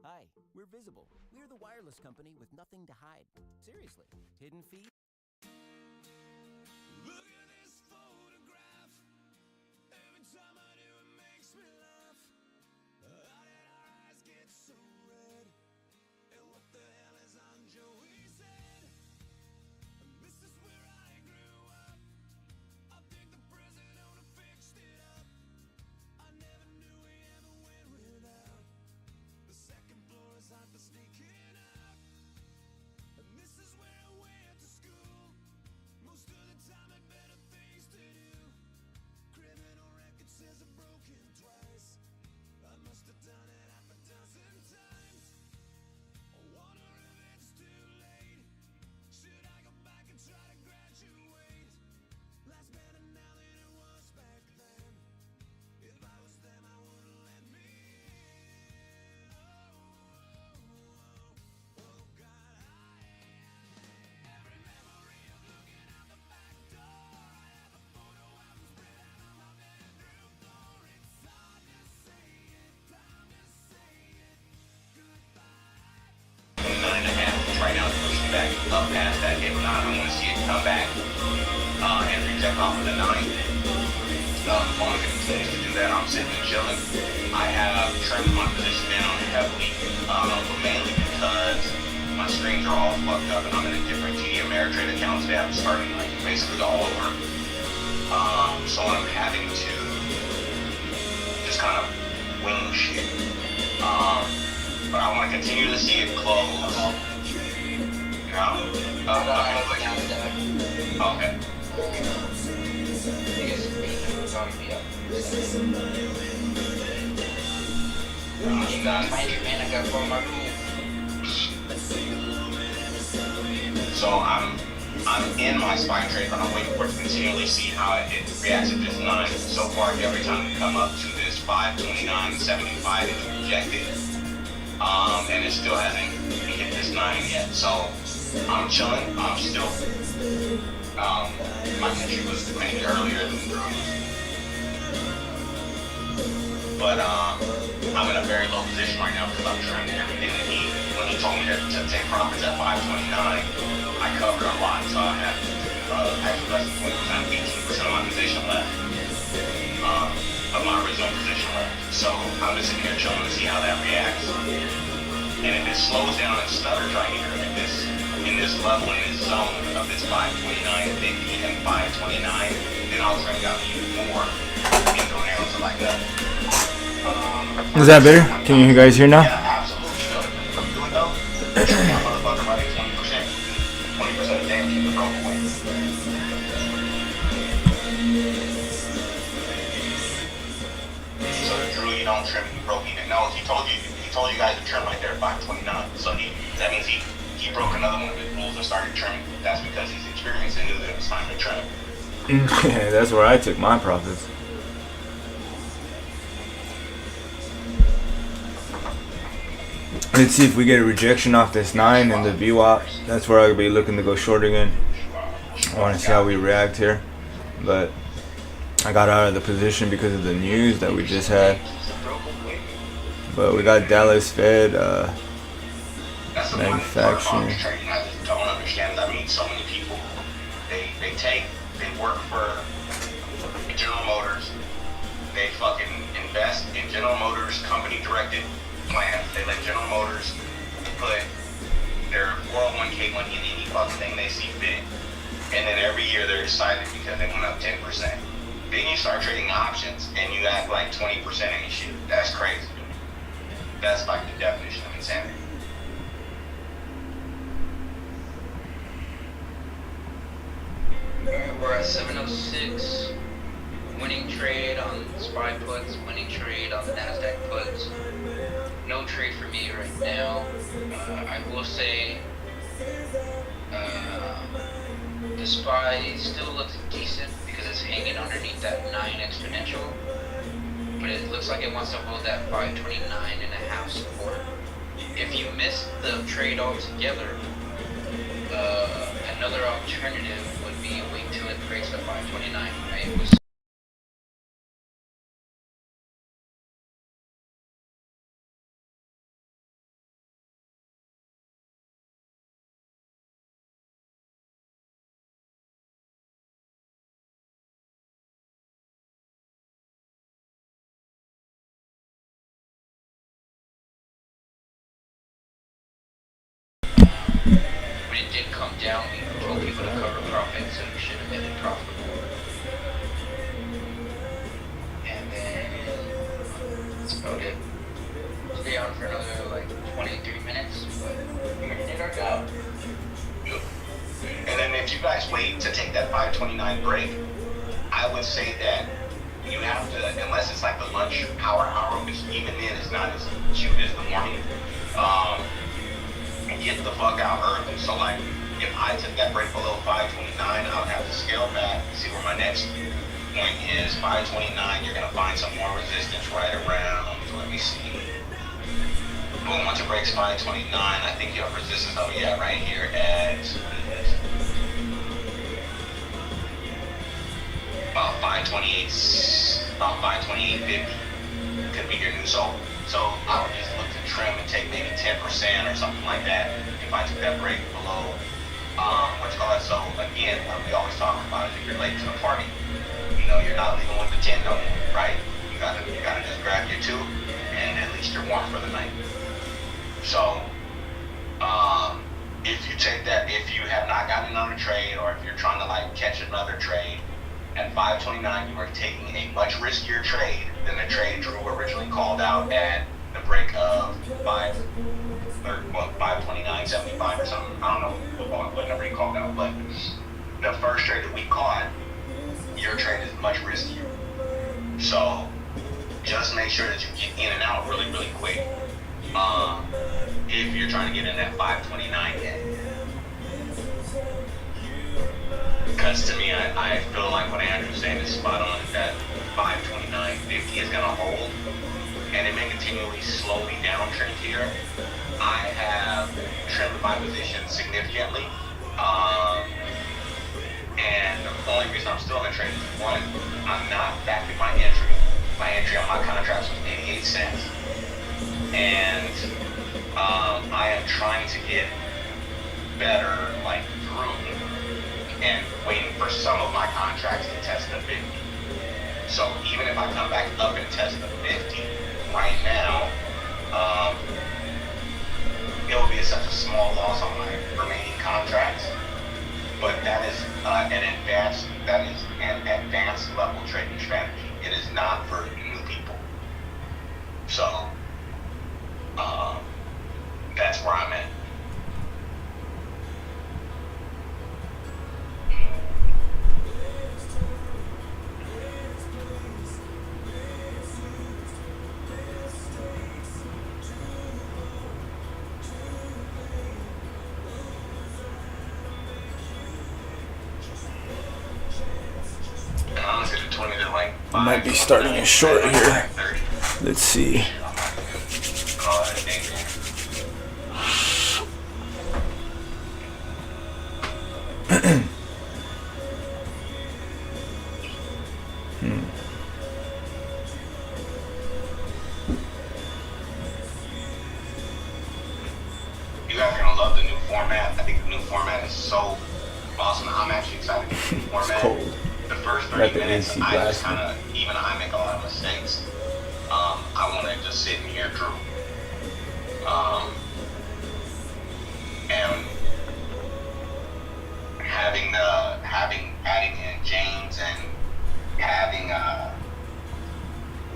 Hi, we're visible. We're the wireless company with nothing to hide. Seriously, hidden feed. Look at this photograph. Every time I do, it makes me laugh. How did our eyes get so red? And what the hell is on Joey's head? And this is where I grew up. I think the present owner fixed it up. I never knew we ever went without. The second floor is hot for sneaking up. And this is where I went to school. Most of the time had better things to do. Criminal record says I've broken twice. I must have done it half a dozen times. I wonder if it's too late. Should I go back and try to graduate? Life's better now than it was back then. If I was them, I wouldn't let me in. Oh God, every memory of looking out the back door. I have a photo album spread out on my bedroom floor. It's hard to say it, time to say it goodbye. 9.5. Right now it's pushing back up past that hit 9. I want to see it come back and reject off of the 9. As long as it continues to do that, I'm sitting and chilling. I have trimmed my position down heavily, but mainly because my screens are all fucked up and I'm in a different TD Ameritrade account today. I'm starting like basically all over. So I'm having to just kind of wing shit. But I want to continue to see it close. Okay. You guys find your man, I got 4 more So I'm in my spy trade, but I'm waiting for it to continually see how it reacts at this 9. So far, every time we come up to this 529.75, it's rejected. And it still hasn't hit this 9 yet. So I'm chilling. I'm still. My entry was made earlier than Drew's. But I'm in a very low position right now because I'm trying everything that when he told me to take profits at 529, I covered a lot. So I have actually less than 20%, 18% of my position left. Of my original position left. So I'm just sitting here chilling to see how that reacts. And if it slows down and stutters right here, in this level, in this zone of this 529.50 and 529, then I'll trim down even more and go down to like that. Is that better? Can you guys hear now? Yeah, absolutely. Do it though. That motherfucker running 20%. 20% of damage in the broke away. So Drew, you don't trim, you broke even. No, he told you guys to trim right there at 529. So that means he broke another one of his rules and started trimming. That's because he's experienced and knew that it was time to trim. Yeah, that's where I took my profits. Let's see if we get a rejection off this 9 and the VWAP. That's where I'll be looking to go short again. I want to see how we react here. But I got out of the position because of the news that we just had. But we got Dallas Fed manufacturing. I just don't understand. I mean, so many people, they work for General Motors. They fucking invest in General Motors company-directed plans. They let General Motors put their 401k money in any fucking thing they see fit. And then every year they're excited because they went up 10%. Then you start trading options and you act like 20% ain't shit. That's crazy. That's like the definition of insanity. Alright, we're at 706. Winning trade on SPY puts, winning trade on the NASDAQ puts. No trade for me right now. I will say the SPY still looks decent because it's hanging underneath that 9 exponential. But it looks like it wants to hold that 529.5 support. If you miss the trade altogether, another alternative would be wait till it breaks the 529. Right? when it did come down, we told people to cover profit, so you should have been profitable. And then that's about it. Stay on for another like 23 minutes, but we did our job. And then if you guys wait to take that 529 break, I would say that you have to, unless it's like the lunch hour, which even then is not as cute as the morning, get the fuck out early. So like, if I took that break below 529, I would have to scale back, see where my next point is. 529, you're gonna find some more resistance right around, let me see. Boom, once it breaks 529, I think you have resistance over, yeah, right here at about 528, about 528.50 could be your new soul. So I would just look to trim and take maybe 10% or something like that if I took that break below what you call it. So again, what we always talk about is if you're late to the party, you know, you're not leaving with the 10 no more, right? You gotta just grab your 2 and at least you're warm for the night. So if you take that, if you have not gotten another trade, or if you're trying to like catch another trade at 529, you are taking a much riskier trade than the trade Drew originally called out at the break of 529.75 or something. I don't know what number he called out, but the first trade that we caught, your trade is much riskier. So just make sure that you get in and out really, really quick. If you're trying to get in that 529 hit. Because to me, I feel like what Andrew's saying is spot on, that 529.50 is going to hold, and it may continually slowly downtrend here. I have trimmed my position significantly, and the only reason I'm still in the trade is, one, I'm not back in my entry. My entry on my contracts was 88 cents. And I am trying to get better, like, through and waiting for some of my contracts to test the 50. So even if I come back up and test the 50 right now, it will be such a small loss on my remaining contracts. But that is an advanced level trading strategy. It is not for new people. So that's where I'm at. I might be starting a short here. Let's see. You guys are gonna love the new format. I think the new format is so awesome. I'm actually excited to get the new format. It's cold. The first 30 minutes, I just kind of, even I make a lot of mistakes. I want to just sit and hear Drew. And adding in James and having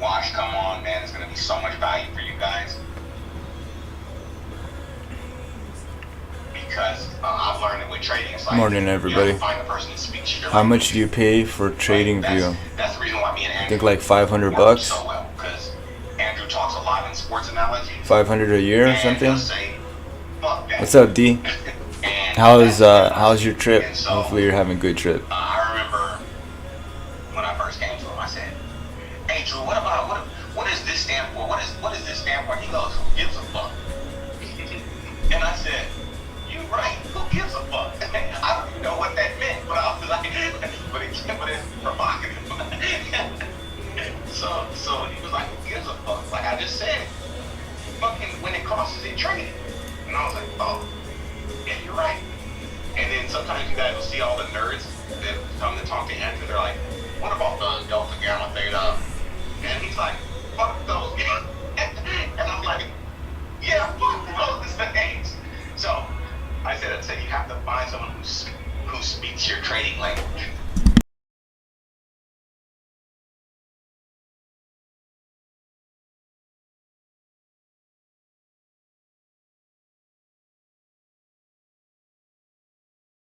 Wash come on, man, it's going to be so much value for you guys. Because I've learned that with trading, it's like, morning, everybody. You find the person that speaks your How much do you pay for Tradingview? That's the reason why me and Andrew, I think like $500. So well, because Andrew talks a lot in sports analogies. 500 a year or something. Say, fuck that. What's up, D? How's your trip? So, Hopefully you're having a good trip. I remember when I first came to him, I said, "Hey, Drew, what does this stand for? What does this stand for?" He goes, "Who gives a fuck?" And I said, "You right? Who gives a fuck?" I don't even know what that meant, but I was like, but it's provocative. So he was like, "Who gives a fuck?" Like I just said, fucking when it crosses it, trade it. And I was like, "Oh, yeah, you're right." And then sometimes you guys will see all the nerds that come to talk to Andrew. They're like, "What about the Delta Gamma Theta?" And he's like, "Fuck those guys." And I'm like, "Yeah, fuck those things." So I said, you have to It's your trading language.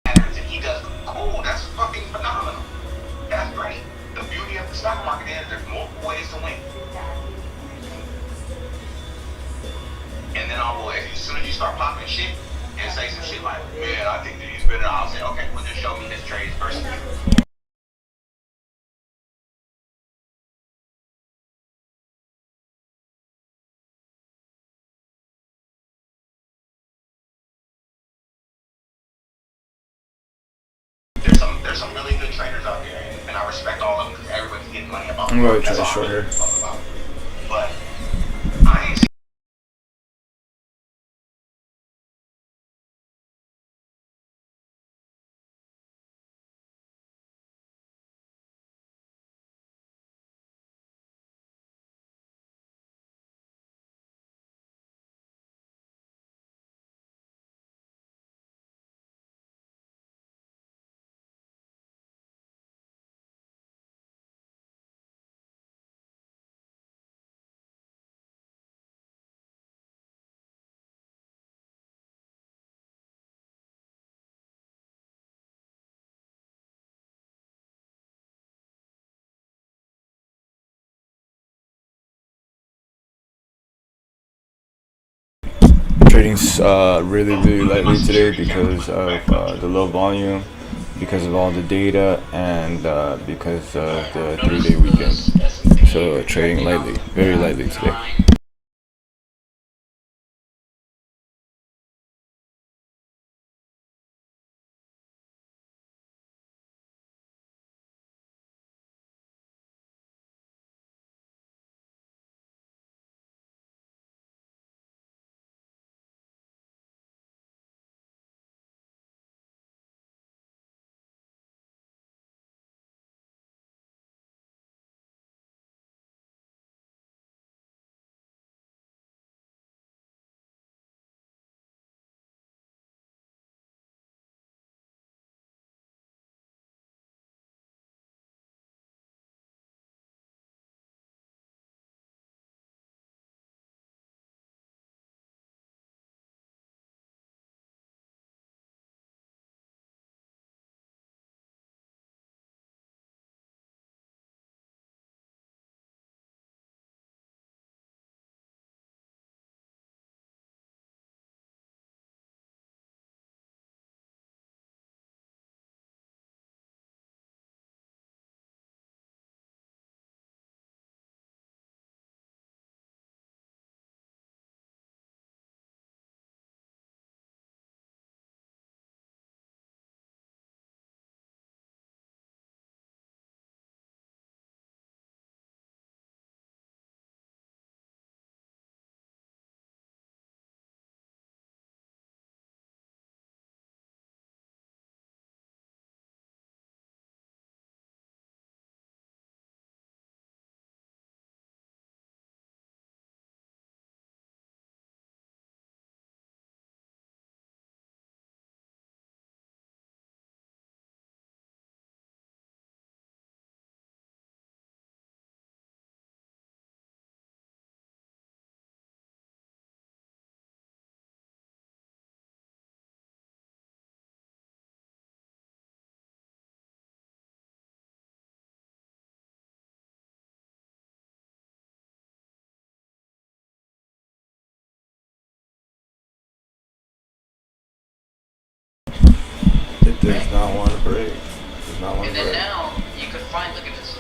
And he does cool. That's fucking phenomenal. That's great. The beauty of the stock market is there's multiple ways to win. And then as soon as you start popping shit and say some shit like, man, I think that he's better, I'll say, okay, well, just show me his trades versus you. There's some really good traders out there, and I respect all of them because everybody's getting money about I'm it. going to try That's all short I here. really talk about. But I ain't seen Trading's really lightly today because of the low volume, because of all the data, and because of the 3-day weekend. So trading lightly, very lightly today. It does not want to break. It does not want to And then break. now you could find, look at this.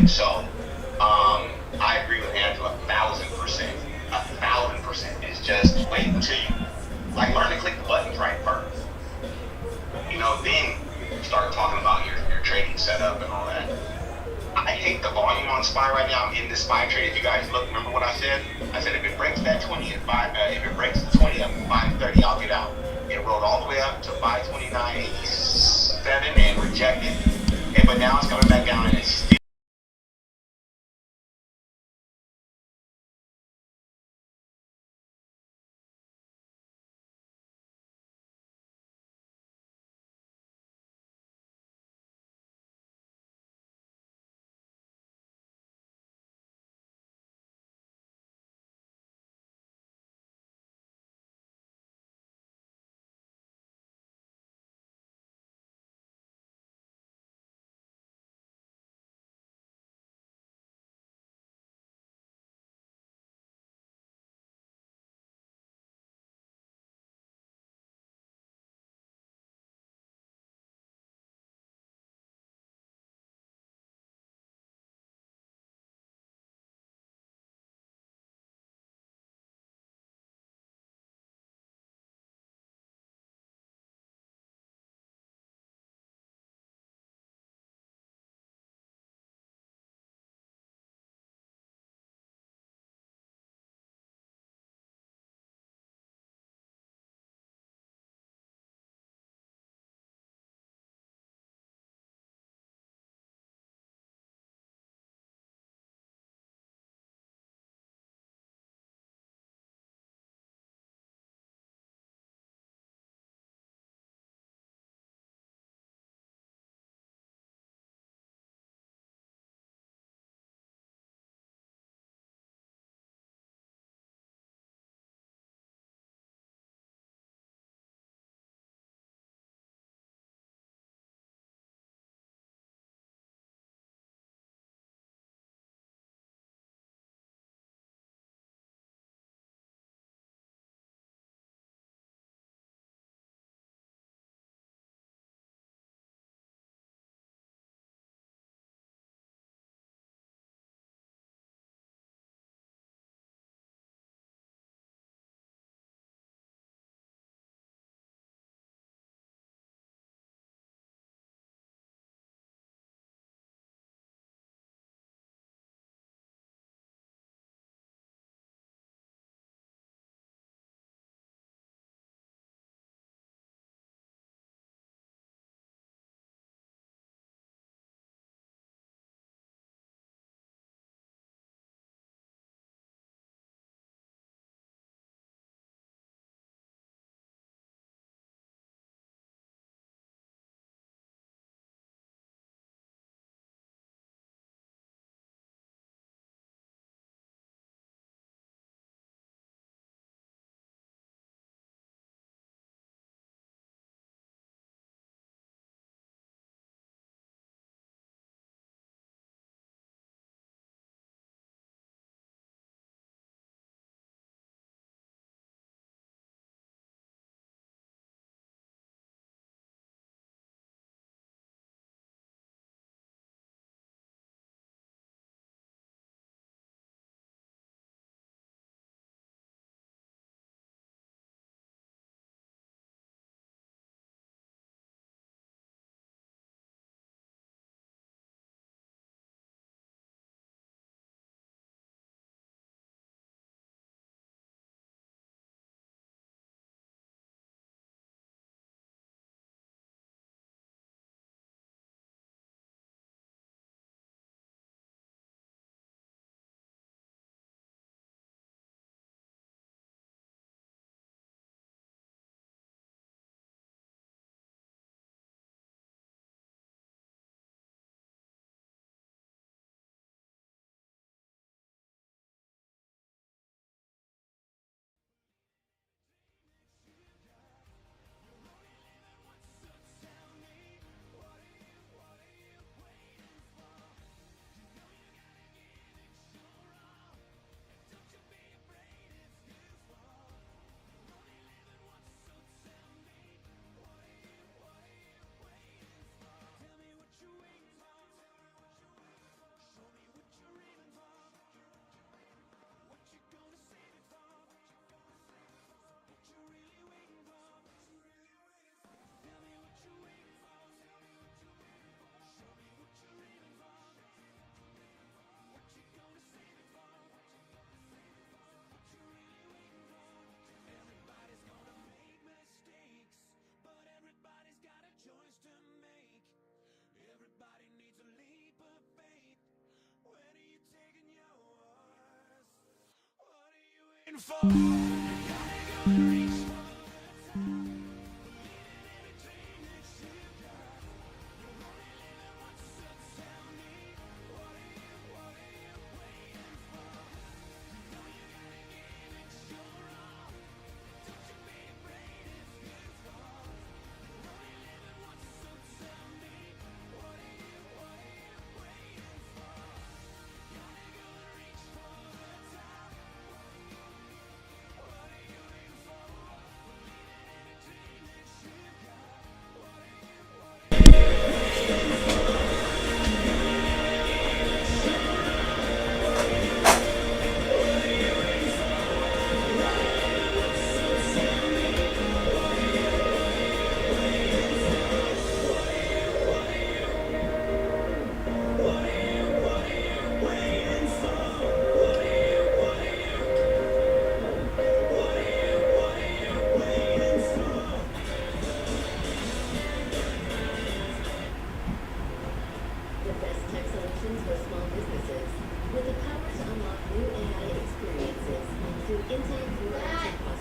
So, I agree with Andrew 1,000%. 1,000%. It's just wait until you learn to click the buttons right first. Then start talking about your trading setup and all that. I hate the volume on SPY right now. I'm in the SPY trade. If you guys look, remember what I said? I said if it breaks that 20 at 5, if it breaks the 20 at 5:30, I'll get out. It rolled all the way up to 529.87 and rejected. But now it's coming back down and it's still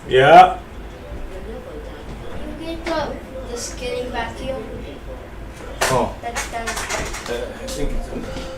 Yeah. You get the skinny vacuum. Oh. That's done. I think it's in there.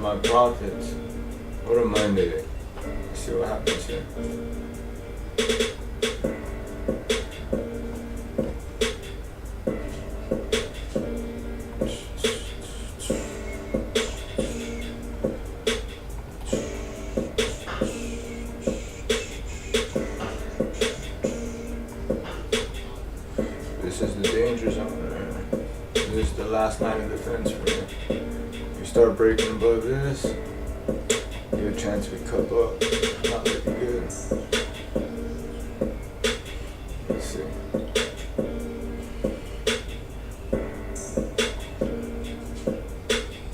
My profits. What a Monday. Let's see what happens here. This is the danger zone right here. This is the last line of defense for me. Start breaking above this, you have a chance we cup up. Not looking good. Let's see.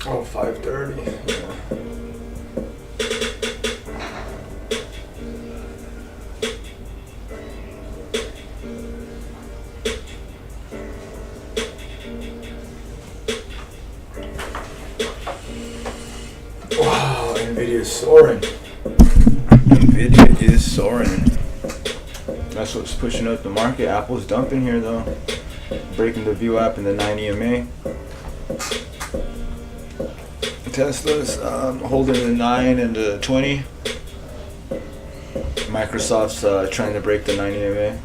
Oh, 5:30. Yeah. Wow, Nvidia is soaring. Nvidia is soaring. That's what's pushing up the market. Apple's dumping here though. Breaking the view app in the 9 EMA. Tesla's holding the 9 and the 20. Microsoft's trying to break the 9 EMA.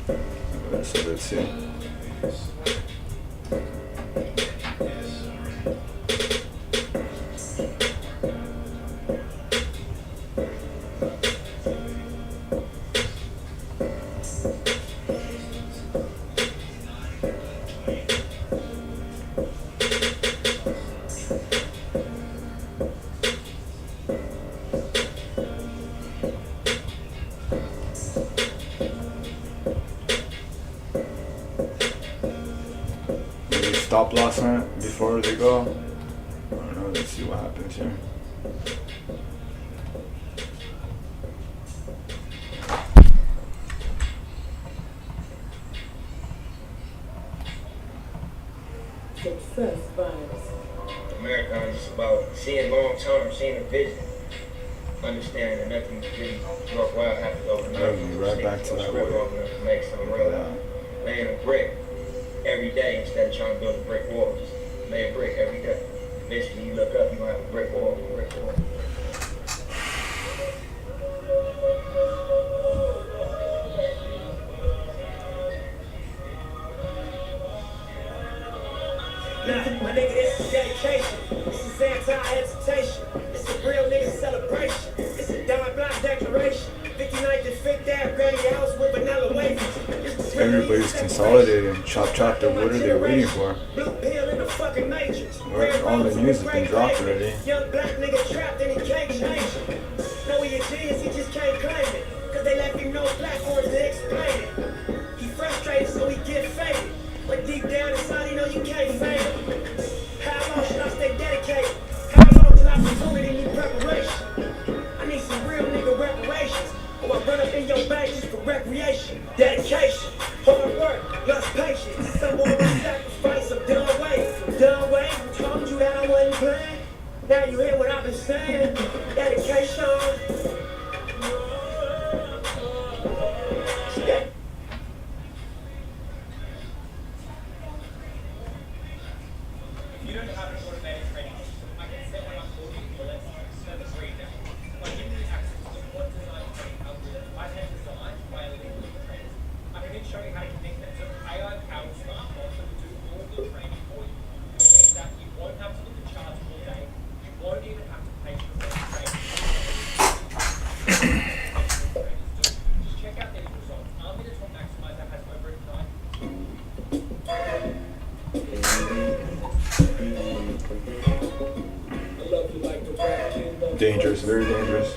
So let's see. Stop loss on it before they go. I don't know, let's see what happens here. Success vibes. America is about seeing long term, seeing a vision, understanding that nothing really worthwhile happens overnight. Right back to that word. To make some real laying a brick every day instead of trying to build a brick wall. Just lay a brick every day. Eventually you look up, you're gonna have a brick wall, a brick wall. Nah, my nigga, this is dedication. This is anti-hesitation. It's a real nigga celebration. It's a dime block declaration. 59th and 5th Ave, granny house with vanilla wafers. Everybody's consolidating. Chop, chop. What are they waiting for? All the news has been dropped already. Young black nigga trapped and he can't change it. No, he a genius, he just can't claim it. Cause they left him no platforms to explain it. He frustrated, so he get faded. But deep down inside, he know you can't fade him. How long should I stay dedicated? How long till opportunity need preparation? I need some real nigga reparations. Or I run up in your bank just for recreation. Dedication, hard work, lost patience. Someone will sacrifice, I'm done waiting. I'm done waiting, told you that I wasn't playing. Now you hear what I've been saying. Dedication. You don't have an automated trading system. I can set one up for you for less than free now. By giving you access to the one design trading algorithm I have designed by a legal traders. I can then show you how to connect that to AI-powered smartphones that will do all the trading for you. It means that you won't have to look at charts all day. You won't even have to pay for the trade. Just check out these results. Army the Top Maximizer has over 9. Dangerous, very dangerous.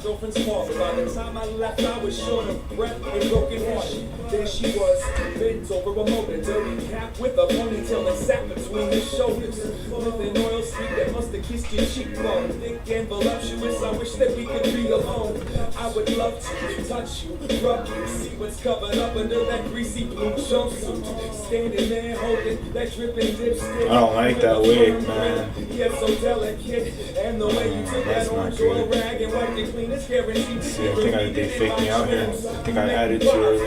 Girlfriend's father. By the time I left, I was short of breath and broken hearted. There she was, bent over a motor, dirty cap with a ponytail that sat between his shoulders. With an oil slick that must have kissed your cheekbone. Thick and voluptuous, I wish that we could be alone. I would love to touch you, rub you, see what's covered up under that greasy blue jumpsuit. Standing there holding that dripping dipstick. I don't like that wig, man. Yeah, so delicate. And the way you took that orange oil rag and wiped it clean. See, I think they faked me out here. I think I added too early.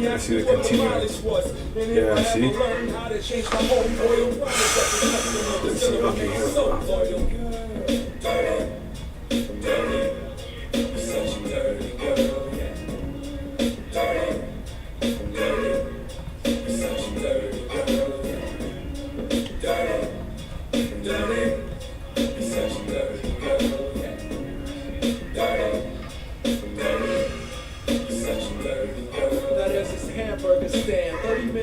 Let's see the continuous. Yeah, see? Let's see, okay, here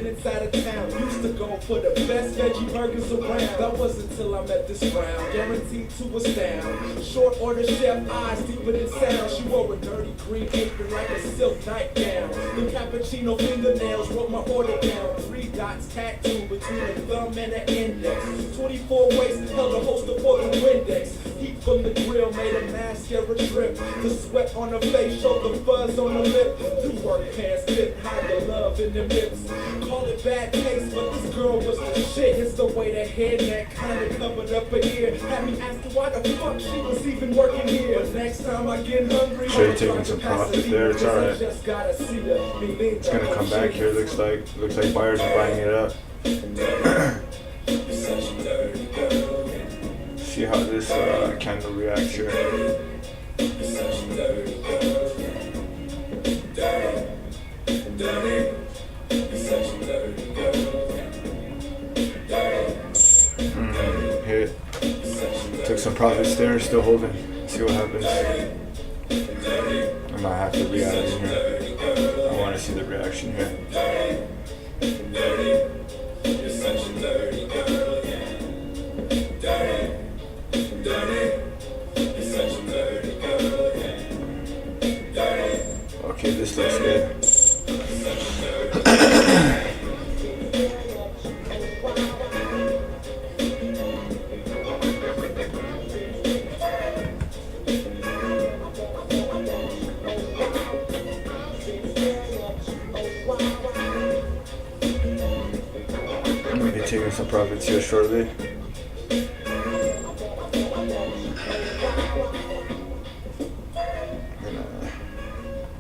minutes out of town. Used to go for the best veggie burgers around. That wasn't till I met this round, guaranteed to astound. Short order chef eyes deeper than sound. She wore a dirty green apron like a silk nightgown. The cappuccino fingernails wrote my order down. 3 dots tattooed between a thumb and an index. 24 waist held a holster for the Windex. Heat from the grill made a mascara drip. The sweat on her face showed the fuzz on her lip. 2 work pants didn't hide the love in the lips. Call it bad taste, but this girl was the shit. It's the way the head neck kinda covered up her ear. Had me asking why the fuck she was even working here. But next time I get hungry, should have taken some profit there. It's alright. It's gonna come back here. Looks like buyers are buying it up. See how this candle reacts here. Hit. Took some profits there, still holding. See what happens. I might have to react in here. I want to see the reaction here. Okay, this looks good. I'm gonna be taking some profits here shortly.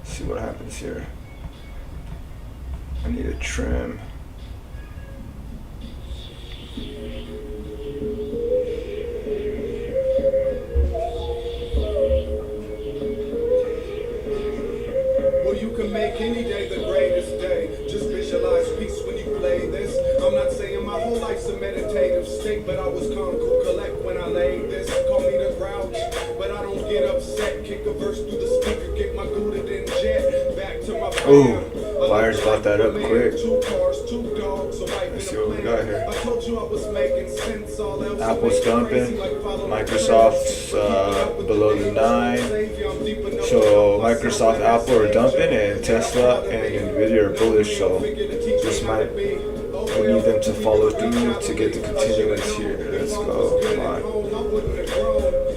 See what happens here. I need a trim. Well, you can make any day the greatest day. Just visualize peace when you play this. I'm not saying my whole life's a meditative state, but I was calm, cool, collect when I laid this. Call me the grouch, but I don't get upset. Kick a verse through the speaker, get my Gouda then jet. Back to my Ooh, buyers bought that up quick. 2 cars, 2 dogs, a wife Let's see and a what we plan. got here. I told you I was making sense, all else Apple's dumping. Microsoft's below the 9. So Microsoft, Apple are dumping, and Tesla and Nvidia are bullish. So this might, we need them to follow through to get the continuance here. Let's go. Come on.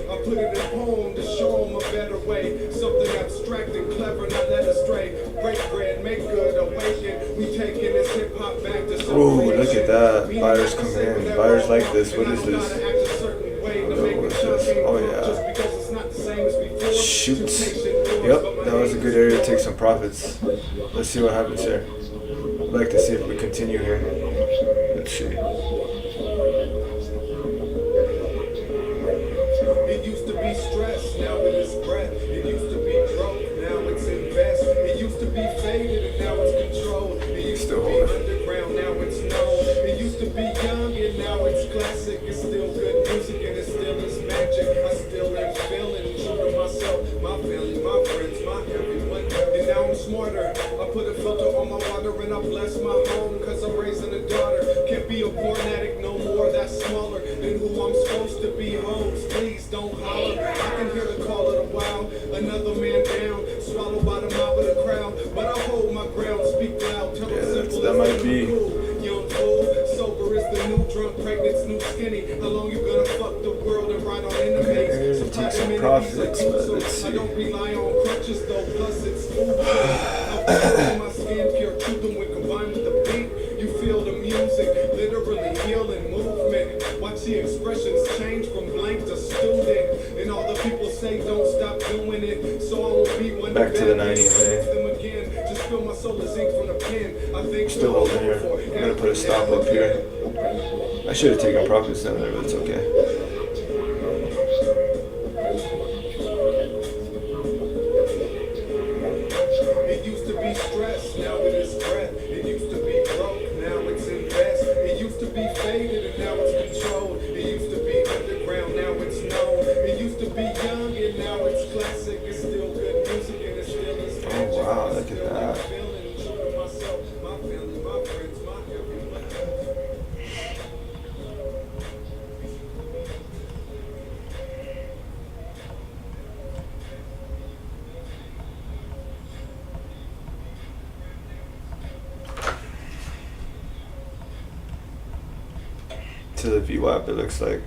I put it in poem to show them a better way. Something abstract and clever, not led astray. Break bread, make good, awaken. We taking this hip hop back to some. Ooh, look at that. Buyers coming in. Buyers like this. What is this? What is this? Oh yeah. Shoot. Yep, that was a good area to take some profits. Let's see what happens here. I'd like to see if we continue here. Let's see. It used to be stress, now it is breath. It used to be broke, now it's invest. It used to be faded, and now it's controlled. It used to be underground, now it's known. It used to be young, and now it's classic. It's still good music, and it still is magic. I still am feeling true to myself, my family, my friends, my everyone. And now I'm smarter. I put a filter on my water, and I bless my home, cause I'm raising a daughter. Can't be a porn addict no more, that's smaller than who I'm supposed to be. Hoes, please don't holler. I can hear the call of the wild. Another man down, swallowed by the mob of the crowd. But I hold my ground, speak loud. Tell them simple that might be. cool. Young fool, sober is the new drunk, pregnant's new skinny. How long you gonna fuck the world and ride on enemies? Take some profits, but let's I see. don't rely on crutches though, plus it's food. I'll my skin pure truth, and when combined with the beat, you feel the music, literally healing movement. Watch the expressions change from blank to student, and all the people say don't stop doing it. So I won't be one Back to the 90s, them again. Just feel my soul is ink from the pen. I think Still holding here. I'm gonna put a stop up here. I should have taken profits down there, but it's okay. It used to be stress, now it is breath. It used to be broke, now it's invest. It used to be faded, and now it's controlled. It used to be underground, now it's known. It used to be young, and now it's classic. It's still good music, and it still is magic. Oh wow, look at that. Feeling true to myself, my family, my friends, my to the VWAP, it looks like.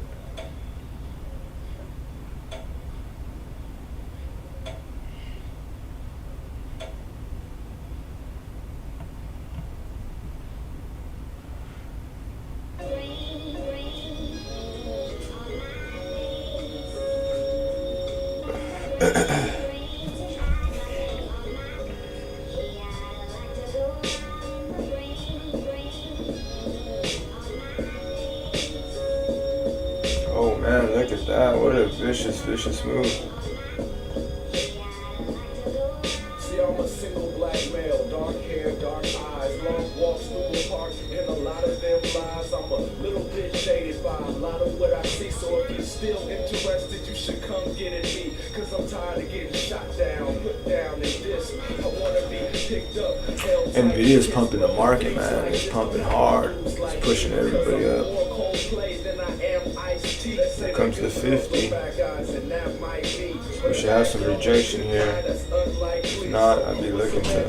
Oh man, look at that. What a vicious move. See, I'm a single black male, dark hair, dark eyes, long walks through the park, and a lot of them lies. I'm a little bit shaded by a lot of what I see, so if you're still interested, you should come get at me, cause I'm tired of getting shot down, put down, and this. I wanna be picked up, held tight. Nvidia's pumping the market, man. It's pumping hard. It's pushing everybody up. Here comes the 50. We should have some rejection here. If not, I'd be looking to.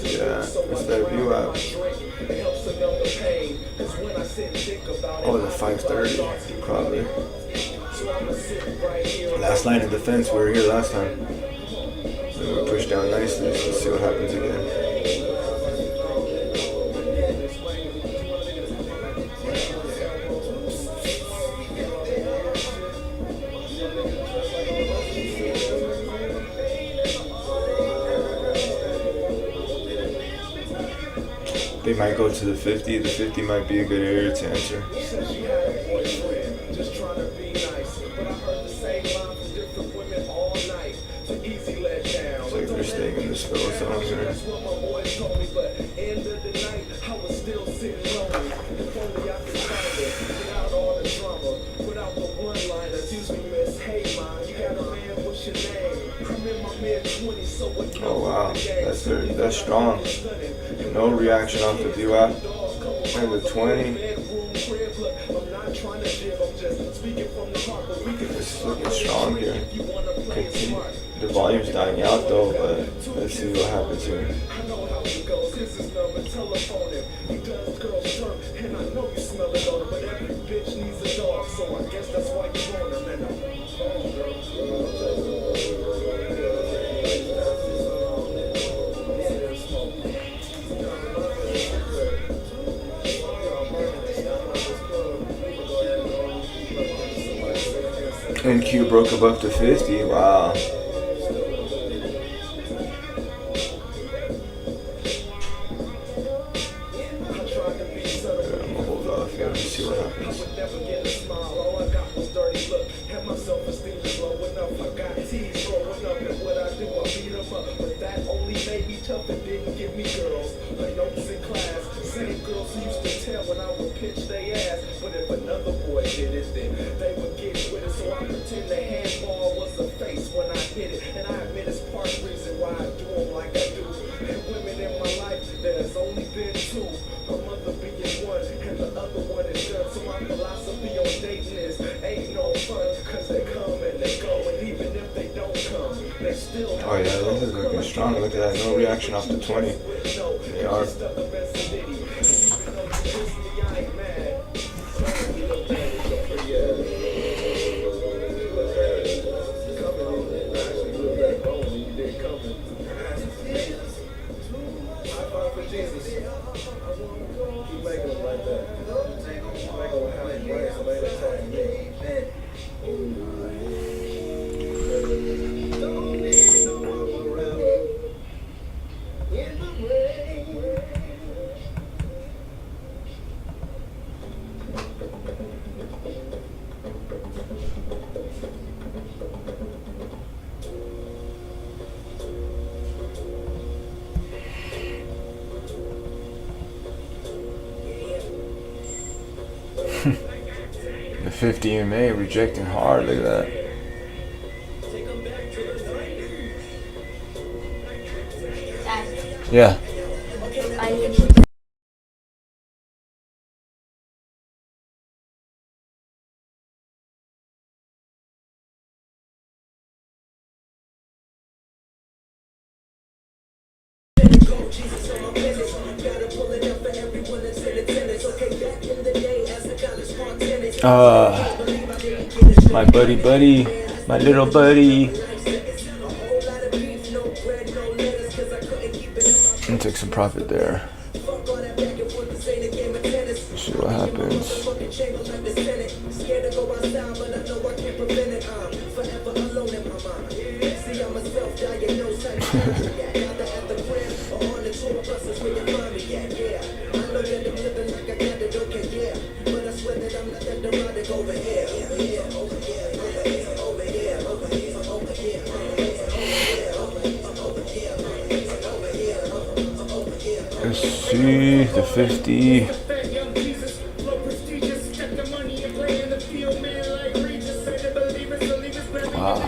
Yeah, it's that view out. Oh, the 530, probably. Last line of defense, we were here last time. Then we pushed down nicely, so let's see what happens again. They might go to the 50. The 50 might be a good area to enter. It's like they're staying in this fill zone here. Oh wow, that's strong. No reaction off the VWAP. And the 20. This is looking strong here. Continue. The volume's dying out though, but let's see what happens here. NQ broke above to 50. Wow. I'm gonna hold off here and see what happens. Oh yeah, this is looking strong. Look at that, no reaction off the 20. They are. The 50 EMA rejecting hard, look at that. Yeah. Jesus on my business. Gotta pull it up for everyone that's in attendance. Okay, back in the day as a college spontaneous. My buddy, my little buddy. And take some profit there. See what happens. Let's see the 50. Wow,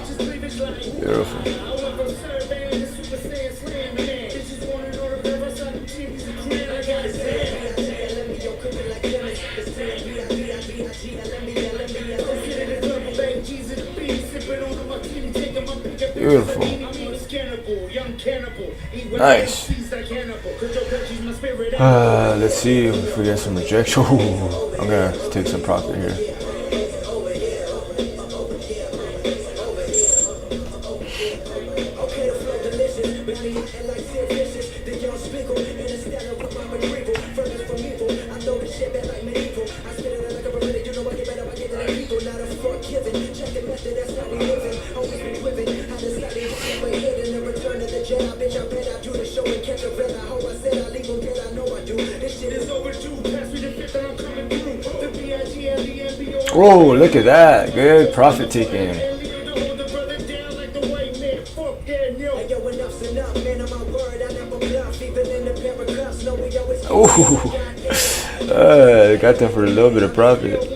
beautiful. Beautiful. Nice. Let's see if we get some rejection. Ooh, I'm gonna take some profit here. Whoa, look at that. Good profit taking. Ooh. Got them for a little bit of profit.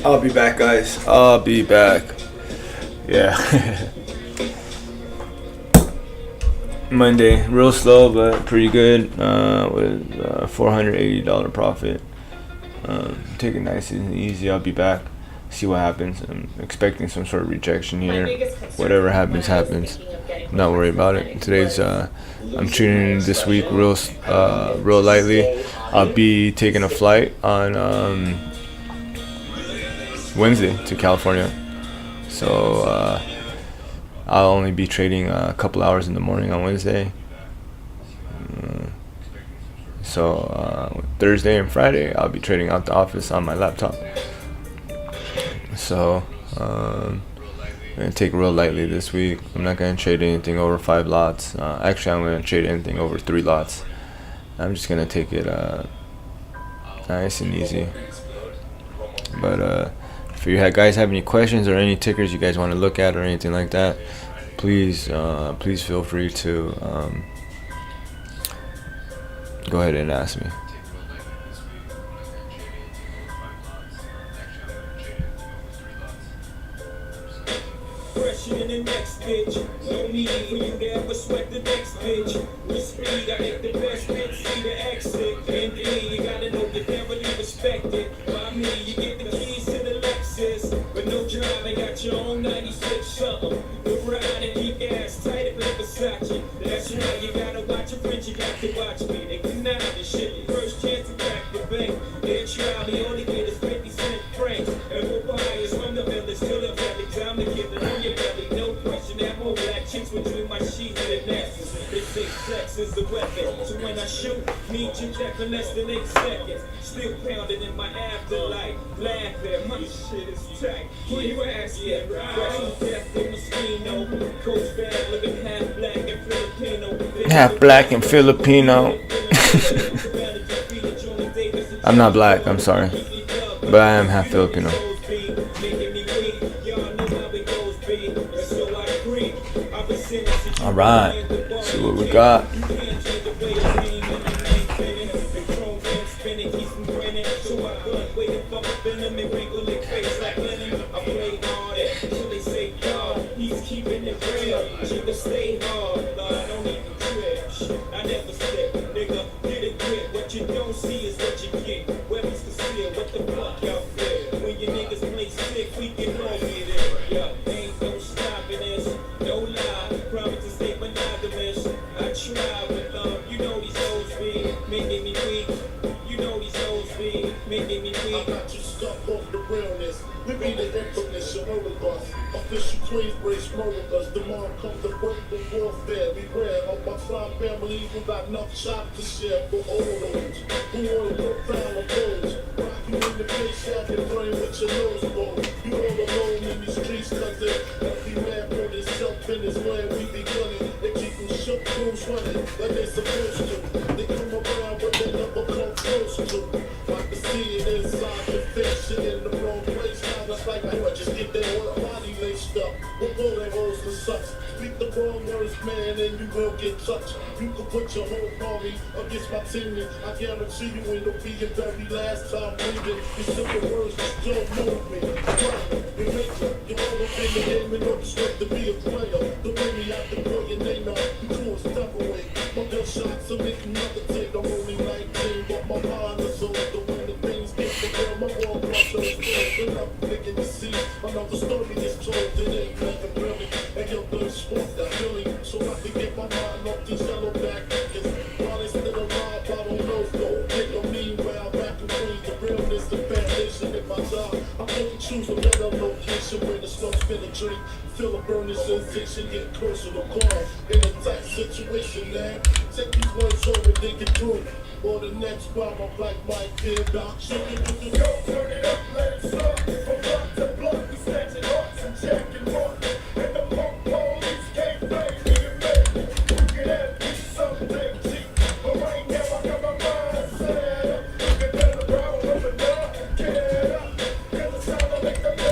I'll be back, guys. I'll be back. Yeah. Monday, real slow but pretty good. With $480 profit. Take it nice and easy. I'll be back. See what happens. I'm expecting some sort of rejection here. Whatever happens, happens. I'm not worried about it. Today's I'm treating this week real lightly. I'll be taking a flight on Wednesday to California, so I'll only be trading a couple hours in the morning on Wednesday. So Thursday and Friday I'll be trading out the office on my laptop. So I'm gonna take it real lightly this week. I'm not gonna trade anything over 5 lots. Actually, I'm gonna trade anything over 3 lots. I'm just gonna take it nice and easy. But if you guys have any questions or any tickers you guys want to look at or anything like that, please feel free to go ahead and ask me. Fresher than the next bitch. No need for you to ever sweat the next bitch. With speed, I hit the best bitch, see the exit. Indeed, you gotta know the devil you respect it. By me, you get the keys to the Lexus. But no driving, got your own 96 something. The ride and keep gas tight up in Versace. That's right, you gotta watch your friends, you got to watch me. They conniving and shit. First chance to crack the bank. They try me, only get is 50-cent francs. And we'll buy is from the village to the valley. Time to give it on your belly, no question. That whole black chicks between my sheets and asses. They say sex is the weapon. So when I shoot, need you check for less than 8 seconds. Still pounding in my afterlife. Laughing, my shit is tight. Who you asking? Fresh to death in Mosquito. Coach bad looking half black and Filipino. Half black and Filipino. I'm not black, I'm sorry. But I am half Filipino. All right, see what we got.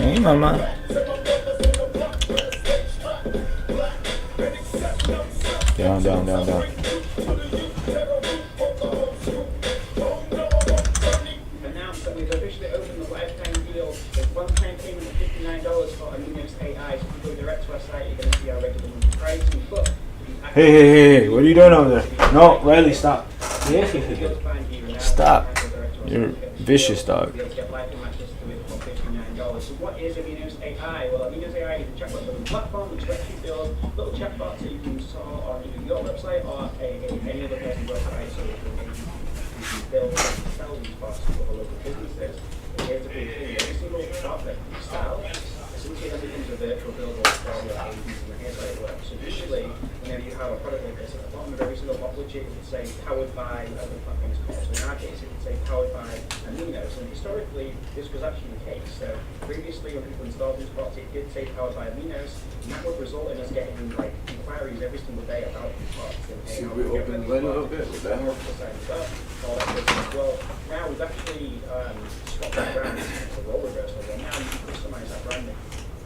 Hey, mama. Down, down, down, down. Announced that we've officially opened the lifetime deal with one-time payment of $59 for Amino's AI. So if you go direct to our site, you're going to see our regular monthly pricing. But Hey, what are you doing over there? No, Riley, stop. Stop. You're vicious, dog. So what is Amino's AI? Well, Amino's AI is a chatbot building platform which lets you build little chatbots that you can install on either your website or any other person's website. So you can build and sell these bots to other local businesses. And here's the big thing: every single bot that you sell, essentially that becomes a virtual billboard for your agents, and here's how it works. So usually, whenever you have a product like this, at the bottom of every single bot widget, it would say powered by other platforms. So in our case, it would say powered by Aminos, and historically, this was actually the case. So previously, when people installed these bots, it did say powered by Aminos, and that would result in us getting like inquiries every single day about these bots. And See, we opened the a little bit with that. All that good stuff. Well, now we've actually swapped that brand to role reversal, and now you can customize that branding.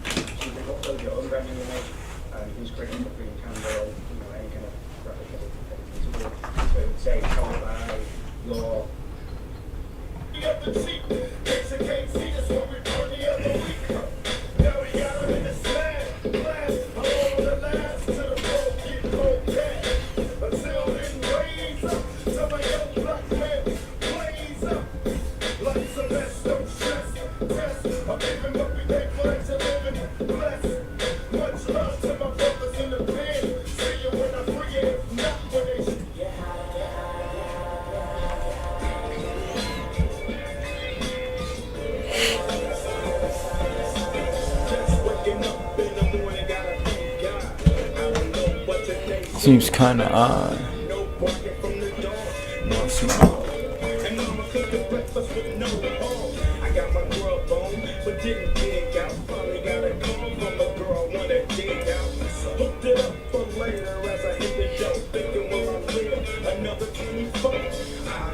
So you can upload your own branding image, you can just create a green candle, any kind of graphic editing tool. So it would say powered by your. You got the cheap, case you can't see us when we burn the other week. Now we got them in the slam, blast, all the last to the road, get cold cash. Until then, raise up, some of your black men, blaze up. Lots of best, don't stress, test. I'm giving what we take for it to living, bless. Much love to my brothers in the pen. See you when I free it, not when they Seems kind of odd. No smell. I got my grub on, but didn't dig out. Finally got a call from a girl, wanna dig out. Hooked it up for later as I hit the dough, thinking where I live, another 24. I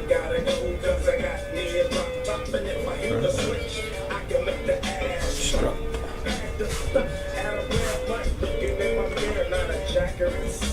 gotta go cause I got me a drop, and if I hit the switch, I can make the ass drop. I had to stop at a red light, looking in my mirror, not a jacker inside.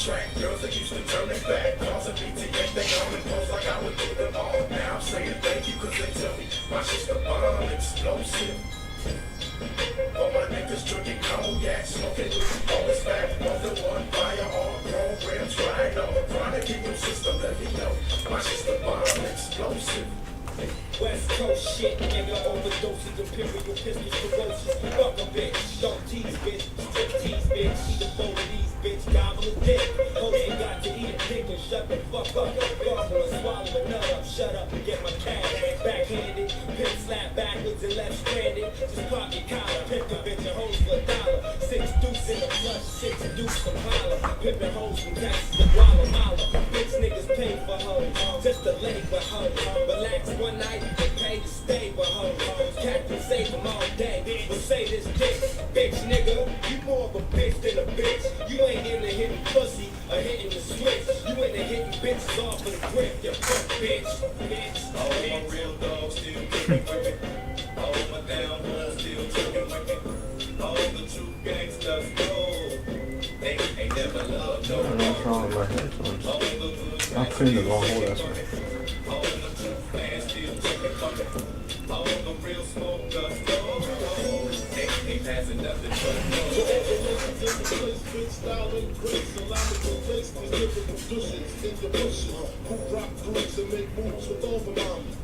track. Girls that used to turn it back. Calls and BTS, they come and pose like I would do them all. Now I'm saying thank you cause they tell me my shit's the bomb, explosive. All my niggas drinking cognac, smoking on his back. Off the one firearm program, trying on. Chronic immune system, let me know. My shit's the bomb, explosive. West Coast shit, nigga, overdoses, imperial pistols, ferocious. Fuck a bitch, don't tease, bitch, strip tease, bitch. Eat a bowl of these, bitch, gobble a dick. Oh, they got to eat a dick and shut the fuck up. Gargle and swallow a nut up, shut up and get my cash. Backhanded, pimp slap backwards and left stranded. Just pop your collar, pimp a bitch and hoes for $1. 6 deuce in the plush, 6 deuce from holler. Pimpin' hoes from Texas to Guatemala. Bitch niggas pay for hoes, just to lay with hoes. Relax one night. They pay to stay with hoes. Captain save them all day. But say this bitch, nigga, you more of a bitch than a bitch. You ain't into hitting pussy or hitting the switch. You into hitting bitches off of the grip. You fuck bitch. All my real dogs still kicking with me. All my down ones still kicking with me. All the true gangsters know they ain't never loved no one. What's wrong with my headphones? I'm putting the wrong hole, that's right. All the true fans still taking fucking. All the real smokers know they ain't passing nothing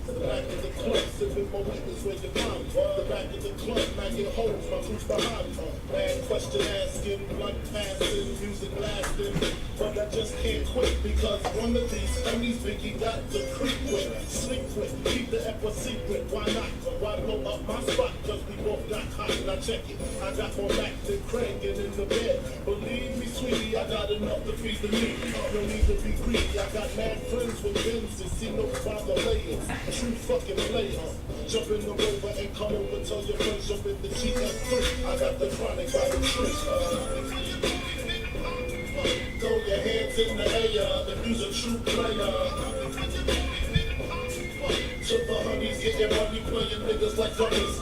The back of the club, sipping more liquors where you find me. The back of the club, knocking holes, my crew's behind me. Man, question asking, blunt passing, music lasting. But I just can't quit because one of these homies Biggie got to creep with, sleep with, keep the ep a secret. Why not? Why blow up my spot? Cause we both got hot and I check it. I got more Mac than Craig and in the bed. Believe me, sweetie, I got enough to feed the need. No need to be greedy. I got mad friends with Benz and see no father layers. True fucking players. Jump in the Rover and come over. Tell your friends jump in the GF3. I got the chronic by the tree. Throw your hands in the air if you's a true player. To the honeys, getting money, playing niggas like dummies.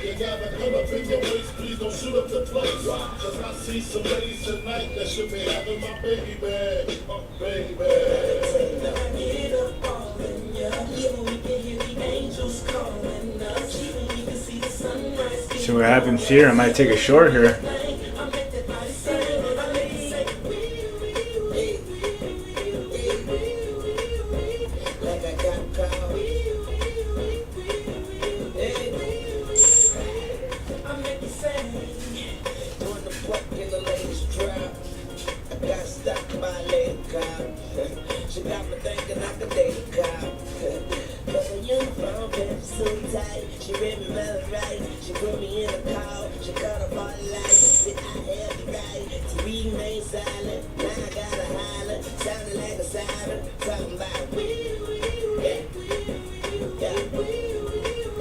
You gotta come up in your waist, please don't shoot up the place. Cause I see some ladies tonight that should be having my baby bag. Baby bag. Now I get up all in ya. Even we can hear the angels calling us. Even we can see the sunrise. See what happens here. I might take a short here. She got me thinking I could date a cop. But the uniform kept so tight. She read me well right. She put me in a call. She cut off all the lights. Said I have the right to remain silent. Now I gotta holler. Sounding like a siren. Talking about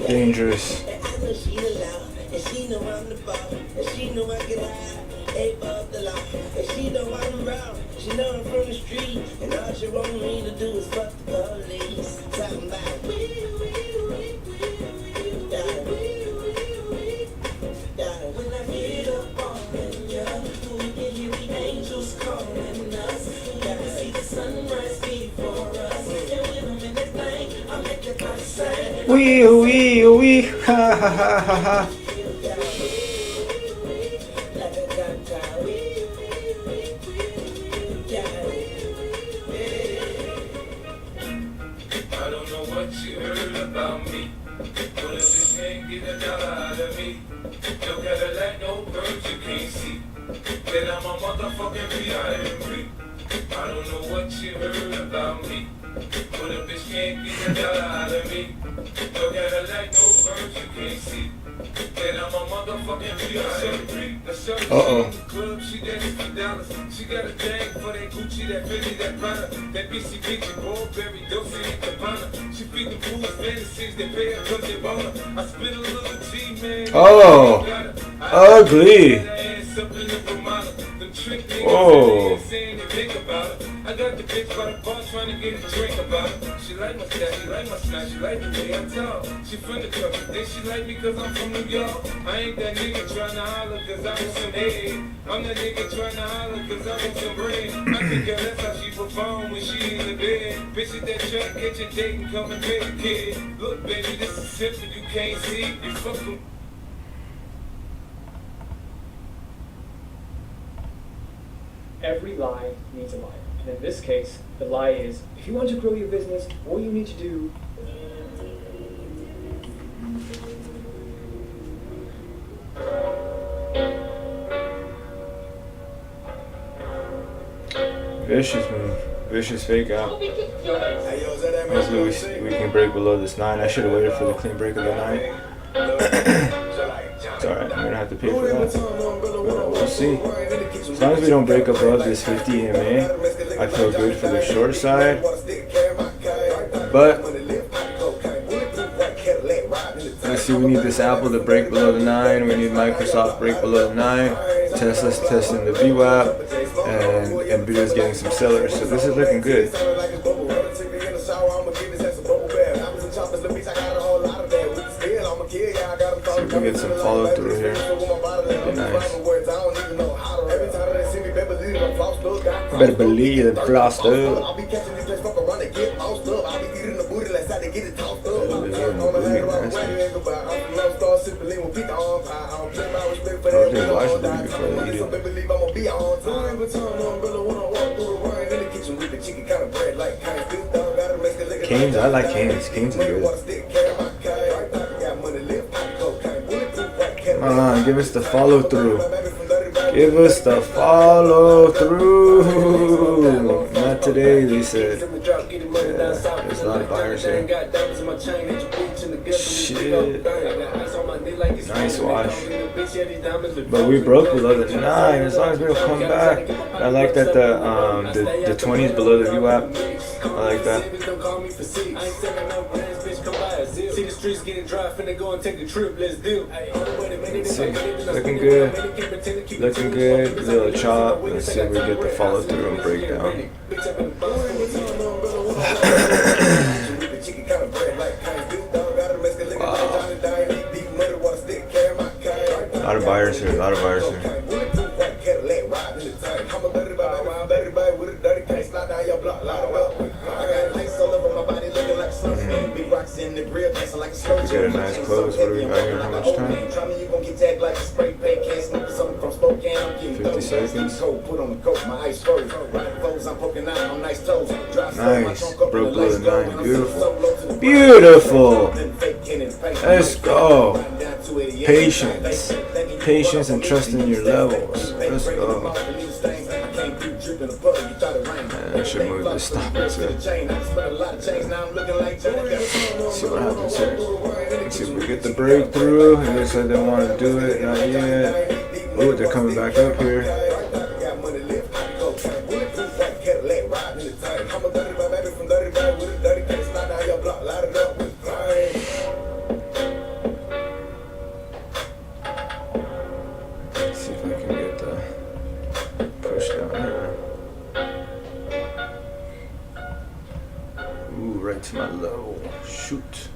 Dangerous. and I know she the law. And she know I'm the boss. And she know I can hide. Ain't above the law. And she know I'm wrong. She know I'm from the street, and all she want me to do is fuck the police. Talking about when I get up on ya, we can hear the angels calling us. We gotta see the sunrise before us. And when I'm in that thing, I make it my sign. Wee, ha ha ha ha ha. I don't know what you heard about me, but if this can't get a dollar out of me, no Cadillac, no birds you can't see, then I'm a motherfucking P.I.M.P. I don't know what you heard about me, but if this can't get a dollar out of me, no Cadillac, no birds you can't see, then I'm a motherfucking P.I.M.P. Uh-oh. Club, she dancing for dollars. She got a thing for that Gucci, that Fendi, that Prada, that BC Beach and Burberry, Dulce and Cabana. She feed them fools fantasies, they pay her 'cause they want her. I spit a little G, man. Oh, ugly. Oh. I got the bitch by the bar trying to get a drink about it. She like my style, she like my style, she like the way I talk. She from the country, then she like me cause I'm from New York. I ain't that nigga tryna holler cause I want some head. I'm that nigga tryna holler cause I want some bread. I think that's how she perform when she in the bed. Bitch at that truck, get your date and come and pay the kid. Look baby, this is simple, you can't see. You fuck 'em. Every lie needs a liar. And in this case, the lie is, if you want to grow your business, all you need to do Vicious move. Vicious fake out. Hopefully we can break below this 9. I should have waited for the clean break of the 9. It's alright, I'm gonna have to pay for that. But we'll see. As long as we don't break above this 50 EMA, I feel good for the short side. But let's see, we need this Apple to break below the 9. We need Microsoft break below the 9. Tesla's testing the VWAP, and Nvidia's getting some sellers. So this is looking good. See if we get some follow through here. That'd be nice. Better believe it, flossed up. Canes, I like Canes. Canes is good. Come on, give us the follow through. Give us the follow through. Not today, they said. Yeah, there's a lot of buyers here. Shit. Nice wash. But we broke below the 9. As long as we don't come back. I like that the 20 is below the VWAP. I like that. See the streets getting dry, finna go and take a trip, let's do. Let's see. Looking good. Looking good. Little chop. Let's see if we get the follow through and break down. Wow. A lot of buyers here, a lot of buyers here. We get a nice close. What do we got here? How much time? 50 seconds. Nice. Broke below the 9. Beautiful. Beautiful. Let's go. Patience. Patience and trust in your levels. Let's go. Man, I should move this stop it too. See what happens here. Let's see if we get the breakthrough. It looks like they want to do it. Not yet. Oh, they're coming back up here. Let's see if I can get the push down here. Ooh, right to my low. Shoot.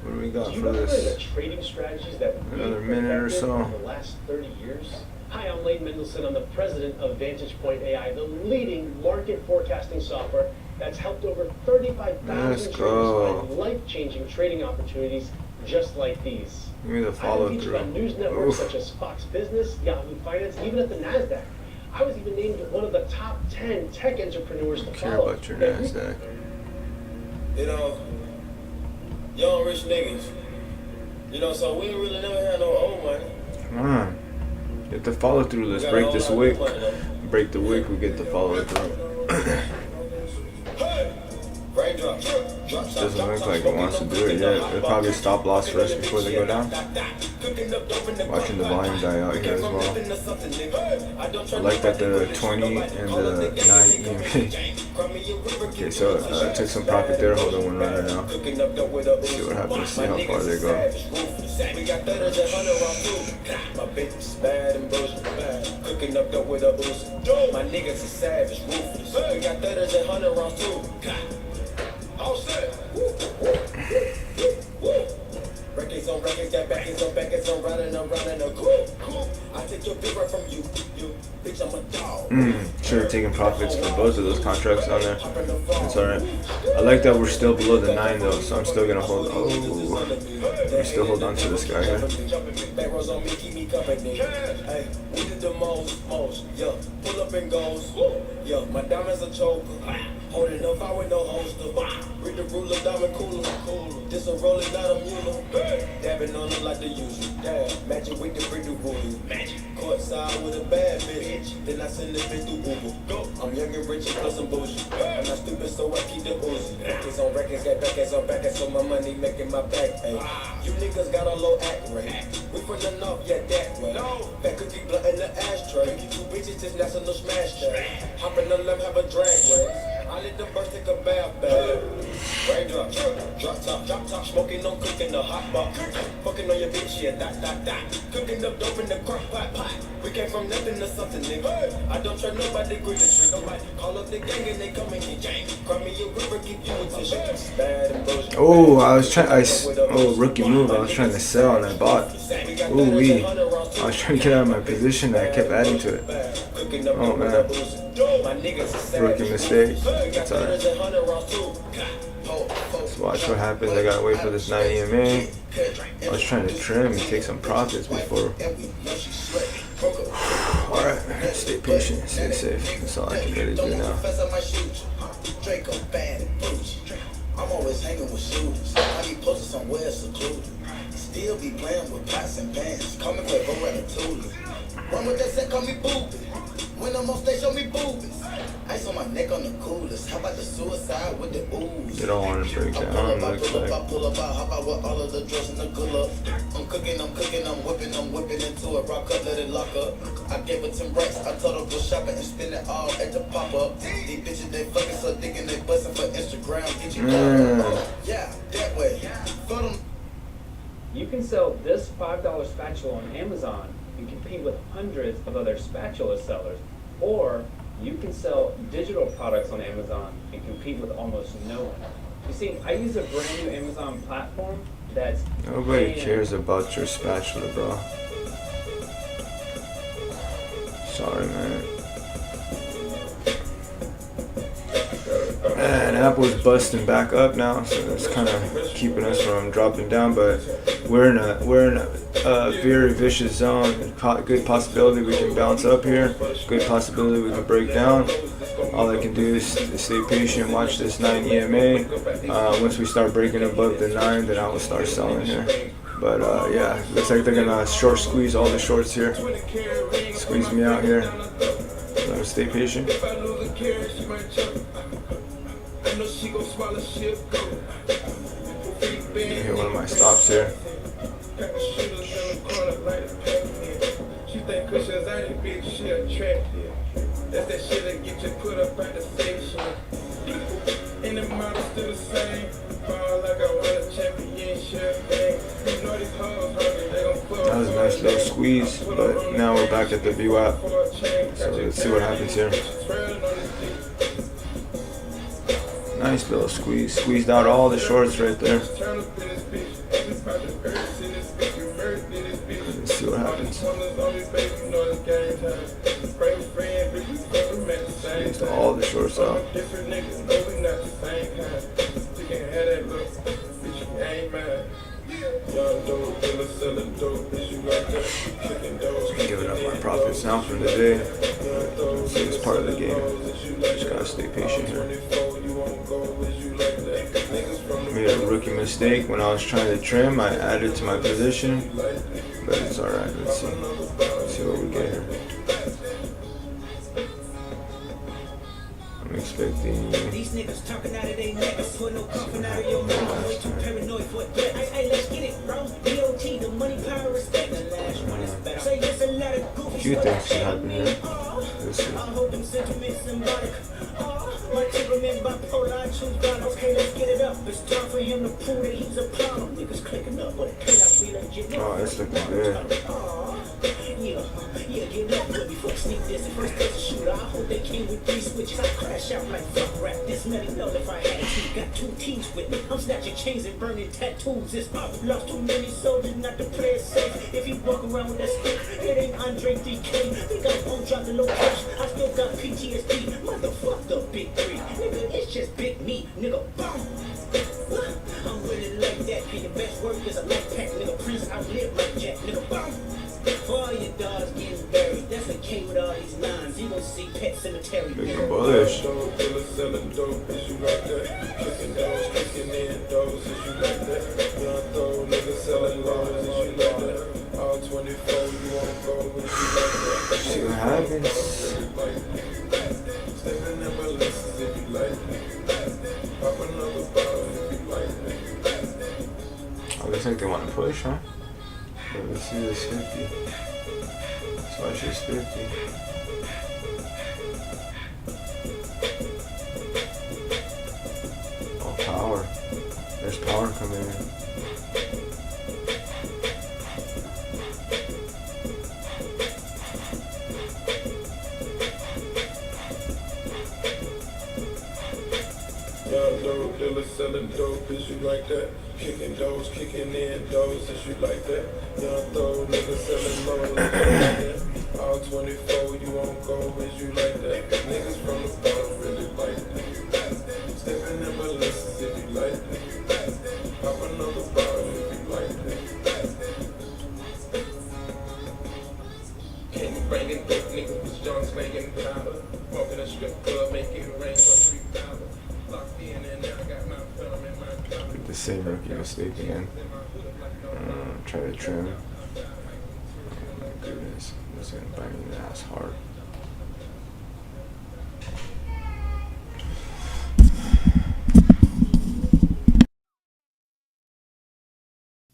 What do we got for this? Trading strategies that Another minute or so. In the last 30 years. Hi, I'm Lane Mendelson. I'm the president of Vantage Point AI, the leading market forecasting software that's helped over 35,000 traders find life-changing trading opportunities just like these. Give me the follow I've been through. featured on news networks such as Fox Business, Yahoo Finance, even at the NASDAQ. I was even named one of the top 10 tech entrepreneurs to Care follow. about your NASDAQ. You know, young rich niggas. You know, so we really never had no old money. Come on. Get the follow through. Let's break this wick. Break the wick, we get the follow through. Doesn't look like it wants to do it yet. It'll probably stop loss first before they go down. Watching the volume die out here as well. I like that the 20 and the 9 EMA. Okay, so I took some profit there. Hold on one runner now. See what happens. See how far they go. Cooking up dope with a Uzi. My niggas is savage, ruthless. We got 30s and 100 rounds too. All set. Records on records, got backers on backers, I'm riding around in a coupe. I take your big right from you. Bitch, I'm a dog. Should have taken profits for both of those contracts on there. It's alright. I like that we're still below the 9 though, so I'm still gonna hold. Oh, I still hold on to this guy here. Hey, we did the most, yeah. Pull up and goes, yeah. My diamonds a choker, holding up, I with no holster. Read the ruler, diamond cooler. This a roller, not a mule. Dabbing on it like the usual. Match it with the pretty ruler. Courtside with a bad bitch. Then I send the bitch through Uber. I'm young and rich and plus I'm bougie. I'm not stupid, so I keep the Uzi. Records on records, got backers on backers, so my money making my back. Ay. You niggas got a low act rate. We from the north, yeah, that way. That cookie blunt in the ashtray. Two bitches, this national smash day. Hop in the left, have a drag race. I let them birds take a bath, babe. Raindrop, drop top, smoking on cooking the hot box. Fucking on your bitch, yeah, dot. Cooking up dope in the crock pot. We came from nothing to something, nigga. I don't try nobody, grip the trick. Nobody call up the gang and they come and get gang. Cry me a river, give you attention. Bad and bullshit. Oh, rookie move. I was trying to sell and I bought. Ooh wee. I was trying to get out of my position and I kept adding to it. Oh man. Rookie mistake. That's alright. Let's watch what happens. I gotta wait for this 9 EMA. I was trying to trim and take some profits before. Alright, stay patient, stay safe. That's all I can really do now. I'm always hanging with shooters. I be posted somewhere secluded. Still be playing with pots and pans. Call me Quavo Ratatouille. Run with that set, call me Booby. When I'm on stage, show me boobies. Ice on my neck on the coolest. How about the suicide with the ooze? They don't want to break down, looks like. I pull up, hop out with all of the drugs and the good luck. I'm cooking, I'm whipping into it. Rock up, let it lock up. I gave her 10 racks. I told her go shopping and spend it all at the pop-up. These bitches, they fucking so thick and they bustin' for Instagram. Get you yeah, that way. For them. You can sell this $5 spatula on Amazon and compete with hundreds of other spatula sellers, or you can sell digital products on Amazon and compete with almost no one. You see, I use a brand new Amazon platform that's... Nobody cares about your spatula, bro. Sorry, man. And Apple's busting back up now, so it's kind of keeping us from dropping down. But we're in a very vicious zone. Good possibility we can bounce up here. Good possibility we can break down. All I can do is stay patient, watch this 9 EMA. Once we start breaking above the 9, then I will start selling here. But yeah, looks like they're gonna short squeeze all the shorts here. Squeeze me out here. So I'm gonna stay patient. Hit one of my stops here. She think cushions ain't a bitch, she attractive. That's that shit that get you put up at the station. And the model still the same. Ball like I won a championship. You know these hoes hungry, they gon' fuck. That was a nice little squeeze, but now we're back at the VWAP. So let's see what happens here. Nice little squeeze. Squeezed out all the shorts right there. Let's see what happens. Squeezed all the shorts out. Giving up my profits now for the day. It's part of the game. Just gotta stay patient here. Made a rookie mistake when I was trying to trim. I added to my position, but it's alright. Let's see. Let's see what we get here. I'm expecting. These niggas talking out of their necks, put no coughing out of your mouth. Way too paranoid for it. Hey, let's get it, bro. DOT, the money, power, respect. The last one is better. Say there's a lot of goofy. A few things can happen here. Let's see. I hold them sentiments symbolic. My temperament bipolar, I choose God. Okay, let's get it up. It's time for him to prove that he's a problem. Niggas clicking up, but it cannot be legit. Oh, it's looking good. Yeah, get up, but before sneak coupe that came with 3 switches. I crash out like fuck rap. This Melly know if I had to. Got 2 T's with me. I'm snatching chains and burning tattoos. It's up. Lost too many soldiers not to play it safe. If he walk around with that stick, it ain't Andre 3K. Think I'm gon' drop the low cash. I still got PTSD. Motherfuck the big 3. Nigga, it's just big me. Nigga, boom. I'm really like that. Be the best work is a light pack. Nigga, Prince outlive like Jack. Nigga, boom. For all your dogs getting buried, that's the K with all these lines. You gon' see Pet Cemetery. Looking bullish. Selling dope, is you like that? Kicking doors, kicking in doors, is you like that? Young throw, nigga selling lows, is you like that? All 24, you won't go, is you like that? See what happens. Stepping in balances, if you like that. Pop another bottle, if you like that. Oh, looks like they want to push, huh? But let's see this 50. So it's just 50. Oh, power. There's power coming in. Young dope dealer selling dope, is you like that? Kicking doors, kicking in doors, is you like that? Young throw nigga selling lows, is you like that? All 24, you won't go, is you like that? Niggas from the bottom really like that. Stepping in balances, if you like that. Pop another bottle, if you like that. Can't bring it back, nigga was young, slanging powder. Walking a strip club, making it rain for $3. Locked in and now I got my film in my car. The same rookie mistake again. Try to trim. Oh my goodness. This is gonna bite me in the ass hard.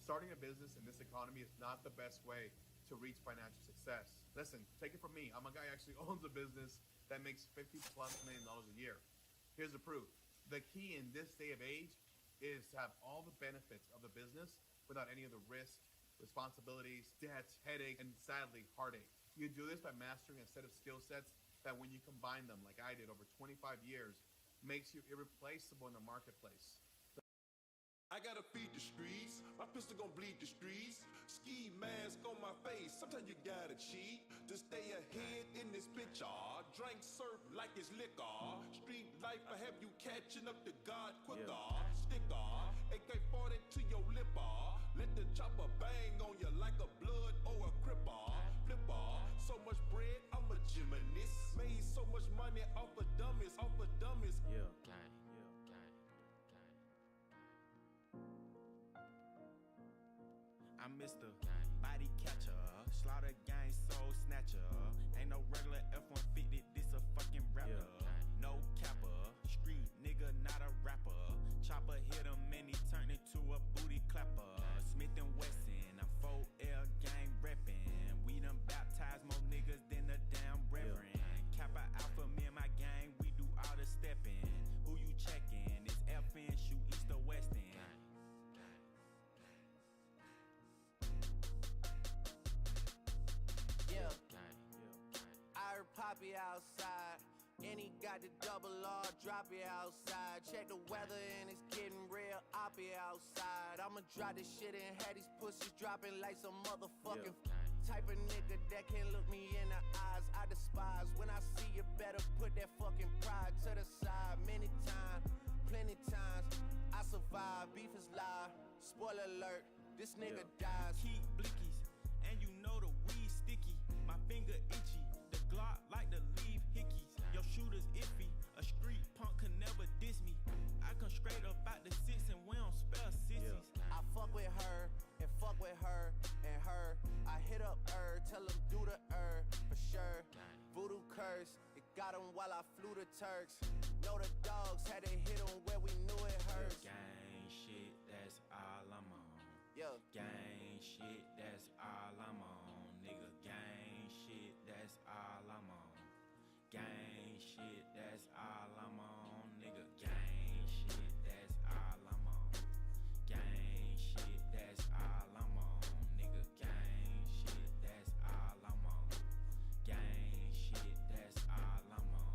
Starting a business in this economy is not the best way to reach financial success. Listen, take it from me. I'm a guy who actually owns a business that makes $50+ million a year. Here's the proof. The key in this day of age is to have all the benefits of the business without any of the risk, responsibilities, debts, headache, and sadly, heartache. You do this by mastering a set of skill sets that when you combine them, like I did over 25 years, makes you irreplaceable in the marketplace. I gotta feed the streets, my pistol gon' bleed the streets. Ski mask on my face, sometimes you gotta cheat to stay ahead in this picture. Drink surf like it's liquor. Street life will have you catching up to God quicker. Sticker, AK-40 to your lipper. Let the chopper bang on you like a blood or a cripper. Flipper, so much bread, I'm a gymnast. Made so much money off of dummies, Yeah, I'm Mr. Body Catcher, Slaughter Gang Soul Snatcher. Ain't no regular F-150, this a fucking rapper. No capper, street nigga, not a rapper. Chopper hit him and he turned into a booty clapper. Smith & Wesson, I'm 4L gang reppin'. We done baptized more niggas than a damn reverend. Kappa Alpha, me and my gang, we do all the steppin'. Who you checkin'? It's FN, shoot east or west end. Poppy outside, and he got the double R, drop it outside. Check the weather and it's getting real oppy outside. I'ma drop this shit and have these pussies dropping like some motherfucking type of nigga that can't look me in the eyes. I despise when I see you, better put that fucking pride to the side. Many times, plenty times, I survive. Beef is live. Spoiler alert, this nigga dies. Keep blickies, and you know the weed sticky. My finger itchy. Glock like to leave hickeys. Your shooter's iffy. A street punk can never diss me. I come straight up out the six and we don't spell sissies. I fuck with her and fuck with her and her. I hit up her, tell him do the for sure. Voodoo curse, it got him while I flew the Turks. Know the dogs had to hit him where we knew it hurts. Gang shit, that's all I'm on. Yeah. Gang shit, that's all I'm on. Nigga, gang shit, that's all I'm on. Gang shit, that's all I'm on. Nigga, gang shit, that's all I'm on. Gang shit, that's all I'm on. Nigga, gang shit, that's all I'm on. Gang shit, that's all I'm on.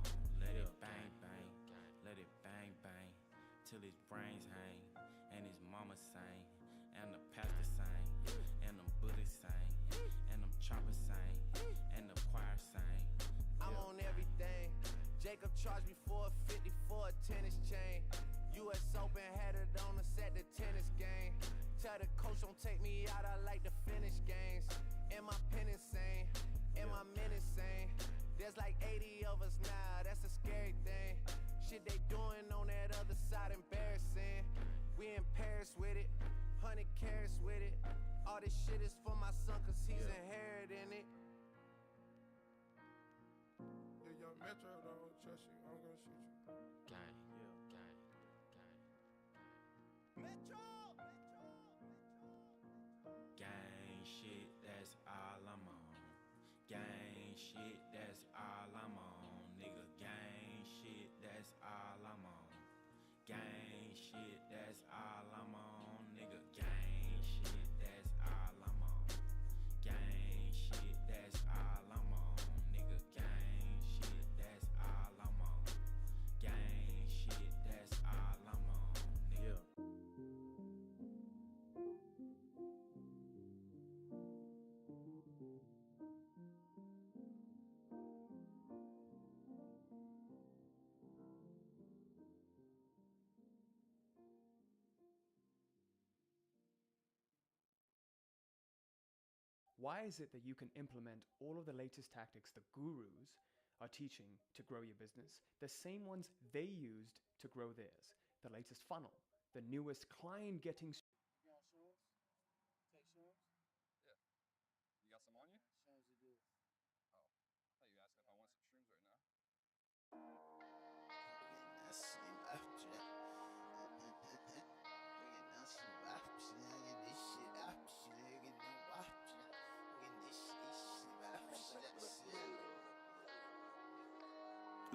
charged me $450 for a tennis chain. US Open had it on us at the tennis game. Tell the coach don't take me out, I like to finish games. Am I pen insane? Am I men insane? There's like 80 of us now, that's a scary thing. Shit they doing on that other side embarrassing. We in Paris with it, 100 carats with it. All this shit is for my son cause he's inheriting it. Yeah, young Metro don't trust you, I'm gonna shoot you. Gang. Metro! Gang shit, that's all I'm on. Gang shit, that's all I'm on. Nigga, gang shit, that's all I'm on. Gang shit, that's all I'm on. Nigga, gang shit, that's all I'm on. Gang shit, that's all I'm on. Nigga, gang shit, that's all I'm on. Gang shit, that's all I'm on. Nigga. Why is it that you can implement all of the latest tactics the gurus are teaching to grow your business, the same ones they used to grow theirs? The latest funnel, the newest client getting... You on shrooms? Take shrooms? Yeah. You got some on you? Shrooms to do. Oh, I thought you were asking if I want some shrooms right now.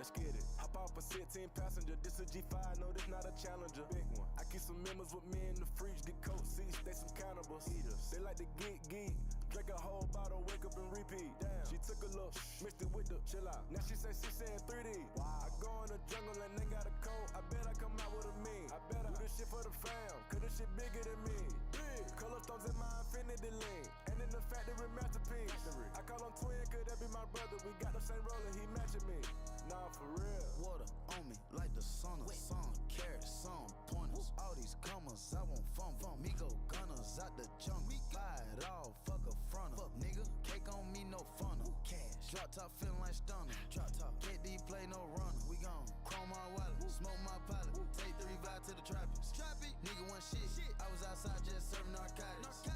Let's get it. Hop off a 16 passenger. This a G5, no, this not a Challenger. Big one. I keep some members with me in the fridge. Get coat seats, they some cannibals. Eaters. They like to geek. Drink a whole bottle, wake up and repeat. Damn. She took a look, mixed it with the chill out. Now she say she saying 3D. Wow. I go in the jungle and they got a coat. I bet I come out with a mean. I bet I do this shit for the fam, cause this shit bigger than me. Big. Color stones in my infinity lane. And in the factory masterpiece. I call him twin, could that be my brother? We got the same roller, he matching me. Nah, for real. Water on me like the sun, some carrots, some pointers. All these commas, I want fun. Me go gunners out the jungle. Buy it all, fuck a fronter. Fuck nigga, cake on me, no funnel. Cash, drop top feeling like stunner. Drop top, KD play no runner. We gon' chrome my wallet, smoke my pilot. Take 3 vibe to the tropics. Nigga one shit. I was outside just serving narcotics.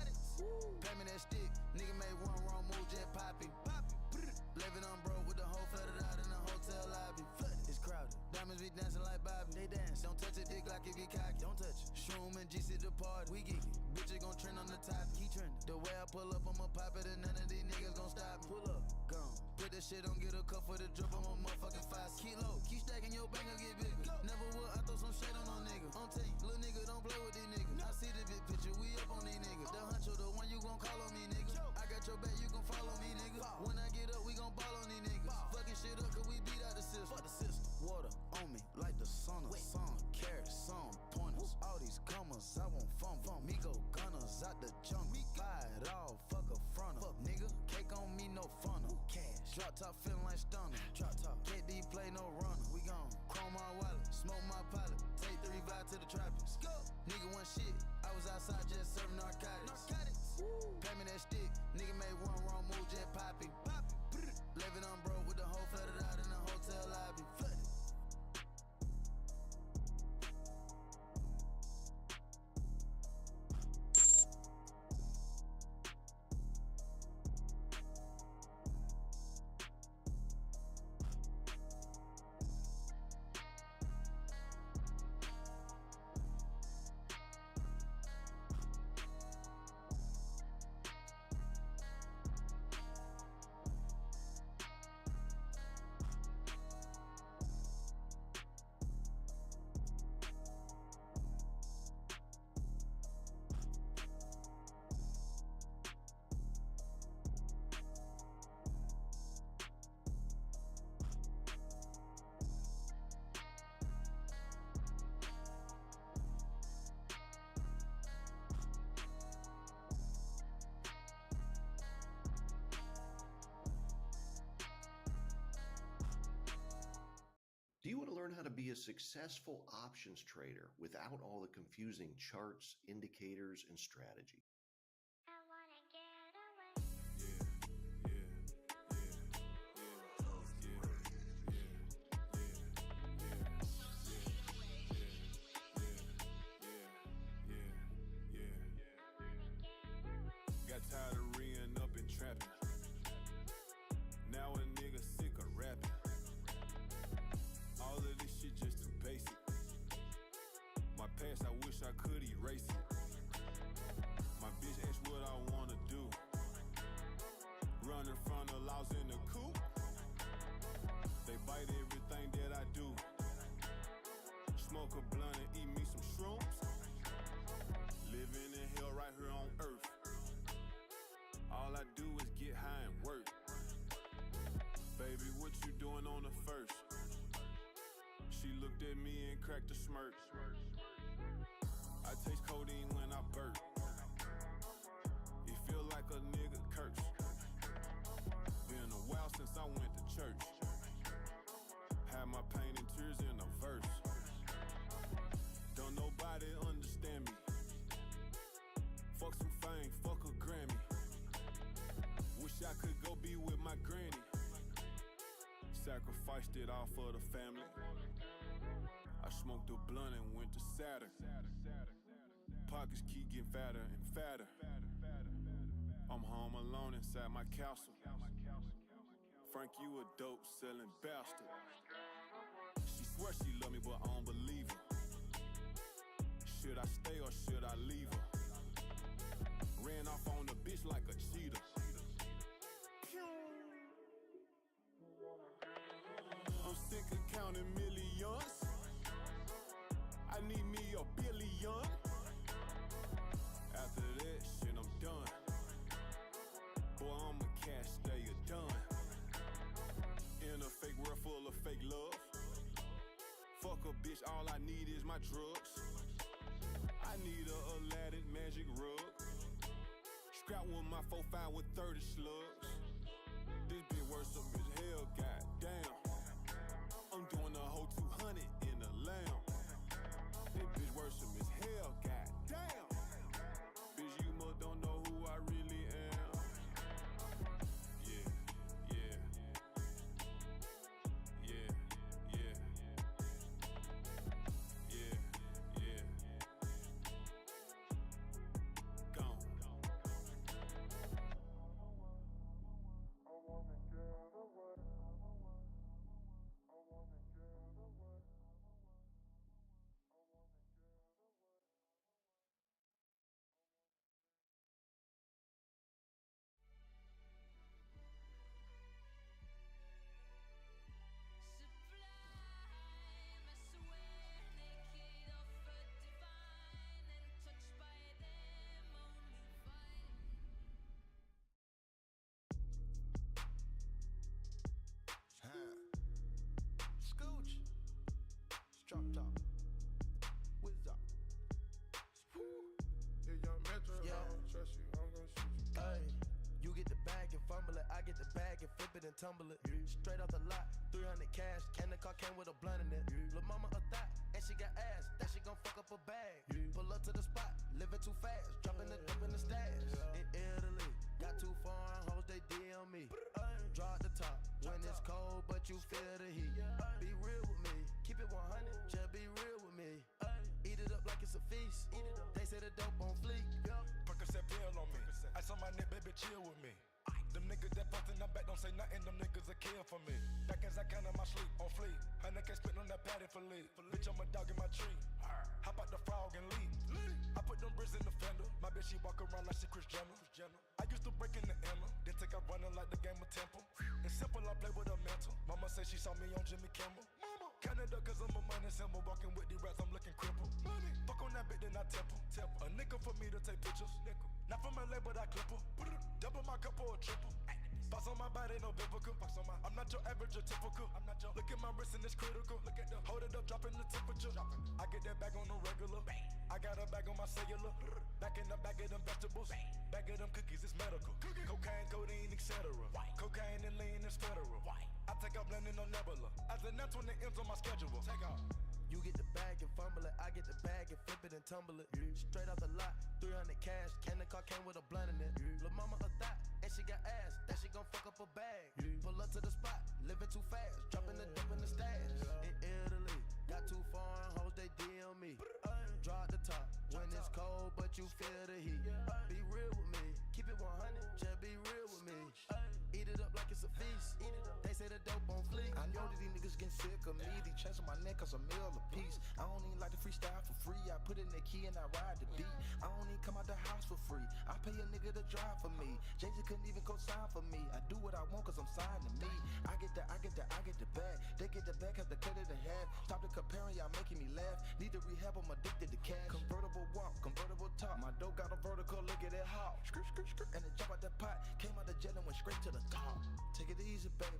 Pay me that stick, nigga made one wrong move, jet popping. Living on broke with the whole flooded out in the hotel lobby. It's crowded. Diamonds be dancing like Bobby. They dance. Don't touch a dick like it be cocky. Don't touch it. Shroom and GC the party. We geeky. Bitches gon' trend on the top. Keep trending. The way I pull up, I'ma pop it and none of these niggas gon' stop me. Pull up, gone. Put that shit on, get a cup for the drip. I'm a motherfucking 5. Keep low. Keep stacking your bank and get bigger. Never would I throw some shade on no nigga. On team. Little nigga don't play with these niggas. I see the big picture. We up on these niggas. The huncho, the one you gon' call on me, nigga. I got your back, you gon' follow me, nigga. When I get up, we gon' ball on these niggas. Fucking shit up, cause we beat out the system. Fuck the system. Water on me like the sun. Some carrots, some pointers. All these commas, I want fun. Me go gunners out the jungle. Buy it all, fuck a fronter. Fuck nigga, cake on me, no funnel. Cash, drop top feeling like stunner. Drop top, KD play no runner. We gon' chrome my wallet, smoke my pilot. Take 3 vibe to the tropics. Nigga one shit. I was outside just serving narcotics. Pay me that stick, nigga made one wrong move, jet popping. Living on broke with the whole flooded out in the hotel lobby. Flooded. a successful options trader without all the confusing charts, indicators, and strategy. Got tired of reeing up and trapping. Now a nigga sick of rapping. All of this shit just too basic. My past, I wish I could erase it. My bitch asked what I wanna do. Running from the laws in the coop. They bite everything that I do. Smoke a blunt and eat me some shrooms. Living in hell right here on earth. All I do is get high and work. Baby, what you doing on the first? She looked at me and cracked a smirk. I taste codeine when I burp. It feel like a nigga curse. Been a while since I went to church. Had my pain and tears in a verse. Don't nobody understand me. Fuck some fame, fuck a Grammy. Wish I could go be with my granny. Sacrificed it all for the family. I smoked a blunt and went to Saturn. Pockets keep getting fatter and fatter. I'm home alone inside my castle. Frank, you a dope selling bastard. She swears she love me, but I don't believe her. Should I stay or should I leave her? Ran off on the bitch like a cheetah. I'm sick of counting millions. I need me a billion. After that shit, I'm done. Boy, I'm a cash stay done. In a fake world full of fake love. Fuck a bitch, all I need is my drugs. I need a Aladdin magic rug. Scrap with my 4-5 with 30 slugs. This bitch worse up as hell, goddamn. I'm doing a whole 200 in a lamb. This bitch worse up as hell, goddamn. Bitch, you must don't know who I really am. Yeah, yeah. Yeah, yeah. Yeah, yeah. Gone. Scooch. Drop top. Whiz up. Yeah, young Metro, I don't trust you, I'm gonna shoot you. Ay, you get the bag and fumble it. I get the bag and flip it and tumble it. Straight off the lot, 300 cash, and the car came with a blunt in it. Lil' mama a thot, and she got ass, that she gon' fuck up a bag. Pull up to the spot, living too fast, dropping the dope in the stash. In Italy, got too foreign hoes, they DM me. Draw at the top, when it's cold, but you feel the heat. Be real with me, keep it 100, just be real with me. Eat it up like it's a feast. They say the dope on fleek. Percocet pill on me. Ice on my neck, baby, chill with me. Them niggas that fucked in the back don't say nothing, them niggas a kill for me. Back as I count in my sleep, on fleek. 100K spit on that patty for lead. Bitch, I'm a dog in my tree. Hop out the frog and leap. I put them bricks in the fender. My bitch, she walk around like she Kris Jenner. I used to break in the Emma, then take out running like the game of Temple. It's simple, I play with a mental. Mama say she saw me on Jimmy Kimmel. Canada, cause I'm a money symbol. Walking with the rats, I'm looking crippled. Fuck on that bitch, then I temple. A nickel for me to take pictures. Not from LA, but I clip her. Double my cup or a triple. Box on my body, no biblical. I'm not your average or typical. Look at my wrist and it's critical. Hold it up, dropping the temperature. I get that bag on the regular. I got a bag on my cellular. Back in the bag of them vegetables. Bag of them cookies, it's medical. Cocaine, codeine, etc. Cocaine and lean is federal. I take out blending on Nebula. As an F when it ends on my schedule. Take out. You get the bag and fumble it, I get the bag and flip it and tumble it. Straight off the lot, 300 cash, and the car came with a blunt in it. Lil' mama a thot, and she got ass, that she gon' fuck up a bag. Pull up to the spot, living too fast, dropping the dope in the stash. In Italy, got two foreign hoes, they DM me. Drop the top, when it's cold, but you feel the heat. Be real with me, keep it 100, just be real with me. Eat it up like it's a feast. They say the dope on fleek. I know that these niggas getting sick of me. These chains on my neck cause a meal a piece. I don't even like to freestyle for free. I put in the key and I ride the beat. I don't even come out the house for free. I pay a nigga to drive for me. Jay-Z couldn't even co-sign for me. I do what I want cause I'm signed to me. I get the bag. They get the bag cause the credit they have. Stop the comparing, y'all making me laugh. Need to rehab, I'm addicted to cash. Convertible walk, convertible talk. My dope got a vertical, look at it hot. And it jump out the pot. Came out the jet and went straight to the top. Take it easy, baby.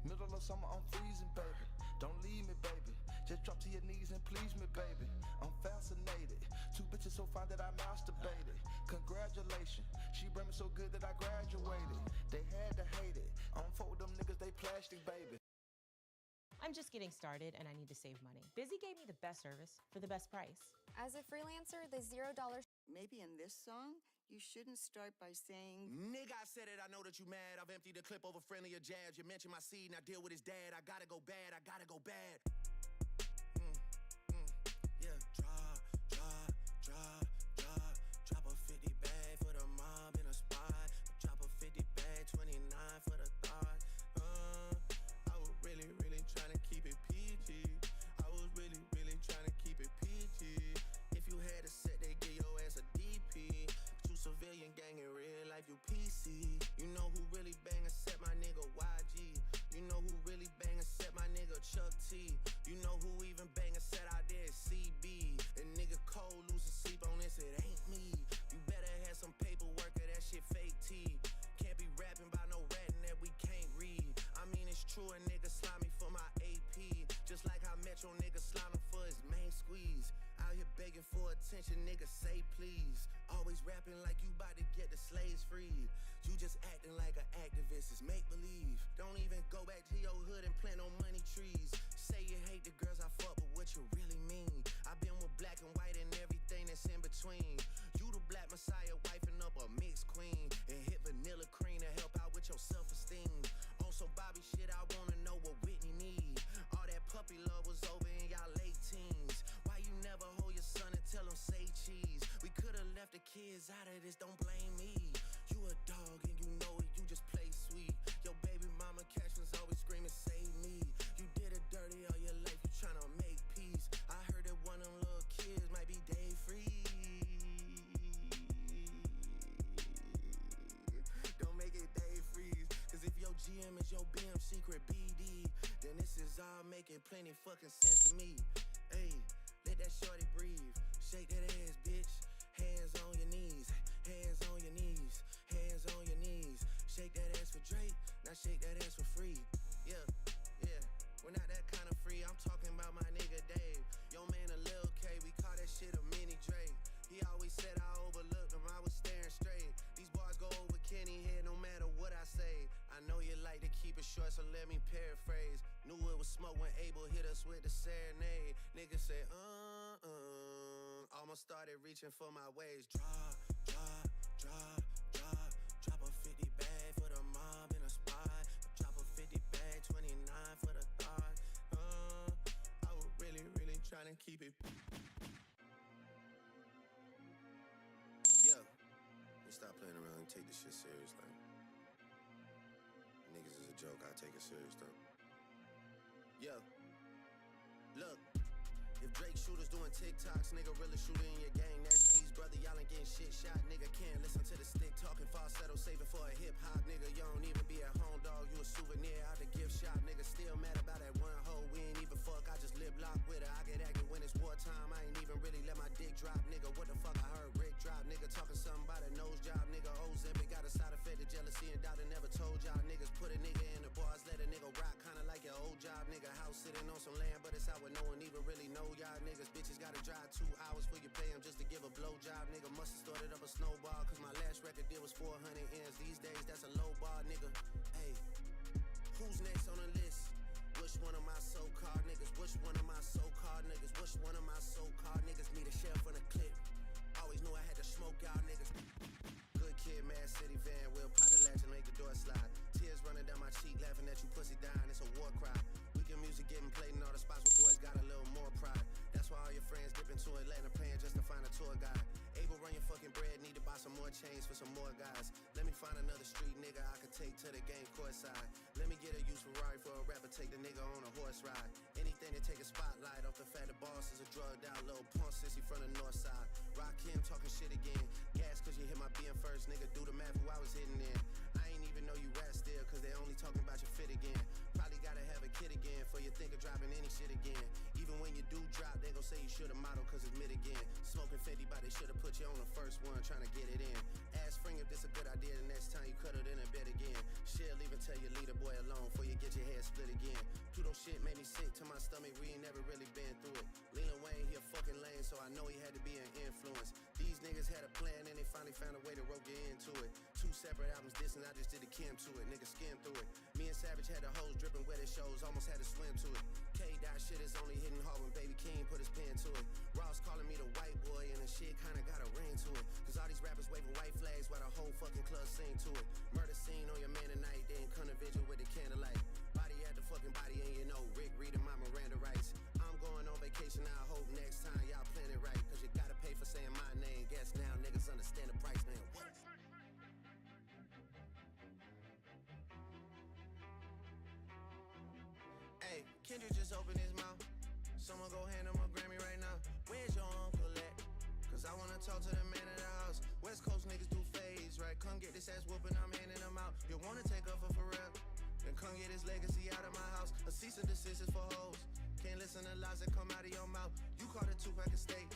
Middle of summer, I'm freezing, baby. Don't leave me, baby. Just drop to your knees and please me, baby. I'm fascinated. Two bitches so fine that I masturbated. Congratulations. She brought me so good that I graduated. They had to hate it. I don't fuck with them niggas, they plastic, baby. I'm just getting started and I need to save money. Busy gave me the best service for the best price. As a freelancer, the $0. Maybe in this song, you shouldn't start by saying, Nigga, I said it, I know that you mad. I've emptied the clip over friendlier jabs. You mentioned my seed and I deal with his dad. I gotta go bad, I gotta go bad. Yeah, drop a 50 bag for the mob in a spot. Drop a 50 bag, 29 for the thought. I was really, really trying to keep it PG. I was really, really trying to keep it PG. If you had a set, they give your ass a DP. Two civilian gang in real life, you PC. You know who really bang a set, my nigga YG. You know who really bang a set, my nigga Chuck T. You know who even bang a set out there is CB. And nigga Cole losing sleep on this, it ain't me. You better have some paperwork or that shit fake T. Can't be rapping about no ratting that we can't read. I mean it's true, a nigga slimy for my AP. Just like how Metro nigga slimy for his main squeeze. Out here begging for attention, nigga say please. Always rapping like you bout to get the slaves freed. You just acting like an activist, it's make believe. Don't even go back to your hood and plant no money trees. Say you hate the girls I fuck, but what you really mean? I've been with black and white and everything that's in between. You the black messiah wifing up a mixed queen. And hit vanilla cream to help out with your self-esteem. On some Bobby shit, I wanna know what Whitney need. All that puppy love was over in y'all late teens. Why you never hold your son and tell him say cheese? We could've left the kids out of this, don't blame me. You a dog and you know it, you just play sweet. Your baby mama captions always screaming, save me. You did it dirty all your life, you tryna make peace. I heard that one of them little kids might be day free. Don't make it day freeze. Cause if your GM is your BM secret BD, then this is all making plenty fucking sense to me. Hey, let that shorty breathe. Shake that ass, bitch. Hands on your knees. Hands on your knees. Hands on your knees. Shake that ass for Drake. Now shake that ass for free. Yeah, yeah. We're not that kind of free. I'm talking about my nigga Dave. Yo man, a Lil K. We call that shit a mini Drake. He always said I overlooked him. I was staring straight. These bars go over Kenny head no matter what I say. I know you like to keep it short, so let me paraphrase. Knew it was smoke when Abel hit us with the serenade. Niggas say, almost started reaching for my waist. Drop a 50 bag for the mob in a spot. Drop a 50 bag, 29 for the thought. I was really, really trying to keep it. Yeah, you stop playing around and take this shit serious, like. Niggas is a joke, I take it serious though. Yeah, look. If Drake shooters doing TikToks, nigga really shooting in your gang, that's peace, brother. Y'all ain't getting shit shot, nigga. Can't listen to the stick talking falsetto, saving for a hip hop, nigga. You don't even be at home, dog. You a souvenir out the gift shop, nigga. Still mad about that one hoe. We ain't even fuck, I just lip lock with her. I get active when it's wartime. I ain't even really let my dick drop, nigga. What the fuck I heard Rick drop, nigga. Talking something about a nose job, nigga. Ozempic got a side effect of jealousy and doubt. I never told y'all niggas put a nigga in the bars, let a nigga rock, kinda like your old job, nigga. House sitting on some land, but it's out where no one even really know y'all niggas. Bitches gotta drive 2 hours for you pay them just to give a blowjob, nigga. Must've started up a snowball, cause my last record deal was 400 ends. These days, that's a low bar, nigga. Hey, who's next on the list? Which one of my so-called niggas? Which one of my so-called niggas? Smoke y'all niggas. Good kid, Mad City van. We'll pop the latch and make the door slide. Tears running down my cheek, laughing at you pussy dying. It's a war cry. Weekend music getting played in all the spots where boys got a little more pride. That's why all your friends dip into Atlanta paying just to find a tour guide. Able run your fucking bread, need to buy some more chains for some more guys. Let me find another street nigga I could take to the game courtside. Let me get a used Ferrari for a rapper, take the nigga on a horse ride. Anything to take a spotlight off the fact the boss is a drugged out little punk sissy from the north side. Rock him talking shit again. Gas cause you hit my being first, nigga. Do the math who I was hitting in. I ain't even know you rap still cause they only talking about your fit again. Probably gotta have a kid again for you think of dropping any shit again. Even when you do drop, they gon' say you should've modeled cause it's mid again. Smoking 50, but they should've put you on the first one trying to get it in. Ask Spring if this a good idea, the next time you cut it in a bed again. She'll even tell you leave the boy alone before you get your head split again. Pluto shit made me sick to my stomach, we ain't never really been through it. Lil Wayne, he a fucking lame, so I know he had to be an influence. These niggas had a plan and they finally found a way to rope you into it. 2 separate albums dissing, I just did the Kim to it, nigga skim through it. Me and Savage had the hoes dripping wet at shows, almost had to swim to it. K-Dot shit is only hitting hard when Baby King put his pen to it. Ross calling me the white boy and the shit kinda got a ring to it. Cause all these rappers waving white flags while the whole fucking club sing to it. Murder scene on your man tonight, then come to vigil with the candlelight. Body at the fucking body and you know Rick reading my Miranda rights. I'm going on vacation, I hope next time y'all plan it right. Cause you gotta pay for saying my name. Guess now niggas understand the price, man. What? Hey, Kendrick just opened his mouth. Someone go hand him a Grammy right now. Where's your uncle at? Cause I wanna talk to the man in the house. West Coast niggas do phase, right? Come get this ass whooping, I'm handing them out. You wanna take off for real? Then come get his legacy out of my house. A cease and desist is for hoes. Can't listen to lies that come out of your mouth. You caught a 2-pack of steak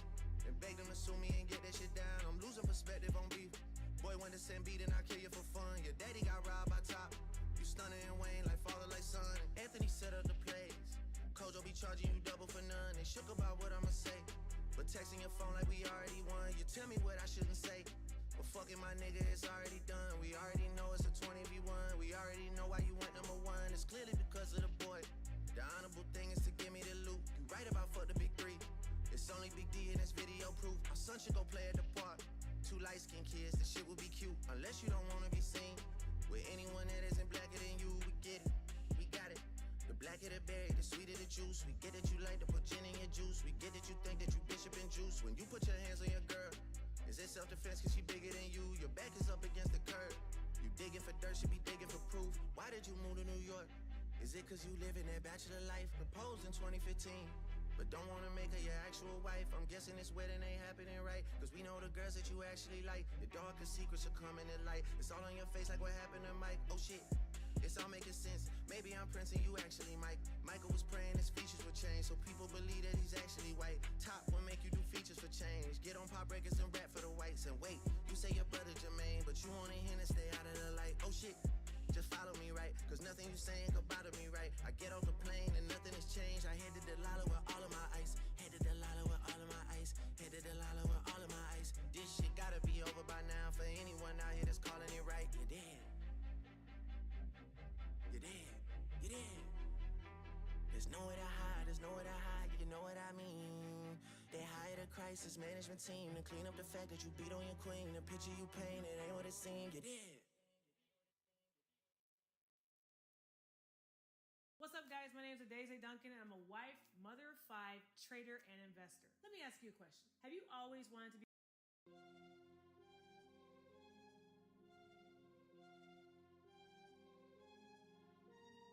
and beg them to sue me and get that shit down. I'm losing perspective on beef. Boy went to send beat and I kill you for fun. Your daddy got robbed by Top. You stunning and Wayne like father like son. Anthony set up the plays. Kojo be charging you double for none. They shook about what I'ma say, but texting your phone like we already won. You tell me what I shouldn't say, but fucking my nigga, it's already done. We already know it's a 20v1. We already know why you went number 1. It's clearly because of the boy. The honorable thing is to give me the loot. You right about fuck the big 3. It's only Big D in this video proof. My son should go play at the park. 2 light-skinned kids, this shit would be cute. Unless you don't wanna be seen with anyone that isn't blacker than you. We get it, we got it. The blacker the berry, the sweeter the juice. We get that you like to put gin in your juice. We get that you think that you bishop and juice. When you put your hands on your girl, is it self-defense cause she bigger than you? Your back is up against the curb. You digging for dirt, should be digging for proof. Why did you move to New York? Is it cause you living that bachelor life? Proposed in 2015, but don't wanna make her your actual wife. I'm guessing this wedding ain't happening right, cause we know the girls that you actually like. The darkest secrets are coming to light. It's all on your face like what happened to Mike. Oh shit, it's all making sense. Maybe I'm Prince and you actually Mike. Michael was praying his features would change, so people believe that he's actually white. Top will make you do features for change. Get on pop breakers and rap for the whites. And wait, you say your brother Jermaine, but you only him to stay out of the light. Oh shit, just follow me right, cause nothing you saying could bother me right. I get off the plane and nothing has changed. I headed to Lala with all of my ice. Headed to Lala with all of my ice. Headed to Lala with all of my ice. This shit gotta be over by now for anyone out here that's calling it right. You're dead. You're dead. You're dead. There's nowhere to hide, there's nowhere to hide, you know what I mean. They hired a crisis management team to clean up the fact that you beat on your queen. The picture you paint, it ain't what it seemed. You're dead. What's up, guys? My name is Ivedaytrading Duncan, and I'm a wife, mother of 5, trader, and investor. Let me ask you a question. Have you always wanted to be...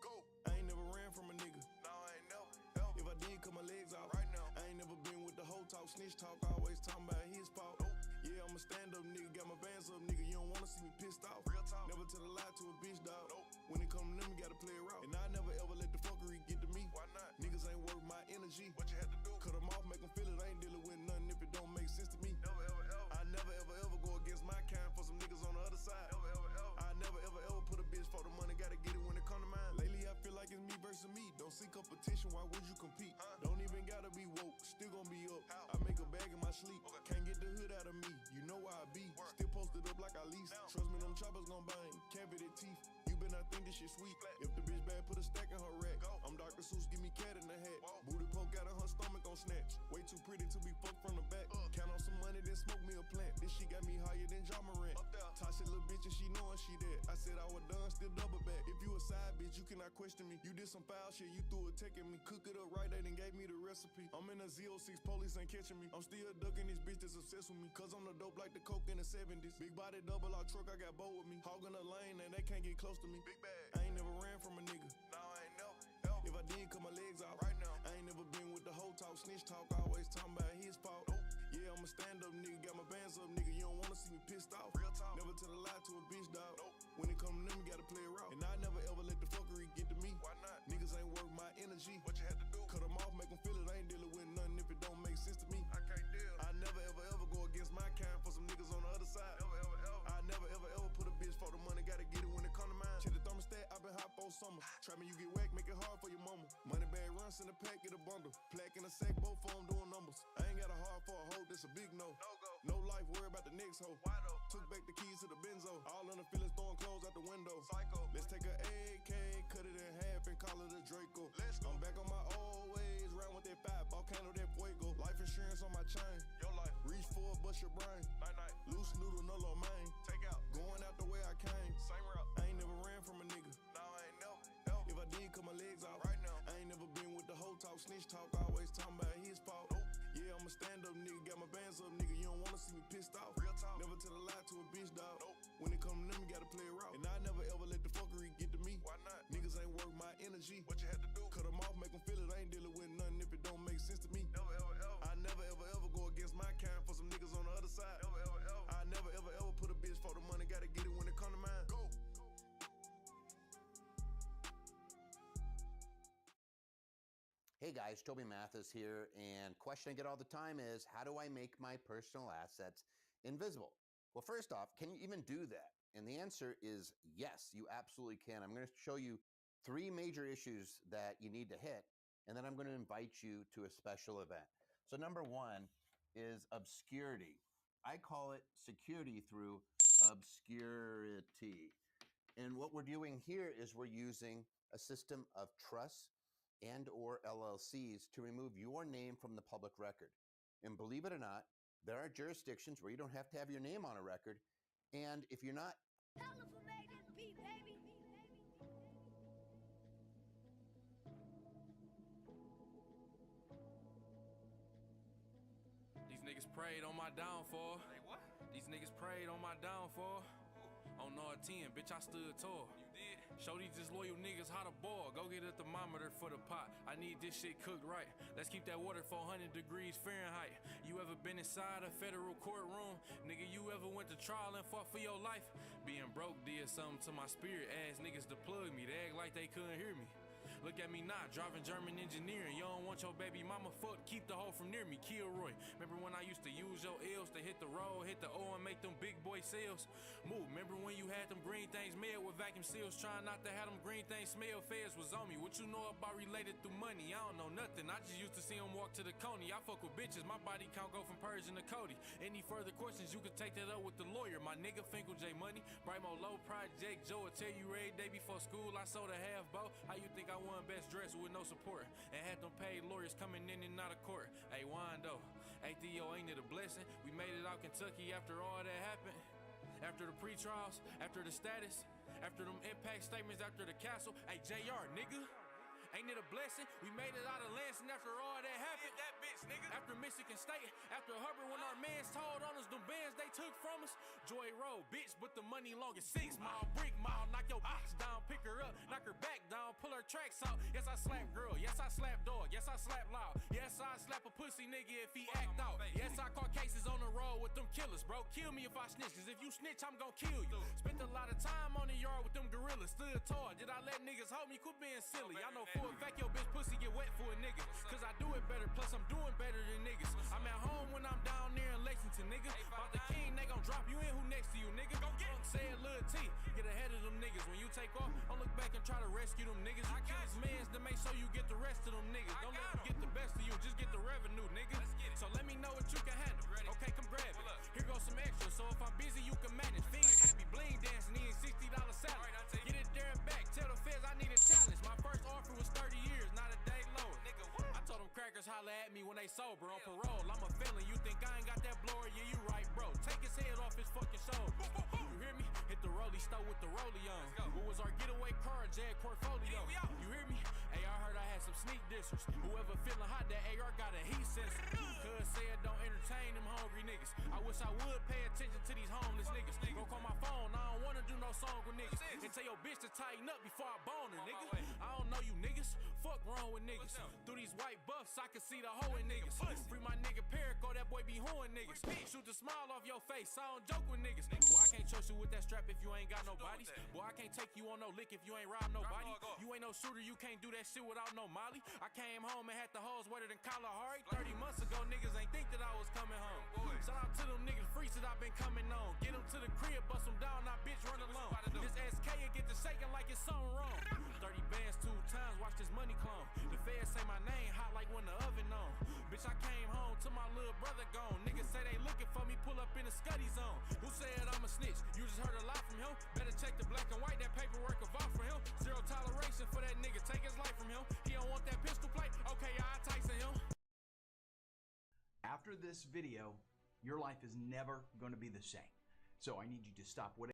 Go. I ain't never ran from a nigga. No, I ain't never. If I did, cut my legs off. Right now. I ain't never been with the whole talk, snitch talk, always talking about his fault. Nope. Yeah, I'm a stand-up nigga, got my bands up, nigga. You don't wanna see me pissed off. Real talk. Never tell a lie to a bitch, dog. Nope. When it come to them, you gotta play it raw. And I never ever let the fuckery get to me. Why not? Niggas ain't worth my energy. What you had to do? Cut them off, make them feel it. I ain't dealing with nothing if it don't make sense to me. Never ever ever. I never ever ever go against my kind for some niggas on the other side. Never ever ever. I never ever ever put a bitch for the money, gotta get it when it come to mine. Lately I feel like it's me versus me. Don't seek competition, why would you compete? Don't even gotta be woke, still gonna be up. I make a bag in my sleep. Can't get the hood out of me, you know where I be. Still posted up like I lease. Trust me, them choppers gon' bang. Cavity teeth, you better not think this shit sweet. If the bitch bad, put a stack in her rack. I'm Dr. Seuss, give me cat in the hat. Booty poke out of her stomach on snatch. Way too pretty to be fucked from the back. Count on some money, then smoke me a plant. This shit got me higher than John Morant. Tasha little bitch and she knowin' she dead. I said I was done, still double back. If you a side bitch, you cannot question me. You did some foul shit, you threw a tech at me. Cook it up right, they done gave me the recipe. I'm in a Z06, police ain't catching me. I'm still ducking this bitch that's obsessed with me. Cause I'm the dope like the coke in the 70s. Big body double out truck, I got bow with me. Hogging the lane and they can't get close to me. Big bag, I ain't never ran from a nigga. No, I ain't never. If I did, cut my legs out. Right now, I ain't never been with the whole talk, snitch talk. Always talking about his fault. Yeah, I'm a stand-up nigga, got my bands up, nigga. You don't wanna see me pissed off. Real talk. Never tell a lie to a bitch, dog. When it come to them, you gotta play it raw. And I never ever let the fuckery get to me. Why not? Niggas ain't worth my energy. What you had to do? Cut them off, make them feel it. I ain't dealing with nothing if it don't make sense to me. I can't deal. I never ever go against my kind for some niggas on the other side. I never ever put a bitch for the money. Gotta get it when it come to mine. Check the thermostat, I been hot for summer. Trap me, you get whack, make it hard for your mama. Money bag runs in the pack, get a bundle. Plaque in a sack, both of them doing numbers. I ain't got a heart for a hoe, that's a big no. No life, worry about the next hoe. Took back the keys to the benzo. All in the feelings, throwing clothes out the window. Psycho. Let's take a AK, cut it in half and call it a Draco. I'm back on my old ways, round with that five, volcano, that fuego. Life insurance on my chain. Your life. Reach for it, bust your brain. Night. Loose noodle, no low main. Take out. Going out the way I came. Same route. I ain't never ran from a nigga. No, I ain't never. If I did, cut my legs out. Right now. I ain't never been with the whole talk, snitch talk. Always talking about his fault. Yeah, I'm a stand-up nigga, got my bands up, nigga. You don't wanna see me pissed off. Real talk. Never tell a lie to a bitch, dog. When it come to them, you gotta play it raw. And I never ever let the fuckery get to me. Why not? Niggas ain't worth my energy. What you had to do? Cut them off, make them feel it. I ain't dealing with nothing if it don't make sense to me. I never ever go against my kind for some niggas on the other side. I never ever put a bitch for the money. Gotta get it when it come to mine. Go. Hey guys, Toby Mathis here, and question I get all the time is, how do I make my personal assets invisible? Well, first off, can you even do that? And the answer is yes, you absolutely can. I'm going to show you 3 major issues that you need to hit, and then I'm going to invite you to a special event. So number 1 is obscurity. I call it security through obscurity. And what we're doing here is we're using a system of trusts and or LLCs to remove your name from the public record. And believe it or not, there are jurisdictions where you don't have to have your name on a record. And if you're not... These niggas prayed on my downfall. These niggas prayed on my downfall. On R10, bitch, I stood tall. You did? Show these disloyal niggas how to boil. Go get a thermometer for the pot. I need this shit cooked right. Let's keep that water 400 degrees Fahrenheit. You ever been inside a federal courtroom? Nigga, you ever went to trial and fought for your life? Being broke did something to my spirit. Ass niggas to plug me. They act like they couldn't hear me. Look at me now, driving German engineering. You don't want your baby mama fucked, keep the hoe from near me. Kilroy, remember when I used to use your L's to hit the road, hit the O and make them big boy sales? Move, remember when you had them green things made with vacuum seals, trying not to have them green things smell? Feds was on me. What you know about related through money? I don't know nothing. I just used to see them walk to the Coney. I fuck with bitches, my body count go from Persian to Cody. Any further questions, you can take that up with the lawyer. My nigga Finkel J Money, Brimo Low Project Joe will tell you every day before school I sold a half bow. How you think I won best dress with no support and had them paid lawyers coming in and out of court? Hey Wando, hey Theo, ain't it a blessing? We made it out Kentucky after all that happened. After the pre-trials, after the status, after them impact statements, after the castle. Hey JR, nigga, ain't it a blessing? We made it out of Lansing after all that happened. That bitch, nigga. After Michigan State, after Hubbard, when our mans told on us, them bands they took from us. Joy Road, bitch, but the money long as 6 mile, brick mile. Knock your bitch down, pick her up, knock her back down, pull her tracks out. Yes, I slap girl. Yes, I slap dog. Yes, I slap loud. Yes, I slap a pussy nigga if he act out. Yes, I caught cases on the road with them killers, bro. Kill me if I snitch, cause if you snitch, I'm gon' kill you. Spent a lot of time on the yard with them gorillas, stood tall. Did I let niggas hold me? Quit being silly. I know for a fact your bitch pussy get wet for a nigga, cause I do it better, plus I'm doing better than niggas. I'm at home when I'm down there in Lexington, nigga. About the king, they gon' drop you in, who next to you, nigga? Go get it. Say it, Lil T, get ahead of them niggas. When you take off, don't look back and try to rescue them niggas. You kill his mans to make sure you get the rest of them niggas. Don't let them get the best of you, just get the revenue, nigga. So let me know what you can handle. Okay, come grab it. Here goes some extra, so if I'm busy, you can manage. Fiends happy, bling dancing, eating $60 salad. Get it there and back, stay sober on parole. I'm a felon, you think I ain't got that blower? Yeah, you right, bro. Take his head off his fucking shoulder. You hear me? Hit the rollie stove with the rollie on. What was our getaway car? Jag portfolio. You hear me? Hey, I heard I had some sneak dissers. Whoever feeling hot, that AR got a heat sensor. Cuz said don't entertain them hungry niggas. I wish I would pay attention to these homeless niggas. Don't call my phone, I don't wanna do no song with niggas. And tell your bitch to tighten up before I bone her, nigga. I don't know you niggas. Fuck wrong with niggas. Through these white buffs, I can see the hoe in niggas. Free my nigga Perico, that boy be hoeing niggas. Shoot the smile off your face, I don't joke with niggas. Boy, I can't trust you with that strap if you ain't got no bodies. Boy, I can't take you on no lick if you ain't robbed nobody. You ain't no shooter, you can't do that shit without no molly. I came home and had the hoes wetter than Kalahari. 30 months ago, niggas ain't think that I was coming home. Shout out to them niggas freaks that I've been coming on. Get them to the crib, bust them down, now bitch run alone. This SK and get to shaking like it's something wrong. 30 bands 2 times, watch this money clone. The feds say my name hot like when the oven on. Bitch, I came home to my little brother gone. Niggas say they looking for me, pull up in the Scuddy zone. Who said I'm a snitch? You just heard a lot from him. Better check the black and white, that paperwork of off for him. Zero toleration for that nigga, take his life from him. He don't want that pistol plate, okay, I Tyson him. After this video, your life is never going to be the same. So I need you to stop whatever.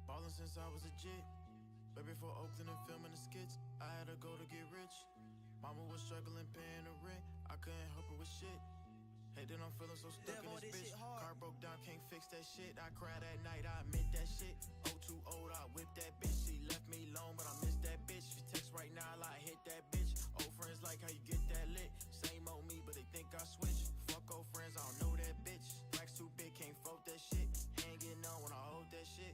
Ballin' since I was a jit. Way before Oakland and filming the skits, I had to go to get rich. Mama was struggling paying the rent, I couldn't help her with shit. Hey, then I'm feeling so stuck in this bitch. Car broke down, can't fix that shit. I cried at night, I admit that shit. Oh, too old, I whipped that bitch. She left me alone, but I miss that bitch. If you text right now, I hit that bitch. Old friends like how you get that lit. Same old me, but they think I switch. Fuck old friends, I don't know that bitch. Racks too big, can't float that shit. Hanging on when I hold that shit.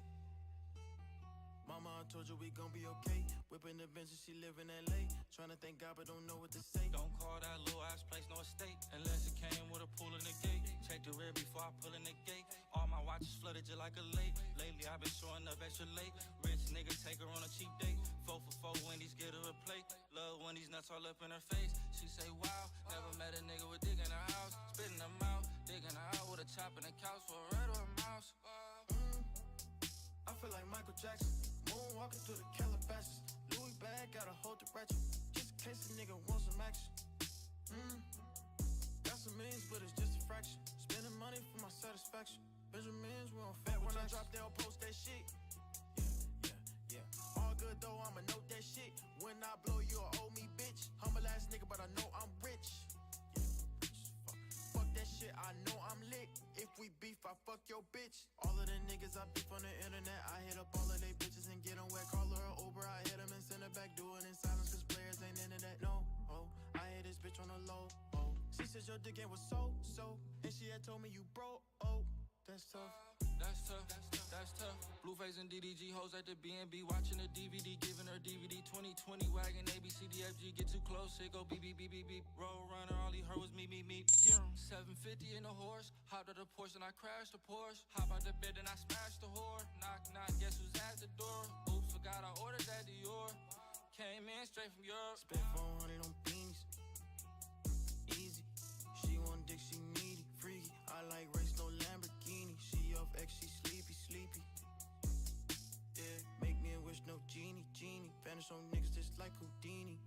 Mama, I told you we gon' be okay. Whipping the bench and she live in LA. Tryna thank God but don't know what to say. Don't call that little ass place no estate unless it came with a pool in the gate. Check the rear before I pull in the gate. All my watches flooded just like a lake. Lately I've been showing up extra late. Rich nigga take her on a cheap date. 4 for 4 Wendy's, get her a plate. Love when these nuts all up in her face. She say wow, never met a nigga with dick in her house. Spitting her mouth, digging her out with a chop in the couch for a rat or a mouse. I feel like Michael Jackson. Moonwalking through the Calabasas. Louis bag, gotta hold the ratchet. Just in case a nigga wants some action. Got some millions, but it's just a fraction. Spending money for my satisfaction. Benjamins, we don't fat when I drop, they'll post that shit. Yeah. All good though, I'ma note that shit. When I blow, you'll owe me, bitch. Humble ass nigga, but I know I'm rich. Fuck that shit, I know I'm lit. If we beef, I fuck your bitch. All of the niggas I beef on the internet, I hit up all of they bitches and get them wet. Call her an Uber, I hit them and send her back. Do it in silence, cause players ain't into that, no. Oh, I hit this bitch on the low, oh. She said your dick game was so, and she had told me you broke, oh. That's tough. That's tough, that's tough. Blueface and DDG hoes at the BNB, watching the DVD, giving her DVD. 2020 wagon, ABCDFG, get too close, it go beep, beep, beep, beep, beep. Roll runner, all he heard was me. Yeah, 750 in a horse, hopped out the Porsche and I crashed the Porsche. Hop out the bed and I smashed the whore. Knock, knock, guess who's at the door? Oops, forgot I ordered that Dior. Came in straight from Europe. Spent 400 on beanies. Easy. She want dick, she needy. Freaky. I like race, no Lamborghini. She off X, she sleepy. Yeah, make me a wish, no genie. Vanish on niggas just like Houdini.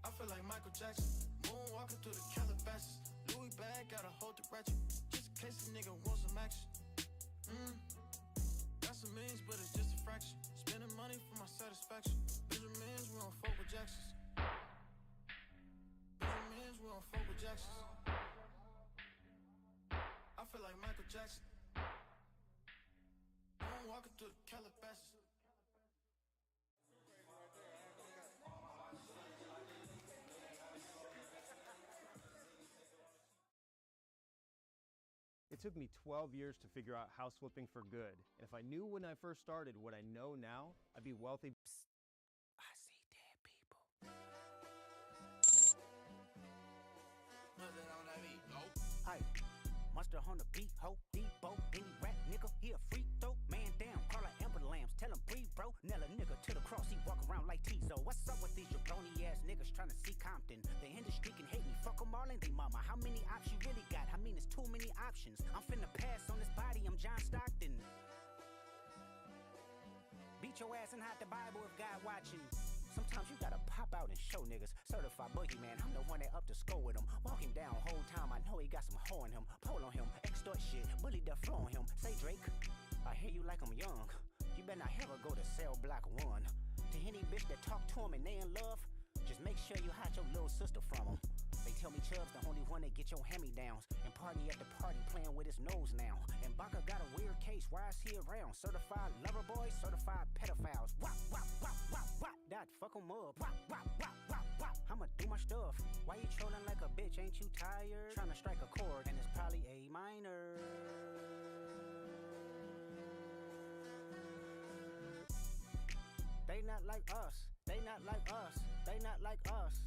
I feel like Michael Jackson. Moonwalking through the Calabasas. Louis bag, gotta hold the ratchet. Just in case a nigga wants some action. Got some millions, but it's just a fraction. Spending money for my satisfaction. Benjamins, we don't fuck with Jacksons. I feel like Michael Jackson. Moonwalking through the Calabasas. It took me 12 years to figure out house flipping for good. And if I knew when I first started what I know now, I'd be wealthy. Psst. I see dead people. Aye, monster on the beat, ho, Debo, any rap nigga, he a free throw, man down, call her Amber Lambs, tell him breathe, bro, nail a nigga to the cross, he walk around like Tizo, what's up with these Phony ass niggas tryna see Compton. The industry can hate me, fuck them all and they mama. How many options you really got? I mean, it's too many options. I'm finna pass on this body, I'm John Stockton. Beat your ass and hide the Bible if God watching. Sometimes you gotta pop out and show niggas. Certified boogeyman, I'm the one that up to score with him. Walk him down whole time, I know he got some hoe in him. Pole on him, extort shit, bully the flow on him. Say Drake, I hear you like I'm young. You better not ever go to cell block 1. To any bitch that talk to him and they in love, just make sure you hide your little sister from him. They tell me Chubb's the only one that get your hand-me-downs. And party at the party playing with his nose now. And Baca got a weird case, why is he around? Certified lover boys, certified pedophiles. Wop, wop, wop, wop, wop. Dot, fuck him up. Wop, wop, wop, wop, wop. I'ma do my stuff. Why you trolling like a bitch, ain't you tired? Tryna strike a chord, and it's probably A minor. They not like us, they not like us, they not like us.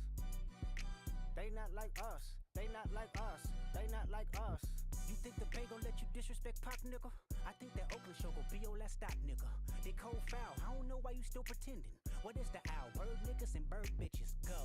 They not like us, they not like us, they not like us. You think the Bay gon' let you disrespect Pac, nigga? I think that Oakland show gon' be your last stop, nigga. They cold foul, I don't know why you still pretending. What is the owl? Bird niggas and bird bitches, go.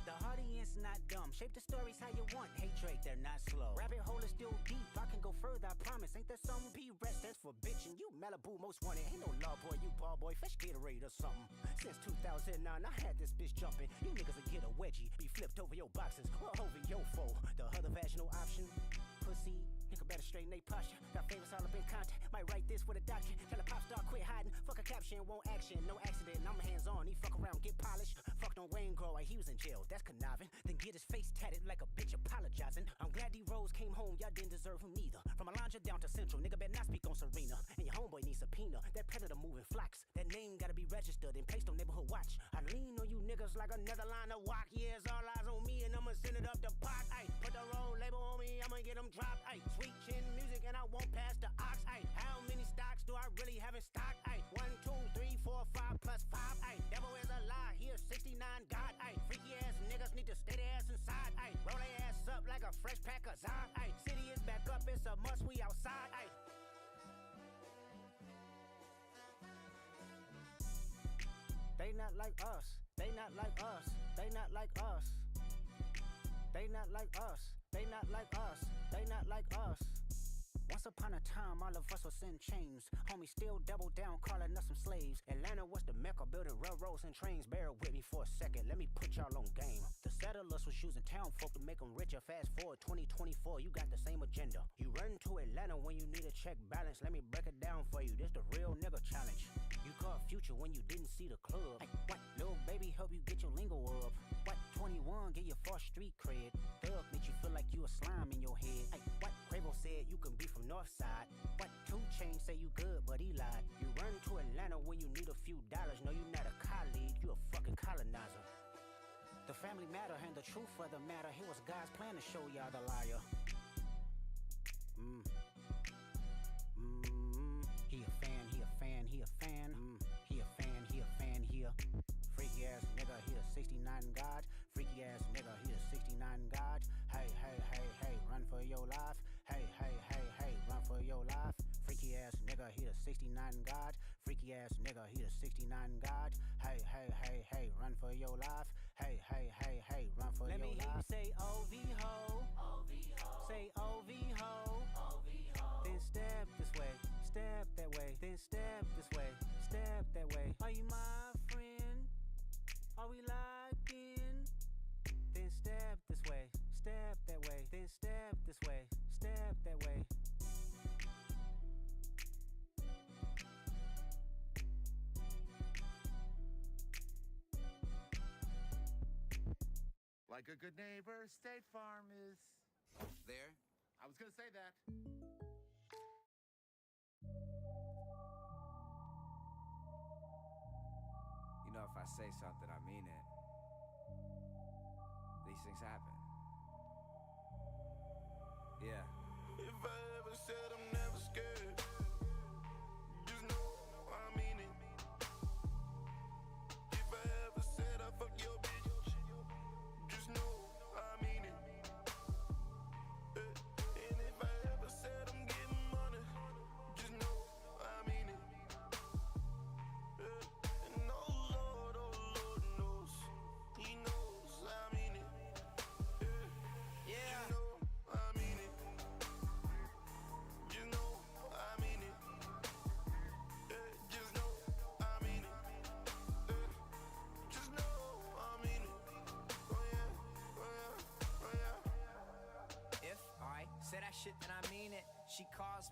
The audience not dumb, shape the stories how you want. Hey Drake, they're not slow. Rabbit hole is still deep, I can go further, I promise. Ain't there something P-Rest stands for bitchin'? You Malibu most wanted, ain't no law boy, you ball boy. Fetch Gatorade or something. Since 2009, I had this bitch jumping. You niggas will get a wedgie, be flipped over your boxes, or over your foe. The other vaginal option, pussy. Nigga better straighten they posture. Got famous all up in contact. Might write this with a doctrine. Tell a pop star quit hiding. Fuck a caption, won't action. No accident, I'm hands on. He fuck around, get polished. Fucked on Wayne Grower, he was in jail. That's conniving. Then get his face tatted like a bitch apologizing. I'm glad D-Rose came home, y'all didn't deserve him neither. From Alondra down to Central, nigga better not speak on Serena. And your homeboy needs subpoena. That predator moving flocks. That name gotta be registered and placed on neighborhood watch. I lean on you niggas like another line of walk. Yeah, it's all eyes on me and I'ma send it up the pot. Ay, put the roll label on me, I'ma get them dropped. Ay, sweet chin music and I won't pass the ox. Ay, how many stocks do I really have in stock? Ay, 1, 2, 3, 4, 5 plus 5. Ay, devil is a lie, here 69 God. Ay, freaky ass niggas need to stay their ass inside. Ay, roll their ass up like a fresh pack of Zod. Ay, city is back up, it's a must, we outside. Ay. They not like us, they not like us, they not like us. They not like us, they not like us, they not like us. Once upon a time, all of us was in chains. Homie still double down, calling us some slaves. Atlanta was the mecca, building railroads and trains. Bear with me for a second, let me put y'all on game. The settlers was using town folk to make them richer. Fast forward 2024, you got the same agenda. You run to Atlanta when you need a check balance. Let me break it down for you, this the real nigga challenge. You caught Future when you didn't see the club. Ay, what? Little baby help you get your lingo up. What? 21 get your 4th street cred. Thug make you feel like you a slime in your head. Ay, what? Quavo said you can be from Northside. What? 2 Chainz say you good, but he lied. You run to Atlanta when you need a few dollars. No, you not a colleague, you a fucking colonizer. The family matter and the truth of the matter. Here was God's plan to show y'all the liar. He a fan, he a fan, he a fan. He a fan, he a fan, he a freaky ass nigga, he a 69 God. Freaky ass nigga, he a 69 God. Hey, hey, hey, hey, run for your life. Hey, hey, hey, hey, run for your life. Freaky ass nigga, he a 69 God. Freaky ass nigga, he a 69 God. Hey, hey, hey, hey, run for your life. Hey, hey, hey, hey, run for your life. Let me hear you say OV ho. Say OV ho. Then step this way, step that way. Then step this way, step that way. Are you my friend? Are we locked in? Then step this way, step that way. Then step this way, step that way. Like a good neighbor, State Farm is there. I was gonna say that. You know, if I say something, I mean it. These things happen. Yeah. If I ever said I'm never scared, just know I mean it. If I ever said I fuck your bitch, just know I mean it. And if I ever said I'm getting money, just know I mean it. And oh Lord knows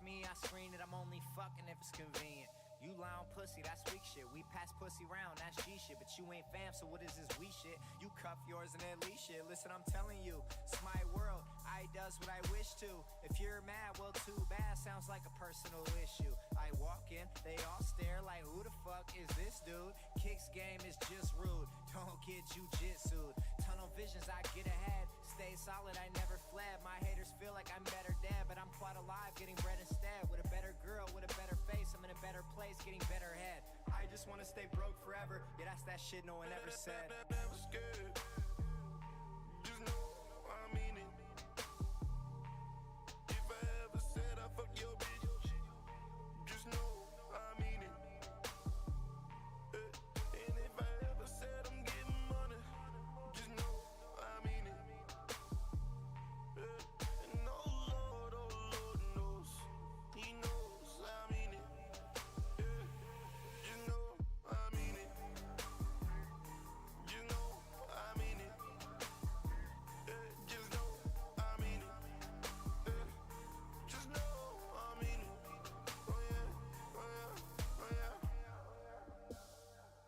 me, I screen it. I'm only fucking if it's convenient. You lie on pussy, that's weak shit. We pass pussy round, that's G shit. But you ain't fam, so what is this we shit? You cuff yours and then leash shit. Listen, I'm telling you, it's my world. I does what I wish to. If you're mad, well, too bad. Sounds like a personal issue. I walk in, they all stare like, who the fuck is this dude? Kicks game is just rude. Don't get jujitsu'd. Tunnel visions, I get ahead. Stay solid, I never fled. My haters feel like I'm better dead, but I'm quite alive, getting bread instead. With a better girl, with a better face, I'm in a better place, getting better head. I just wanna stay broke forever. Yeah, that's that shit no one ever said. Never scared. Just know I mean it. If I ever said I fuck your bitch, just know I mean it. And if I ever said I'm getting money, just know I mean it. And oh Lord knows, He knows I mean it. You know I mean it. You know I mean it. Just know I mean it. Just know I mean it. Oh yeah, oh yeah, oh yeah.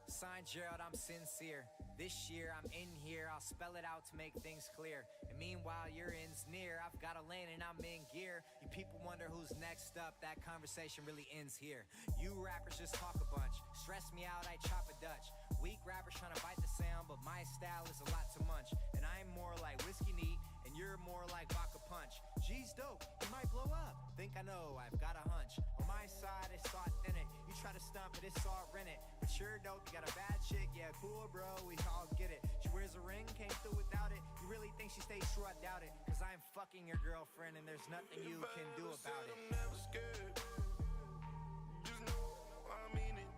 Signed Gerald, I'm sincere. This year I'm in here, I'll spell it out to make things clear. And meanwhile your end's near, I've got a lane and I'm in gear. You people wonder who's next up, that conversation really ends here. You rappers just talk a bunch, stress me out, I chop a Dutch. Weak rappers trying to bite the sound, but my style is a lot to munch. And I'm more like whiskey neat, and you're more like vodka punch. G's dope, you might blow up. Think I know, I've got a hunch. On my side, it's authentic. You try to stump it, it's all rented. But you're dope, you got a bad chick, yeah, cool, bro, we all get it. She wears a ring, came through without it. You really think she stays true? I doubt it. Cause I'm fucking your girlfriend, and there's nothing you can do about it. I'm never scared. Just know I mean it.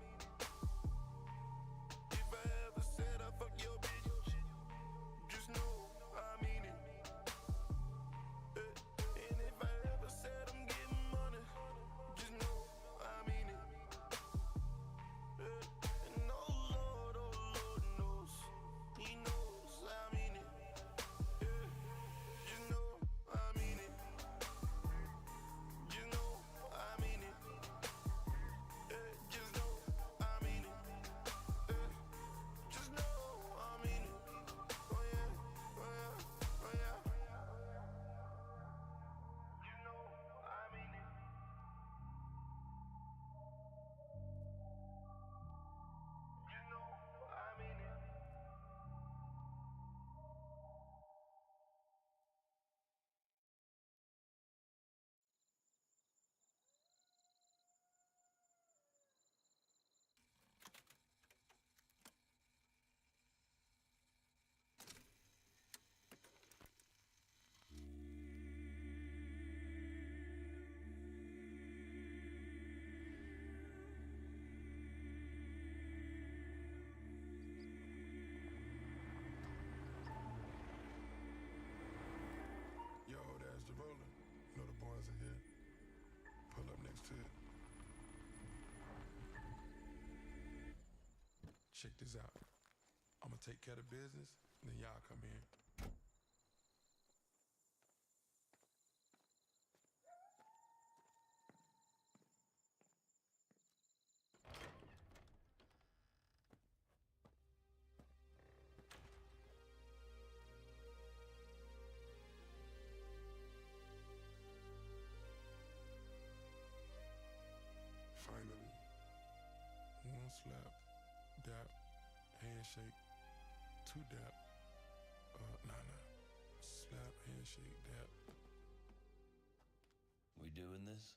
If I ever said I fuck your bitch, just know I mean it. And if I ever said I'm getting money, just know I mean it. And oh Lord knows, He knows I mean it. You know I mean it. You know I mean it. Just know I mean it. Just know I mean it. Oh yeah, oh yeah, oh yeah. You know I mean it. You know I mean it. Yo, that's the roller. You know the boys are here. Pull up next to it. Check this out. I'ma take care of business, then y'all come in. Finally, one slap, dap, handshake, two dap, slap, handshake, dap. We doing this?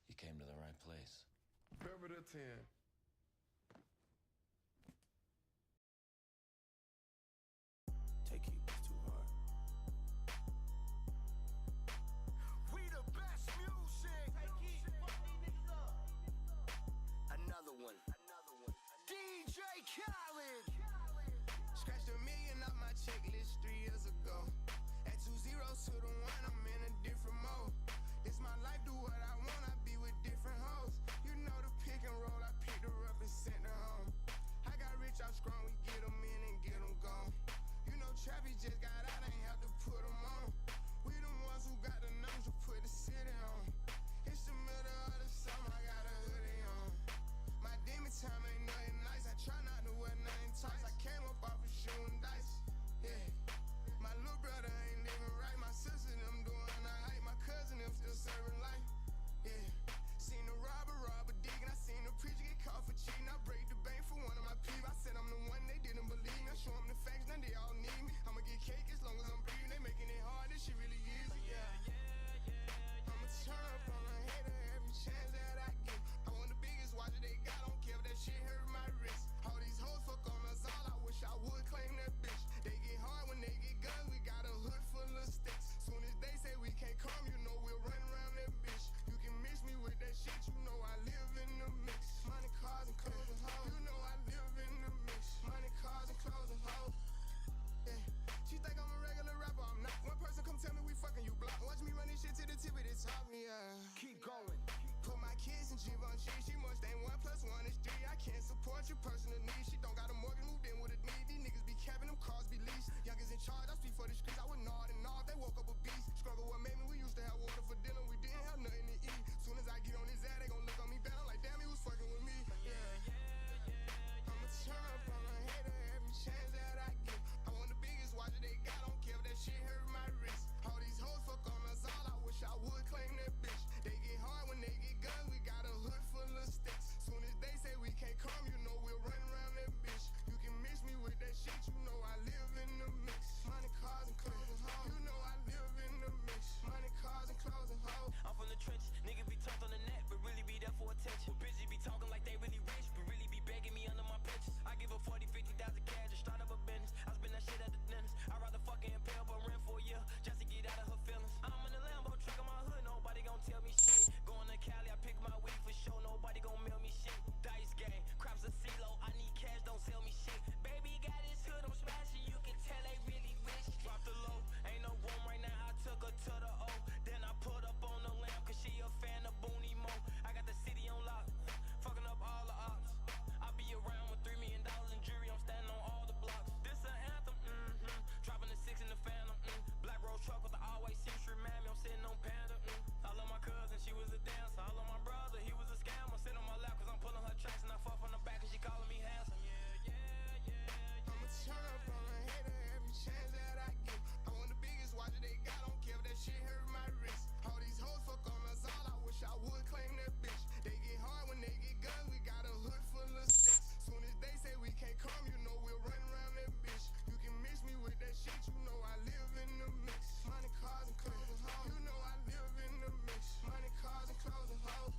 You came to the right place. Remember the 10. checklist 3 years ago. At 2 zeros to the 1, I'm in a different mode. This my life, do what I want, I be with different hoes. You know the pick and roll, I picked her up and sent her home. I got rich out strong, we get them in and get them gone. You know Trappy just got out, ain't have to put them on. We the ones who got the numbers to put the city on. It's the middle of the summer, I got a hoodie on. My demon time ain't nothing nice, I try not to wear nothing tight. I came up off of shooting dice, yeah. My little brother ain't living right, my sister them doing alright. My cousin them still serving life, yeah. Seen the robber digging, I seen the preacher get caught for cheating. I break the bank for one of my people. I said I'm the one, they didn't believe me. I show them the facts, now they all need me. I'ma get cake as long as I'm breathing. They making it hard, this shit really easy, yeah. I'ma turn up on a hater every chance that I get. I want the biggest watch that they got, don't care if that shit hurt my wrist. All these hoes fuck on us all, I wish I would claim that bitch. They get hard when they get guns, we got a hood full of sticks. Soon as they say we can't come, you know we'll run around that bitch. You can mix me with that shit, you know I live in the mix. Money, cars, and clothes and hoes. You know I live in the mix. Money, cars, and clothes and hoes. Yeah. She think I'm a regular rapper, I'm not. One person come tell me we fucking, you block. Watch me run this shit to the tip of the top, yeah. Keep going. Put my kids in Givenchy. She must ain't 1 + 1 is 3. I can't support your personal needs. She don't got a mortgage, moved in with a need. These niggas be capping, them cars be leased. Youngest in charge, I speak for the streets. I would nod and nod, they woke up a beast. Struggle what made me, we used to have water for dinner. We didn't have nothing to eat. Soon as I get on his ass, they gon' look on me bad. I'm like, damn, he was fucking with me. Yeah. I'ma turn up on a hater every chance that I get. I want the biggest watch that they got, don't care if that shit hurt my wrist. All these hoes fuck on us all, I wish I would claim that bitch. They get hard when they get guns, we got a hood full of sticks. Soon as they say we can't come, you know we'll run around that bitch. You can mix me with that shit, you know I live in the mix. Money, cars, and clothes and hoes. You know I live in the mix. Money, cars, and clothes and hoes. I'm from the trenches, niggas be tucked on the net, but really be there for attention. Bitches be talking like they really rich, but really be begging me under my pictures. I give her 40, 50,000 cash to start up a business. I spend that shit at the dentist. I'd rather fucking pay up a rent for a year just to get out of her feelings. I'm in the Lambo truck in my hood, nobody gon' tell me shit. Going to Cali, I pick my weed for sure, nobody gon' mail me shit. Dice game, crops a CeeLo, I need cash, don't sell me shit. Baby got his hood, I'm smashing, you can tell they really rich. Drop the low, ain't no room right now, I took her to the O. Then I put up on the lamp, cause she a fan of Booney Mo. I got the city on lock, fucking up all the ops. I be around with $3 million in jury, I'm standing on all the blocks. This an anthem, dropping the 6 in the Phantom, Black Rose truck with the always see-through mammy, I'm sitting on Panda, I love my cousin, she was a dancer. I love my brother, he was a scammer. Sit on my lap cause I'm pulling her tracks and I fuck from the back cause she calling me handsome. I'ma turn up on a hater every chance that I get. I want the biggest watch that they got, don't care if that shit hurt my wrist. All these hoes fuck on us all, I wish I would claim that bitch. They get hard when they get guns, we got a hood full of sticks. Soon as they say we can't come, you know we'll run around that bitch. You can mix me with that shit, you know I live in the mix. Money, cars, and clothes and hoes. You know I live in the mix. Money, cars, and clothes and hoes.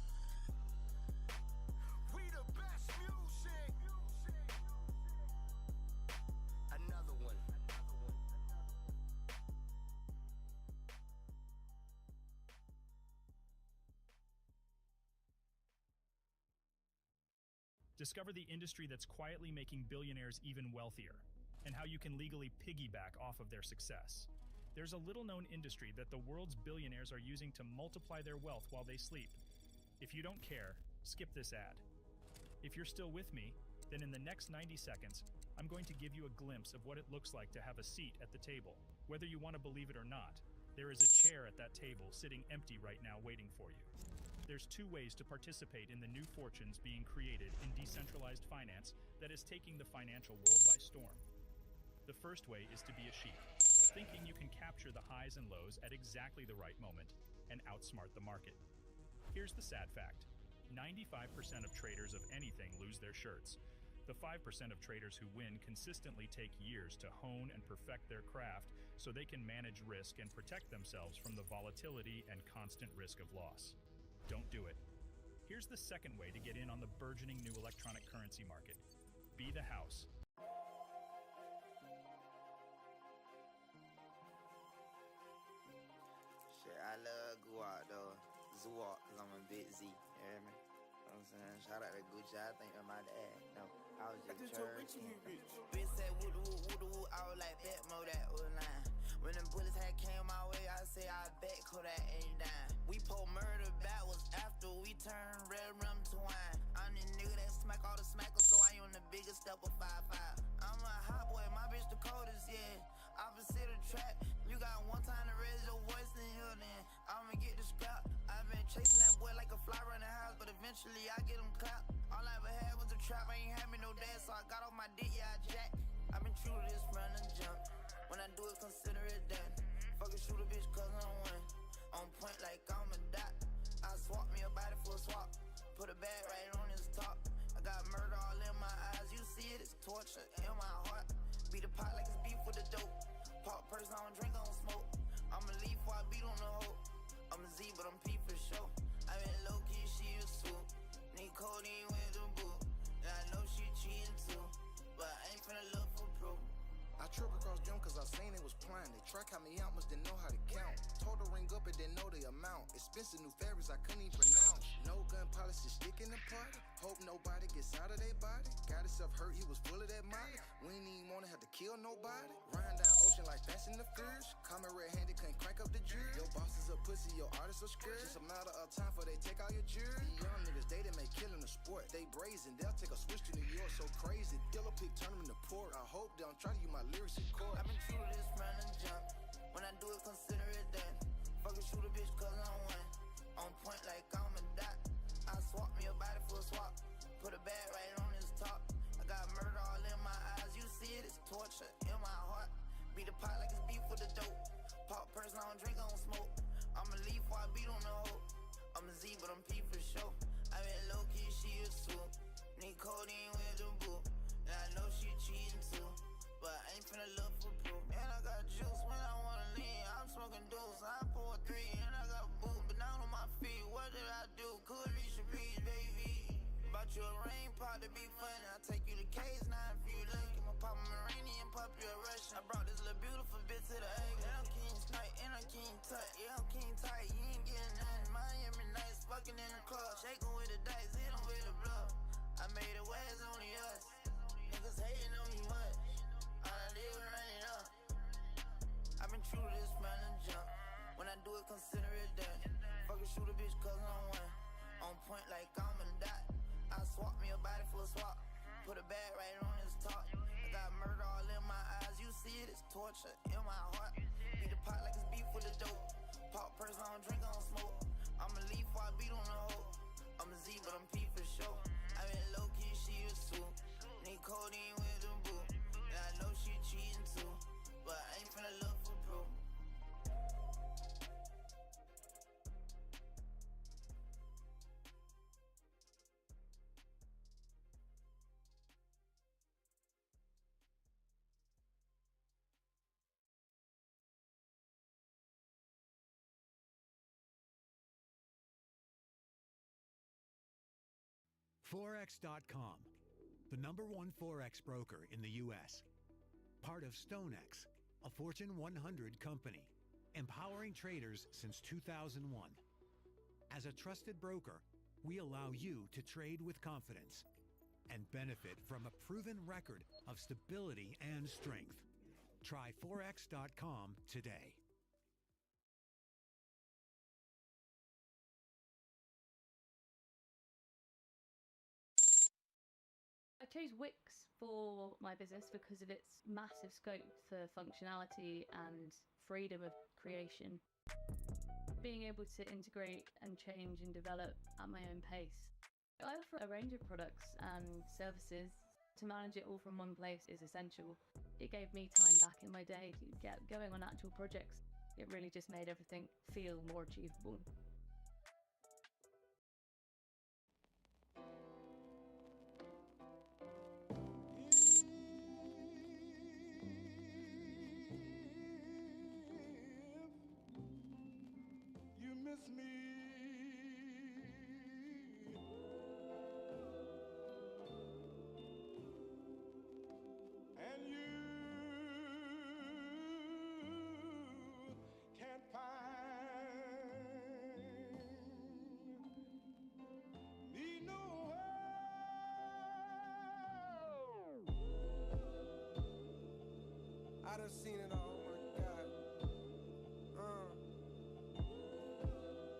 We the best music. Another one. Discover the industry that's quietly making billionaires even wealthier, and how you can legally piggyback off of their success. There's a little-known industry that the world's billionaires are using to multiply their wealth while they sleep. If you don't care, skip this ad. If you're still with me, then in the next 90 seconds, I'm going to give you a glimpse of what it looks like to have a seat at the table. Whether you want to believe it or not, there is a chair at that table sitting empty right now waiting for you. There's 2 ways to participate in the new fortunes being created in decentralized finance that is taking the financial world by storm. The first way is to be a sheep, thinking you can capture the highs and lows at exactly the right moment and outsmart the market. Here's the sad fact. 95% of traders of anything lose their shirts. The 5% of traders who win consistently take years to hone and perfect their craft so they can manage risk and protect themselves from the volatility and constant risk of loss. Don't do it. Here's the second way to get in on the burgeoning new electronic currency market. Be the house. Shit, I love go out though. Zoo walk, cause I'm a big Z. You hear me? You know what I'm saying? Shout out to Gucci, I think that's my dad. No, I was just churching. Bitch said woo woo woo woo, I was like bet mo that was line. When them bullets had came my way, I say I bet Kodak ain't dying. We pulled murder backwards after we turned red rum to wine. I'm the nigga that smack all the smackers, so I on the biggest step of 5'5". I'm a hot boy, my bitch the coldest, yeah. Opposite of trap, you got one time to raise your voice in here, then I'ma get the scrap. I've been chasing that boy like a fly around the house, but eventually I get him clapped. All I ever had was a trap, I ain't had me no dad, so I got off my dick, yeah, I jacked. I've been true to this from the jump. When I do it, consider it done. Fucking shoot a bitch cause I'm one. On point like I'm a dot. I swap me a body for a swap. Put a bag right on his top. I got murder all in my eyes. You see it, it's torture in my heart. Beat the pot like it's beef with the dope. Pop person, I don't drink, I don't smoke. I'ma leave before I beat on the hoe. I'm a Z, but I'm P for sure. I been low key, she a swoop. Need codeine with the boot. And I know she cheating too. But I ain't finna look for proof. I tripped across them cause I seen it was planned. They track how me out, must didn't know how to count. Told her ring up and didn't know the amount. Expensive new fabrics I couldn't even pronounce. No gun policy stick in the party. Hope nobody gets out of their body. Got himself hurt, he was full of that molly. We ain't even wanna have to kill nobody. Ryan down ocean like Fast and the Furious. Coming red-handed, couldn't crank up the jury. Your boss is a pussy, your artist a skirt. Just a matter of time for they take all your jury. These young niggas, they done make killing a sport. They brazen, they'll take a switch to New York so crazy. Dealer pick, turn them into port. I hope they don't try to use my lyrics in court. I've been true to this from the jump. When I do it, consider it done. Fucking shoot a bitch cause I'm one. On point like I'm a dot. I swap me a body for a swap. Put a bag right on his top. I got murder all in my eyes. You see it, it's torture in my heart. Beat the pot like it's beef with the dope. Pop person, I don't drink, I don't smoke. I'ma leave before I beat on the hoe. I'm a Z, but I'm P for sure. I been low key, she a swoop. Need codeine with the boot. And I know she cheating too. But I ain't finna look for proof. And I got juice when I wanna lean. I'm smoking dose, I pour 3. And I got boot, but down on my feet. What did I do? Could reach the beach, baby. Bought you a rain pot to be funny. I'll take you to K's now if you lucky. I'ma pop a Iranian, pop you a Russian. I brought this little beautiful bitch to the egg. And I'm king snipe, and I'm king tut. Yeah, I'm king tight, you ain't getting nothing. Miami nights, fucking in the club. Shaking with the dice, hit 'em with the bluff. I made it where it's only us. Niggas hating on me much. All I did was run it up. I've been true to this from the jump. When I do it, consider it done. Fucking shoot a bitch cause I'm one. On point like I'm a dot. I swap me a body for a swap. Put a bag right on his top. I got murder all in my eyes. You see it, it's torture in my heart. Beat the pot like it's beef with the dope. Pop person, I don't drink, I don't smoke. I'ma leave before I beat on the hoe. I'm a Z, but I'm P for sure. I been low key, she a swoop. Need codeine with the boot. And I know she cheating too. But I ain't finna look for proof. Forex.com, the #1 Forex broker in the U.S. Part of StoneX, a Fortune 100 company, empowering traders since 2001. As a trusted broker, we allow you to trade with confidence and benefit from a proven record of stability and strength. Try Forex.com today. I chose Wix for my business because of its massive scope for functionality and freedom of creation. Being able to integrate and change and develop at my own pace. I offer a range of products and services. To manage it all from one place is essential. It gave me time back in my day to get going on actual projects. It really just made everything feel more achievable. You miss me. And you can't find me no done seen it all, oh my God.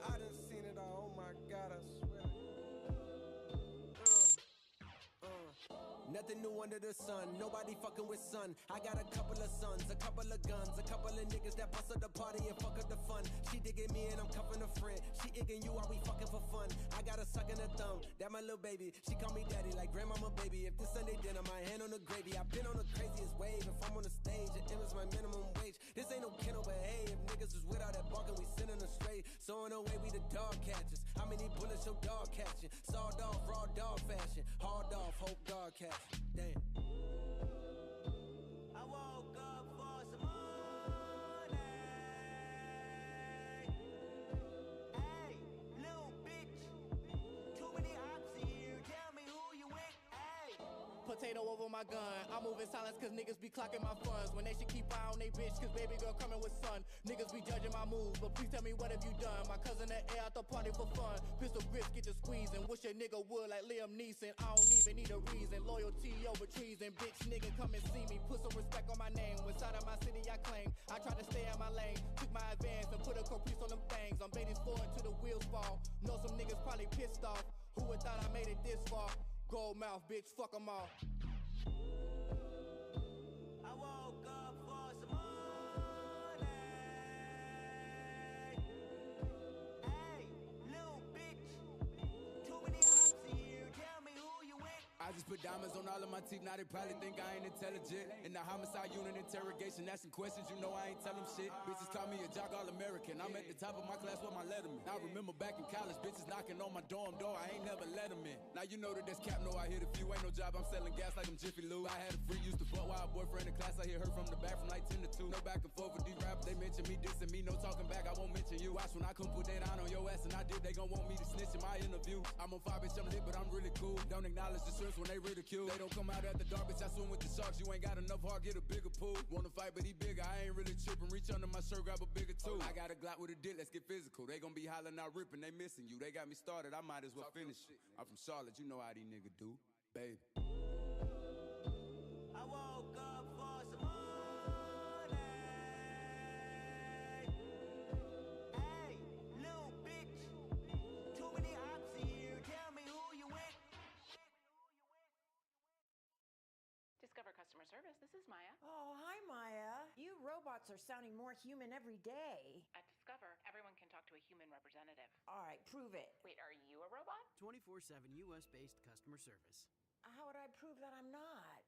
I done seen it all, oh my God, I swear. Nothing new under the sun, nobody fucking with son. I got a couple of sons, a couple of guns, a couple of niggas that bust up the party and fuck up the fun. She digging me and I'm cuffing a friend. She igging you, are we fucking for fun? I got a suck in the thumb, that my little baby. She call me daddy like grandmama baby. If this Sunday dinner, my hand on the gravy. I've been on the craziest wave. If I'm on the stage, it was my minimum wage. This ain't no kennel, but hey, if niggas was without that barking, we sending them straight. So in a way, we the dog catchers. How many bullets your dog catching? Sawed off, raw dog fashion. Hard off, hope dog catch. Damn. I woke up for some money. Hey, little bitch. Too many ops here. Tell me who you with. Hey. Potato over my gun. I move in silence cause niggas be clocking my funds. When they should keep eye on they bitch cause baby girl coming with son. Niggas be judging my moves, but please tell me what have you done? My cousin at air out the party for fun. Pistol grits get to squeezing. Wish a nigga would like Liam Neeson. I don't even need a reason. Loyalty over treason. Bitch nigga come and see me. Put some respect on my name. Inside of my city I claim. I try to stay in my lane. Took my advance and put a caprice on them things. I'm baiting forward till the wheels fall. Know some niggas probably pissed off. Who would thought I made it this far? Gold mouth bitch, fuck them all. I woke up for some money. Hey, little bitch. Too many ops here. Tell me who you with. I just put diamonds on all of my teeth, now they probably think I ain't intelligent. In the homicide unit interrogation, asking questions, you know I ain't tell them shit. Bitches call me a jock all-American, I'm at the top of my class with my letterman. I remember back in college, bitches knocking on my dorm door, I ain't never let them in. Now you know that that's cap, no I hit a few, ain't no job, I'm selling gas like I'm Jiffy Lube. I had a free, used to fuck wild boyfriend in class, I hear her from the back from like 10 to 2. No back and forth with D-Rap, they mention me, dissing me, no talking back, I won't mention you. Watch when I come put that on your ass and I did, they gon' want me to snitch in my interview. I'm on fire, bitch, I'm lit, but I'm really cool. Don't acknowledge the shrimps when they ridicule. They don't come out at the dark, bitch, I swim with the sharks. You ain't got enough heart, get a bigger pool. Wanna fight, but he bigger, I ain't really tripping. Reach under my shirt, grab a bigger tool. I got a Glock with a dick, let's get physical. They gon' be hollering out ripping, they missing you. They got me started, I might as well finish it. I'm from Charlotte, you know how these niggas do, baby. I woke up for some money. Hey, little bitch. Too many ops here. Tell me who you with. Discover customer service. This is Maya. Oh, hi, Maya. You robots are sounding more human every day. At Discover, everyone can talk to a human representative. All right, prove it. Wait, are you a robot? 24/7 US-based customer service. How would I prove that I'm not?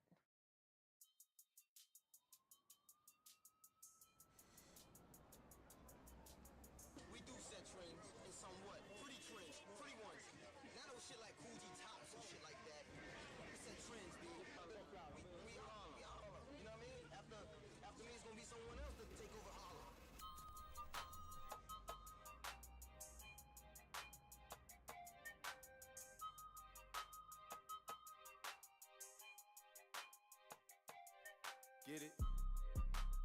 We do set trends in somewhat pretty trends, pretty ones. Not no shit like Coogee tops and shit like that. We set trends, dude. We are. You know what I mean? After me, it's gonna be someone else to take over Harlem. Get it?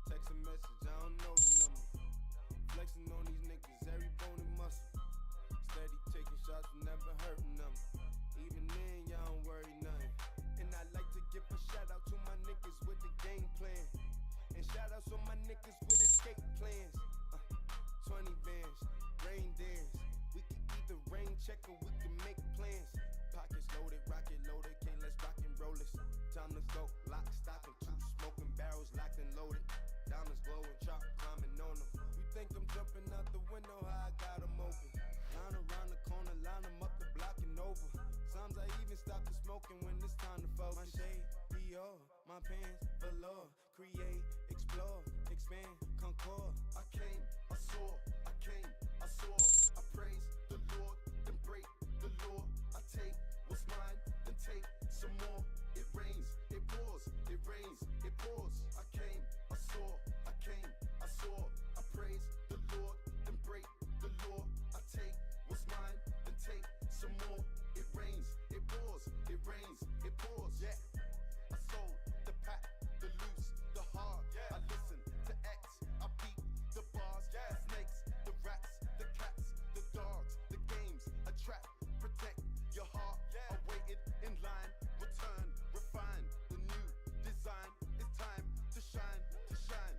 Text a message, I don't know the number. Flexing on these niggas, every bone and muscle. Steady taking shots, never hurting them. Even then, y'all don't worry nothing. And I like to give a shout out to my niggas with the game plan. And shout outs on my niggas with escape plans. 20 bands, rain dance. We can either rain check or we can make plans. Pockets loaded, rocket loaded, can't let's rock and roll this. Time to go, lock, stock, and two smoking barrels locked and loaded. Diamonds glowing, chalk climbing on them. You think I'm jumping out the window, how I got them open. Line around the corner, line them up the block and over. Sometimes I even stop the smoking when it's time to focus. My shade, Dior, my pants, velour. Create, explore, expand, concord. I came, I saw, I came, I saw. I praise the Lord, then break the law. I take what's mine, then take some more. It rains, it pours, it rains, it pours. I came, I saw, I came, I saw. I praise the Lord, then break the law. I take what's mine, then take some more. It rains, it pours, it rains, it pours. Yeah, I sold the pack, the loose, the hard. Yeah. I listen to X, I beat the bars. Yeah. The snakes, the rats, the cats, the dogs, the games. I trap, protect your heart. Yeah. I waited in line, return, refine the new design. It's time to shine, to shine.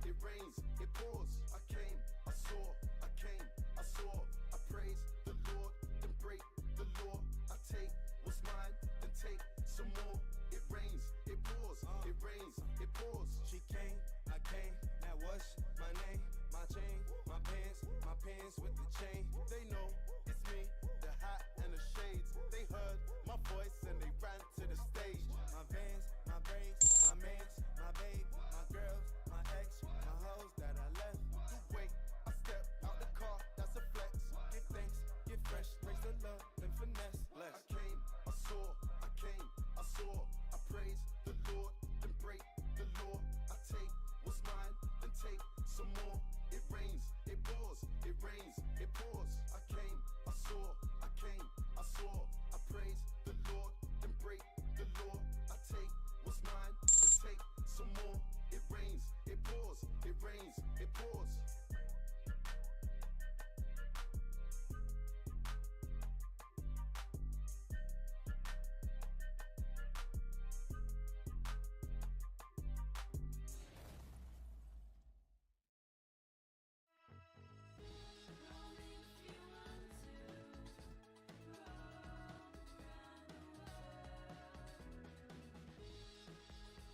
it rains, it pours. I came, I saw, I came, I saw, I praise the Lord, then break the law. I take what's mine, then take some more. It rains, it pours, it rains, it pours. She came, I came, now what's my name? My chain, my pants with the chain. They know it's me, the hat and the shades. They heard my voice and they ran to the stage. My vans, my braids, my mans, my babe, my girls, my ex, my hoes that I left. You wait, I step out the car, that's a flex. Give thanks, get fresh, raise the love, then finesse. Less. I came, I saw, I came, I saw, I praise the Lord, then break the law. I take what's mine, then take some more. It rains, it pours, it rains, it pours. I came, I saw, I came, I saw, I praise the Lord, then break the law. I take what's mine, then take some more. It rains, it pours, it rains, it pours.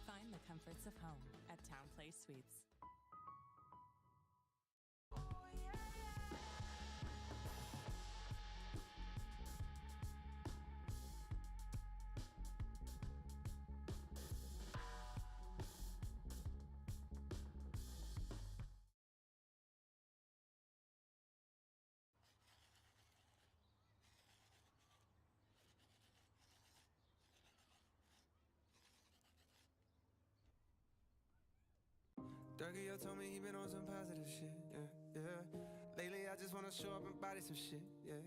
Find the comforts of home at Town Place Suites. Durkio told me he been on some positive shit, yeah. Lately I just wanna show up and body some shit, yeah.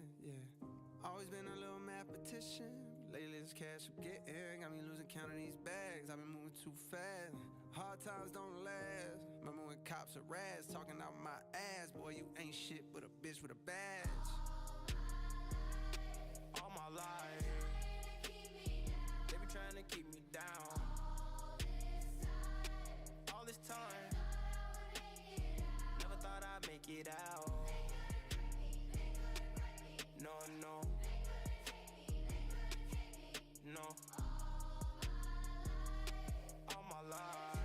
Always been a little mathematician. Lately this cash I'm getting got me losing count of these bags. I've been moving too fast. Hard times don't last. Remember when cops are rats talking out my ass? Boy, you ain't shit but a bitch with a badge. All my life, they be trying to keep me down. All this time, never thought I'd make it out. No, no, no. All my life,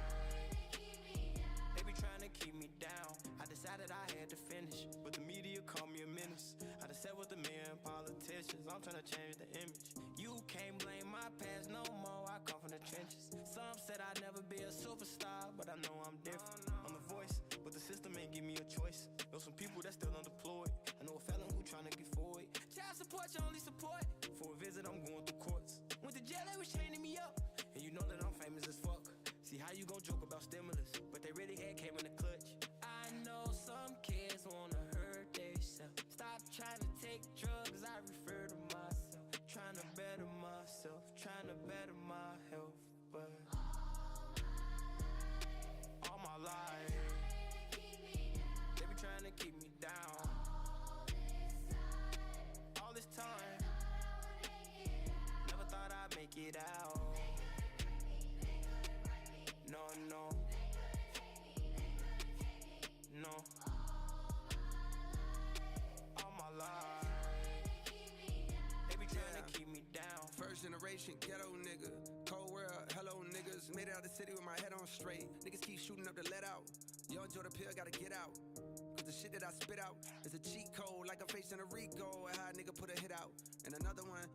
they be trying to keep me down. I decided I had to finish, but the media called me a menace. I done sat with a million politicians, I'm trying to change the image. You can't blame my past no more, I come from the trenches. Some said I'd never be a superstar, but I know I'm different. I'm the voice, but the system ain't give me a choice. Know some people that still unemployed. I know a felon who tryna get forward. Child support, your only support. For a visit, I'm going through courts. Went to jail, they was chaining me up. And you know that I'm famous as fuck. See how you gon' joke about stimulus, but they really had came in the clutch. I know some kids wanna hurt themselves. Stop trying to take drugs, I refer to myself. Trying to better myself, trying to better my health, but all my life, they be trying to keep me down. All this time, never thought I'd make it out. No, no, no. All my life, they be trying to keep me down. First generation ghetto nigga, cold world, hello niggas. Made it out the city with my head on straight. Niggas keep shooting up to let out. Yo, enjoy the pill, gotta get out. Cause the shit that I spit out is a cheat code, like I'm facing a Rico. And how a nigga put a hit out, and another one,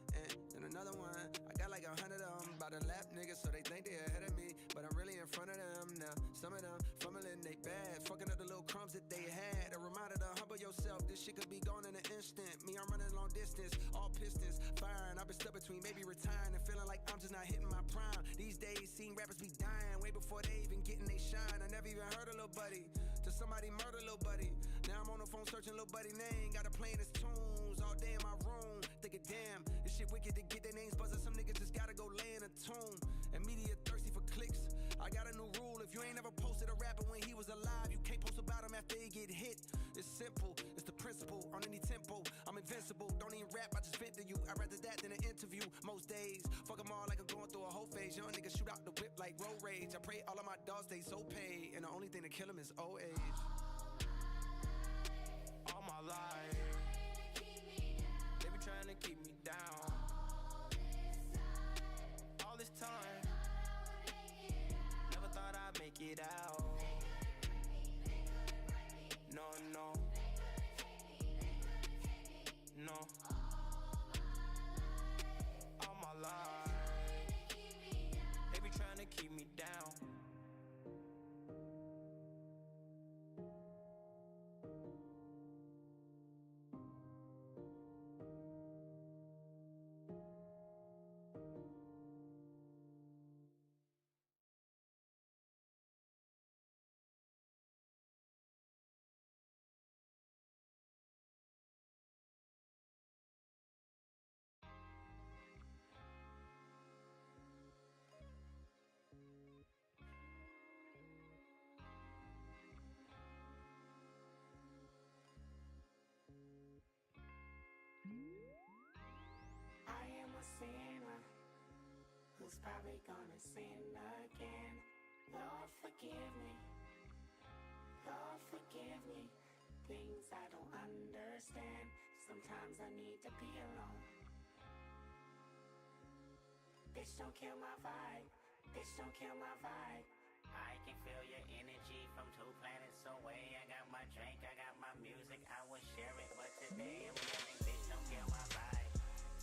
and another one. I got like 100 of them, by the lap niggas, so they think they ahead of me. But I'm really in front of them now. Some of them fumbling they bags, fucking up the little crumbs that they had. A reminder to humble yourself, this shit could be gone in an instant. Me, I'm running long distance, all pistons firing. I've been stuck between maybe retiring and feeling like I'm just not hitting my prime. These days, seeing rappers be dying way before they even getting they shine. I never even heard a little buddy till somebody murder little buddy. Now I'm on the phone searching little buddy name, got her playing his tunes all day in my room. Thinking, damn, this shit wicked to get their names buzzing. Some niggas just gotta go lay in a tomb. And media thirsty for clicks. I got a new rule, if you ain't ever posted a rapper when he was alive, you can't post about him after he get hit. It's simple, it's the principle, on any tempo, I'm invincible. Don't even rap, I just vent to you. I'd rather that than an interview most days. Fuck them all like I'm going through a whole phase. Young niggas shoot out the whip like like road rage. I pray all of my dogs stay so paid, and the only thing to kill them is old age. All my life, they be trying to keep me down. All this time, never thought I'd make it out. No, no, no. All my life, they be trying to keep me down. I am a sinner who's probably gonna sin again. Lord, forgive me. Lord, forgive me. Things I don't understand. Sometimes I need to be alone. Bitch, don't kill my vibe. Bitch, don't kill my vibe. I can feel your energy from 2 planets away. I got my drink, I got my music, I will share it. But today I'm yelling, bitch, don't kill my vibe.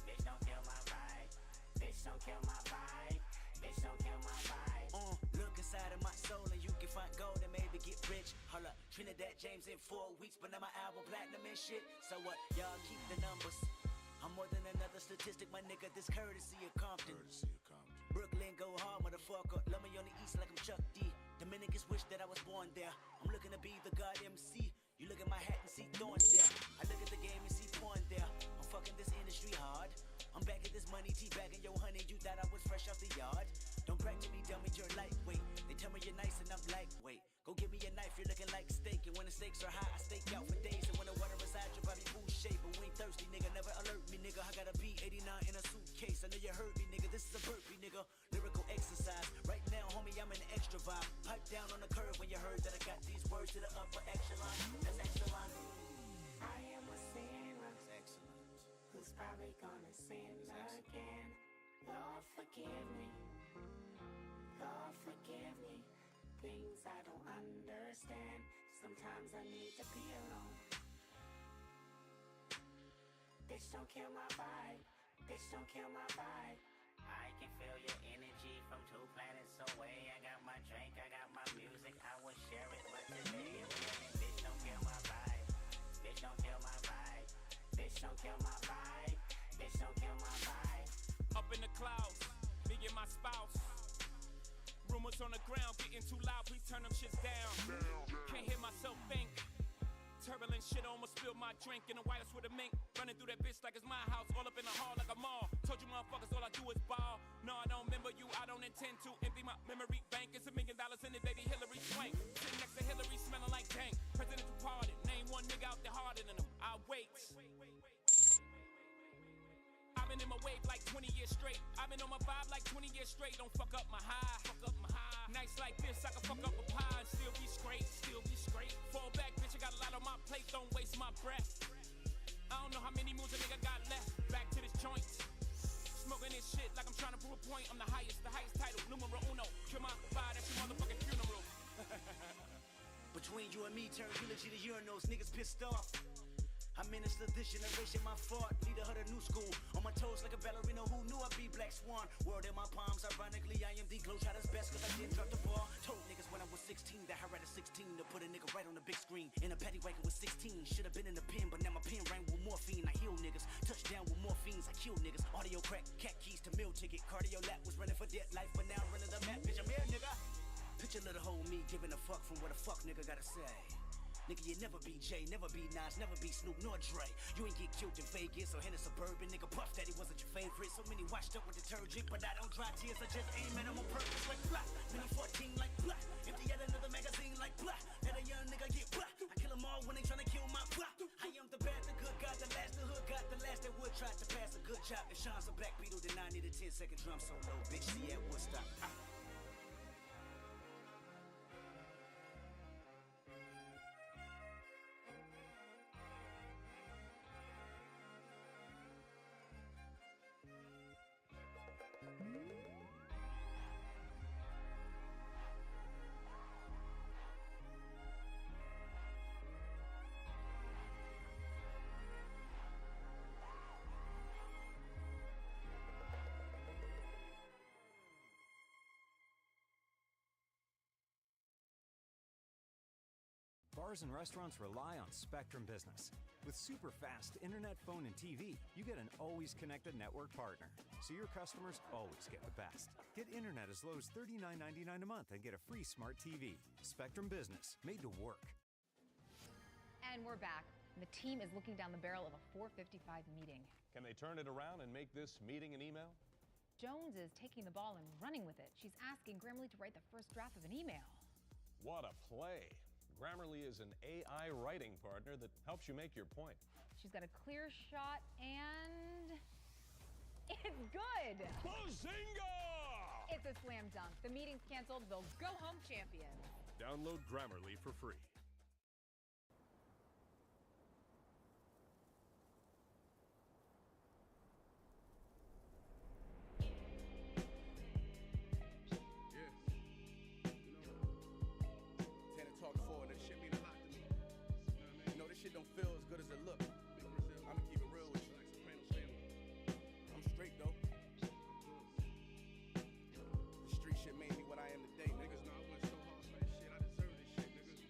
Bitch, don't kill my vibe. Bitch, don't kill my vibe. Bitch, don't kill my vibe. Look inside of my soul and you can find gold and maybe get rich. Hold up, Trinidad James in 4 weeks, but now my album platinum and shit. So what? Y'all keep the numbers. I'm more than another statistic, my nigga. This courtesy of Compton. Brooklyn go hard, motherfucker. Love me on the east like I'm Chuck D. Dominicans wish that I was born there. I'm looking to be the god MC. You look at my hat and see thorns there. I look at the game and see porn there. I'm fucking this industry hard. I'm back at this money, teabagging your honey. You thought I was fresh off the yard. Don't brag to me, dummy, you're lightweight. They tell me you're nice and I'm lightweight. Go give me a knife, you're looking like steak. And when the stakes are high, I stake out for days. And when the water resides, your body food shape. But we ain't thirsty, nigga, never alert me, nigga. I got a B89 in a suitcase. I know you heard me, nigga, this is a burpee, nigga. Lyrical exercise. Right now, homie, I'm in the extra vibe. Pipe down on the curve when you heard that I got these words to the upper echelon. That's excellent. I am a sinner. Excellent. Who's probably gonna sin again. Lord, forgive me. Lord, forgive me. Things I don't understand. Sometimes I need to be alone. Bitch, don't kill my vibe. Bitch, don't kill my vibe. I can feel your energy from 2 planets away. I got my drink, I got my music, I will share it. But today I'm yelling, bitch, don't kill my vibe. Bitch, don't kill my vibe. Bitch, don't kill my vibe. Bitch, don't kill my vibe. Up in the clouds, me and my spouse. Rumors on the ground getting too loud, please turn them shits down. Can't hear myself think. Turbulent shit, almost spilled my drink in the White House with a mink. Running through that bitch like it's my house, all up in the hall like a mall. Told you motherfuckers all I do is ball. No, I don't remember you, I don't intend to empty my memory bank. It's $1 million in it, baby Hillary Swank. Sitting next to Hillary, smelling like dank. Presidential pardon, name one nigga out there harder than him. I wait. I've been in my wave like 20 years straight. I've been on my vibe like 20 years straight. Don't fuck up my high. Fuck up my high. Nights like this, I can fuck up a pie and still be straight. Still be straight. Fall back, bitch, I got a lot on my plate. Don't waste my breath. I don't know how many moves a nigga got left. Back to this joint. Smoking this shit like I'm trying to prove a point. I'm the highest title. Numero uno. Kill my vibe, that's your motherfucking funeral. Between you and me, turn eulogy to urinals. Niggas pissed off. I minister this generation, my fault. Leader of the new school. On my toes like a ballerina who knew I'd be Black Swan. World in my palms, ironically, I am the Globetrotter's best cause I didn't drop the ball. Told niggas when I was 16 that I read at 16 to put a nigga right on the big screen. In a paddy wagon with 16, should've been in the pen, but now my pen rang with morphine. I heal niggas, touchdown with morphines, I kill niggas. Audio crack, cat keys to meal ticket. Cardio lap was running for dead life, but now running the map, bitch, I'm here, nigga. Picture little hoe me giving a fuck from what a fuck nigga gotta say. Nigga, you never be Jay, never be Nas, never be Snoop nor Dre. You ain't get killed in Vegas or in a suburban. Nigga, Puff Daddy wasn't your favorite. So many washed up with detergent, but I don't dry tears. I just aim at them on purpose like blah. Mini 14 like blah. Empty out another magazine like blah. Let a young nigga get blah. I kill them all when they tryna kill my blah. I am the bad, the good, got the last, the hood got the last. That would try to pass a good job. If Sean's a black beetle, then I need a 10-second drum solo. Bitch, see at Woodstock. Bars and restaurants rely on Spectrum Business. With super fast internet, phone, and TV, you get an always connected network partner, so your customers always get the best. Get internet as low as $39.99 a month and get a free smart TV. Spectrum Business, made to work. And we're back. The team is looking down the barrel of a 4:55 meeting. Can they turn it around and make this meeting an email? Jones is taking the ball and running with it. She's asking Grammarly to write the first draft of an email. What a play. Grammarly is an AI writing partner that helps you make your point. She's got a clear shot and it's good. Bazinga! It's a slam dunk. The meeting's canceled. They'll go home champions. Download Grammarly for free. Don't feel as good as it look. I'ma keep it real with you. I'm straight though. The street shit made me what I am today, niggas. Know I went so hard for that shit. I deserve this shit, niggas.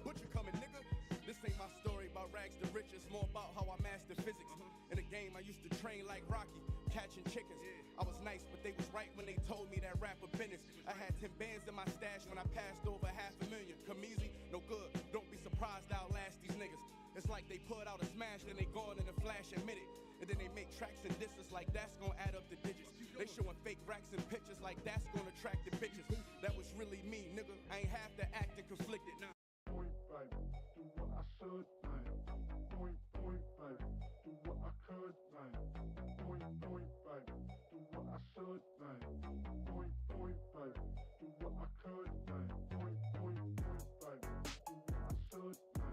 But you coming, nigga? This ain't my story about rags to riches. More about how I mastered physics. In the game, I used to train like Rocky, catching chickens. I was nice, but they was right when they told me that rapper business. I had 10 bands in my stash when I passed over $500,000. Come easy, no good. Don't be surprised I'll last these niggas. It's like they put out a smash, then they gone in a flash and minute. And then they make tracks and disses like that's gonna add up the digits. They showing fake racks and pictures like that's gonna attract the bitches. That was really me, nigga. I ain't have to act and conflicted. Nah. Point back, do what I should, man. Point back, do what I could, man. Point back, do what I should, man. Point back, do what I could, man. Point back, do what I should, man.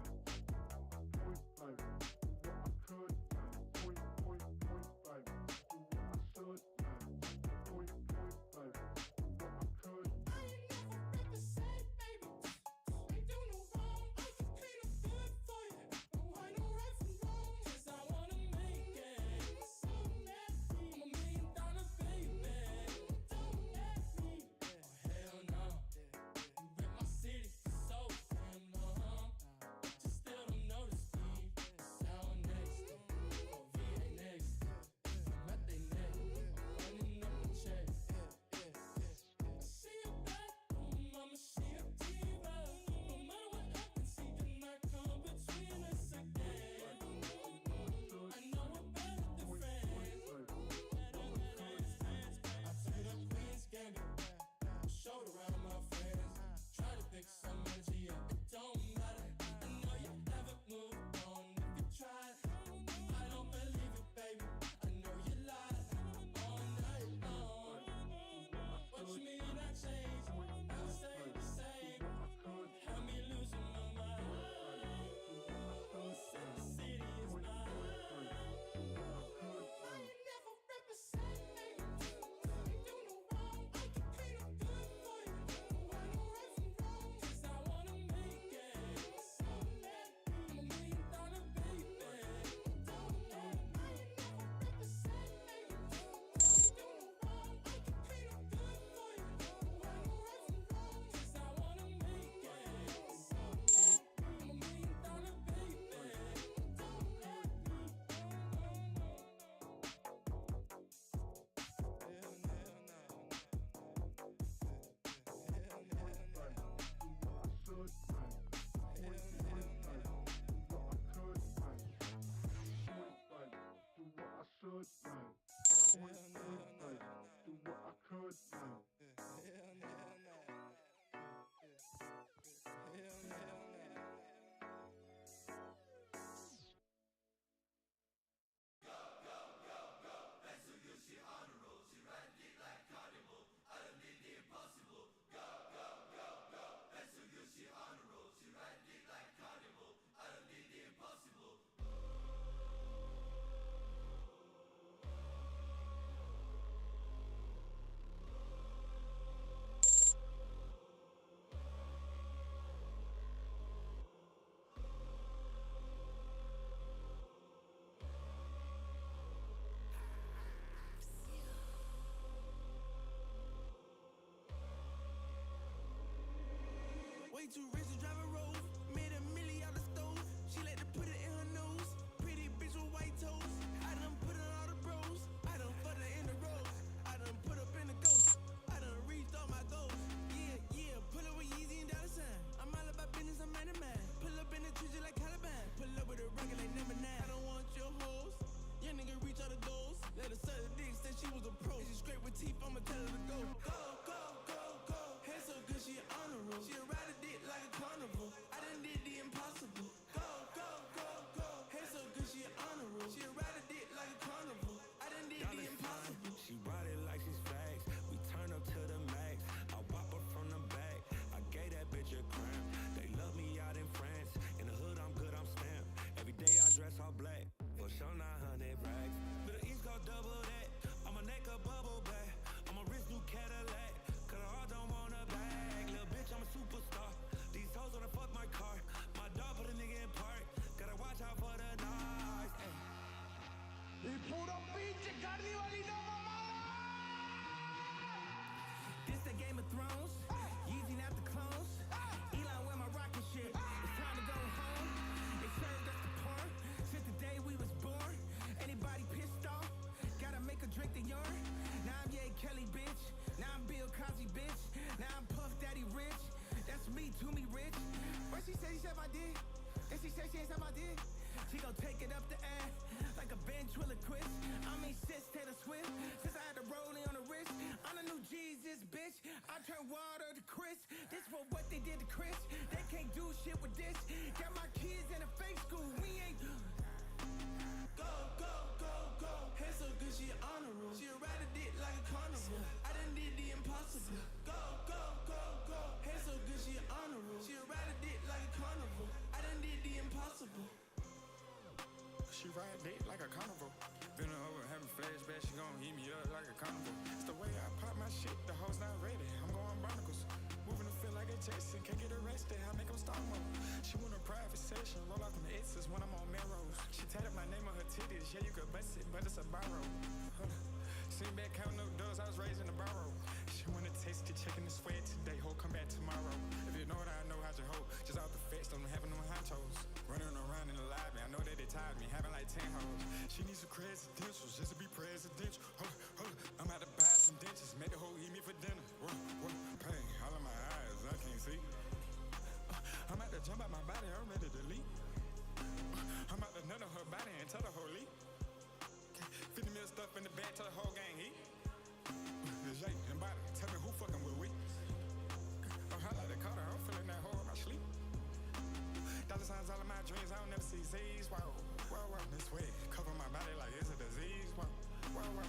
Point back, do what I could, man. Point back, do what I should, man. Point back, do what I could. I ain't never represent, baby. Ain't do no wrong. I can clean up good for you. No, I know right from wrong. 'Cause I wanna make it. So nasty. I'm $1 million baby. Don't let me. Oh, hell no. You rip my city so damn long. But you still don't notice me. Sound next. Oh, VA next. I'm at they neck. I'm running up the check. I see you back, mama, she a diva. No matter what happens, she cannot come between us again. I know we're better than friends. I played up Queen's Gambit, showed around my friends. Try to pick some energy up, it don't matter. I know you haven't moved on if you tried. I don't believe it, baby. I know you lied all night long. What you mean I changed? I stay the same. Had me losing my mind. Said the city is mine. I ain't never represent, baby. Ain't do no wrong. I can clean up good for you. I know right from wrong. 'Cause I wanna make it. So let me. I'm $1 million baby. Don't let me. I ain't never represent, baby. Ain't do no wrong. I can clean up good for you. I know right from wrong. 'Cause I wanna make it. So let me. I'm $1 million baby. Don't let me. Way too rich to drive a road be to me rich. First she said my dick, then she said she ain't said my dick. She gon' take it up the ass like a ventriloquist. I mean, sis Taylor Swift. Since I had the rolling on the wrist, I'm the new Jesus, bitch. I turn water to Chris. This for what they did to Chris. They can't do shit with this. Got my kids in a fake school. We ain't. Go, go, go, go. Hair so good, she an honor roll. She ride a dick like a carnival. I done did the impossible. Go, go, go, go. Hair so good, she an honor roll. She ride a dick like a carnival. I done did the impossible. She ride dick like a carnival. Been over having flashbacks, she gon' heat me up like a carnival. It's the way I pop my shit, the hoes not ready. I'm going barnacles. Moving to feel like a Jason, can't get arrested, I make them start mode. She want a private session, roll off on the X's when I'm on Melrose. She tatted my name on her titties, yeah you could bust it, but it's a borrow. Sitting back counting up doors, I was raised in the barrow. She wanna taste it, checking the sweat today, ho, come back tomorrow. If you know what I know, how's your hoe? Just off the fence, don't having no honchos. Running around in the lobby, I know that they tired me, having like 10 hoes. She needs some credentials, just to be presidential. Hold up, I'm about to buy some dentures, make the hoe eat me for dinner. Pain, all in my eyes, I can't see. I'm about to jump out my body, I'm ready to leave. I'm about to nut on her body and tell her hoe leave. 50 mil stuff in the bag, tell the whole gang eat. Jay and body, tell me who fucking with we. I like the Carter, I'm feeling that hoe in my sleep. Dollar signs all in my dreams, I don't never see Z's. Wow, wow, wow, this way, cover my body like it's a disease. Wow, wow, wow.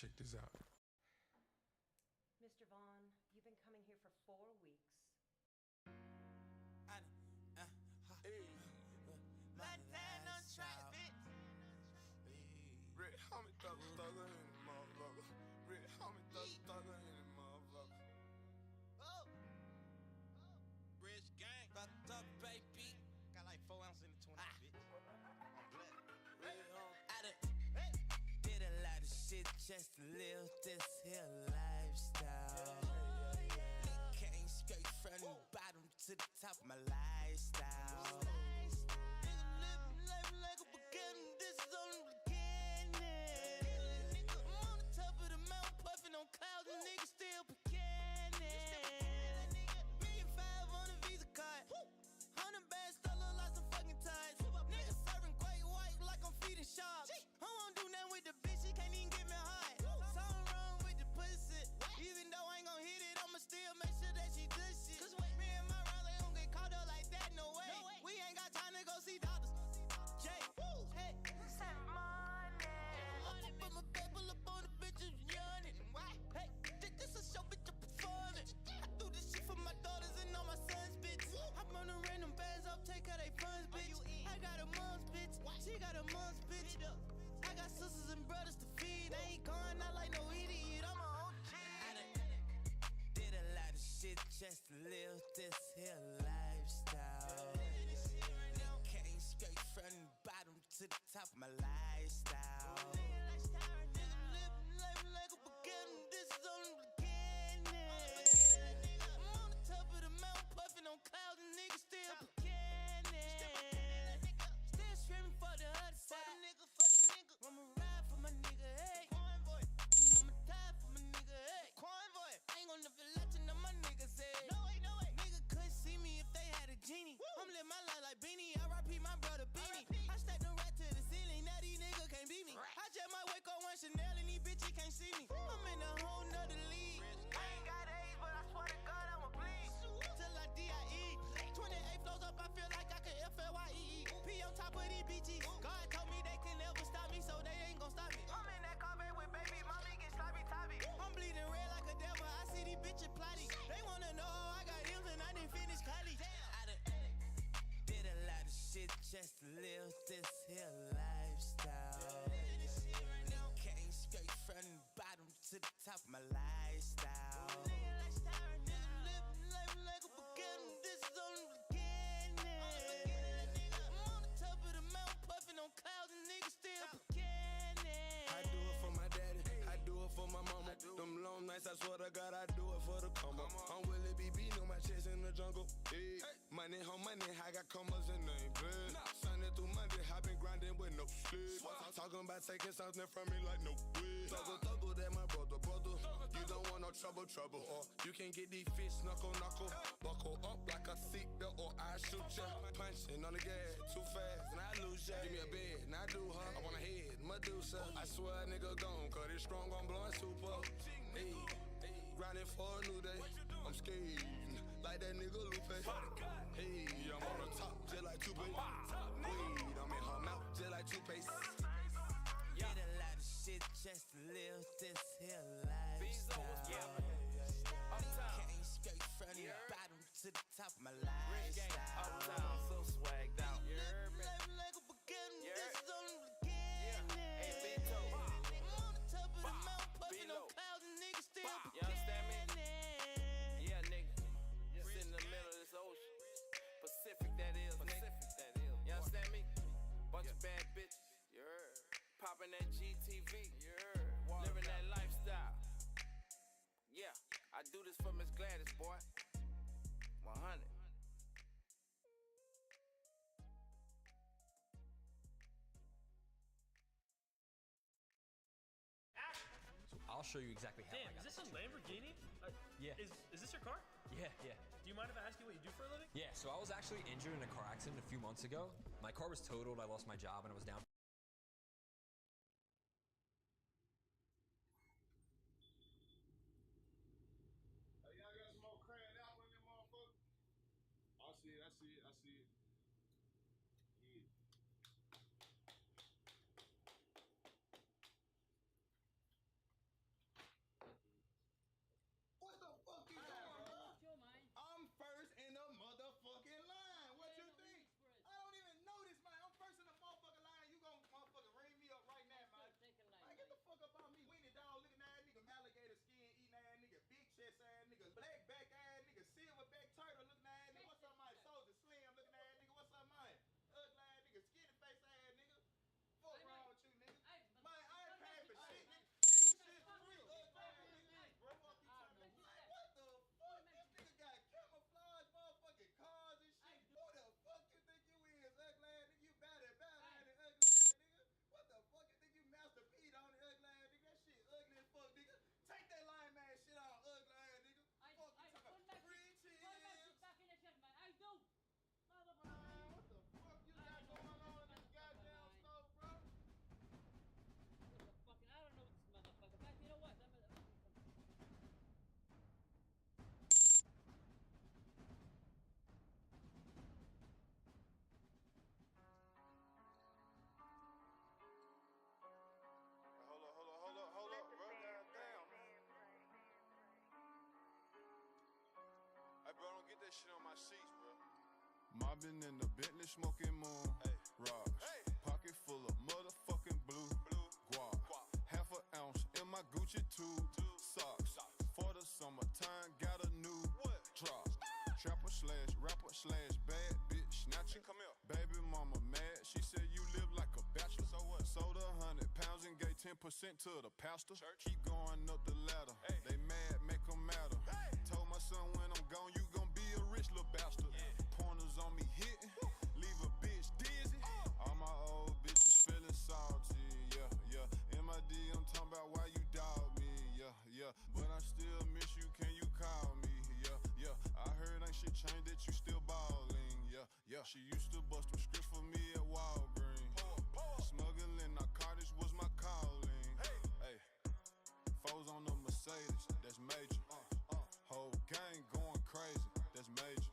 Check this out. Mr. Vaughn, you've been coming here for 4 weeks. Montana trap, bitch. Rick Homie thugger in the motherfucker. Rick Homie thugger in the motherfucker. Oh. Rich gang. Fucked up, baby. Got like 4 ounces in the 20, bitch. Did a lot of shit just to live this here lifestyle. We came straight from the bottom to the top of my lifestyle. Nigga living like a beginning, this is only the beginning. I'm on the top of the mountain, puffing on clouds, and niggas still beginning. $1,500,000 on a Visa card, 100 bands, still look like some fucking ties. Niggas serving great white like I'm feeding sharks. I won't do nothing with the bitch, she can't even get me hot. Something wrong with the pussy. Even though I ain't gon' hit it, I'ma still make sure that she does shit. Me and my rally don't get caught up like that, no way. We ain't got time to go see doctors. Jay, hey, send money. Put my paper up on the bitches yawning. Hey, this a show, bitch, I'm performing. I do this shit for my daughters and all my sons, bitch. I'm on the random bands up, take her they funds, bitch. I got a mom's bitch, she got a mom's bitch. I got sisters and brothers to feed. I ain't going out like no idiot. I'm a OG. Did a lot of shit just to live this here lifestyle. Came straight from the bottom to the top of my lifestyle. Nigga living life like a beginning. This is only the beginning. I'm on the top of the mountain, puffing on clouds, and niggas still beginning. Still screaming for the other side. I'ma ride for my nigga just to live this here lifestyle. Came straight from the bottom to the top of my lifestyle. Living life like a beginner, this is only the beginning. I'm on the top of the mountain, puffing on clouds, and niggas still beginning. I do it for my daddy, I do it for my mama. Them long nights, I swear to God, I do it for the combo. I'm Willie BB, know my chest in the jungle. Hey. Money, home money, I got commas and they ain't blood. Sunday through Monday, I been grinding with no sleep. Talking about taking something from me like no way. Thuggle, that my brother. You don't want no trouble. Or you can get these fish knuckle. Buckle up like a seatbelt or I shoot ya. Punching on the gas, too fast, and I lose ya. Give me a bed, and I do her. I want a head, Medusa. I swear a nigga gone, cause it's strong on blowing super. Hey, grinding for a new day. I'm scared, like that nigga Lupe. Hey, I'm on the top, just like Tupac. Weed, I'm in her mouth, just like toothpaste. Did a lot of shit just to live this here lifestyle. Came straight from the bottom to the top of my lifestyle. Uptown, so swagged out. Living life like a beginner, this is only the beginning. Hey, big toe. I'm on the top of the mountain, puffing on clouds, and niggas still You understand me? beginning. Yeah, nigga. Just in the middle of this ocean. Pacific, that is, nigga. You understand me? Bunch of bad bitches. You heard. Popping that GTV. You heard. Living that lifestyle. Yeah, I do this for Miss Gladys, boy. 100. I'll show you exactly how. Damn, is this a Lamborghini? Yeah. Is this your car? Yeah. Do you mind if I ask you what you do for a living? Yeah, so I was actually injured in a car accident a few months ago. My car was totaled, I lost my job, and I was down. Hey, y'all got some more cracked apple in them motherfuckers? I see it. Yeah. What the fuck you doing, bro? I'm first in the motherfucking line. What you think? I don't even know this, man. I'm first in the motherfucking line. You gon' motherfucking ring me up right now, man. Man, get the fuck up on me. Weenie dog looking ass nigga, alligator skin eating ass nigga, big chest ass nigga, black back ass nigga, silverback turtle looking ass nigga. What's up, man? Soldier Slim looking ass nigga. What's up, man? Ugly ass nigga, skinny face ass nigga. Fuck wrong with you, nigga? Man, I ain't paying for shit, nigga. These shit for real. Ugly ass nigga, bro. Fuck you talking about? Man, what the fuck? This nigga got camouflage motherfucking cars and shit. Who the fuck you think you is, ugly ass nigga? You bad at it, ugly ass nigga. What the fuck you think you Master Pete on it, ugly ass nigga? That shit ugly as fuck, nigga. Take that line man shit on, ugly ass nigga. Fuck you talking about? Free cheese. Man, what the fuck you got going on in this goddamn store, bro? Hold up, bro. Goddamn. Hey, bro, don't get that shit on my sheets, bro. Mobbing in the Bentley, smoking moon. Rocks. Pocket full of motherfucking blue. Guap. Half an ounce in my Gucci tube. Socks. For the summertime, got a new drop. Trapper slash rapper slash bad bitch snatcher. Come here. Baby mama mad. She said you live like a bachelor. So what? Sold 100 pounds and gave 10% to the pastor. Church. Keep going up the ladder. They mad, make them matter. Told my son when I'm gone, you gon' be a rich little bastard. Pointers on me hitting, leave a bitch dizzy. All my old bitches feeling salty, yeah. MID, I'm talking about why you dog me, yeah. But I still miss you, can you call me, yeah. I heard ain't shit changed that you still ballin', yeah. She used to bust them scripts for me at Walgreens. Smuggling narcotics was my calling. Hey, foes on the Mercedes, that's major. Whole gang going crazy, that's major.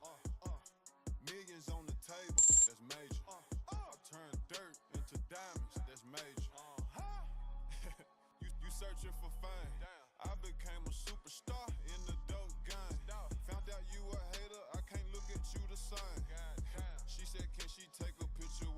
Millions on the table, that's major. I turn dirt into diamonds, that's major. You searching for fame. I became a superstar in the dope game. Found out you a hater, I can't look at you the same. She said, can she take a picture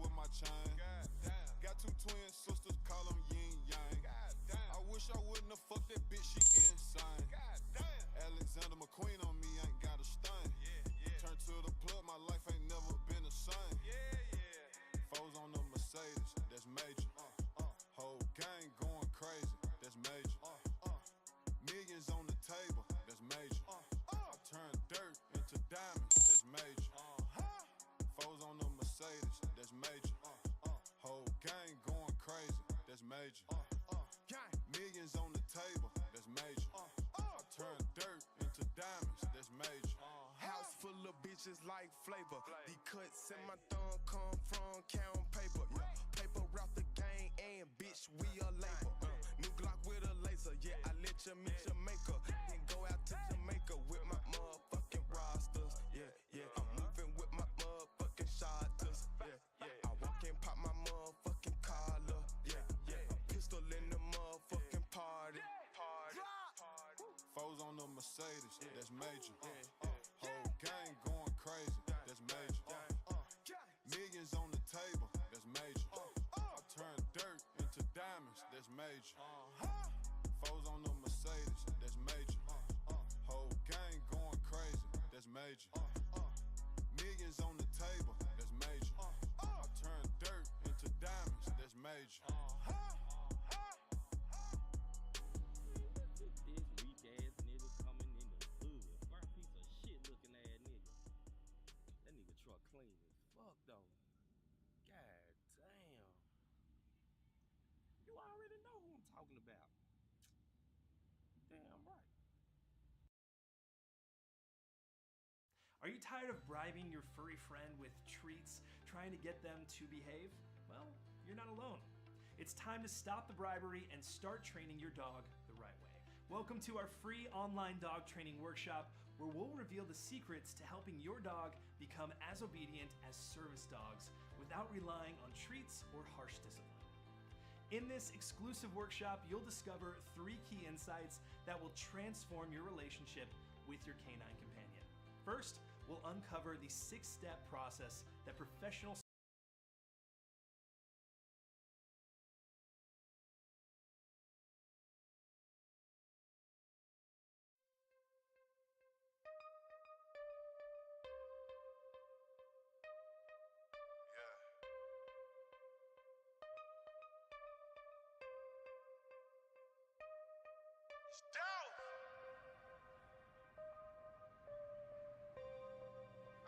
bitches like flavor. The cuts in my thumb come from count paper. Paper route the game and bitch we a label. New Glock with a laser, yeah, I let you meet your maker. Then go out to Jamaica with my motherfucking rosters. Yeah, I'm moving with my motherfucking shotters. Yeah, I walk and pop my motherfucking collar. Yeah, pistol in the motherfucking party. Foes on the Mercedes, that's major. Whole gang going crazy, that's major. Millions on the table, that's major. I turn dirt into diamonds, that's major. Foes on the Mercedes, that's major. Whole gang going crazy, that's major. Millions on the table, that's major. I turn dirt into diamonds, that's major. Are you tired of bribing your furry friend with treats, trying to get them to behave? Well, you're not alone. It's time to stop the bribery and start training your dog the right way. Welcome to our free online dog training workshop, where we'll reveal the secrets to helping your dog become as obedient as service dogs without relying on treats or harsh discipline. In this exclusive workshop, you'll discover 3 key insights that will transform your relationship with your canine companion. First, we'll uncover the 6-step process that professional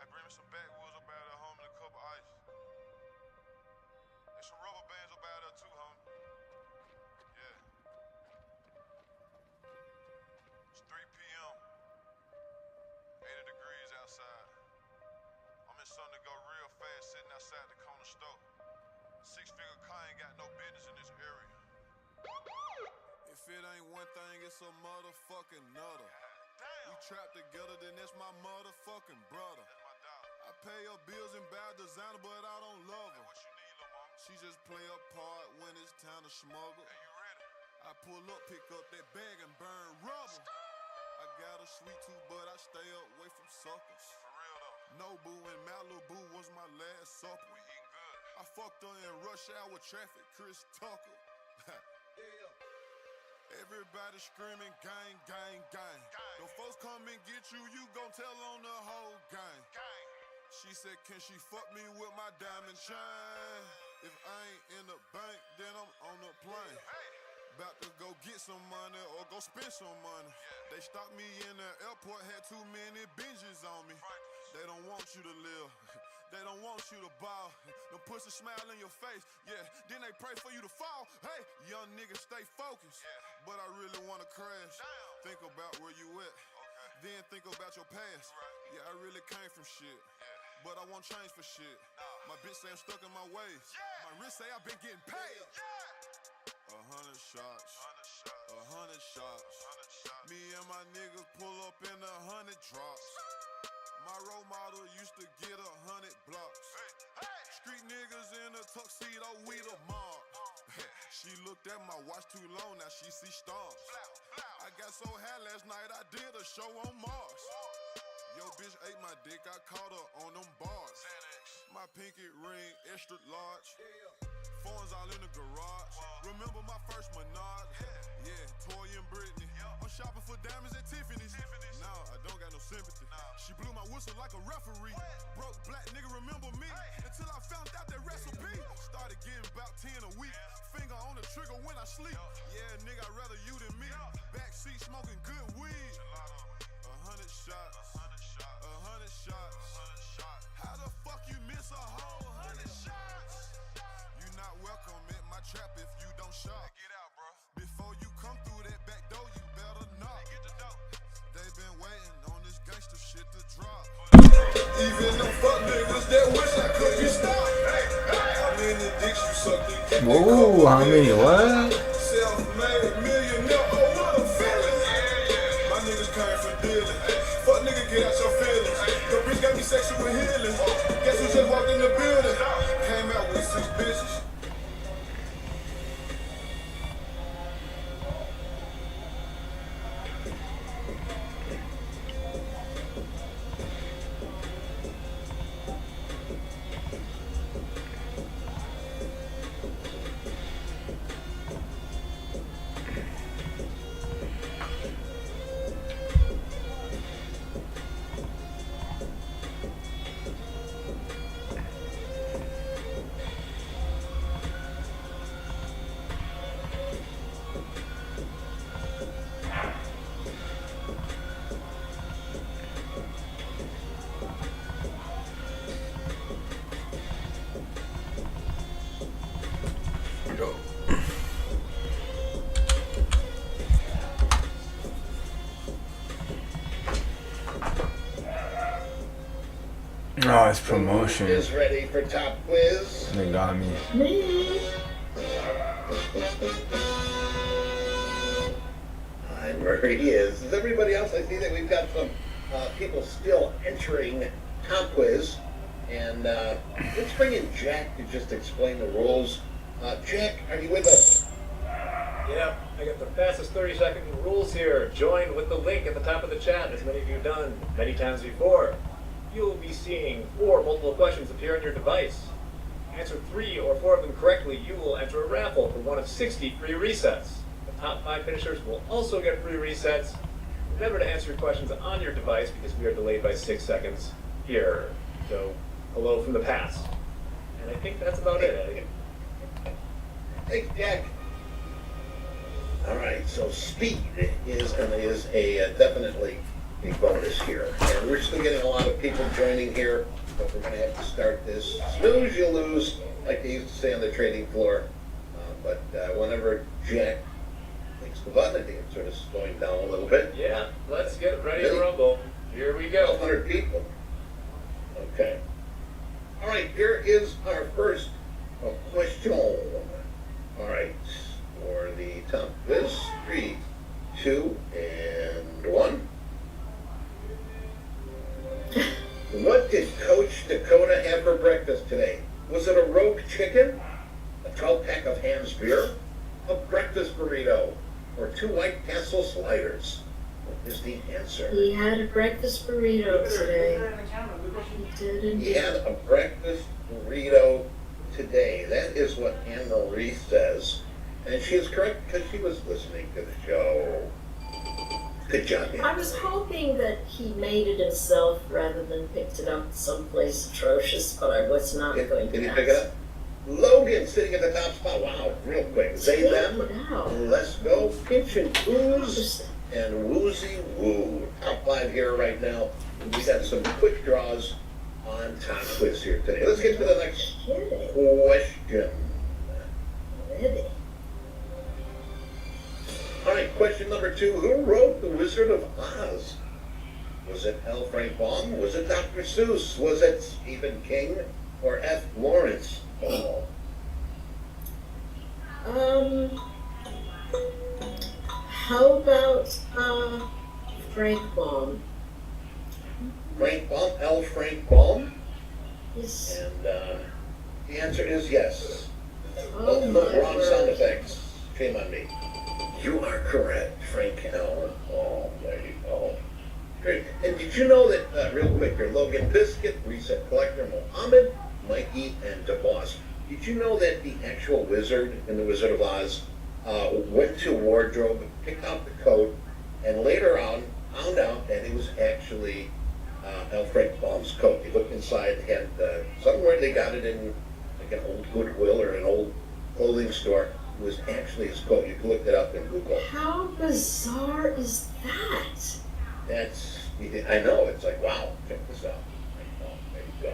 I bring me some backwoods up out of home and a cup of ice. And some rubber bands up out there too, homie. Yeah. It's 3 p.m. 80 degrees outside. I'm in something to go real fast sitting outside the corner store. 6-figure car ain't got no business in this area. If it ain't one thing, it's a motherfucking nutter. We trapped together, then that's my motherfucking brother. I pay her bills and buy designer, but I don't love her. What you need, little mama? She just play a part when it's time to smuggle. Hey, you ready? I pull up, pick up that bag and burn rubber. I got a sweet tooth, but I stay away from suckers. For real though. Nobu and Malibu was my last supper. We eating good. I fucked her in rush hour traffic, Chris Tucker. Everybody screaming gang, gang, gang. The folks come and get you, you gon' tell on the whole gang. She said, can she fuck me with my diamond chain? If I ain't in the bank, then I'm on the plane. About to go get some money or go spend some money. They stopped me in the airport, had too many binges on me. They don't want you to live. They don't want you to ball. Them pussy smile in your face. Yeah, then they pray for you to fall. Hey, young nigga, stay focused. But I really wanna crash. Think about where you at. Then think about your past. Yeah, I really came from shit. But I won't change for shit. My bitch say I'm stuck in my ways. My wrist say I've been getting paid. 100 shots. 100 shots. Me and my niggas pull up in 100 drops. My role model used to get 100 blocks. Street niggas in a tuxedo, we the mob. She looked at my watch too long, now she see stars. I got so high last night, I did a show on Mars. Yo, bitch ate my dick, I caught her on them bars. My pinky ring, extra large. Phones all in the garage. Remember my first Menard? Yeah, Toy and Britney. I'm shopping for diamonds at Tiffany's. Now I don't got no sympathy. She blew my whistle like a referee. Broke black nigga remember me until I found out that recipe. Started getting about 10 a week. Finger on the trigger when I sleep. Yeah, nigga, I'd rather you than me. Backseat smoking good weed. 100 shots. 100 shots. How the fuck you miss a whole 100 shots? You not welcome at my trap if you don't shop. Get out, bro. Before you come through that back door, you better knock. Get the dope. They been waiting on this gangster shit to drop. Whoa, homie, what? Self-made millionaire, oh what a feeling. My niggas came from dealing. Fuck nigga, get out your feelings. The bitch got me sexual healing. Guess who just walked in the building? Came out with 6 bitches. Oh, it's promotion. Is ready for top quiz. They got me. I'm ready. Is everybody else? I see that we've got some people still entering top quiz, and let's bring in Jack to just explain the rules. Jack, are you with us? Yeah, I got the fastest 30-second rules here. Join with the link at the top of the chat, as many of you have done many times before. You will be seeing 4 multiple questions appear on your device. Answer 3 or 4 of them correctly, you will enter a raffle for one of 60 free resets. The top 5 finishers will also get free resets. Remember to answer your questions on your device because we are delayed by 6 seconds here. So, hello from the past. And I think that's about it, Eddie. Thanks, Jack. All right, so speed is a definitely a bonus here. And we're still getting a lot of people joining here, but we're going to have to start this. Snooze, you lose, like they used to say on the trading floor. But whenever Jack clicks the button, I think it's sort of slowing down a little bit. Yeah, let's get ready to rumble. Here we go. 100 people. Okay. All right, here is our first question. All right, for the top quiz, 3, 2, and 1. What did Coach Dakota have for breakfast today? Was it a rogue chicken, a 12-pack of Ham's beer, a breakfast burrito, or 2 White Castle sliders? What is the answer? He had a breakfast burrito today. He did indeed. He had a breakfast burrito today. That is what Anne-Marie says. And she is correct because she was listening to the show. Good job, Anne. I was hoping that he made it himself rather than picked it up someplace atrocious, but I was not going to. Did he pick it up? Logan sitting at the top spot. Wow, real quick. They, them. Let's go. Pinch and ooze and woozy woo. Top 5 here right now. We got some quick draws on top quiz here today. Let's get to the next question. All right, question number 2. Who wrote The Wizard of Oz? Was it L. Frank Baum? Was it Dr. Seuss? Was it Stephen King? Or F. Lawrence Ball? How about Frank Baum? Frank Baum? L. Frank Baum? Yes. And the answer is yes. Oh, no wrong sound effects. Shame on me. You are correct, Frank L. Oh, there you go. Great. And did you know that, real quick here, Logan Biscuit, Reset Collector, Mohammed, Mikey, and DeBoss, did you know that the actual wizard in The Wizard of Oz went to wardrobe, picked out the coat, and later on found out that it was actually L. Frank Baum's coat? He looked inside, had somewhere they got it in like an old Goodwill or an old clothing store. It was actually his coat. You can look it up in Google. How bizarre is that? That's, I know, it's like, wow, check this out. Oh, there you go.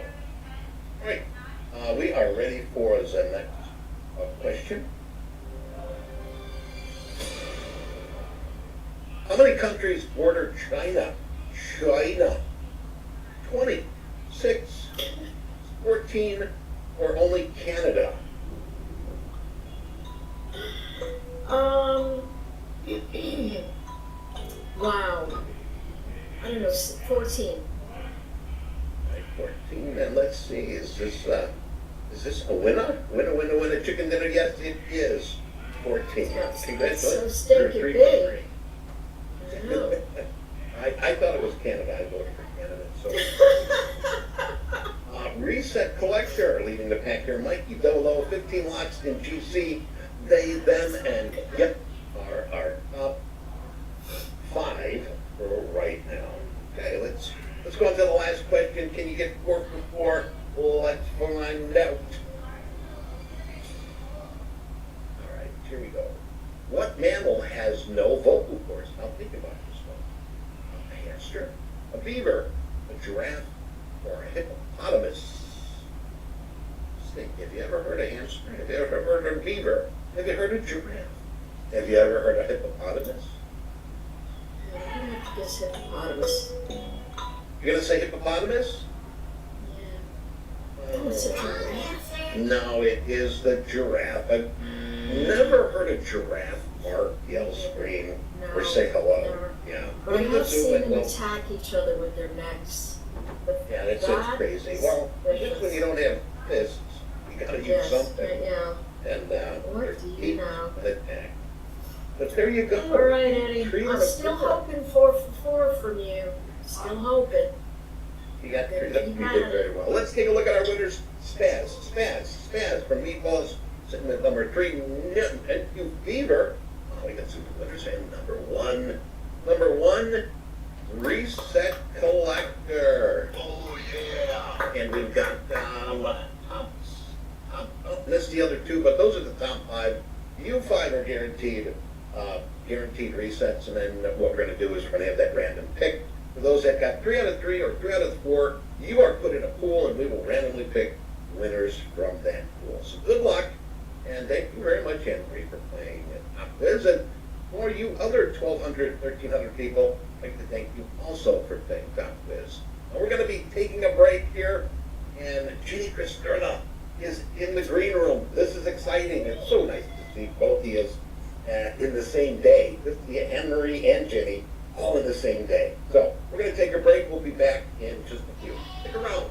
All right, we are ready for the next question. How many countries border China? China. 20, 6, 14, or only Canada? 14. 14. And let's see, is this a winner? Winner, chicken dinner? Yes, it is. 14. That's Congratulations. so stinking You're big. 3 I know. I thought it was Canada. I voted for Canada. So. Reset Collector leading the pack here. Mikey 00, 15 lots in GC. They, them, and yep are our top 5 for right now. Okay, let's go on to the last question. Can you get 4 for 4? Let's find out. All right, here we go. What mammal has no vocal cords? Now think about this one. A hamster, a beaver, a giraffe, or a hippopotamus? Think, have you ever heard of hamster? Have you ever heard of beaver? Have you heard of giraffe? Have you ever heard of hippopotamus? I'm gonna have to guess hippopotamus. You're gonna say hippopotamus? Yeah. Oh, it's a giraffe. No, it is the giraffe. I've never heard a giraffe bark, yell, scream, or say hello. Never. Yeah. But I have seen them attack each other with their necks. But yeah, it's crazy. Well, just when you don't have fists, you gotta use something. Yeah. And what do you know? Attack. But there you go. All right, Eddie. I'm still hoping 4 for 4 from you. Still hoping. You got 3. You did very well. Let's take a look at our winners. Spaz from Meatballs, sitting at number 3. And you Beaver. Oh, we got super winners. And number 1, Reset Collector. Oh yeah. And we've got this is the other 2, but those are the top 5. You 5 are guaranteed resets, and then what we're going to do is we're going to have that random pick. For those that got 3 out of 3 or 3 out of 4, you are put in a pool, and we will randomly pick winners from that pool. So good luck, and thank you very much, Henry, for playing Top Quiz. And for you other 1,200, 1,300 people, I'd like to thank you also for playing Top Quiz. Now, we're going to be taking a break here, and Ginny Cristerna is in the green room. This is exciting. It's so nice to see both of you in the same day. Henry and Ginny all in the same day. So we're going to take a break. We'll be back in just a few. Stick around.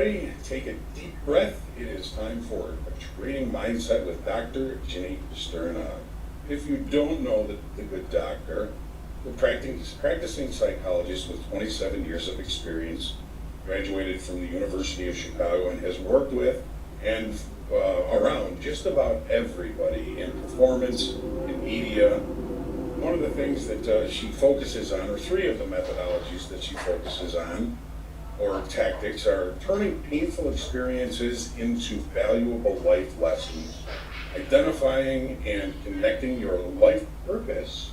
everybody. Take a deep breath. It is time for a trading mindset with Dr. Ginny Sterna. If you don't know the good doctor, the practicing psychologist with 27 years of experience, graduated from the University of Chicago and has worked with and around just about everybody in performance, in media. One of the things that she focuses on, or three of the methodologies that she focuses on, or tactics, are turning painful experiences into valuable life lessons, identifying and connecting your life purpose,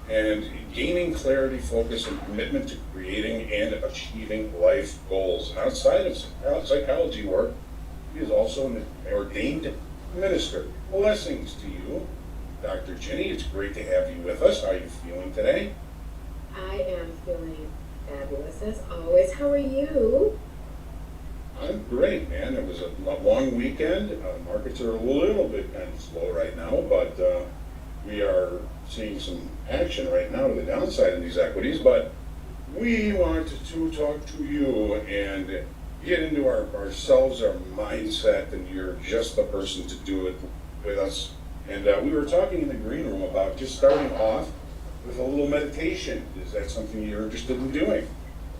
and gaining clarity, focus, and commitment to creating and achieving life goals. Outside of psychology work, he is also an ordained minister. Blessings to you, Dr. Ginny. It's great to have you with us. How are you feeling today? I am feeling fabulous as always. How are you? I'm great, man. It was a long weekend. Markets are a little bit kind of slow right now, but we are seeing some action right now to the downside in these equities. But we wanted to talk to you and get into ourselves, our mindset, and you're just the person to do it with us. And we were talking in the green room about just starting off with a little meditation. Is that something you're interested in doing?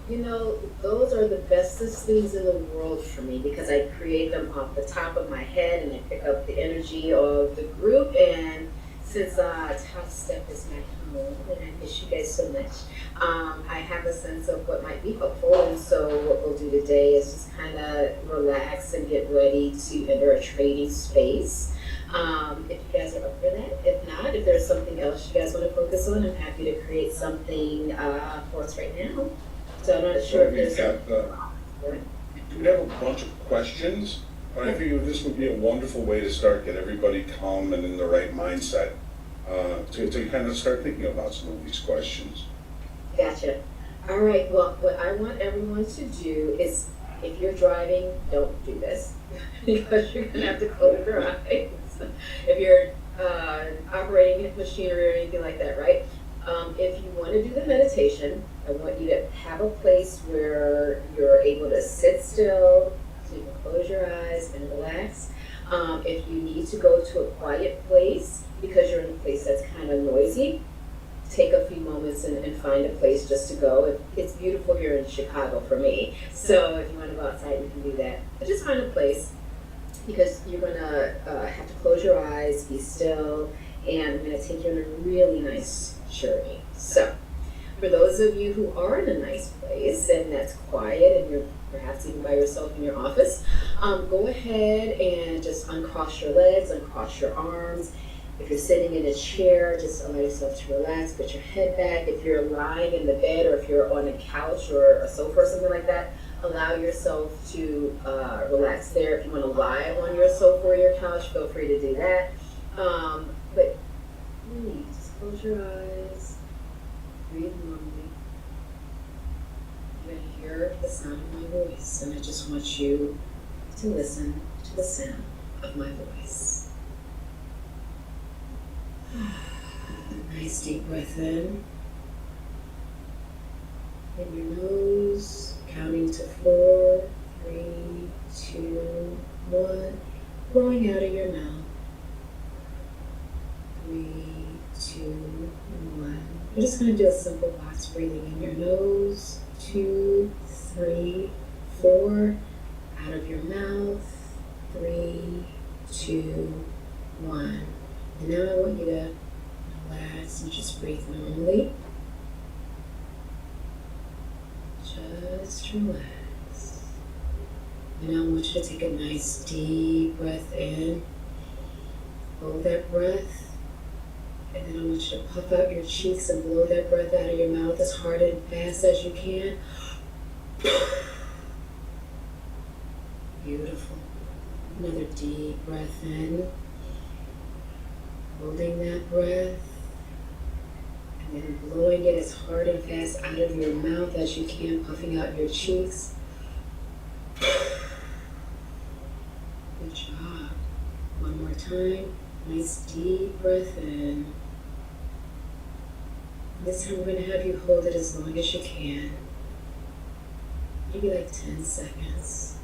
You know, those are the bestest things in the world for me because I create them off the top of my head and I pick up the energy of the group. And since Top Step is my home, and I miss you guys so much, I have a sense of what might be helpful. And so what we'll do today is just kind of relax and get ready to enter a trading space. If you guys are up for that. If not, if there's something else you guys want to focus on, I'm happy to create something for us right now. So I'm not sure if there's we have a bunch of questions, but I figured this would be a wonderful way to start, get everybody calm and in the right mindset to kind of start thinking about some of these questions. Gotcha. All right, well, what I want everyone to do is, if you're driving, don't do this because you're going to have to close your eyes. If you're operating machinery or anything like that, right? If you want to do the meditation, I want you to have a place where you're able to sit still, so you can close your eyes and relax. If you need to go to a quiet place because you're in a place that's kind of noisy, take a few moments and find a place just to go. It's beautiful here in Chicago for me, so if you want to go outside, you can do that. But just find a place because you're going to have to close your eyes, be still, and I'm going to take you on a really nice journey. So, for those of you who are in a nice place and that's quiet and you're perhaps even by yourself in your office, go ahead and just uncross your legs, uncross your arms. If you're sitting in a chair, just allow yourself to relax, put your head back. If you're lying in the bed or if you're on a couch or a sofa or something like that, allow yourself to relax there. If you want to lie on your sofa or your couch, feel free to do that. But really, just close your eyes, breathe normally. You're going to hear the sound of my voice, and I just want you to listen to the sound of my voice. Nice deep breath in your nose, counting to 4, 3, 2, 1, blowing out of your mouth. 3, 2, 1. We're just going to do a simple box breathing in your nose. 2, 3, 4. Out of your mouth. 3, 2, 1. And now I want you to relax and just breathe normally. Just relax. And now I want you to take a nice deep breath in. Hold that breath. And then I want you to puff out your cheeks and blow that breath out of your mouth as hard and fast as you can. Beautiful. Another deep breath in. Holding that breath. And then blowing it as hard and fast out of your mouth as you can, puffing out your cheeks. Good job. One more time. Nice deep breath in. This time we're going to have you hold it as long as you can. Maybe like 10 seconds.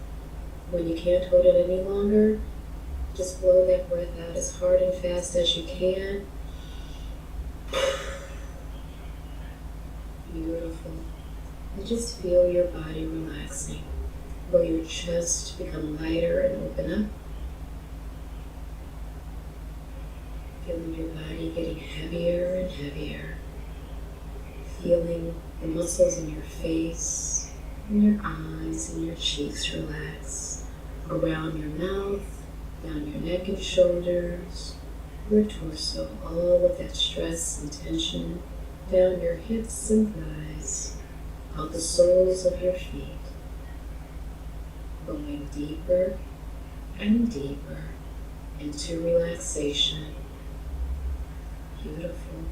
When you can't hold it any longer, just blow that breath out as hard and fast as you can. Beautiful. And just feel your body relaxing. Feel your chest become lighter and open up. Feeling your body getting heavier and heavier. Feeling the muscles in your face, in your eyes, and your cheeks relax. Around your mouth, down your neck and shoulders, your torso, all of that stress and tension, down your hips and thighs, out the soles of your feet. Going deeper and deeper into relaxation. Beautiful.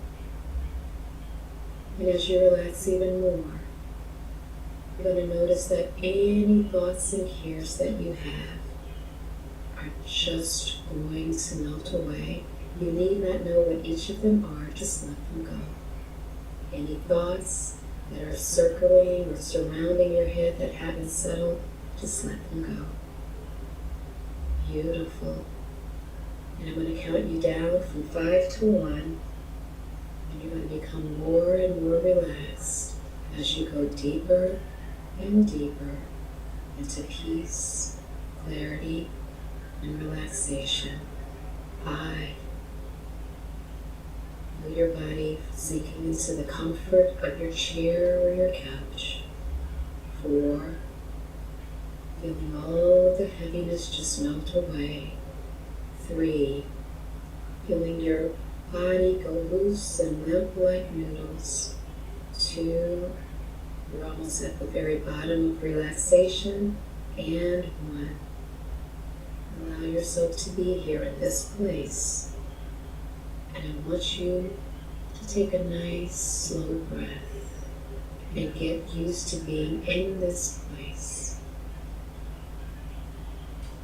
And as you relax even more, you're going to notice that any thoughts and cares that you have are just going to melt away. You need not know what each of them are, just let them go. Any thoughts that are circling or surrounding your head that haven't settled, just let them go. Beautiful. And I'm going to count you down from 5 to 1. And you're going to become more and more relaxed as you go deeper and deeper into peace, clarity, and relaxation. 5. Feel your body sinking into the comfort of your chair or your couch. 4. Feeling all of the heaviness just melt away. 3. Feeling your body go loose and limp like noodles. 2. You're almost at the very bottom of relaxation. And 1. Allow yourself to be here in this place. And I want you to take a nice, slow breath and get used to being in this place.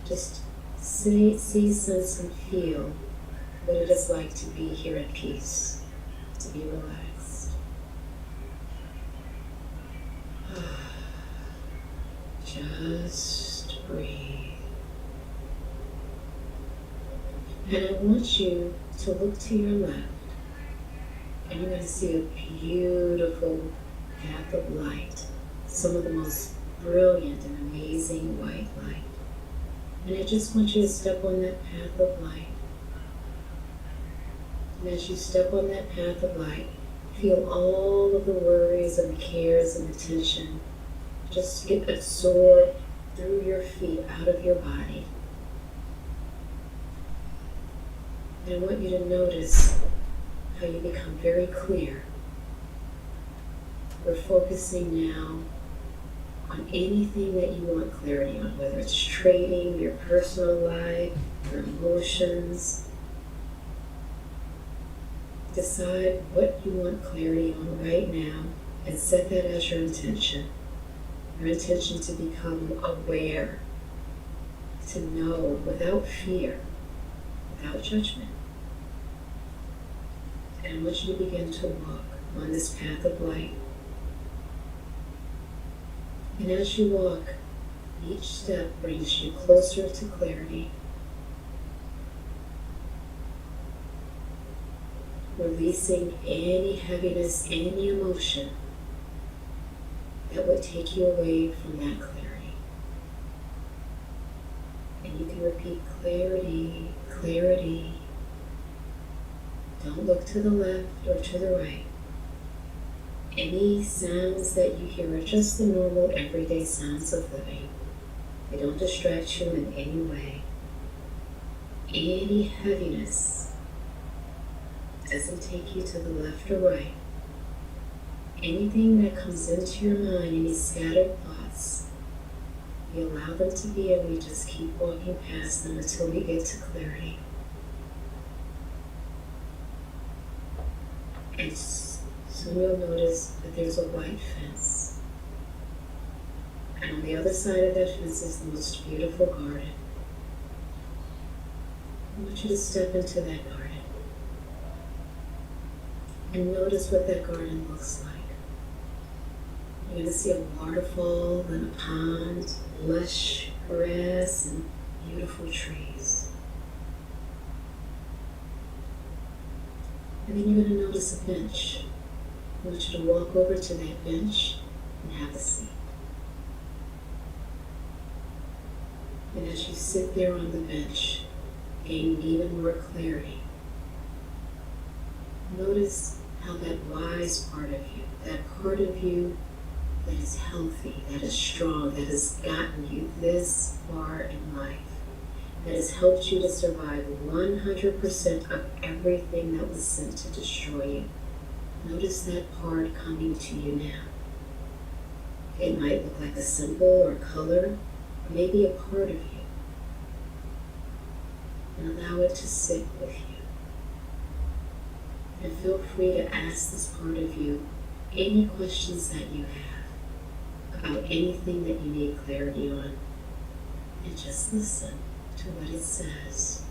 Just see, sense, and feel what it is like to be here at peace, to be relaxed. Just breathe. And I want you to look to your left, and you're going to see a beautiful path of light, some of the most brilliant and amazing white light. And I just want you to step on that path of light. And as you step on that path of light, feel all of the worries and the cares and the tension just get absorbed through your feet, out of your body. And I want you to notice how you become very clear. We're focusing now on anything that you want clarity on, whether it's trading, your personal life, your emotions. Decide what you want clarity on right now and set that as your intention. Your intention to become aware, to know without fear, without judgment. And I want you to begin to walk on this path of light. And as you walk, each step brings you closer to clarity. Releasing any heaviness, any emotion that would take you away from that clarity. And you can repeat clarity, clarity. Don't look to the left or to the right. Any sounds that you hear are just the normal, everyday sounds of living. They don't distract you in any way. Any heaviness doesn't take you to the left or right. Anything that comes into your mind, any scattered thoughts, we allow them to be and we just keep walking past them until we get to clarity. And soon you'll notice that there's a white fence. And on the other side of that fence is the most beautiful garden. I want you to step into that garden. And notice what that garden looks like. You're going to see a waterfall and a pond, lush grass, and beautiful trees. And then you're going to notice a bench. I want you to walk over to that bench and have a seat. And as you sit there on the bench, gaining even more clarity, notice how that wise part of you, that part of you that is healthy, that is strong, that has gotten you this far in life, that has helped you to survive 100% of everything that was sent to destroy you. Notice that part coming to you now. It might look like a symbol or color, maybe a part of you. And allow it to sit with you. And feel free to ask this part of you any questions that you have about anything that you need clarity on. And just listen to what it says.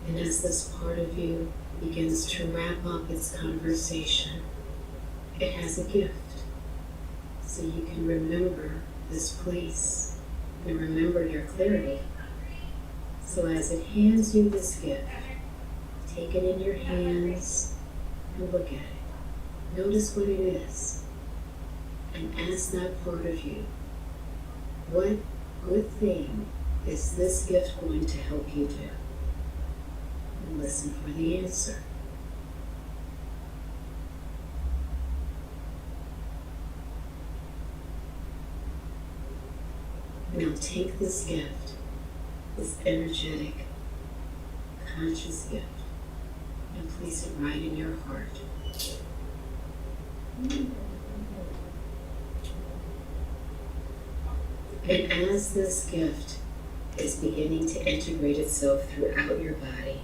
And as this part of you begins to wrap up its conversation, it has a gift. So you can remember this place and remember your clarity. So as it hands you this gift, take it in your hands and look at it. Notice what it is. And ask that part of you, what good thing is this gift going to help you do? And listen for the answer. Now take this gift, this energetic, conscious gift, and place it right in your heart. And as this gift is beginning to integrate itself throughout your body,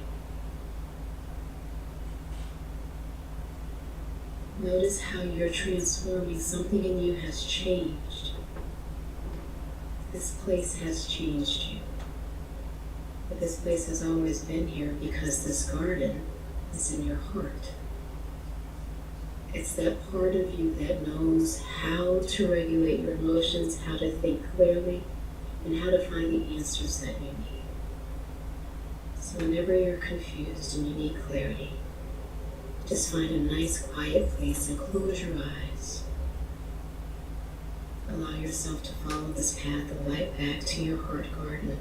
notice how you're transforming. Something in you has changed. This place has changed you. But this place has always been here because this garden is in your heart. It's that part of you that knows how to regulate your emotions, how to think clearly, and how to find the answers that you need. So whenever you're confused and you need clarity, just find a nice quiet place and close your eyes. Allow yourself to follow this path of light back to your heart garden.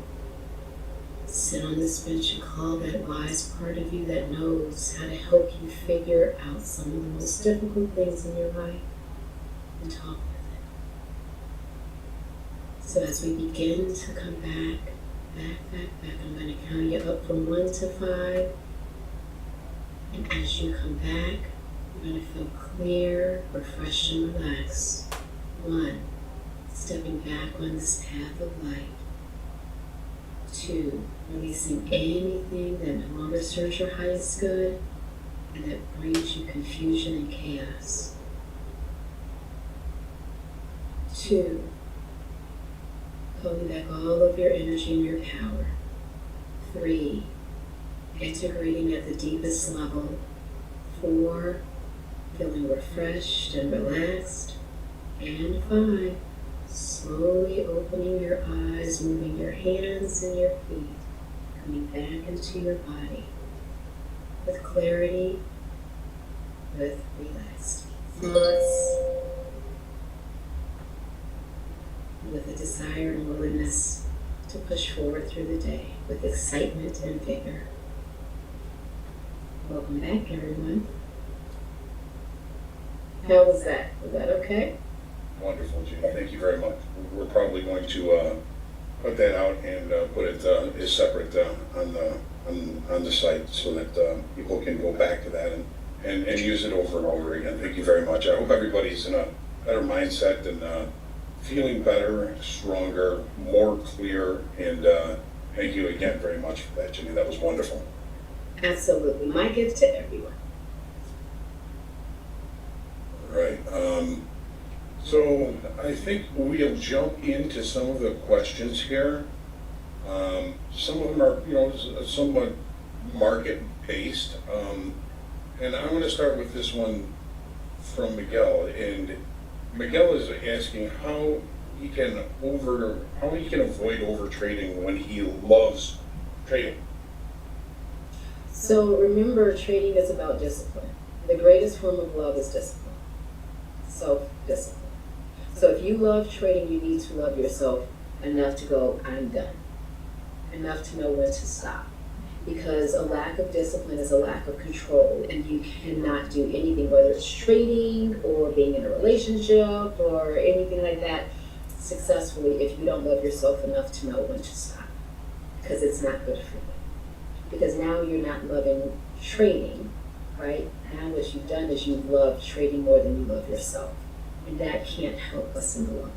Sit on this bench and call that wise part of you that knows how to help you figure out some of the most difficult things in your life, and talk with it. So as we begin to come back, I'm going to count you up from 1 to 5. And as you come back, you're going to feel clear, refreshed, and relaxed. 1, stepping back on this path of light. 2, releasing anything that no longer serves your highest good and that brings you confusion and chaos. 2, pulling back all of your energy and your power. 3, integrating at the deepest level. 4, feeling refreshed and relaxed. And 5, slowly opening your eyes, moving your hands and your feet, coming back into your body with clarity, with relaxed thoughts, with a desire and willingness to push forward through the day with excitement and vigor. Welcome back, everyone. How was that? Was that okay? Wonderful, Jeannie. Thank you very much. We're probably going to put that out and put it as separate on the site so that people can go back to that and use it over and over again. Thank you very much. I hope everybody's in a better mindset and feeling better, stronger, more clear, and thank you again very much for that, Jeannie. That was wonderful. Absolutely. My gift to everyone. All right. So I think we'll jump into some of the questions here. Some of them are, somewhat market-based. And I'm going to start with this one from Miguel. And Miguel is asking how he can avoid over trading when he loves trading. So remember, trading is about discipline. The greatest form of love is discipline, self-discipline. So if you love trading, you need to love yourself enough to go, I'm done. Enough to know when to stop. Because a lack of discipline is a lack of control, and you cannot do anything, whether it's trading or being in a relationship or anything like that, successfully if you don't love yourself enough to know when to stop. Because it's not good for you. Because now you're not loving trading, right? Now what you've done is you've loved trading more than you love yourself. And that can't help us in the long run.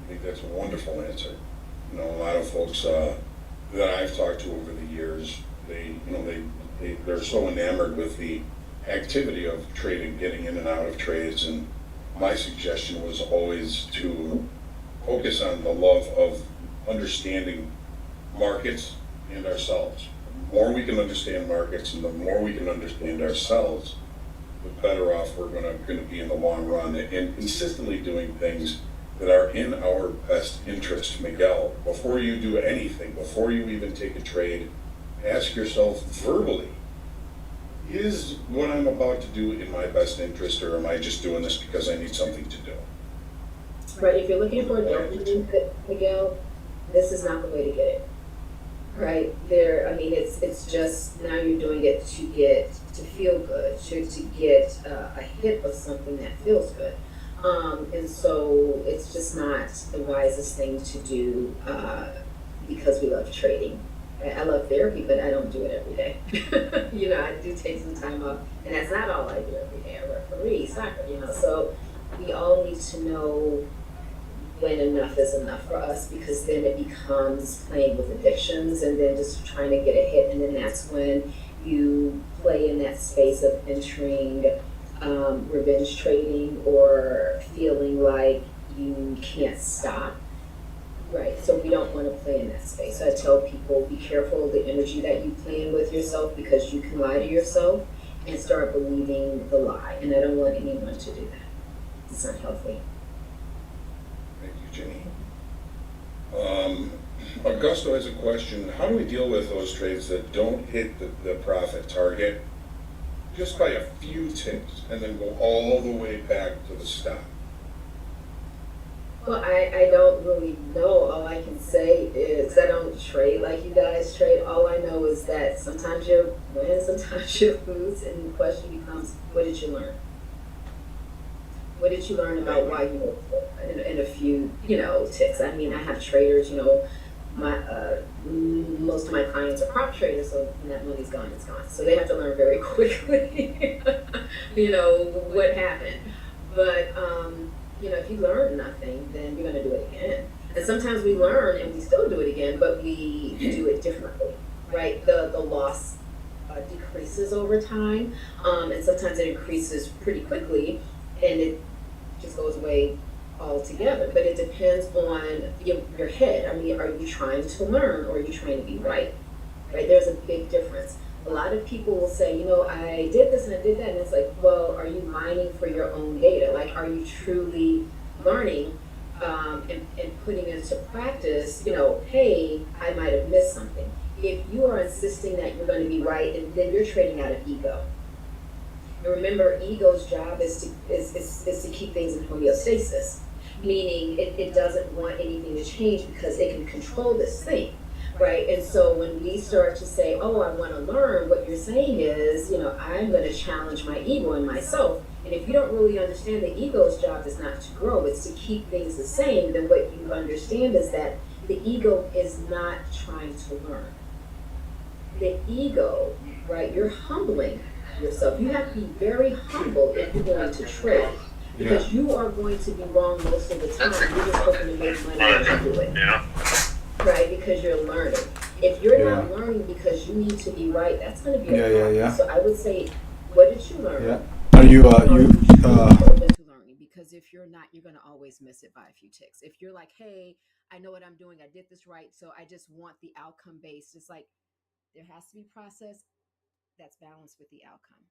I think that's a wonderful answer. A lot of folks that I've talked to over the years, they're so enamored with the activity of trading, getting in and out of trades, and my suggestion was always to focus on the love of understanding markets and ourselves. The more we can understand markets and the more we can understand ourselves, the better off we're going to be in the long run, and consistently doing things that are in our best interest. Miguel, before you do anything, before you even take a trade, ask yourself verbally, is what I'm about to do in my best interest, or am I just doing this because I need something to do? Right, if you're looking for a dopamine hit, Miguel, this is not the way to get it. Right, it's just, now you're doing it to feel good, to get a hit of something that feels good. And so it's just not the wisest thing to do because we love trading. I love therapy, but I don't do it every day. I do take some time off, and that's not all I do every day. I referee soccer, so we all need to know when enough is enough for us, because then it becomes playing with addictions and then just trying to get a hit, and then that's when you play in that space of entering revenge trading or feeling like you can't stop. Right, so we don't want to play in that space. So I tell people, be careful of the energy that you play in with yourself, because you can lie to yourself and start believing the lie. And I don't want anyone to do that. It's not healthy. Thank you, Jenny. Augusto has a question. How do we deal with those trades that don't hit the profit target just by a few ticks and then go all the way back to the stop? Well, I don't really know. All I can say is, I don't trade like you guys trade. All I know is that sometimes you win, sometimes you lose, and the question becomes, what did you learn? What did you learn about why you were in a few, ticks? I mean, I have traders, most of my clients are prop traders, so when that money's gone, it's gone. So they have to learn very quickly, what happened. But, if you learn nothing, then you're going to do it again. And sometimes we learn and we still do it again, but we do it differently, right? The loss decreases over time, and sometimes it increases pretty quickly, and it just goes away altogether. But it depends on your head. I mean, are you trying to learn, or are you trying to be right? Right? There's a big difference. A lot of people will say, I did this and I did that, and it's like, well, are you mining for your own data? Like, are you truly learning and putting into practice, hey, I might have missed something. If you are insisting that you're going to be right, and then you're trading out of ego. And remember, ego's job is to keep things in homeostasis, meaning it doesn't want anything to change because it can control this thing. Right, and so when we start to say, oh, I want to learn, what you're saying is, I'm going to challenge my ego and myself. And if you don't really understand the ego's job is not to grow, it's to keep things the same, then what you understand is that the ego is not trying to learn. The ego, right, you're humbling yourself. You have to be very humble if you're going to trade. Because you are going to be wrong most of the time. You're just hoping to make money and do it. Right, because you're learning. If you're not learning because you need to be right, that's going to be a problem. So I would say, what did you learn? you open to learning, because if you're not, you're gonna always miss it by a few ticks. If you're like, hey, I know what I'm doing, I did this right, so I just want the outcome based. It's like there has to be process that's balanced with the outcome.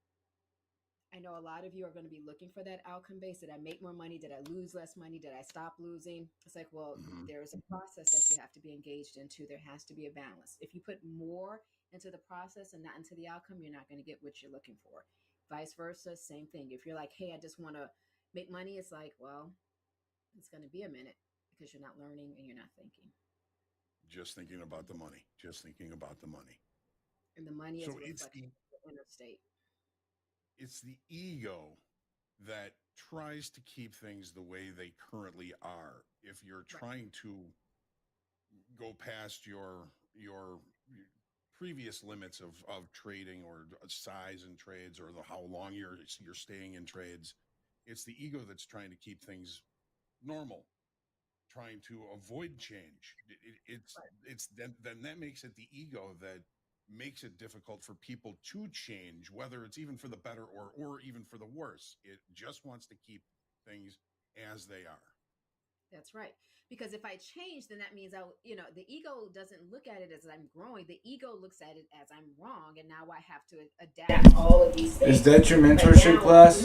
I know a lot of you are going to be looking for that outcome base. Did I make more money? Did I lose less money? Did I stop losing? It's like, well, there's a process that you have to be engaged into. There has to be a balance. If you put more into the process and not into the outcome, you're not going to get what you're looking for. Vice versa, same thing. If you're like, hey, I just want to make money, it's like, well, it's going to be a minute because you're not learning and you're not thinking. Just thinking about the money. Just thinking about the money. And the money is So a reflection of the inner state. It's the ego that tries to keep things the way they currently are. If you're trying to go past your previous limits of trading or size in trades or how long you're staying in trades, it's the ego that's trying to keep things normal, trying to avoid change. It's then that makes it the ego that makes it difficult for people to change, whether it's even for the better or even for the worse. It just wants to keep things as they are. That's right. Because if I change, then that means the ego doesn't look at it as I'm growing. The ego looks at it as I'm wrong, and now I have to adapt all of these things. Is that your mentorship class?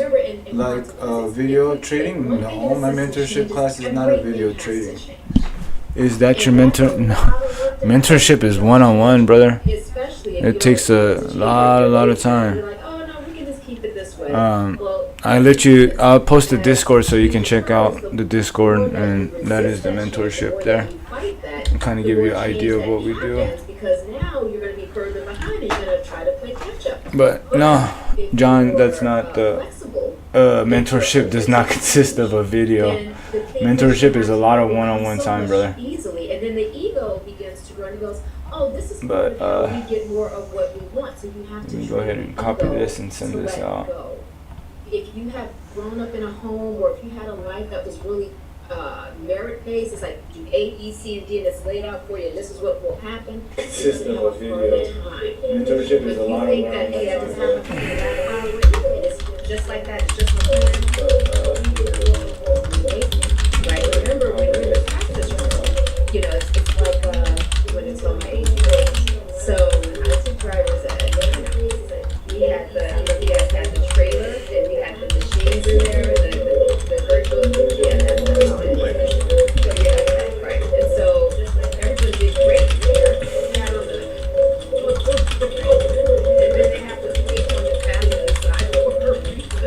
Like video trading? No, my mentorship class is not a video trading. Is that your mentor? No. Mentorship is one-on-one, brother. It takes a lot of time. I'll post the Discord so you can check out the Discord, and that is the mentorship there. I'll kind of give you an idea of what we do. But no, John, that's not the mentorship. Does not consist of a video. Mentorship is a lot of one-on-one time, brother. Easily, and then the ego begins to grow and goes, oh, this is but how we get more of what we want. So you have to let me go ahead and copy this and send this out. If you have grown up in a home, or if you had a life that was really merit-based, it's like do A, B, C, and D, and it's laid out for you, and this is what will happen. System of video. Mentorship is a lot of one-on-one time. Hey, I just have to it's just like that. It's just right? Remember, when we're in the practice room, it's like when it's on my age grade. So I took driver's ed. We had the trailer, and we had the machines in there, the virtual, right. And so everybody did great there. And then they have to speak on the passenger side for a reason,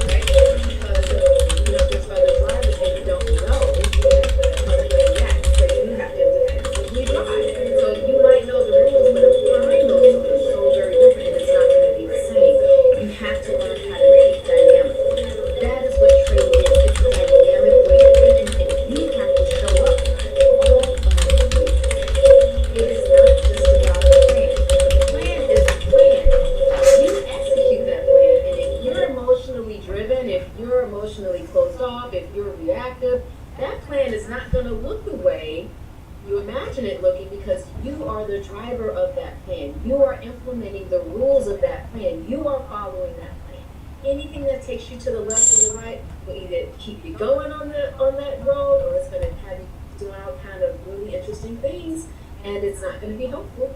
right? Because there's other drivers that you don't know yet, so you have to defensively drive. So you might know the rules, but applying those rules are so very different, and it's not going to be the same. You have to learn how to think dynamic. That is what trading is. It's a dynamic way of thinking, and you have to show up all of the way. It is not just about a plan. The plan is a plan. You execute that plan, and if you're emotionally driven, if you're emotionally closed off, if you're reactive, that plan is not going to look the way you imagine it looking, because you are the driver of that plan. You are implementing the rules of that plan. You are following that plan. Anything that takes you to the left or the right will either keep you going on that road, or it's going to have you doing all kind of really interesting things, and it's not going to be helpful.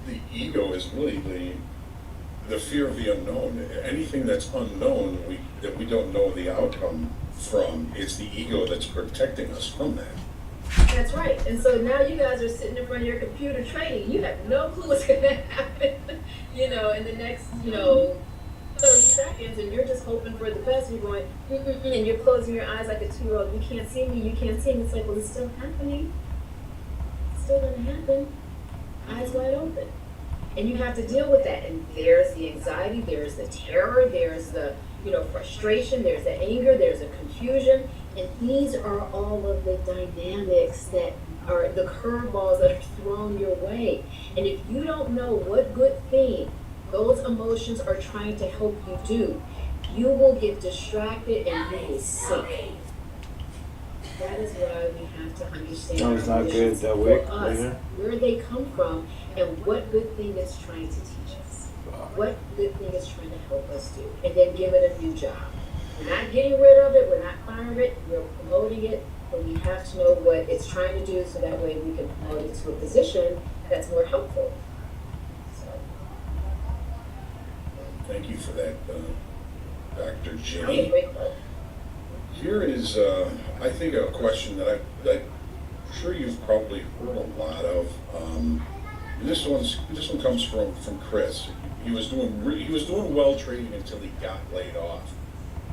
The ego is really the fear of the unknown. Anything that's unknown, that we don't know the outcome from, it's the ego that's protecting us from that. That's right. And so now you guys are sitting in front of your computer trading. You have no clue what's going to happen, in the next, 30 seconds, and you're just hoping for the best. And you're going, and you're closing your eyes like a 2-year-old. You can't see me. You can't see me. It's like, well, it's still happening. It's still going to happen. Eyes wide open. And you have to deal with that. And there's the anxiety. There's the terror. There's the frustration, there's the anger, there's the confusion, and these are all of the dynamics that are the curveballs that are thrown your way. And if you don't know what good thing those emotions are trying to help you do, you will get distracted and you will sink. That is why we have to understand that was not good that way, for us, where they come from, and what good thing it's trying to teach us. what the thing is trying to help us do, and then give it a new job. We're not getting rid of it, we're not firing it, we're promoting it, but we have to know what it's trying to do so that way we can promote it to a position that's more helpful. So. Thank you for that, Dr. I'm Jenny. grateful. Here is, I think, a question that I'm sure you've probably heard a lot of. This one comes from Chris. He was doing well trading until he got laid off.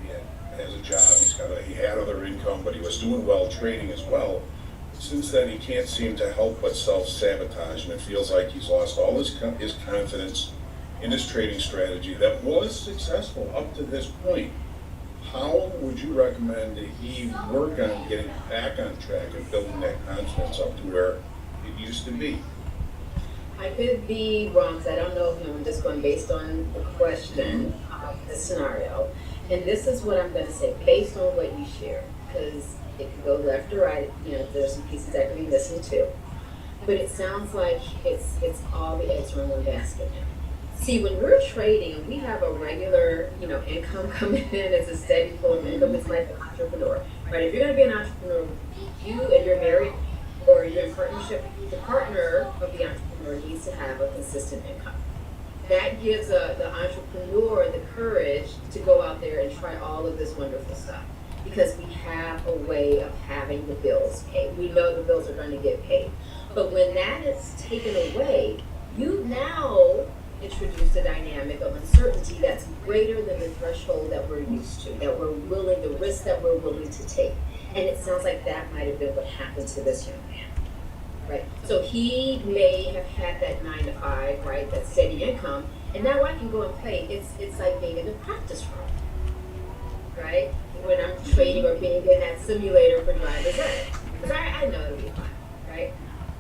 He has a job. He had other income, but he was doing well trading as well. Since then, he can't seem to help but self-sabotage, and it feels like he's lost all his confidence in his trading strategy that was successful up to this point. How would you recommend that he work on getting back on track and building that confidence up to where it used to be? I could be wrong because I don't know him. I'm just going based on the question, the scenario. And this is what I'm going to say based on what you share, because it could go left or right. There's some pieces that could be missing too. But it sounds like it's all the eggs are in one basket now. See, when we're trading and we have a regular, income coming in as a steady flow of income, it's like an entrepreneur, right? If you're going to be an entrepreneur, you and you're married or you're in partnership, the partner of the entrepreneur needs to have a consistent income. That gives the entrepreneur the courage to go out there and try all of this wonderful stuff because we have a way of having the bills paid. We know the bills are going to get paid. But when that is taken away, you now introduce a dynamic of uncertainty that's greater than the threshold that we're used to, that we're willing, the risk that we're willing to take. And it sounds like that might have been what happened to this young man, right? So he may have had that 9 to 5, right, that steady income, and now I can go and play. It's like being in the practice room, right? When I'm trading or being in that simulator for driver's ed, because I know it'll be fun, right?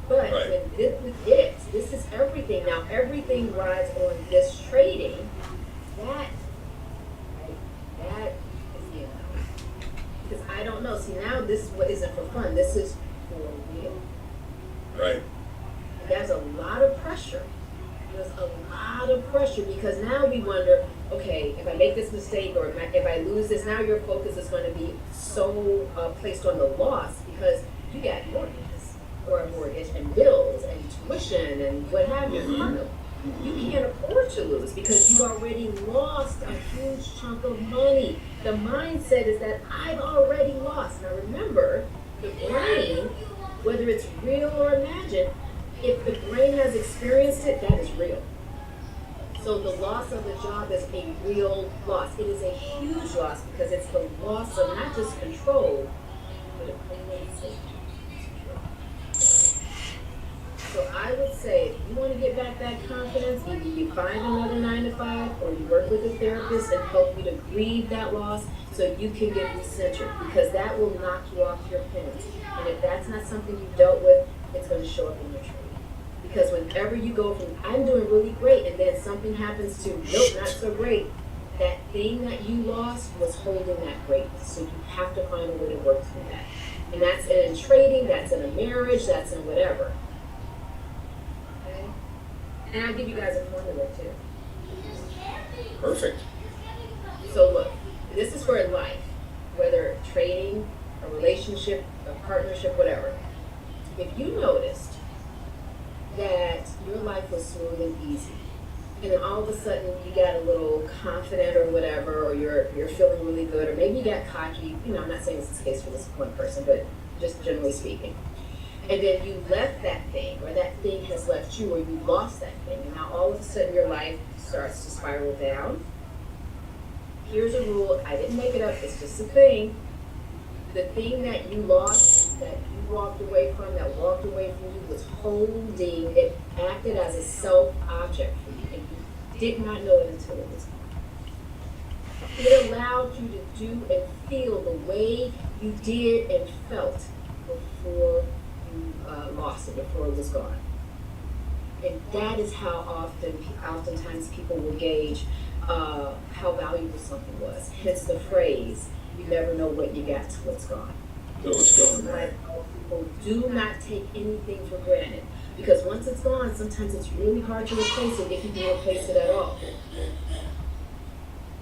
But when this is everything. Now everything rides on this trading. That is the unknown. Because I don't know. See, now this is what isn't for fun. This is for real. Right. And there's a lot of pressure. There's a lot of pressure because now we wonder, okay, if I make this mistake or if I lose this, now your focus is going to be so placed on the loss because you got mortgages or a mortgage and bills and tuition and what have you. You can't afford to lose because you already lost a huge chunk of money. The mindset is that I've already lost. Now remember, the brain, whether it's real or imagined, if the brain has experienced it, that is real. So the loss of the job is a real loss. It is a huge loss because it's the loss of not just control, but of safety. So I would say if you want to get back that confidence, either you find another 9 to 5 or you work with a therapist and help you to grieve that loss so you can get recentered because that will knock you off your pins. And if that's not something you dealt with, it's going to show up in your trade. Because whenever you go from I'm doing really great and then something happens to nope, not so great, that thing that you lost was holding that greatness. So you have to find a way to work through that. And that's in trading, that's in a marriage, that's in whatever. And I'll give you guys a formula too. Perfect. So look, this is for life, whether trading, a relationship, a partnership, whatever. If you noticed that your life was smooth and easy, and then all of a sudden you got a little confident or whatever, or you're feeling really good, or maybe you got cocky, I'm not saying this is the case for this one person, but just generally speaking. And then you left that thing, or that thing has left you, or you lost that thing, and now all of a sudden your life starts to spiral down. Here's a rule, I didn't make it up, it's just a thing. The thing that you lost, that you walked away from, that walked away from you, was holding, it acted as a self-object for you, and you did not know it until it was gone. It allowed you to do and feel the way you did and felt before lost it, before it was gone. And that is how oftentimes people will gauge how valuable something was. Hence the phrase, you never know what you got till it's gone. People do not take anything for granted. Because once it's gone, sometimes it's really hard to replace it if you can replace it at all.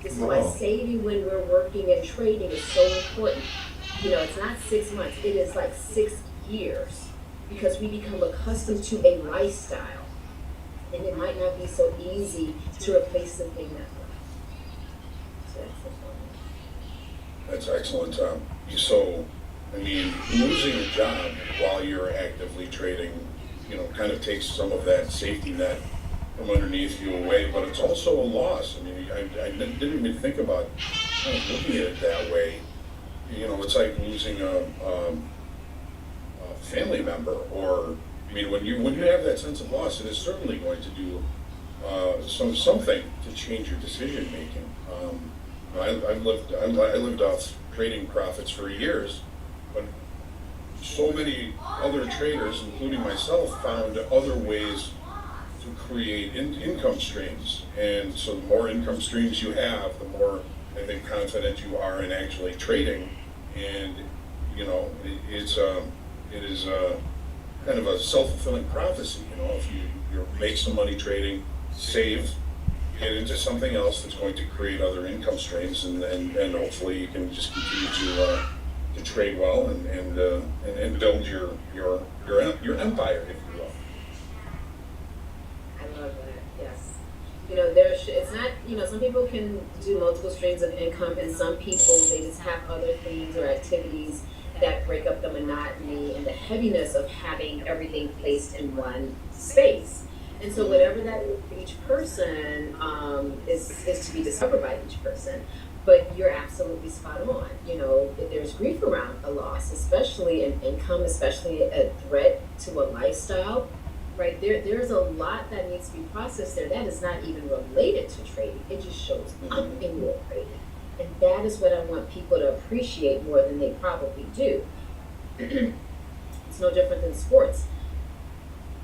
This is why saving when we're working and trading is so important. It's not 6 months, it is like 6 years because we become accustomed to a lifestyle. And it might not be so easy to replace the thing that way. So That's excellent. So, I mean, losing a job while you're actively trading, kind of takes some of that safety net from underneath you away, but it's also a loss. I mean, I didn't even think about kind of looking at it that way. It's like losing a family member, or I mean, when you have that sense of loss, it is certainly going to do something to change your decision making. I lived off trading profits for years, but so many other traders, including myself, found other ways to create income streams. And so the more income streams you have, the more, I think, confident you are in actually trading. And it is kind of a self-fulfilling prophecy. If you make some money trading, save, get into something else that's going to create other income streams, and hopefully you can just continue to trade well and build your empire, if you will. I love that. Yes. It's not. Some people can do multiple streams of income, and some people they just have other things or activities that break up the monotony and the heaviness of having everything placed in one space. And so whatever that is for each person is to be discovered by each person. But you're absolutely spot on. There's grief around a loss, especially in income, especially a threat to a lifestyle, right? There's a lot that needs to be processed there that is not even related to trading. It just shows up in your trading. And that is what I want people to appreciate more than they probably do. It's no different than sports.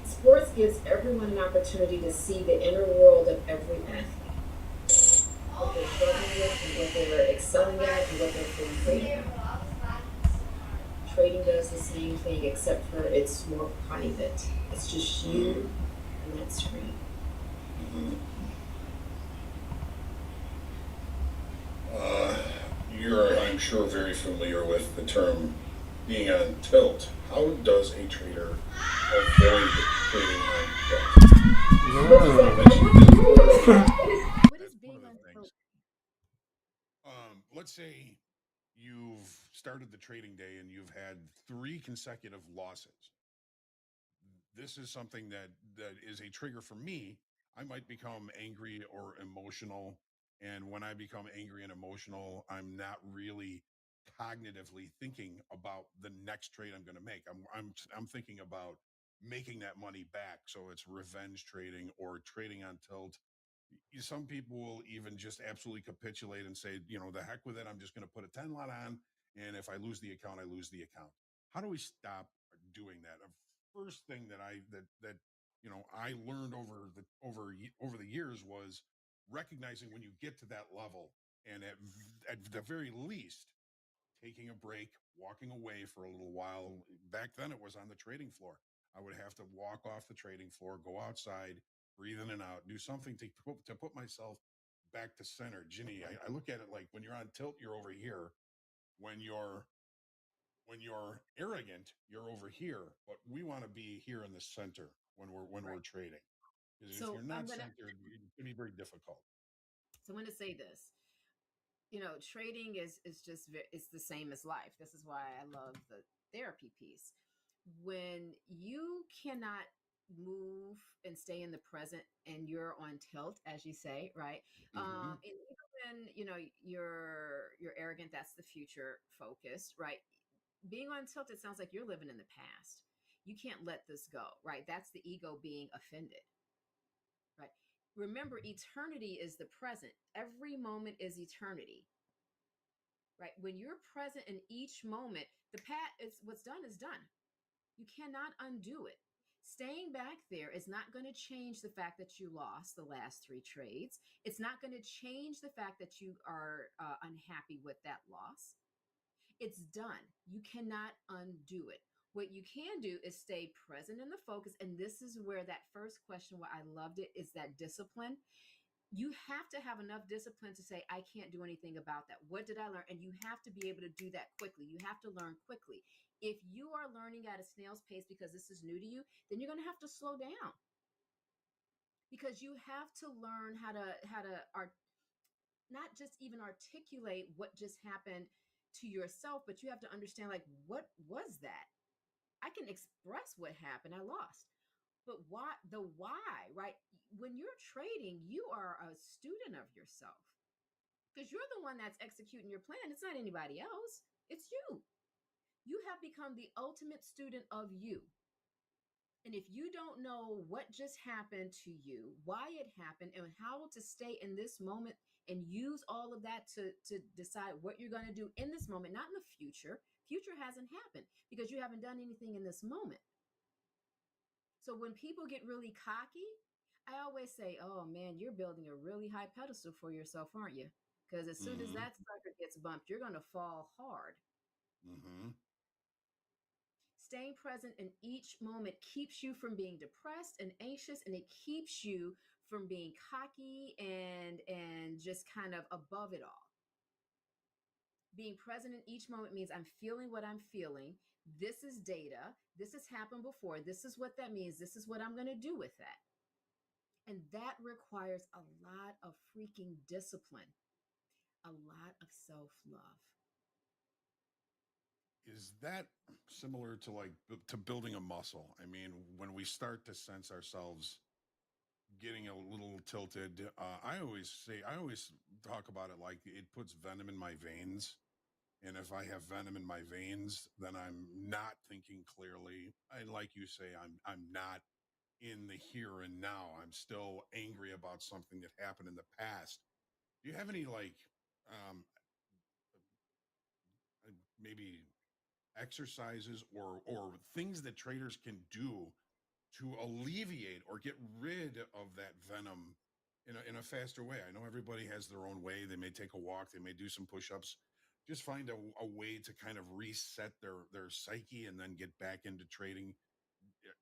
Sports gives everyone an opportunity to see the inner world of every athlete. What they're struggling with and what they're excelling at and what they're feeling great at. Trading does the same thing, except for it's more private. It's just you and that screen. You're, I'm sure, very familiar with the term being on tilt. How does a trader avoid trading on tilt? What is being on tilt? Let's say you've started the trading day and you've had 3 consecutive losses. This is something that is a trigger for me. I might become angry or emotional, and when I become angry and emotional, I'm not really cognitively thinking about the next trade I'm going to make. I'm thinking about making that money back. So it's revenge trading or trading on tilt. Some people will even just absolutely capitulate and say, the heck with it. I'm just going to put a 10 lot on. And if I lose the account, I lose the account. How do we stop doing that? First thing that I learned over the years was recognizing when you get to that level, and at the very least taking a break, walking away for a little while. Back then it was on the trading floor. I would have to walk off the trading floor, go outside, breathe in and out, do something to put myself back to center. Ginny, I look at it like when you're on tilt, you're over here. When you're arrogant, you're over here, but we want to be here in the center when we're trading. Because if you're not centered, it can be very difficult. So I'm going to say this. Trading is just it's the same as life. This is why I love the therapy piece. When you cannot move and stay in the present and you're on tilt, as you say, right? And even when you're arrogant, that's the future focus, right? Being on tilt, it sounds like you're living in the past. You can't let this go, right? That's the ego being offended, right? Remember, eternity is the present. Every moment is eternity, right? When you're present in each moment, the past is what's done is done. You cannot undo it. Staying back there is not going to change the fact that you lost the last 3 trades. It's not going to change the fact that you are unhappy with that loss. It's done. You cannot undo it. What you can do is stay present in the focus. And this is where that first question, where I loved it, is that discipline. you have to have enough discipline to say, I can't do anything about that. What did I learn? And you have to be able to do that quickly. You have to learn quickly. If you are learning at a snail's pace because this is new to you, then you're going to have to slow down, because you have to learn how to not just even articulate what just happened to yourself, but you have to understand, like, what was that? I can express what happened. I lost. But why? The why, right? When you're trading, you are a student of yourself, because you're the one that's executing your plan. It's not anybody else. It's you. You have become the ultimate student of you. And if you don't know what just happened to you, why it happened, and how to stay in this moment and use all of that to decide what you're going to do in this moment, not in the future. Future hasn't happened because you haven't done anything in this moment. So when people get really cocky, I always say, oh man, you're building a really high pedestal for yourself, aren't you? Because as soon as that sucker gets bumped, you're going to fall hard. Staying present in each moment keeps you from being depressed and anxious, and it keeps you from being cocky and just kind of above it all. Being present in each moment means I'm feeling what I'm feeling. This is data. This has happened before. This is what that means. This is what I'm going to do with that. And that requires a lot of freaking discipline, a lot of self-love. Is that similar to like to building a muscle? I mean, when we start to sense ourselves getting a little tilted, I always talk about it like it puts venom in my veins. And if I have venom in my veins, then I'm not thinking clearly. And like you say, I'm not in the here and now. I'm still angry about something that happened in the past. Do you have any like um, maybe exercises or things that traders can do to alleviate or get rid of that venom in a faster way? I know everybody has their own way. They may take a walk, they may do some push-ups. Just find a way to kind of reset their psyche and then get back into trading.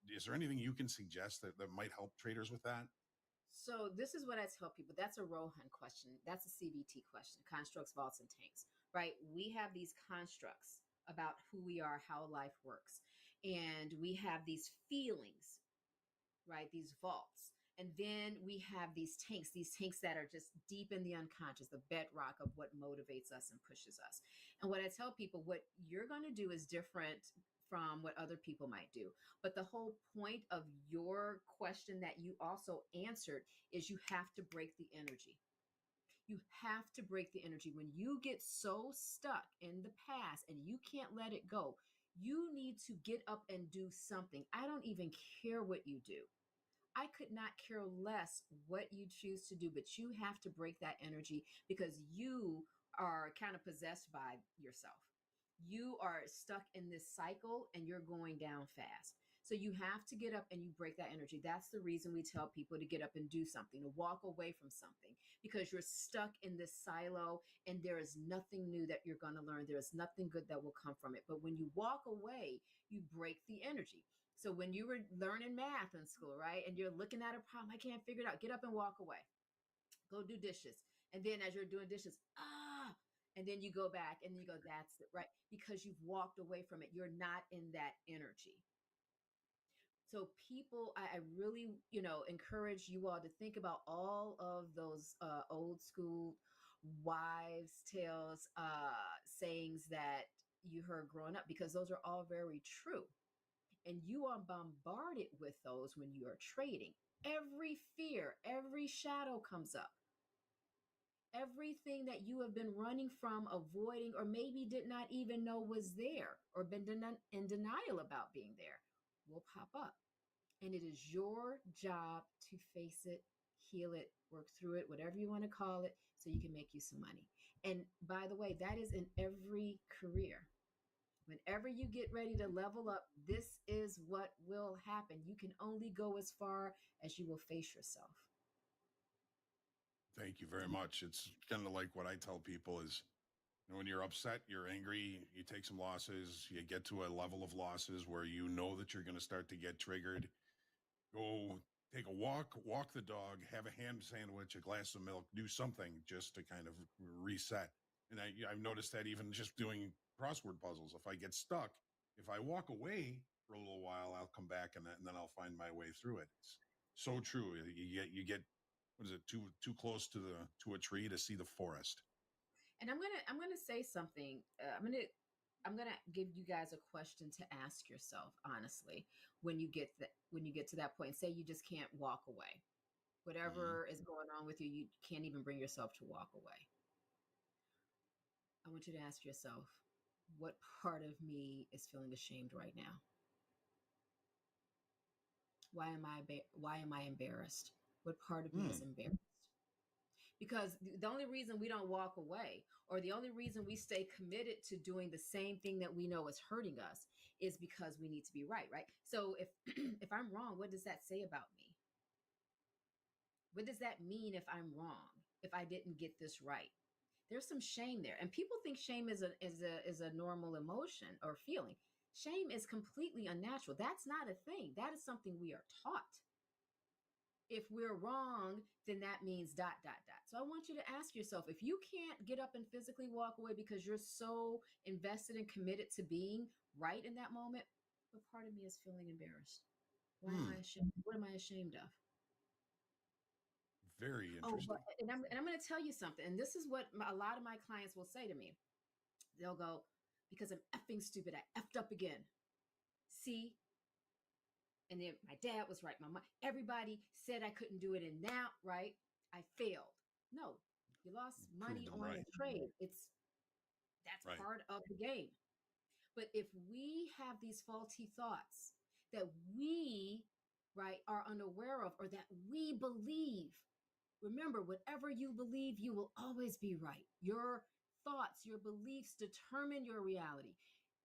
Is there anything you can suggest that might help traders with that? So this is what I tell people. That's a Rohan question. That's a CBT question, constructs, vaults, and tanks, right? We have these constructs about who we are, how life works. And we have these feelings, right? These vaults. And then we have these tanks that are just deep in the unconscious, the bedrock of what motivates us and pushes us. And what I tell people, what you're going to do is different from what other people might do. But the whole point of your question that you also answered is you have to break the energy. You have to break the energy. When you get so stuck in the past and you can't let it go, you need to get up and do something. I don't even care what you do. I could not care less what you choose to do, but you have to break that energy because you are kind of possessed by yourself. You are stuck in this cycle and you're going down fast. So you have to get up and you break that energy. That's the reason we tell people to get up and do something, to walk away from something, because you're stuck in this silo and there is nothing new that you're going to learn. There is nothing good that will come from it. But when you walk away, you break the energy. So when you were learning math in school, right, and you're looking at a problem, I can't figure it out, get up and walk away. Go do dishes. And then as you're doing dishes, and then you go back and you go, that's it, right? Because you've walked away from it. You're not in that energy. So people, I really, encourage you all to think about all of those old school wives' tales, sayings that you heard growing up, because those are all very true. And you are bombarded with those when you are trading. Every fear, every shadow comes up. Everything that you have been running from, avoiding, or maybe did not even know was there or been in denial about being there will pop up. And it is your job to face it, heal it, work through it, whatever you want to call it, so you can make you some money. And by the way, that is in every career. Whenever you get ready to level up, this is what will happen. You can only go as far as you will face yourself. Thank you very much. It's kind of like what I tell people is, when you're upset, you're angry, you take some losses, you get to a level of losses where you know that you're going to start to get triggered. Go take a walk, walk the dog, have a ham sandwich, a glass of milk, do something just to kind of reset. And I've noticed that even just doing crossword puzzles. If I get stuck, if I walk away for a little while, I'll come back and then I'll find my way through it. It's so true. You get what is it, too close to a tree to see the forest. And I'm gonna say something. I'm gonna give you guys a question to ask yourself honestly when you get to that point. Say you just can't walk away. Mhm. Whatever is going on with you, you can't even bring yourself to walk away. I want you to ask yourself, what part of me is feeling ashamed right now? Why am I embarrassed? What part of me is Hmm. embarrassed? Because the only reason we don't walk away, or the only reason we stay committed to doing the same thing that we know is hurting us, is because we need to be right. So if if I'm wrong, what does that say about me? What does that mean if I'm wrong, if I didn't get this right? There's some shame there, and people think shame is a normal emotion or feeling. Shame is completely unnatural. That's not a thing. That is something we are taught. If we're wrong, then that means dot, dot, dot. So I want you to ask yourself, if you can't get up and physically walk away because you're so invested and committed to being right in that moment, what part of me is feeling embarrassed? Why am Hmm. I ashamed? What am I ashamed of? Very Oh, but interesting. and I'm going to tell you something. And this is what a lot of my clients will say to me. They'll go, because I'm effing stupid. I effed up again. See, and then my dad was right. My mom, everybody said I couldn't do it, and now, right, I failed. No, you lost Proved money them on right. a trade. That's Right. part of the game. But if we have these faulty thoughts that we, right, are unaware of, or that we believe, remember, whatever you believe, you will always be right. Your thoughts, your beliefs determine your reality.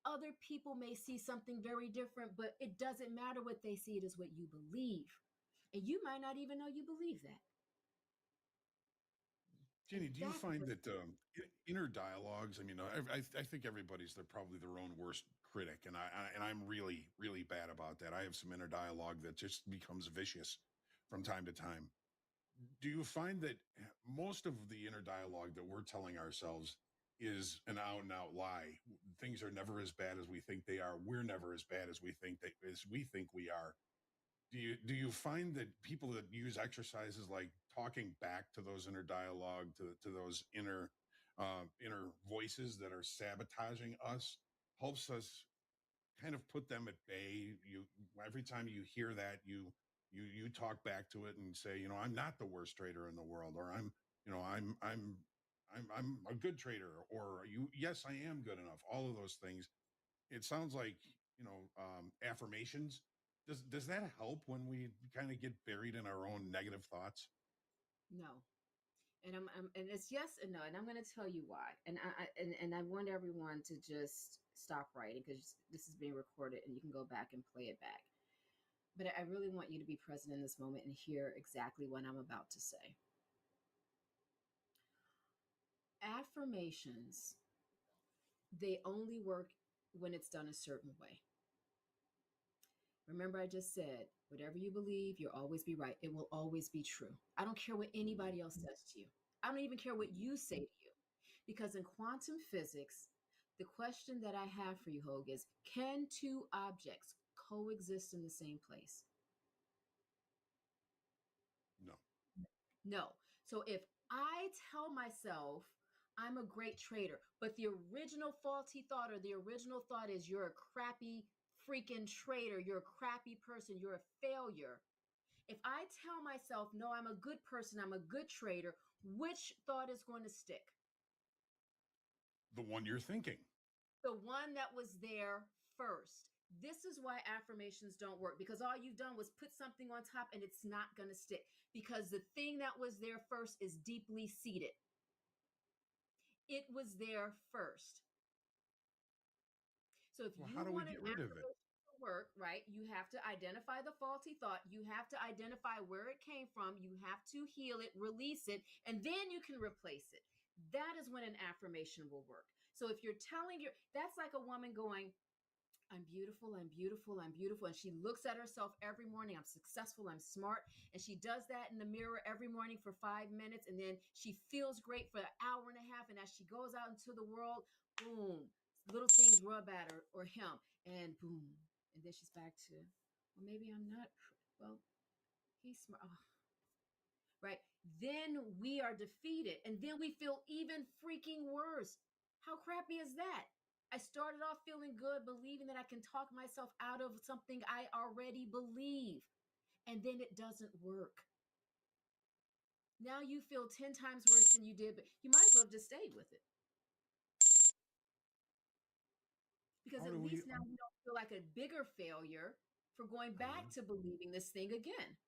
Other people may see something very different, but it doesn't matter what they see, it is what you believe. And you might not even know you believe that. And Jenny, do you that's find what, that inner dialogues? I mean, I think everybody's they're probably their own worst critic, and I'm really bad about that. I have some inner dialogue that just becomes vicious from time to time. Do you find that most of the inner dialogue that we're telling ourselves is an out and out lie? Things are never as bad as we think they are. We're never as bad as we think we are. Do you find that people that use exercises like talking back to those inner dialogue, to those inner voices that are sabotaging us, helps us kind of put them at bay? You Every time you hear that, you talk back to it and say, I'm not the worst trader in the world, or you know I'm a good trader, or yes, I am good enough. All of those things. It sounds like, affirmations. Does that help when we kind of get buried in our own negative thoughts? no. And it's yes and no, and I'm going to tell you why. And I want everyone to just stop writing, because this is being recorded and you can go back and play it back. But I really want you to be present in this moment and hear exactly what I'm about to say. Affirmations, they only work when it's done a certain way. Remember, I just said, whatever you believe, you'll always be right. It will always be true. I don't care what anybody else says to you. I don't even care what you say to you. Because in quantum physics, the question that I have for you, Hogue, is, can two objects coexist in the same place? No. No. So if I tell myself I'm a great trader, but the original faulty thought, or the original thought is you're a crappy freaking trader, you're a crappy person, you're a failure. If I tell myself, no, I'm a good person, I'm a good trader, which thought is going to stick? The one you're thinking. The one that was there first. This is why affirmations don't work, because all you've done was put something on top and it's not going to stick, because the thing that was there first is deeply seated. It was there first. So if Well, you how do we want an get rid of it? affirmation to work, right, you have to identify the faulty thought. You have to identify where it came from. You have to heal it, release it, and then you can replace it. That is when an affirmation will work. So if you're telling that's like a woman going, I'm beautiful, I'm beautiful, I'm beautiful. And she looks at herself every morning. I'm successful, I'm smart. And she does that in the mirror every morning for 5 minutes. And then she feels great for an hour and a half. And as she goes out into the world, boom, little things rub at her or him. And boom. And then she's back to, well, maybe I'm not, well, he's smart. Oh, right? Then we are defeated. And then we feel even freaking worse. How crappy is that? I started off feeling good, believing that I can talk myself out of something I already believe. And then it doesn't work. Now you feel 10 times worse than you did, but you might as well have just stayed with it. Because at least now you don't feel like a bigger failure for going back to believing this thing again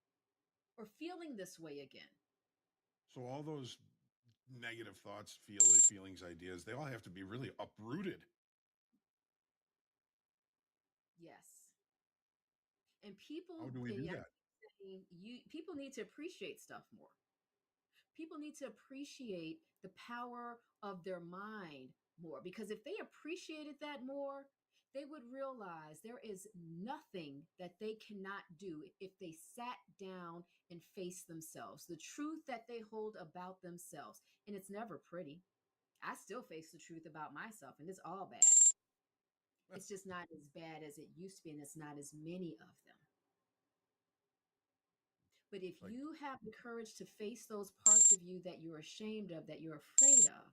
or feeling this way again. So all those negative thoughts, feelings, ideas, they all have to be really uprooted. Yes. And people, How do we do that? people need to appreciate stuff more. People need to appreciate the power of their mind more, because if they appreciated that more, they would realize there is nothing that they cannot do if they sat down and face themselves, the truth that they hold about themselves. And it's never pretty. I still face the truth about myself, and it's all bad. It's just not as bad as it used to be, and it's not as many of them. But if you have the courage to face those parts of you that you're ashamed of, that you're afraid of,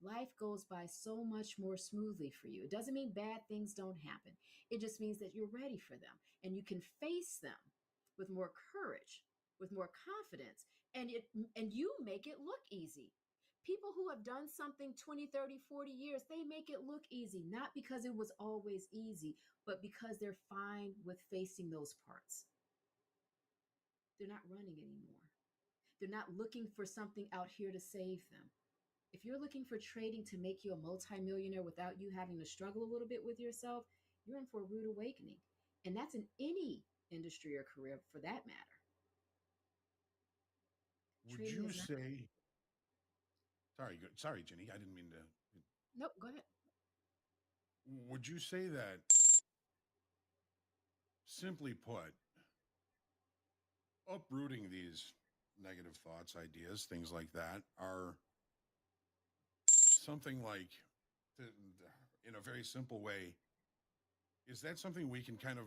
life goes by so much more smoothly for you. It doesn't mean bad things don't happen. It just means that you're ready for them and you can face them with more courage, with more confidence, and you make it look easy. People who have done something 20, 30, 40 years, they make it look easy, not because it was always easy, but because they're fine with facing those parts. They're not running anymore. They're not looking for something out here to save them. If you're looking for trading to make you a multimillionaire without you having to struggle a little bit with yourself, you're in for a rude awakening. And that's in any industry or career for that matter. Would Trading you is not. say, sorry, Jenny, I didn't mean to. Nope, go ahead. Would you say that, simply put, uprooting these negative thoughts, ideas, things like that are something like, in a very simple way, is that something we can kind of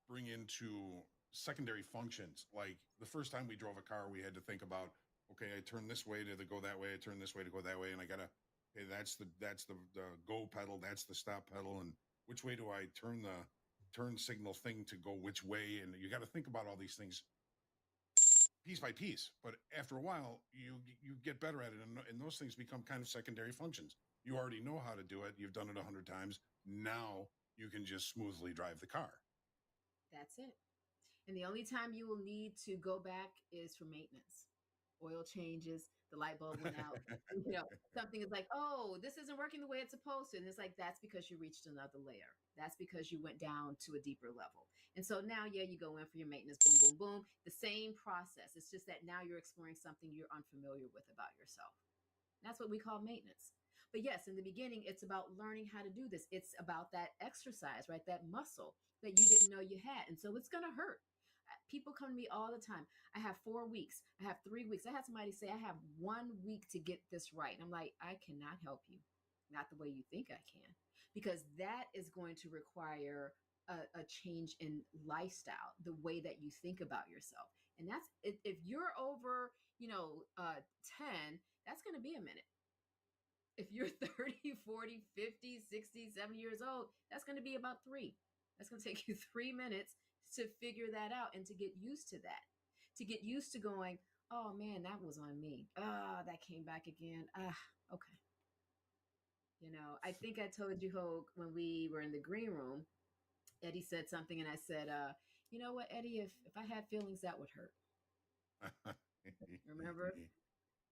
bring into secondary functions? Like the first time we drove a car, we had to think about, okay, I turn this way to go that way, I turn this way to go that way, and I gotta, okay, that's the go pedal, that's the stop pedal, and which way do I turn the turn signal thing to go which way? And you got to think about all these things piece by piece. But after a while, you get better at it, and those things become kind of secondary functions. You already know how to do it. You've done it 100 times. Now you can just smoothly drive the car. That's it. And the only time you will need to go back is for maintenance. Oil changes, the light bulb went out. Something is like, oh, this isn't working the way it's supposed to. And it's like, that's because you reached another layer. That's because you went down to a deeper level. And so now, yeah, you go in for your maintenance, boom, boom, boom. The same process. It's just that now you're exploring something you're unfamiliar with about yourself. That's what we call maintenance. But yes, in the beginning, it's about learning how to do this. It's about that exercise, right? That muscle that you didn't know you had. And so it's going to hurt. People come to me all the time. I have 4 weeks. I have 3 weeks. I had somebody say, I have 1 week to get this right. And I'm like, I cannot help you. Not the way you think I can, because that is going to require a change in lifestyle, the way that you think about yourself. And that's, if you're over, 10, that's going to be a minute. If you're 30, 40, 50, 60, 70 years old, that's going to be about 3. That's going to take you 3 minutes to figure that out and to get used to that. To get used to going, oh man, that was on me. That came back again. Okay. I think I told you, Hogue, when we were in the green room, Eddie said something and I said, you know what, Eddie, if I had feelings, that would hurt. Remember?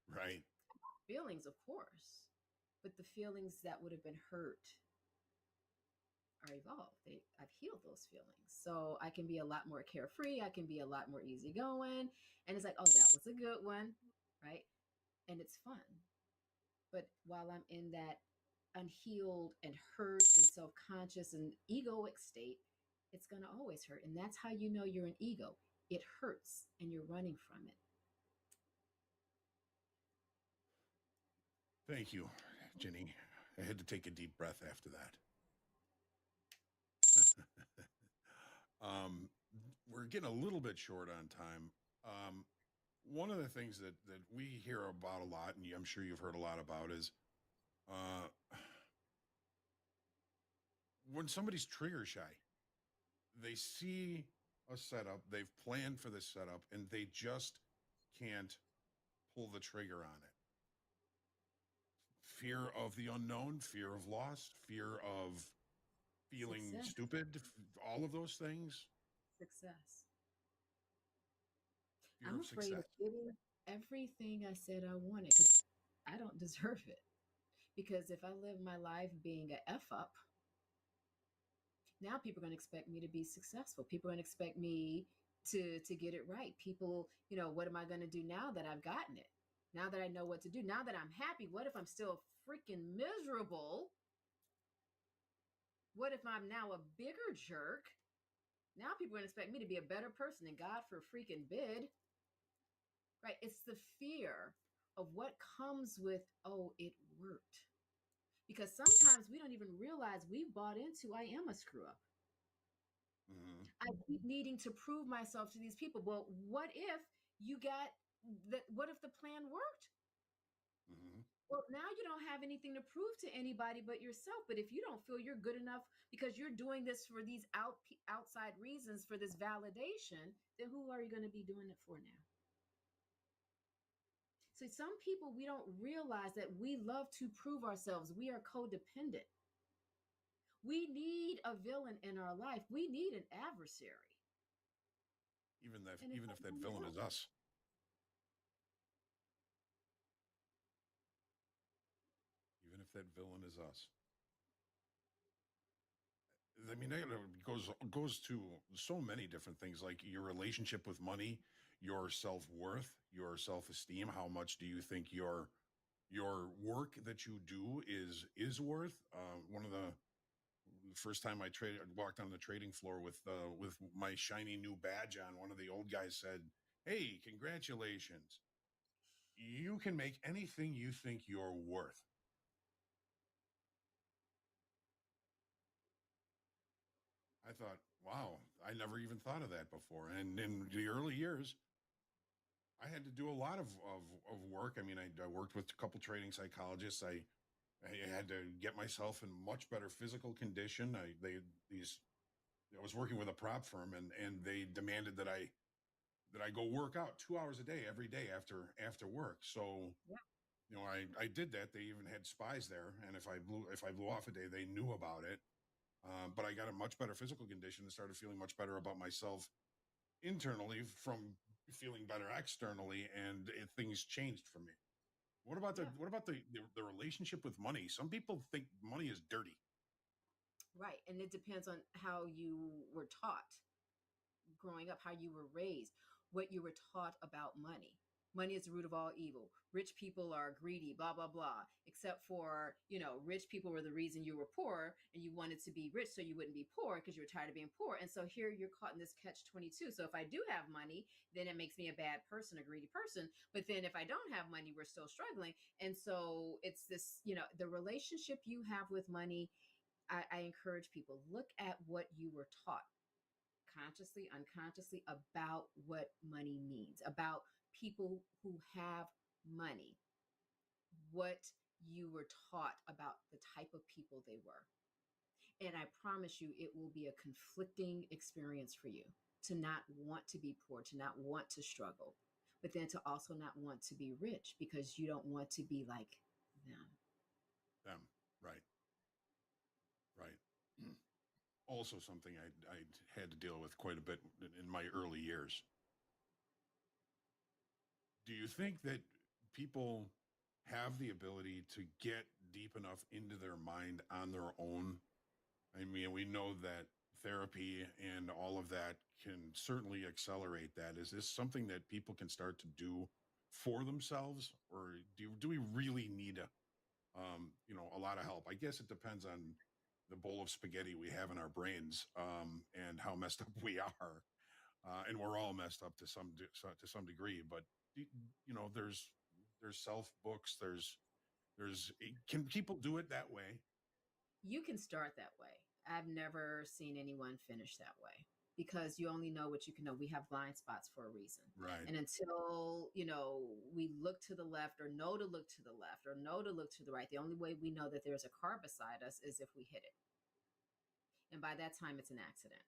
Right. Feelings, of course. But the feelings that would have been hurt are evolved. I've healed those feelings. So I can be a lot more carefree. I can be a lot more easygoing. And it's like, oh, that was a good one. Right. And it's fun. But while I'm in that unhealed and hurt and self-conscious and egoic state, it's going to always hurt. And that's how you know you're an ego. It hurts and you're running from it. Thank you, Ginny. I had to take a deep breath after that. um, we're getting a little bit short on time. One of the things that we hear about a lot, and I'm sure you've heard a lot about, is uh, when somebody's trigger shy. They see a setup, they've planned for this setup, and they just can't pull the trigger on it. Fear of the unknown, fear of loss, fear of feeling Success. stupid, all of those things. Success. Fear I'm of afraid of success. getting everything I said I wanted because I don't deserve it. Because if I live my life being a F up, now people are going to expect me to be successful. People are going to expect me to get it right. People, what am I going to do now that I've gotten it? Now that I know what to do, now that I'm happy, what if I'm still freaking miserable? What if I'm now a bigger jerk? Now people are going to expect me to be a better person than God for freaking bid. Right? It's the fear of what comes with, oh, it worked. Because sometimes we don't even realize we bought into, I am a screw up. Mm-hmm. I keep needing to prove myself to these people. Well, what if you got what if the plan worked? Mm-hmm. Well, now you don't have anything to prove to anybody but yourself. But if you don't feel you're good enough because you're doing this for these outside reasons, for this validation, then who are you going to be doing it for now? So some people, we don't realize that we love to prove ourselves. We are codependent. We need a villain in our life. We need an adversary. Even if that villain is us. Even if that villain is us. I mean, it goes to so many different things, like your relationship with money, your self-worth, your self-esteem. How much do you think your work that you do is worth? One of the first time I walked on the trading floor with my shiny new badge on, one of the old guys said, "Hey, congratulations! You can make anything you think you're worth." I thought, wow, I never even thought of that before. And in the early years, I had to do a lot of work. I mean, I worked with a couple trading psychologists. I had to get myself in much better physical condition. I was working with a prop firm, and they demanded that I go work out 2 hours a day every day after work. So, Yeah. I did that. They even had spies there, and if I blew off a day, they knew about it. But I got a much better physical condition and started feeling much better about myself internally from feeling better externally, and things changed for me. Yeah. What about the relationship with money? Some people think money is dirty. Right. And it depends on how you were taught growing up, how you were raised, what you were taught about money. Money is the root of all evil. Rich people are greedy, blah, blah, blah. Except for, rich people were the reason you were poor and you wanted to be rich so you wouldn't be poor because you were tired of being poor. And so here you're caught in this catch 22. So if I do have money, then it makes me a bad person, a greedy person. But then if I don't have money, we're still struggling. And so it's this, the relationship you have with money. I encourage people, look at what you were taught consciously, unconsciously about what money means, about people who have money, what you were taught about the type of people they were. And I promise you, it will be a conflicting experience for you to not want to be poor, to not want to struggle, but then to also not want to be rich because you don't want to be like them. Them, right, right. Also, something I had to deal with quite a bit in my early years. Do you think that people have the ability to get deep enough into their mind on their own? I mean, we know that therapy and all of that can certainly accelerate that. Is this something that people can start to do for themselves, or do we really need a lot of help. I guess it depends on the bowl of spaghetti we have in our brains, and how messed up we are. And we're all messed up to to some degree. But there's self books. Can people do it that way? You can start that way. I've never seen anyone finish that way because you only know what you can know. We have blind spots for a reason. Right. And until, we look to the left or know to look to the left or know to look to the right, the only way we know that there's a car beside us is if we hit it. And by that time, it's an accident,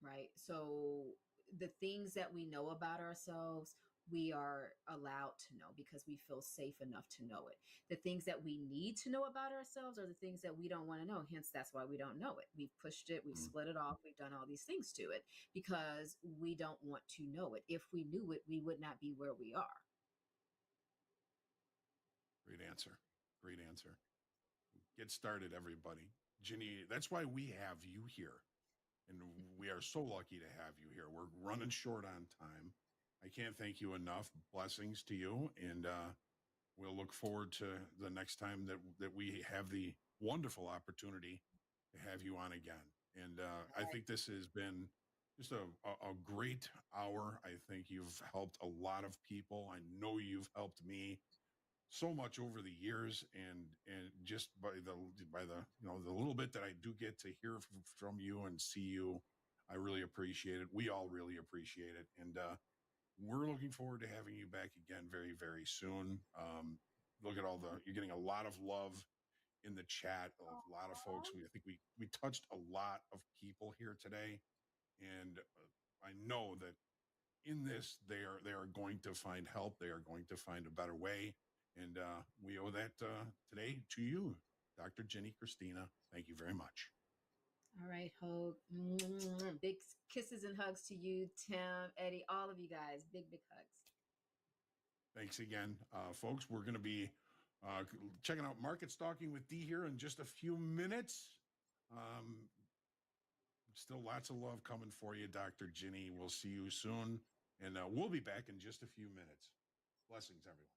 right? So the things that we know about ourselves, we are allowed to know because we feel safe enough to know it. The things that we need to know about ourselves are the things that we don't want to know. Hence, that's why we don't know it. We've pushed it, we've split it off, we've done all these things to it because we don't want to know it. If we knew it, we would not be where we are. Great answer. Great answer. Get started, everybody. Ginny, that's why we have you here. And we are so lucky to have you here. We're running short on time. I can't thank you enough. Blessings to you. And we'll look forward to the next time that we have the wonderful opportunity to have you on again. And I think this has been just a great hour. I think you've helped a lot of people. I know you've helped me so much over the years, and just by the little bit that I do get to hear from you and see you, I really appreciate it. We all really appreciate it, and we're looking forward to having you back again very, very soon. Look at you're getting a lot of love in the chat. A lot of folks. I think we touched a lot of people here today, and I know that in this they are going to find help. They are going to find a better way, and we owe that today to you, Dr. Ginny Christina. Thank you very much. All right, Hope. Big kisses and hugs to you, Tim, Eddie, all of you guys. Big hugs. Thanks again, folks. We're going to be checking out Market Stalking with D here in just a few minutes. Still lots of love coming for you, Dr. Ginny. We'll see you soon, and we'll be back in just a few minutes. Blessings, everyone.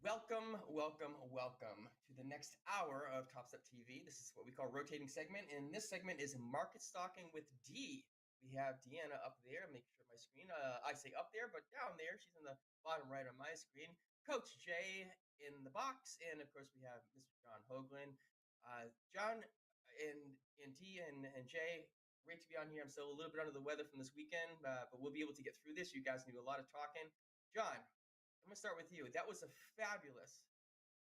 welcome to the next hour of Top Step TV. This is what we call rotating segment, and this segment is market stalking with D. We have Deanna up there. Make sure my screen. I say up there, but down there. She's in the bottom right on my screen. Coach Jay in the box, and of course we have Mr. John Hoagland. John and D and Jay, great to be on here. I'm still a little bit under the weather from this weekend, but we'll be able to get through this. You guys do a lot of talking. John, I'm gonna start with you. That was a fabulous,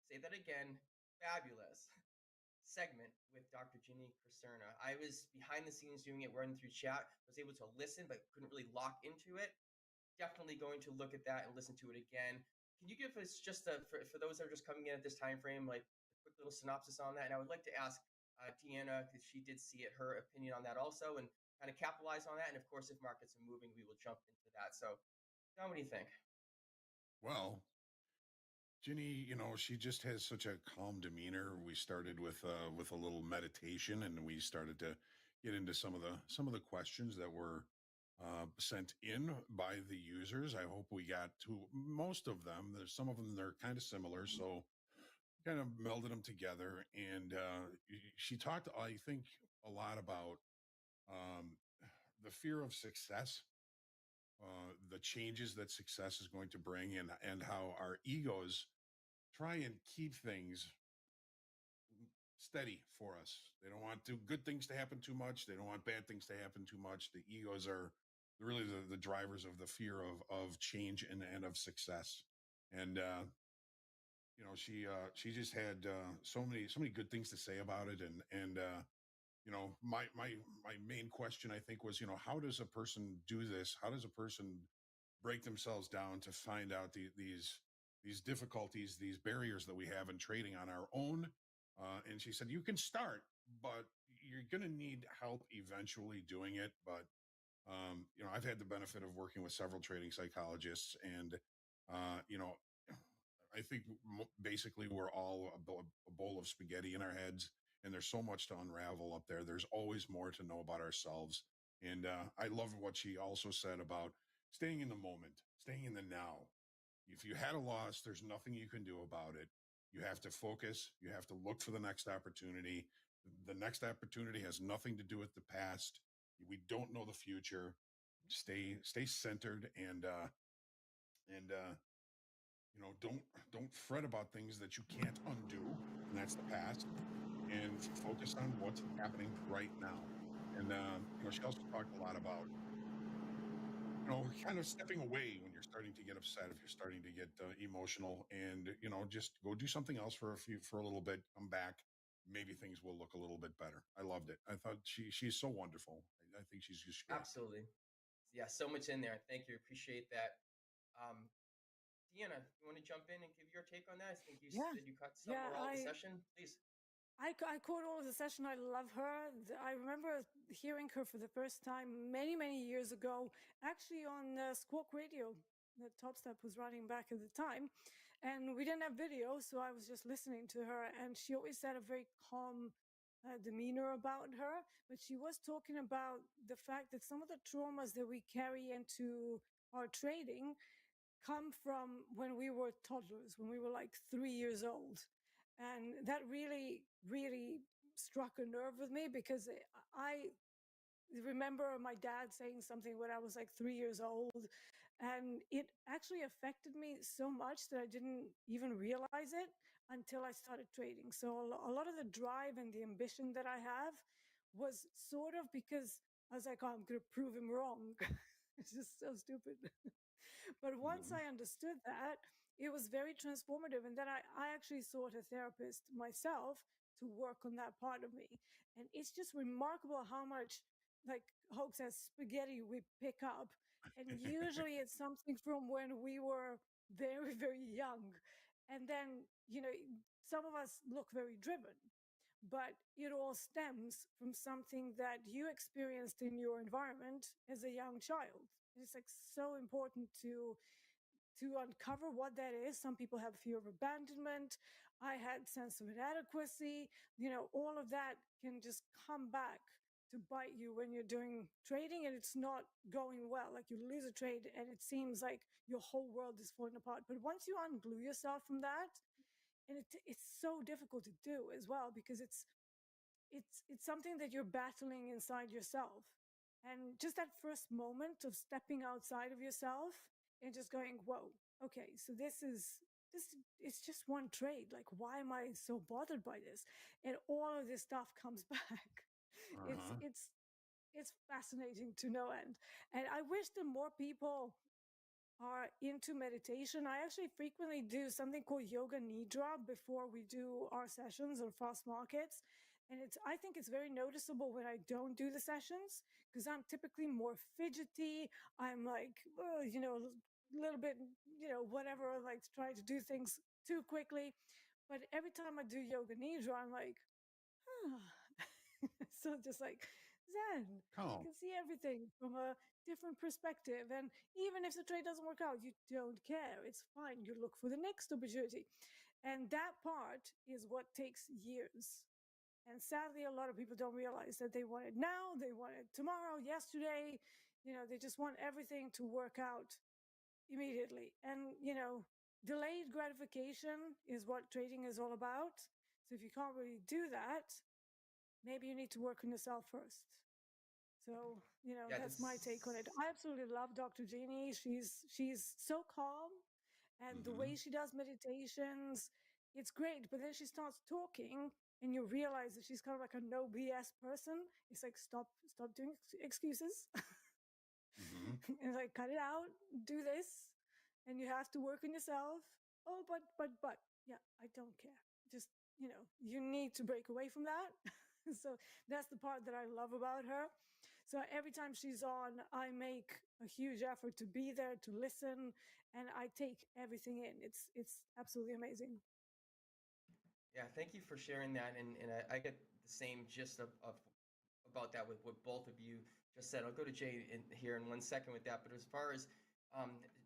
say that again, fabulous segment with Dr. Ginny Cristerna. I was behind the scenes doing it, running through chat, was able to listen, but couldn't really lock into it. Definitely going to look at that and listen to it again. Can you give us just for those that are just coming in at this time frame, like a quick little synopsis on that? And I would like to ask Deanna, because she did see it, her opinion on that also, and kind of capitalize on that. And of course, if markets are moving, we will jump into that. So, John, what do you think? Well, Ginny, she just has such a calm demeanor. We started with a little meditation, and we started to get into some of the questions that were sent in by the users. I hope we got to most of them. There's some of them that are kind of similar, so kind of melded them together. And she talked, I think, a lot about um, the fear of success, the changes that success is going to bring, and how our egos try and keep things steady for us. They don't want good things to happen too much. They don't want bad things to happen too much. The egos are really the drivers of the fear of change and of success. And she just had so many good things to say about it. And my main question, I think, was, how does a person do this? How does a person break themselves down to find out these difficulties, these barriers that we have in trading on our own? And she said, you can start, but you're going to need help eventually doing it. But I've had the benefit of working with several trading psychologists, and I think basically we're all a bowl of spaghetti in our heads, and there's so much to unravel up there. There's always more to know about ourselves. And I love what she also said about staying in the moment, staying in the now. If you had a loss, there's nothing you can do about it. You have to focus. You have to look for the next opportunity. The next opportunity has nothing to do with the past. We don't know the future. Stay centered, and don't fret about things that you can't undo, and that's the past. And focus on what's happening right now. And she also talked a lot about kind of stepping away when you're starting to get upset, if you're starting to get emotional, and just go do something else for a little bit, come back, maybe things will look a little bit better. I loved it. I thought she's so wonderful. I think she's just great. Absolutely. Yeah, so much in there. Thank you. Appreciate that. Um, Deanna, you want to jump in and give your take on that? I think you said you caught some or all of the session. Please. I caught all of the session. I love her. I remember hearing her for the first time many, many years ago, actually on Squawk Radio that Top Step was running back at the time. And we didn't have video, so I was just listening to her. And she always had a very calm demeanor about her. But she was talking about the fact that some of the traumas that we carry into our trading come from when we were toddlers, when we were like 3 years old. And that really, really struck a nerve with me because I remember my dad saying something when I was like 3 years old, and it actually affected me so much that I didn't even realize it until I started trading. So a lot of the drive and the ambition that I have was sort of because I was like, oh, I'm going to prove him wrong. It's just so stupid. But once I understood that, it was very transformative. And then I actually sought a therapist myself to work on that part of me. And it's just remarkable how much, like Hope says, spaghetti we pick up. And usually it's something from when we were very, very young. And then, some of us look very driven, but it all stems from something that you experienced in your environment as a young child. It's like so important to uncover what that is. Some people have fear of abandonment. I had sense of inadequacy. All of that can just come back to bite you when you're doing trading and it's not going well. Like you lose a trade and it seems like your whole world is falling apart. But once you unglue yourself from that, and it's so difficult to do as well because it's something that you're battling inside yourself. And just that first moment of stepping outside of yourself and just going, whoa, okay, so this it's just one trade. Like, why am I so bothered by this? And all of this stuff comes back. It's Uh-huh. it's it's fascinating to no end. And I wish that more people are into meditation. I actually frequently do something called yoga nidra before we do our sessions or fast markets. And I think it's very noticeable when I don't do the sessions because I'm typically more fidgety. I'm like, a little bit, whatever, like trying to do things too quickly. But every time I do yoga nidra, I'm like, so just like Zen, you Calm. can see everything from a different perspective. And even if the trade doesn't work out, you don't care. It's fine. You look for the next opportunity. And that part is what takes years. And sadly, a lot of people don't realize that they want it now, they want it tomorrow, yesterday. They just want everything to work out immediately. And, delayed gratification is what trading is all about. So if you can't really do that, maybe you need to work on yourself first. So, Yeah, that's my take on it. I absolutely love Dr. Jeannie. She's so calm, and the way Mm-hmm. she does meditations, it's great. But then she starts talking and you realize that she's kind of like a no BS person. It's like stop doing excuses. Mm-hmm. And like cut it out, do this, and you have to work on yourself. Oh, but yeah, I don't care. Just you need to break away from that. So that's the part that I love about her. So every time she's on, I make a huge effort to be there, to listen, and I take everything in. It's absolutely amazing. Yeah, thank you for sharing that, and I get the same gist of about that with what both of you just said. I'll go to Jay here in 1 second with that. But as far as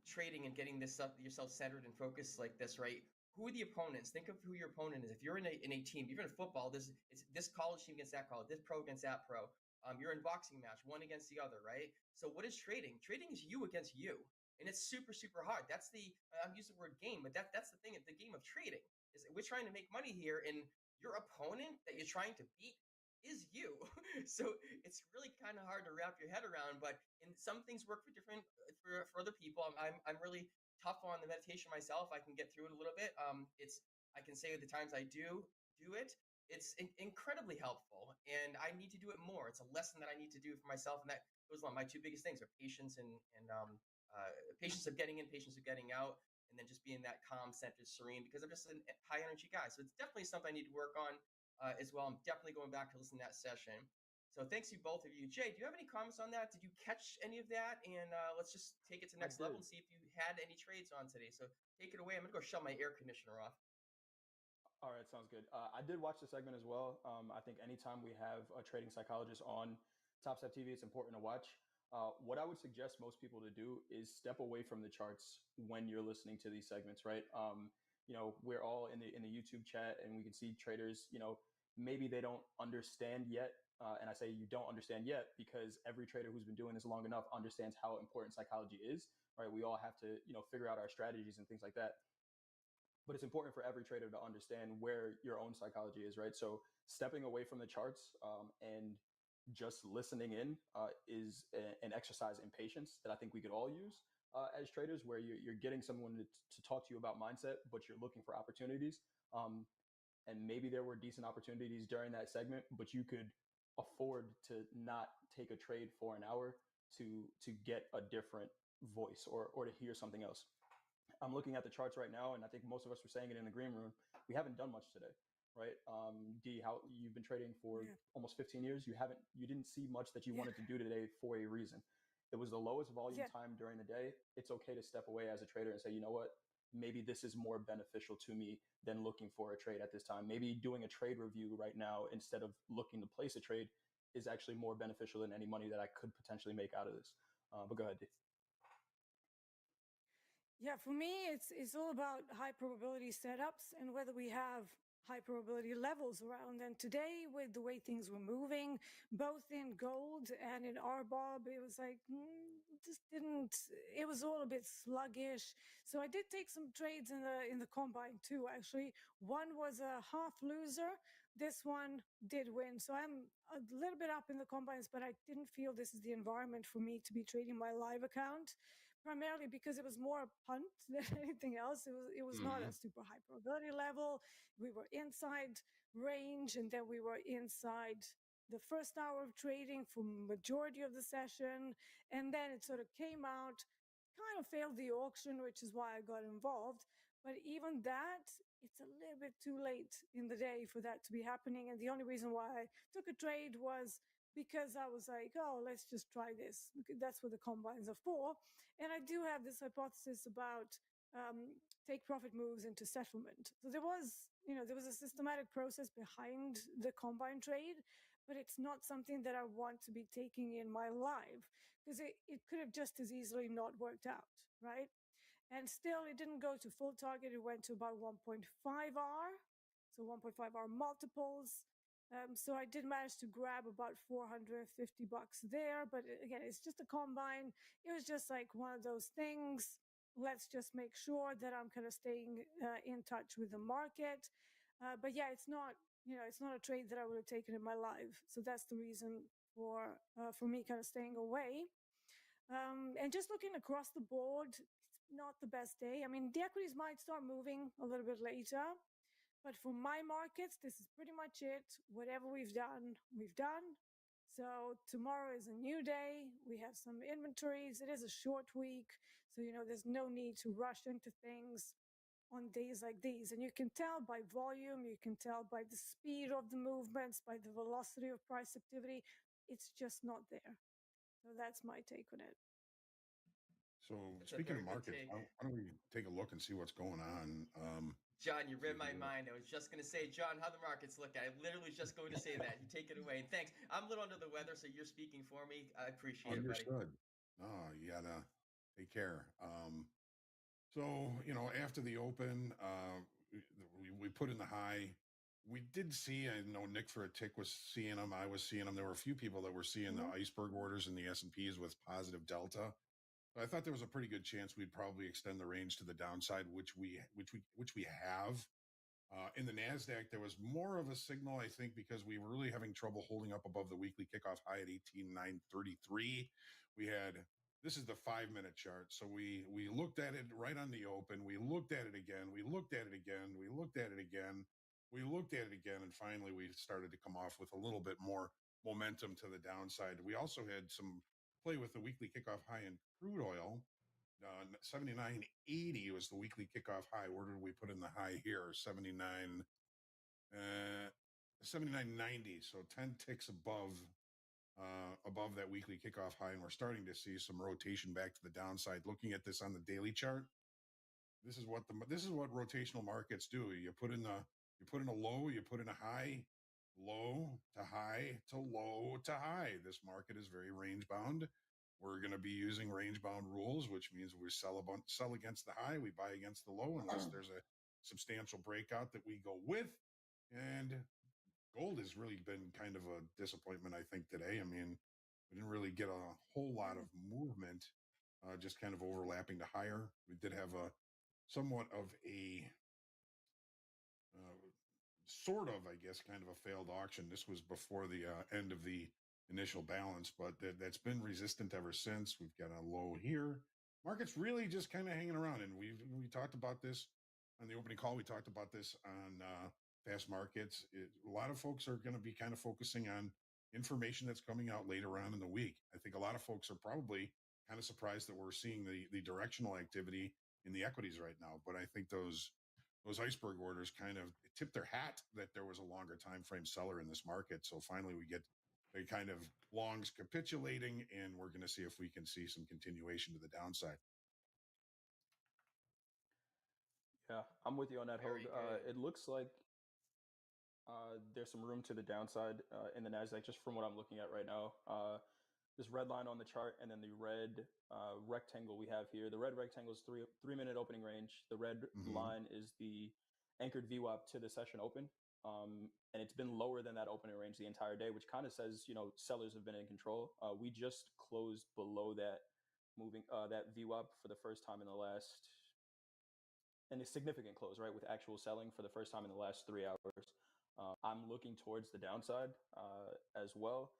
trading and getting this up yourself centered and focused like this, right? Who are the opponents? Think of who your opponent is. If you're in a team, even in football, it's this college team against that college, this pro against that pro. You're in boxing match, one against the other, right? So what is trading? Trading is you against you, and it's super super hard. That's the I'm using the word game, but that's the thing. The game of trading is we're trying to make money here, and your opponent that you're trying to beat is you. So it's really kind of hard to wrap your head around. But in some things work for different for other people. I'm really tough on the meditation myself. I can get through it a little bit. I can say the times I do it, it's incredibly helpful, and I need to do it more. It's a lesson that I need to do for myself, and that goes along. My two biggest things are patience and patience of getting in, patience of getting out, and then just being that calm, centered, serene. Because I'm just a high energy guy, so it's definitely something I need to work on as well. I'm definitely going back to listen to that session. So thanks to both of you. Jay, do you have any comments on that? Did you catch any of that? And let's just take it to the I next level did. and see if you had any trades on today. So take it away. I'm going to go shut my air conditioner off. All right, sounds good. I did watch the segment as well. I think anytime we have a trading psychologist on Top Step TV, it's important to watch. What I would suggest most people to do is step away from the charts when you're listening to these segments, right? We're all in the YouTube chat, and we can see traders. Maybe they don't understand yet, and I say you don't understand yet because every trader who's been doing this long enough understands how important psychology is, right? We all have to figure out our strategies and things like that, but it's important for every trader to understand where your own psychology is, right? So stepping away from the charts and just listening in is an exercise in patience that I think we could all use as traders, where you're getting someone to talk to you about mindset, but you're looking for opportunities. And maybe there were decent opportunities during that segment, but you could afford to not take a trade for an hour to get a different voice or to hear something else. I'm looking at the charts right now, and I think most of us were saying it in the green room. We haven't done much today, right? D, how you've been trading for Yeah. almost 15 years. You didn't see much that you Yeah. wanted to do today for a reason. It was the lowest volume Yeah. time during the day. It's okay to step away as a trader and say, you know what? Maybe this is more beneficial to me than looking for a trade at this time. Maybe doing a trade review right now instead of looking to place a trade is actually more beneficial than any money that I could potentially make out of this. But go ahead, D. Yeah, for me, it's all about high probability setups and whether we have high probability levels around. And today, with the way things were moving, both in gold and in RBOB, it was like, just didn't, it was all a bit sluggish. So I did take some trades in the combine too, actually. One was a half loser. This one did win. So I'm a little bit up in the combines, but I didn't feel this is the environment for me to be trading my live account, primarily because it was more a punt than anything else. It was not a super high probability level. We were inside range, and then we were inside the first hour of trading for majority of the session, and then it sort of came out, kind of failed the auction, which is why I got involved. But even that, it's a little bit too late in the day for that to be happening. And the only reason why I took a trade was because I was like, oh, let's just try this. That's what the combines are for. And I do have this hypothesis about take profit moves into settlement. So there was a systematic process behind the combine trade, but it's not something that I want to be taking in my live, because it could have just as easily not worked out, right? And still, it didn't go to full target. It went to about 1.5R, so 1.5R multiples. So I did manage to grab about $450 there, but again, it's just a combine. It was just like one of those things. Let's just make sure that I'm kind of staying in touch with the market. But yeah, it's not a trade that I would have taken in my life. So that's the reason for me kind of staying away. And just looking across the board, it's not the best day. I mean, the equities might start moving a little bit later, but for my markets, this is pretty much it. Whatever we've done, we've done. So tomorrow is a new day. We have some inventories. It is a short week. So, there's no need to rush into things on days like these. And you can tell by volume, you can tell by the speed of the movements, by the velocity of price activity. It's just not there. So that's my take on it. So That's a speaking very of good markets, take. why don't we take a look and see what's going on? John, you See read if my we- mind. I was just going to say, John, how the markets look. I literally just going to say that. You take it away. And thanks. I'm a little under the weather, so you're speaking for me. I appreciate it, buddy. Understood. No, you gotta take care. So after the open, we put in the high. We did see, I know Nick for a tick was seeing them. I was seeing them. There were a few people that were seeing the iceberg orders in the S&Ps with positive delta. So I thought there was a pretty good chance we'd probably extend the range to the downside, which we have. In the Nasdaq, there was more of a signal, I think, because we were really having trouble holding up above the weekly kickoff high at 18,933. This is the 5-minute chart, so we looked at it right on the open. We looked at it again. We looked at it again. We looked at it again. We looked at it again, and finally we started to come off with a little bit more momentum to the downside. We also had some play with the weekly kickoff high in crude oil. 79.80 was the weekly kickoff high. Where did we put in the high here? 79.90. So 10 ticks above that weekly kickoff high, and we're starting to see some rotation back to the downside. Looking at this on the daily chart, this is what rotational markets do. You put in a low, you put in a high, low to high to low to high. This market is very range bound. We're going to be using range bound rules, which means we sell against the high, we buy against the low, unless there's a substantial breakout that we go with. And gold has really been kind of a disappointment, I think, today. I mean, we didn't really get a whole lot of movement, just kind of overlapping to higher. We did have a somewhat of a sort of, I guess, kind of a failed auction. This was before the end of the initial balance, but that's been resistant ever since. We've got a low here. Market's really just kind of hanging around, and we talked about this on the opening call. We talked about this on fast markets. A lot of folks are going to be kind of focusing on information that's coming out later on in the week. I think a lot of folks are probably kind of surprised that we're seeing the directional activity in the equities right now, but I think those iceberg orders kind of tipped their hat that there was a longer time frame seller in this market. So finally we get the kind of longs capitulating, and we're going to see if we can see some continuation to the downside. Yeah, I'm with you on that, Very Hold. good. It looks like there's some room to the downside in the Nasdaq, just from what I'm looking at right now. This red line on the chart, and then the red rectangle we have here. The red rectangle is 3 minute opening range. The red line is the anchored VWAP to the session open. And it's been lower than that opening range the entire day, which kind of says, sellers have been in control. We just closed below that that VWAP for the first time in the last, and a significant close, right, with actual selling for the first time in the last 3 hours. I'm looking towards the downside as well.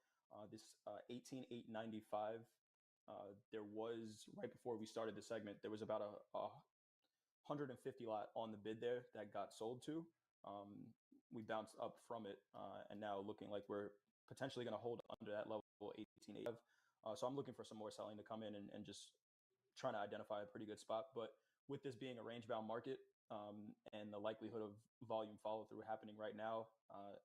This 18,895, there was, right before we started the segment, there was about a 150 lot on the bid there that got sold to. We bounced up from it, and now looking like we're potentially going to hold under that level 1885. So I'm looking for some more selling to come in and just trying to identify a pretty good spot. But with this being a range bound market, and the likelihood of volume follow through happening right now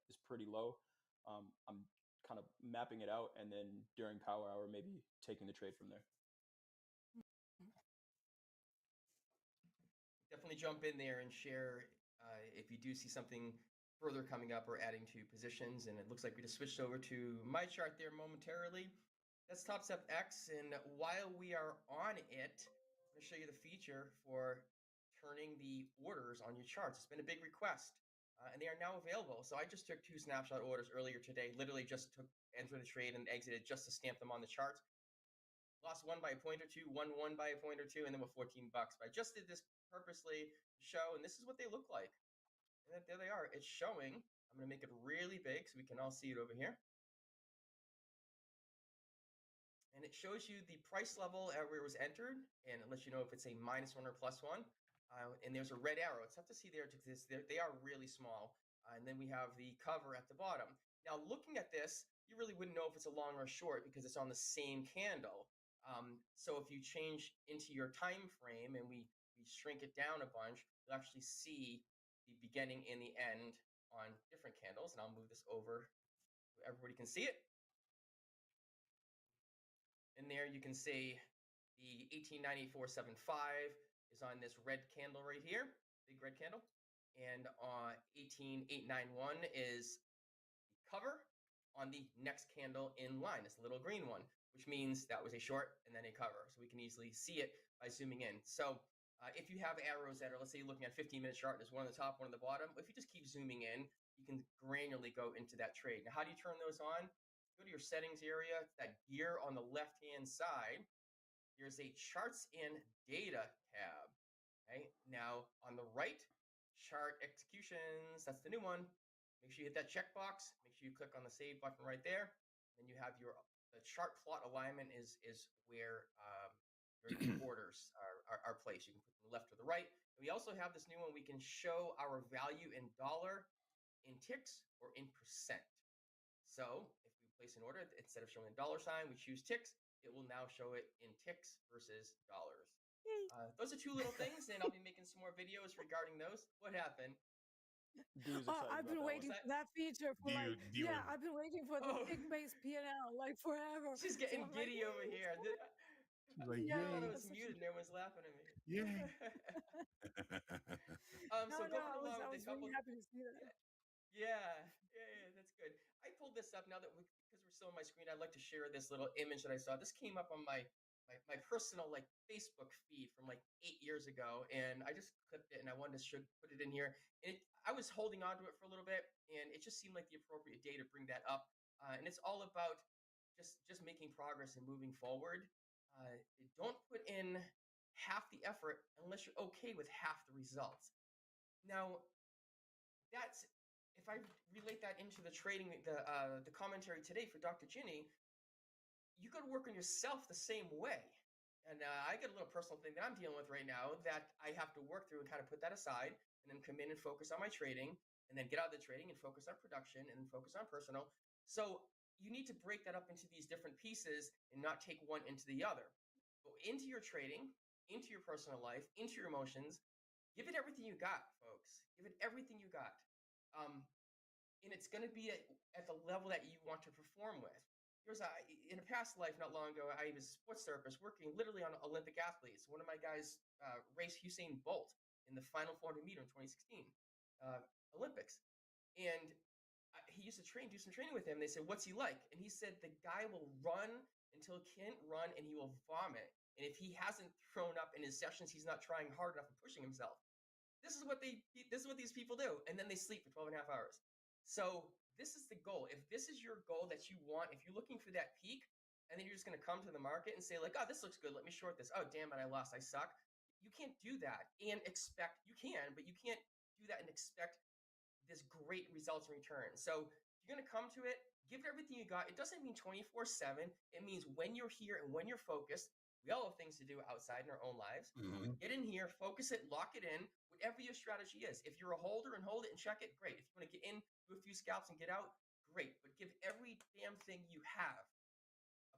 is pretty low. I'm kind of mapping it out, and then during power hour, maybe taking the trade from there. Definitely jump in there and share if you do see something further coming up or adding to positions. And it looks like we just switched over to my chart there momentarily. That's topstepX, and while we are on it, I'm going to show you the feature for turning the orders on your charts. It's been a big request, and they are now available. So I just took 2 snapshot orders earlier today, literally just entered the trade and exited just to stamp them on the chart. Lost one by a point or two, won one by a point or two, and then with $14. But I just did this purposely to show, and this is what they look like. And there they are. It's showing. I'm going to make it really big so we can all see it over here. And it shows you the price level at where it was entered, and it lets you know if it's a -1 or +1. And there's a red arrow. It's tough to see there because they are really small. And then we have the cover at the bottom. Now, looking at this, you really wouldn't know if it's a long or short because it's on the same candle. So if you change into your time frame and we shrink it down a bunch, you'll actually see the beginning and the end on different candles. And I'll move this over so everybody can see it. In there, you can see the 1894.75 is on this red candle right here, big red candle. And 18,891 is the cover on the next candle in line, this little green one, which means that was a short and then a cover. So we can easily see it by zooming in. So if you have arrows that are, let's say you're looking at a 15-minute chart, there's one on the top, one on the bottom. If you just keep zooming in, you can granularly go into that trade. Now, how do you turn those on? Go to your settings area, that gear on the left-hand side. There's a charts and data tab. Okay, now on the right, chart executions, that's the new one. Make sure you hit that checkbox. Make sure you click on the save button right there. Then you have the chart plot alignment is where your orders are placed. You can put them left or the right. And we also have this new one. We can show our value in dollar, in ticks, or in percent. So if we place an order, instead of showing a dollar sign, we choose ticks. It will now show it in ticks versus dollars. Those are 2 little things, and I'll be making some more videos regarding those. What happened? I've been waiting for that feature for I've been waiting for the tick-based P&L like forever. She's getting so giddy over here. Yeah, I thought it was muted and everyone's laughing at me. Yeah. So going along I with was a couple. really happy to see that. Yeah, that's good. I pulled this up now that because we're still on my screen. I'd like to share this little image that I saw. This came up on my personal Facebook feed from 8 years ago, and I just clipped it and I wanted to put it in here. And I was holding on to it for a little bit, and it just seemed like the appropriate day to bring that up. And it's all about just making progress and moving forward. Don't put in half the effort unless you're okay with half the results. Now, that's if I relate that into the trading, the commentary today for Dr. Ginny, you got to work on yourself the same way. And I got a little personal thing that I'm dealing with right now that I have to work through and kind of put that aside and then come in and focus on my trading and then get out of the trading and focus on production and then focus on personal. So you need to break that up into these different pieces and not take one into the other. Go into your trading, into your personal life, into your emotions. Give it everything you got, folks. Give it everything you got. And it's going to be at the level that you want to perform with. In a past life, not long ago, I was a sports therapist working literally on Olympic athletes. One of my guys raced Usain Bolt in the final 400 meter in 2016 Olympics. And he used to do some training with him. They said, "What's he like?" And he said, "The guy will run until he can't run and he will vomit. And if he hasn't thrown up in his sessions, he's not trying hard enough and pushing himself." This is what these people do, and then they sleep for 12 and a half hours. So this is the goal. If this is your goal that you want, if you're looking for that peak, and then you're just going to come to the market and say like, oh, this looks good, let me short this. Oh, damn it, I lost, I suck. You can't do that and expect. You can, but you can't do that and expect this great results in return. So you're going to come to it, give it everything you got. It doesn't mean 24/7. It means when you're here and when you're focused. We all have things to do outside in our own lives. Mhm. Get in here, focus it, lock it in, whatever your strategy is. If you're a holder and hold it and check it, great. If you want to get in, do a few scalps and get out, great. But give every damn thing you have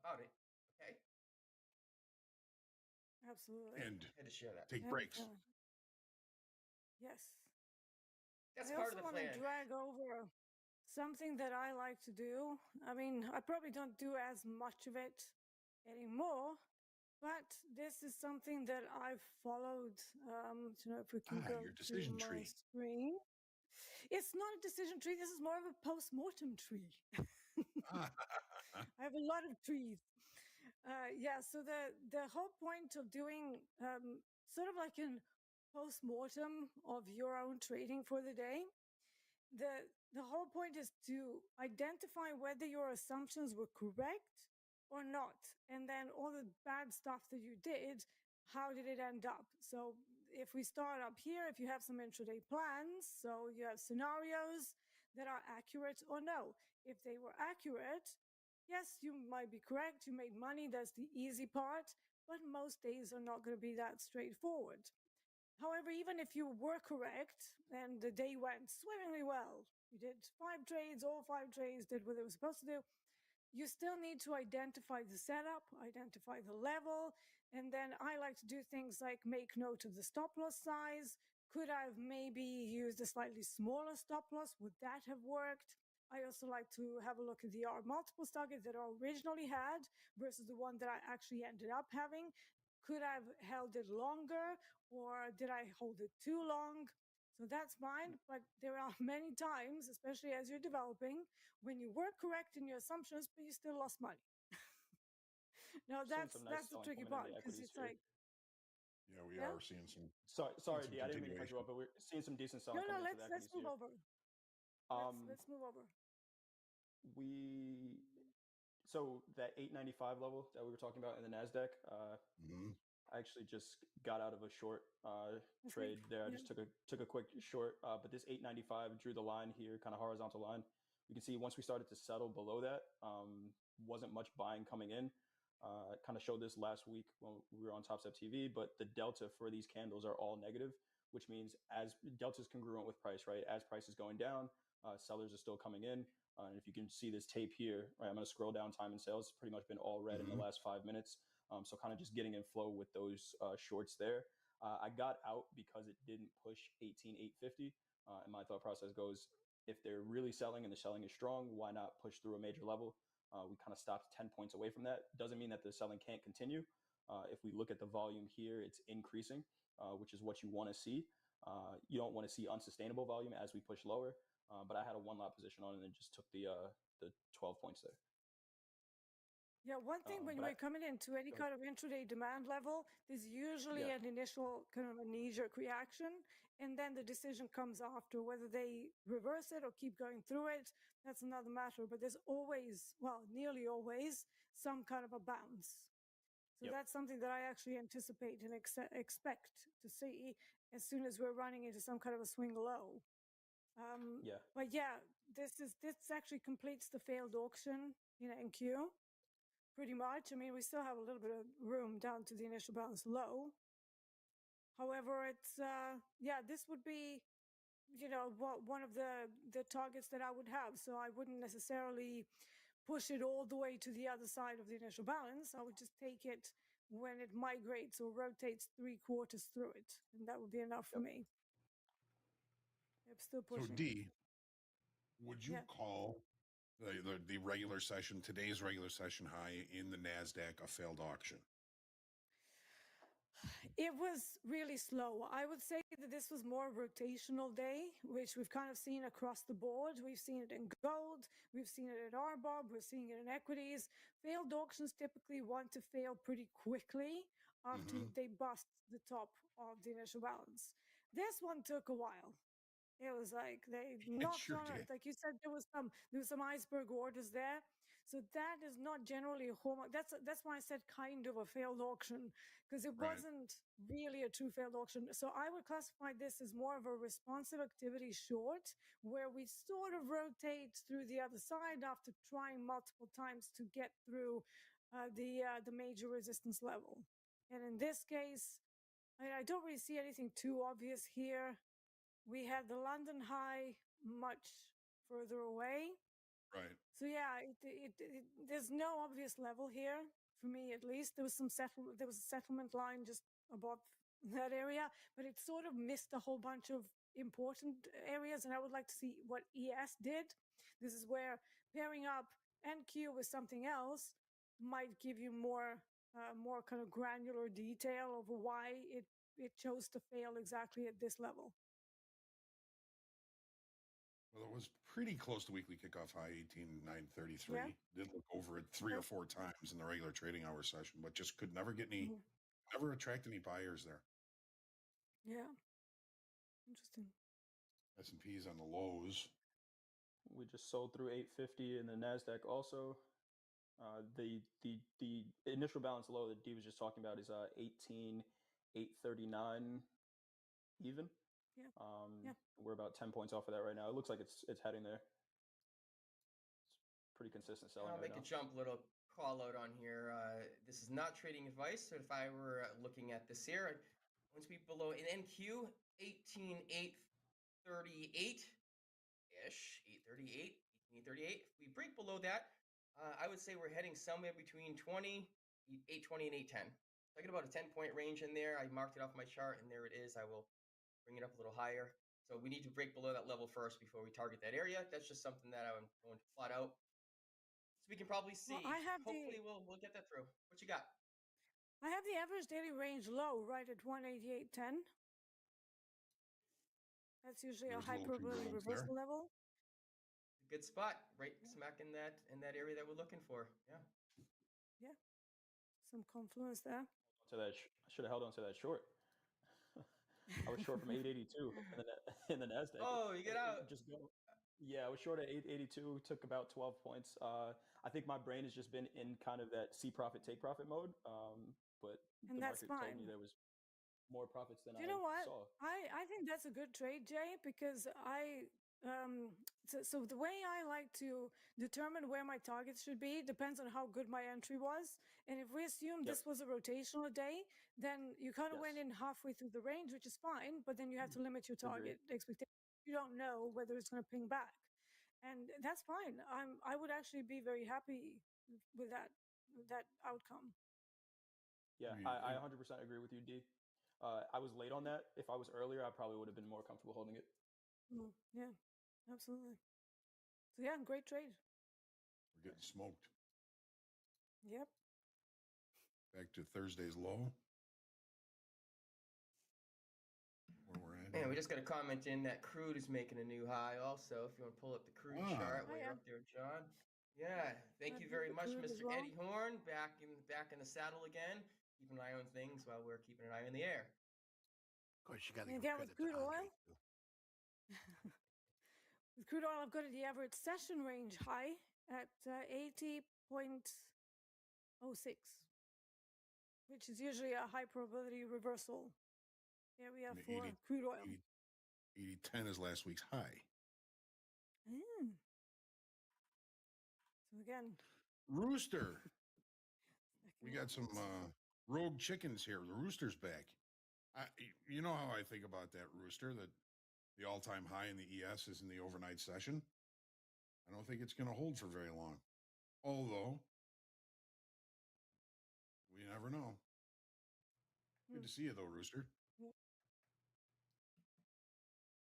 about it. Okay? Absolutely. And I had to share that. take breaks. Yes. That's I part also of the want to plan. drag over something that I like to do. I mean, I probably don't do as much of it anymore, but this is something that I've followed. If we can go Your to decision my tree. screen. It's not a decision tree. This is more of a post-mortem tree. I have a lot of trees. Yeah, so the whole point of doing sort of like an post-mortem of your own trading for the day, the whole point is to identify whether your assumptions were correct or not, and then all the bad stuff that you did, how did it end up? So if we start up here, if you have some intraday plans, so you have scenarios that are accurate or no. If they were accurate, yes, you might be correct, you made money, that's the easy part, but most days are not going to be that straightforward. However, even if you were correct and the day went swimmingly well, you did 5 trades, all 5 trades did what they were supposed to do, you still need to identify the setup, identify the level, and then I like to do things like make note of the stop loss size. Could I have maybe used a slightly smaller stop loss? Would that have worked? I also like to have a look at the R multiples target that I originally had versus the one that I actually ended up having. Could I have held it longer, or did I hold it too long? So that's fine, but there are many times, especially as you're developing, when you were correct in your assumptions, but you still lost money. No, Seeing some nice that's the selling tricky coming in part the because equities it's here. like, Yeah, we yeah. are seeing some. Sorry, some D. I didn't mean to cut you continuation. off, but we're seeing some decent No, selling no, coming into the let's equities move here. over. Let's move over. We so that 895 level that we were talking about in the Nasdaq. Mhm. I actually just got out of a short This trade week, there. I yeah. just took a quick short, but this 895 drew the line here, kind of horizontal line. You can see once we started to settle below that, wasn't much buying coming in. Kind of showed this last week when we were on Top Step TV, but the delta for these candles are all negative, which means as delta is congruent with price, right? As price is going down, sellers are still coming in. And if you can see this tape here, right, I'm going to scroll down time and sales. It's pretty much been all red in the last 5 minutes. So kind of just getting in flow with those shorts there. I got out because it didn't push 18,850. And my thought process goes, if they're really selling and the selling is strong, why not push through a major level? We kind of stopped 10 points away from that. Doesn't mean that the selling can't continue. If we look at the volume here, it's increasing, which is what you want to see. You don't want to see unsustainable volume as we push lower. But I had a one lot position on it and just took the 12 points there. Yeah, one thing when we're coming into any kind of intraday demand level, there's usually an initial kind of a knee-jerk reaction, and then the decision comes after whether they reverse it or keep going through it. That's another matter, but there's always, well, nearly always, some kind of a bounce. So that's something that I actually anticipate and expect to see as soon as we're running into some kind of a swing low. But yeah, this actually completes the failed auction in NQ. Pretty much. I mean, we still have a little bit of room down to the initial balance low. However, it's this would be, one of the targets that I would have. So I wouldn't necessarily push it all the way to the other side of the initial balance. I would just take it when it migrates or rotates 3/4 through it, and that would be enough for me. I'm still pushing. So D, would you call the regular session, today's regular session high in the Nasdaq, a failed auction? It was really slow. I would say that this was more rotational day, which we've kind of seen across the board. We've seen it in gold, we've seen it in RBOB, we're seeing it in equities. Failed auctions typically want to fail pretty quickly after they bust the top of the initial balance. This one took a while. It was like they knocked sure on it. did. Like you said, there was some iceberg orders there. So that is not generally a hallmark. That's why I said kind of a failed auction, because it Right. wasn't really a true failed auction. So I would classify this as more of a responsive activity short, where we sort of rotate through the other side after trying multiple times to get through the major resistance level. And in this case, I don't really see anything too obvious here. We had the London high much further away. Right. So yeah, there's no obvious level here for me, at least. There was there was a settlement line just above that area, but it sort of missed a whole bunch of important areas, and I would like to see what ES did. This is where pairing up NQ with something else might give you more kind of granular detail over why it chose to fail exactly at this level. Well, it was pretty close to weekly kickoff high 18,933. Yeah. Did look over it 3 or 4 times in the regular trading hour session, but just could never get any, never attract any buyers there. Yeah. Interesting. S&P's on the lows. We just sold through 850 in the Nasdaq also. The initial balance low that D was just talking about is 18,839 even. Yeah. Yeah. We're about 10 points off of that right now. It looks like it's heading there. It's pretty consistent selling. I'll make a jump little call out on here. This is not trading advice. So if I were looking at this here, once we below in NQ 18,838 ish, 838, 18,838. If we break below that, I would say we're heading somewhere between 820 and 810. So I get about a 10-point range in there. I marked it off my chart, and there it is. I will bring it up a little higher. So we need to break below that level first before we target that area. That's just something that I'm going to plot out. So we can probably see. Well, hopefully we'll get that through. What you got? I have the average daily range low right at 188.10. That's usually There's a high probability reversal level. Good spot, right smack in that area that we're looking for. Yeah. Yeah. Some confluence there. To that, I should have held on to that short. I was short from 882 in the Nasdaq. Oh, you get out. Just go. Yeah, I was short at 882. Took about 12 points. I think my brain has just been in kind of that see profit, take profit mode. But and the that's market fine. told me there was more profits than you know what? saw. I think that's a good trade, Jay, because so the way I like to determine where my targets should be depends on how good my entry was. And if we assume this was a rotational day, then you kind of went in halfway through the range, which is fine, but then you have to limit your target expectation. You don't know whether it's going to ping back. And that's fine. I would actually be very happy with that outcome. Yeah, I 100% agree with you, D. I was late on that. If I was earlier, I probably would have been more comfortable holding it. Yeah, absolutely. So yeah, great trade. We're getting smoked. Yep. Back to Thursday's low. Where we're at. Man, we just got a comment in that crude is making a new high also. If you want to pull up the crude chart while you're up there, John. Yeah, thank you very much, Mr. Eddie Horn. Back in the saddle again. Keeping an eye on things while we're keeping an eye in the air. Of course, you got to give credit with crude to oil. With crude oil, I've got the average session range high at 80.06, which is usually a high probability reversal area for crude oil. 80.10 is last week's high. So again, Rooster. We got some rogue chickens here. The rooster's back. You know how I think about that rooster, that the all-time high in the ES is in the overnight session. I don't think it's going to hold for very long. Although, we never know. Good to see you, though, Rooster.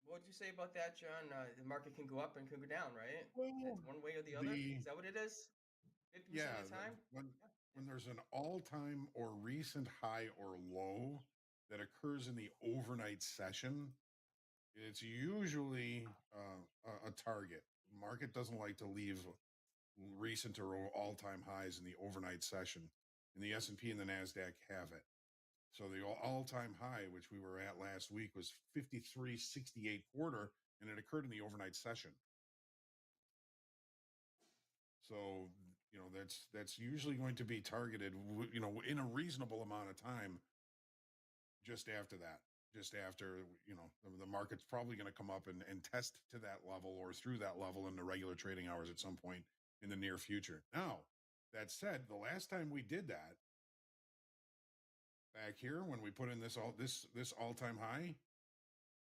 What would you say about that, John? The market can go up and can go down, right? Well, that's one way or the other. Is that what it is? 50% of the time? When there's an all-time or recent high or low that occurs in the overnight session, it's usually a target. Market doesn't like to leave recent or all-time highs in the overnight session, and the S&P and the Nasdaq have it. So the all-time high, which we were at last week, was 53.68 quarter, and it occurred in the overnight session. So that's usually going to be targeted, in a reasonable amount of time. Just after that, just after the market's probably going to come up and test to that level or through that level in the regular trading hours at some point in the near future. Now, that said, the last time we did that, back here when we put in this all-time high,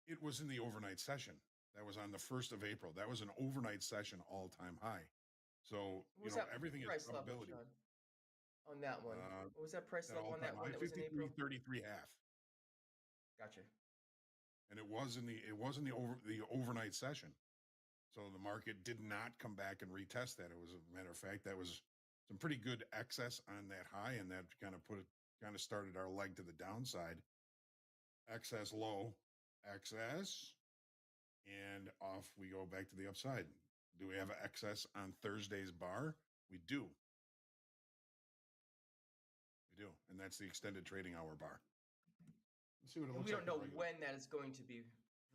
it was in the overnight session. That was on the 1st of April. That was an overnight session all-time high. So, What was that everything is price level, probability. Sean, on that one? What was that price That level on all-time that one high, that was in April? 53.33 half. Gotcha. And it was in the overnight session. So the market did not come back and retest that. It was, a matter of fact, that was some pretty good excess on that high, and that kind of started our leg to the downside. Excess low, excess, and off we go back to the upside. Do we have an excess on Thursday's bar? We do. We do, and that's the extended trading hour bar. Let's see what it And looks we like don't know in regular. when that is going to be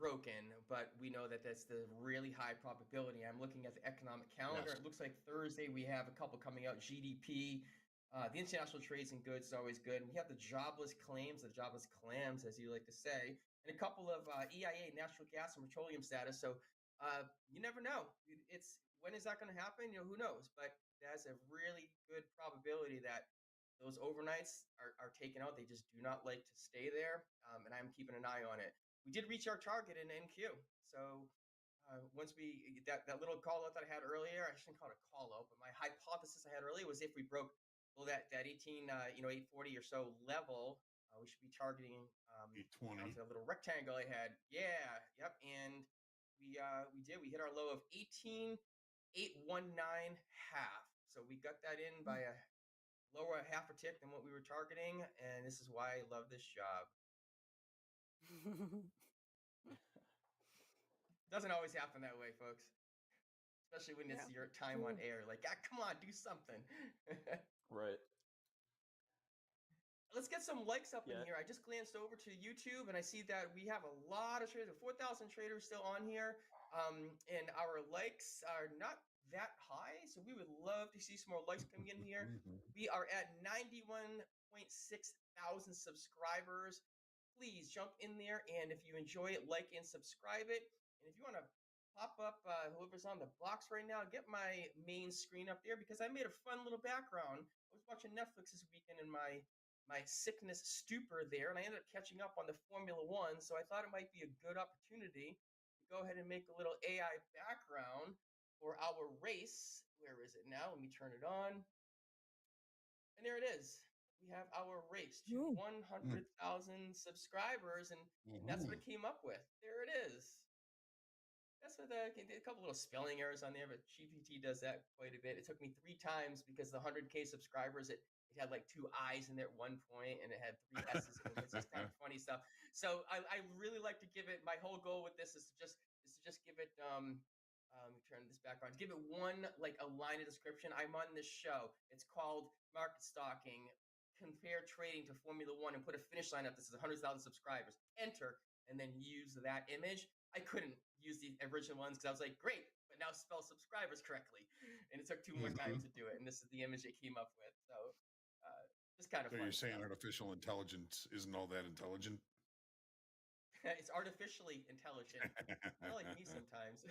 broken, but we know that that's the really high probability. I'm looking at the economic calendar. Yes. It looks like Thursday we have a couple coming out. GDP, the international trades in goods is always good. And we have the jobless claims, the jobless clams, as you like to say, and a couple of EIA, natural gas and petroleum status. So you never know. It's when is that going to happen? Who knows? But that's a really good probability that those overnights are taken out. They just do not like to stay there, and I'm keeping an eye on it. We did reach our target in NQ, so once we that little call out that I had earlier, I shouldn't call it a call out, but my hypothesis I had earlier was if we broke that 18 840 or so level, we should be targeting 820. the little rectangle I had. Yeah, yep, and we did. We hit our low of 18 819 half. So we got that in by a lower a half a tick than what we were targeting, and this is why I love this job. Doesn't always happen that way, folks. Especially when it's your time on air. Like, come on, do something. Right. Let's get some likes up in Yeah. here. I just glanced over to YouTube and I see that we have a lot of traders, 4,000 traders still on here. And our likes are not that high. So we would love to see some more likes coming in here. We are at 91.6 thousand subscribers. Please jump in there. And if you enjoy it, like and subscribe it. And if you want to pop up whoever's on the box right now, get my main screen up there because I made a fun little background. I was watching Netflix this weekend in my sickness stupor there, and I ended up catching up on the Formula One. So I thought it might be a good opportunity to go ahead and make a little AI background for our race. Where is it now? Let me turn it on. And there it is. We have our race to 100,000 subscribers, and that's what it came up with. There it is. That's what a couple little spelling errors on there, but GPT does that quite a bit. It took me 3 times because the 100K subscribers, it had like 2 I's in there at one point, and it had 3 S's in it. It's just kind of funny stuff. So I really like to give it. My whole goal with this is to just give it. Let me turn this back on. To give it one like a line of description. I'm on this show. It's called Market Stalking. Compare trading to Formula One and put a finish line up. This is 100,000 subscribers. Enter and then use that image. I couldn't use the original ones because I was like, great, but now spell subscribers correctly. And it took 2 more times to do it. And this is the image it came up with. So just kind of So funny you're saying stuff. artificial intelligence isn't all that intelligent? It's artificially intelligent. Kind of like me sometimes.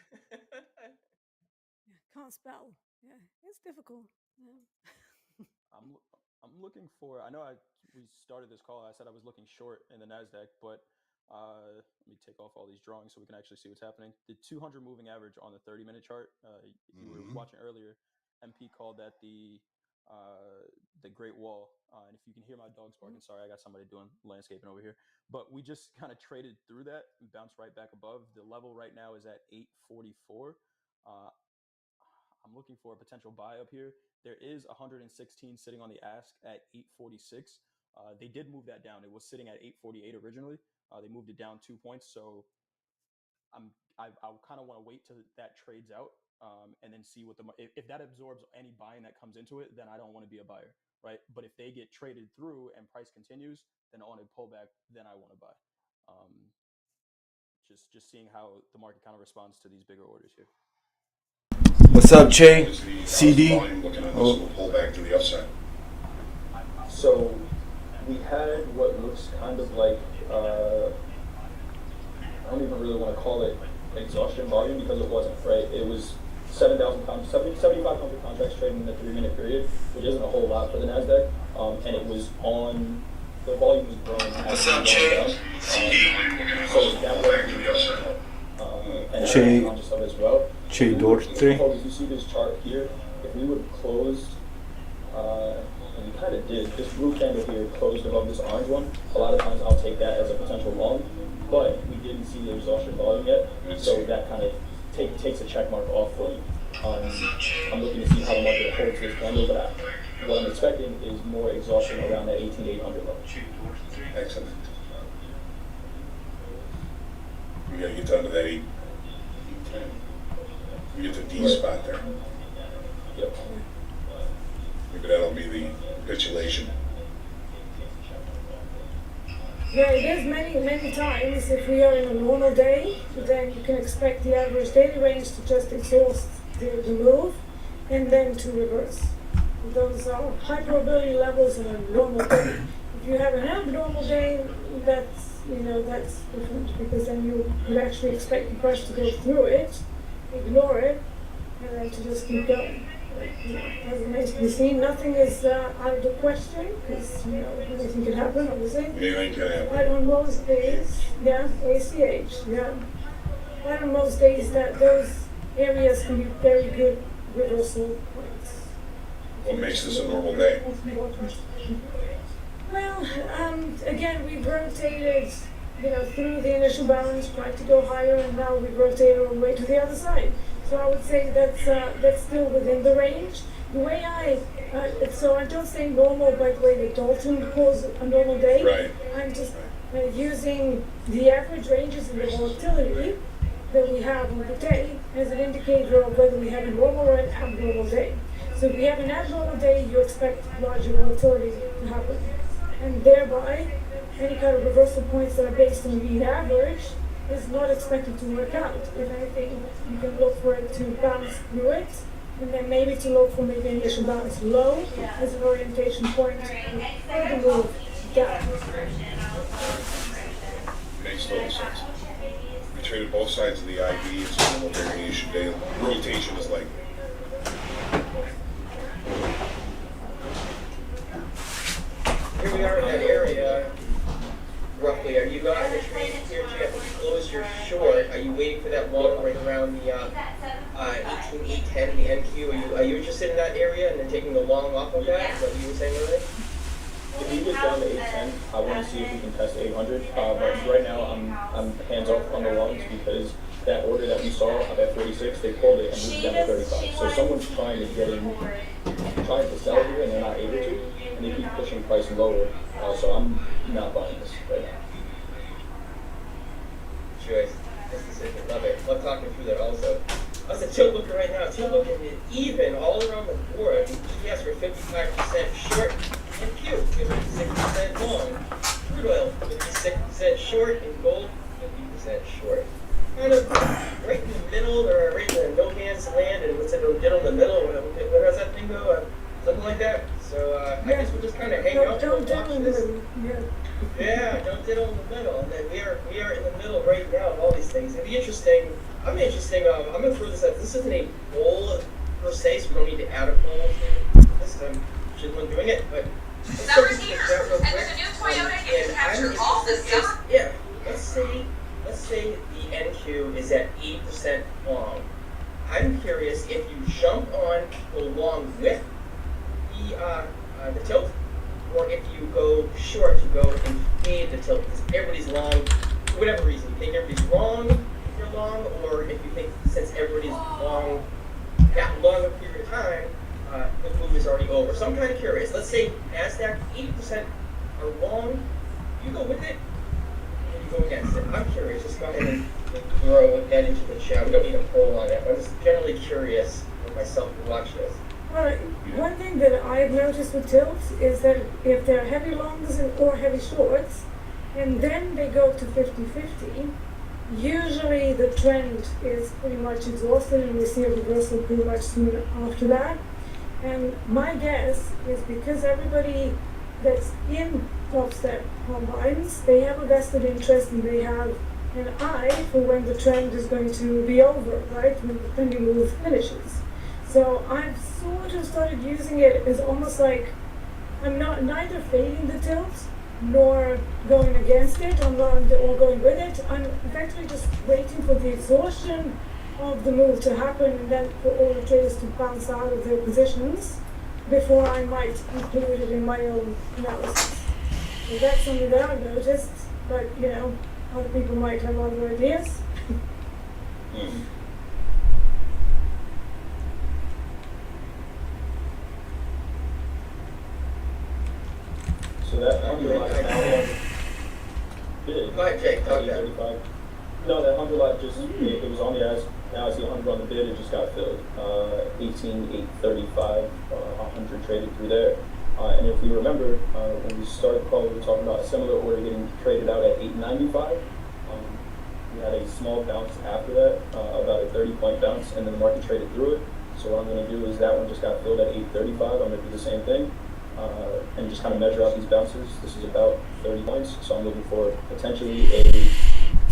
Can't spell. Yeah, it's difficult. Yeah. I'm looking for. I know we started this call. I said I was looking short in the Nasdaq, but let me take off all these drawings so we can actually see what's happening. The 200 moving average on the 30-minute chart. If you were watching earlier, MP called that the Great Wall. And if you can hear my dogs barking, sorry, I got somebody doing landscaping over here. But we just kind of traded through that and bounced right back above. The level right now is at 844. I'm looking for a potential buy up here. There is 116 sitting on the ask at 846. They did move that down. It was sitting at 848 originally. They moved it down 2 points. So I kind of want to wait till that trades out and then see what if that absorbs any buying that comes into it, then I don't want to be a buyer right? But if they get traded through and price continues, then on a pullback, then I want to buy. Just seeing how the market kind of responds to these bigger orders here. What's up, Che? CD? We'll pull back to the upside. So we had what looks kind of like, I don't even really want to call it exhaustion volume because it wasn't, right? It was 7,500 contracts trading in the 3-minute period, which isn't a whole lot for the NASDAQ. And it was on, the volume was growing. What's up, Che? CD? So that was and Che. I'm conscious of as well. Che Dortre. If you see this chart here, if we would have closed, and we kind of did, this blue candle here closed above this orange one. A lot of times I'll take that as a potential long, but we didn't see the exhaustion volume yet, so that kind of takes a check mark off for me. I'm looking to see how the market holds this candle, but what I'm expecting is more exhaustion around that 18,800 level. Excellent. We gotta get down to that 8. We get the D spot there. Yep. Maybe that'll be the capitulation. Yeah, it is many times. If we are in a normal day, then you can expect the average daily range to just exhaust the move and then to reverse. Those are high probability levels in a normal day. If you have an abnormal day, that's different, because then you would actually expect the price to go through it, ignore it, and then to just keep going. As remains to be seen, nothing is out of the question, because anything can happen, obviously. Anything can happen. But on most days, ACH, but on most days, that those areas can be very good reversal points. What makes this a normal day? Well, again, we've rotated, through the initial balance, tried to go higher, and now we've rotated all the way to the other side. So I would say that's still within the range. The way so I don't say normal by the way that Dalton calls a normal day. Right. I'm just using the average ranges and the volatility that we have on the day as an indicator of whether we have a normal or an abnormal day. So if we have an abnormal day, you expect larger volatility to happen. And thereby, any kind of reversal points that are based on mean average is not expected to work out. If anything, you can look for it to bounce through it, and then maybe to look for maybe an initial bounce low as an orientation point for the move down. Makes total sense. We traded both sides of the ID. It's a normal variation day. Rotation is like. Here we are in that area, roughly. Are you guys here to close your short? Are you waiting for that long right around the 18,810, the NQ? Are you interested in that area and then taking the long off of that? Is that what you were saying earlier? If we get down to 810, I want to see if we can test 800. But right now, I'm hands off on the longs because that order that we saw up at 46, they pulled it and moved down to 35. So someone's trying to get in, trying to sell here, and they're not able to, and they keep pushing price lower. So I'm not buying this right now. Choice. Nice decision. Love it. Love talking through that also. How's the tilt looking right now? Tilt looking even all around the board. Yes, we're 55% short in Q, 56% long. Crude oil, 56% short, and gold, 50% short. Kind of right in the middle, or right in the no man's land, and what's it, diddle in the middle, where does that thing go? Something like that. So I guess we'll just kind of hang out and watch this. Yeah, don't diddle in the middle. And then we are in the middle right now of all these things. It'll be interesting. I'm going to throw this out. This isn't a poll per se, so we don't need to add a poll to this. I'm just one doing it, but Summer heaters, and there's a new Toyota you can capture all this summer. Yeah, let's say the NQ is at 8% long. I'm curious if you jump on along with the tilt, or if you go short to go and fade the tilt, because everybody's long for whatever reason. You think everybody's wrong if you're long, or if you think since everybody's long that long a period of time, the move is already over. So I'm kind of curious. Let's say NASDAQ 80% are long, you go with it, and you go against it. I'm curious. Just go ahead and throw that into the chat. We don't need a poll on it. I'm just generally curious for myself to watch this. One thing that I've noticed with tilts is that if they're heavy longs or heavy shorts, and then they go to 50-50, usually the trend is pretty much exhausted and we see a reversal pretty much soon after that. And my guess is because everybody that's in top step combines, they have a vested interest and they have an eye for when the trend is going to be over, right? When the pending move finishes. So I've sort of started using it as almost like I'm neither fading the tilt nor going against it, or going with it. I'm effectively just waiting for the exhaustion of the move to happen and then for all the traders to bounce out of their positions before I might include it in my own analysis. So that's something that I've noticed, but other people might have other ideas. So that $100 lot is now bid. Go ahead, Jake. Talk about it. No, that $100 lot just, it was on the ask. Now I see 100 on the bid, it just got filled. 18,835, 100 traded through there. And if we remember, when we started the call, we were talking about a similar order getting traded out at 895. We had a small bounce after that, about a 30-point bounce, and then the market traded through it. So what I'm going to do is that one just got filled at 835. I'm going to do the same thing and just kind of measure out these bounces. This is about 30 points, so I'm looking for potentially a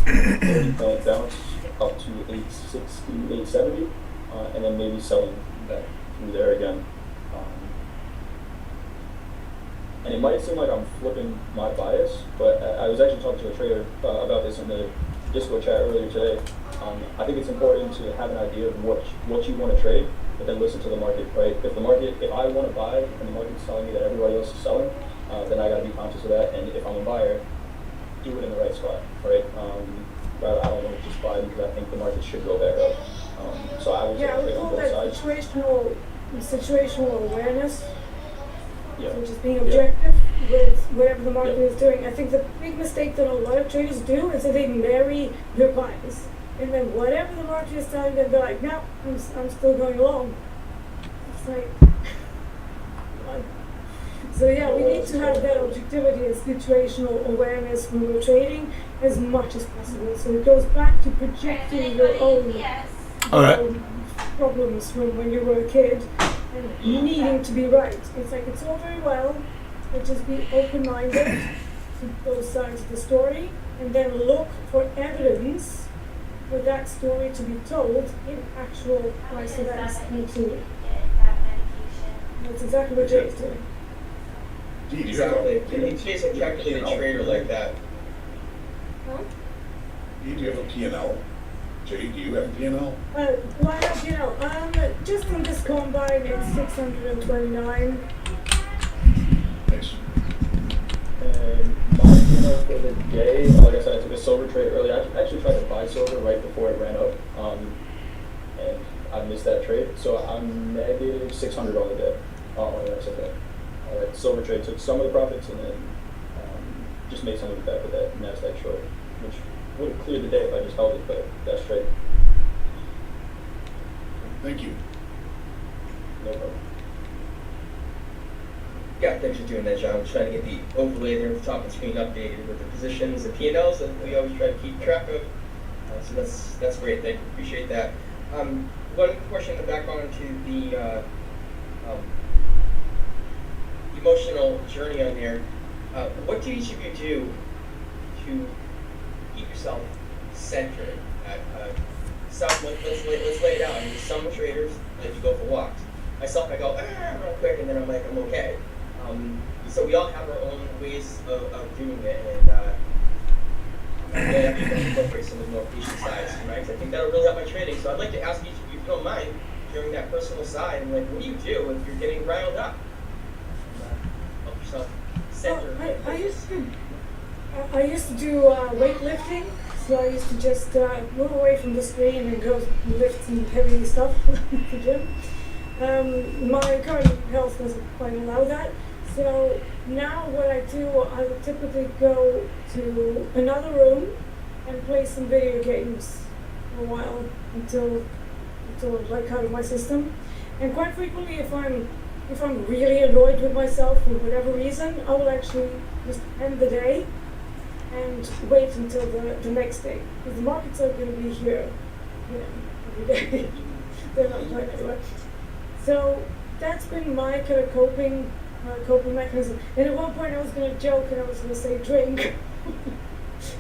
30-point bounce up to 860, 870, and then maybe selling back through there again. And it might seem like I'm flipping my bias, but I was actually talking to a trader about this in the Discord chat earlier today. I think it's important to have an idea of what you want to trade, but then listen to the market, right? If I want to buy and the market's telling me that everybody else is selling, then I got to be conscious of that. And if I'm a buyer, do it in the right spot, right? I don't want to just buy because I think the market should go back up. So I would trade on both sides. Situational awareness. Yeah. So just being objective with whatever the market is doing. I think the big mistake that a lot of traders do is that they marry their bias. And then whatever the market is telling them, they're like, no, I'm still going along. It's like, so yeah, we need to have that objectivity and situational awareness when we're trading as much as possible. So it goes back to projecting your own problems from when you were a kid and needing to be right. It's like it's all very well, but just be open-minded to both sides of the story and then look for evidence for that story to be told in actual price events included. That's exactly what Jake's doing. Exactly. You need to be a calculated trader like that. Huh? Do you have a P&L? Jay, do you have a P&L? Do I have P&L? Just in this combine, it's 629. Nice. And my P&L for the day, like I said, I took a silver trade earlier. I actually tried to buy silver right before it ran up, and I missed that trade. So I'm negative 600 on the day. Oh, that's okay. All right, silver trade took some of the profits and then just made some of it back with that NASDAQ short, which would have cleared the day if I just held it, but that's trade. Thank you. No problem. Yeah, thanks for doing that, John. We're trying to get the overlay there at the top of the screen updated with the positions and P&Ls that we always try to keep track of. So that's great. Thank you. Appreciate that. One question to back on to the emotional journey on there. What do each of you do to keep yourself centered? Let's lay it out. I mean, some traders let you go for walks. Myself, I go real quick, and then I'm like, I'm okay. So we all have our own ways of doing it, and I have to incorporate some of the more patient sides, right? I think that'll really help my trading. So I'd like to ask each of you, if you don't mind, sharing that personal side, and like, what do you do if you're getting riled up? Help yourself center. Well, I used to do weightlifting, so I used to just move away from the screen and go lift some heavy stuff at the gym. My current health doesn't quite allow that, so now what I do, I would typically go to another room and play some video games for a while until it's like out of my system. And quite frequently, if I'm really annoyed with myself for whatever reason, I will actually just end the day and wait until the next day. Because the markets are going to be here, every day. They're not going anywhere. So that's been my kind of coping mechanism. And at one point I was going to joke and I was going to say drink.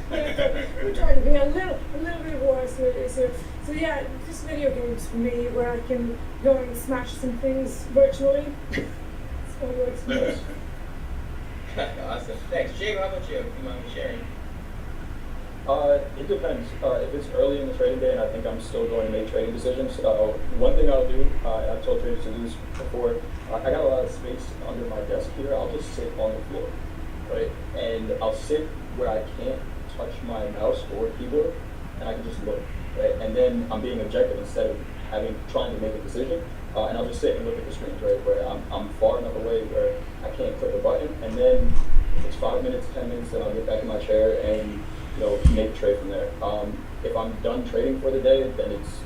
We're trying to be a little bit more serious here. So yeah, just video games for me, where I can go and smash some things virtually. It's what works best. Awesome. Thanks. Jay, how about you? Do you mind me sharing? It depends. If it's early in the trading day and I think I'm still going to make trading decisions, one thing I'll do, I've told traders to do this before, I got a lot of space under my desk here. I'll just sit on the floor, right? And I'll sit where I can't touch my mouse or keyboard, and I can just look, right? And then I'm being objective instead of trying to make a decision. And I'll just sit and look at the screens, right? Where I'm far enough away where I can't click a button. And then if it's 5 minutes, 10 minutes, then I'll get back in my chair and make a trade from there. If I'm done trading for the day, then it's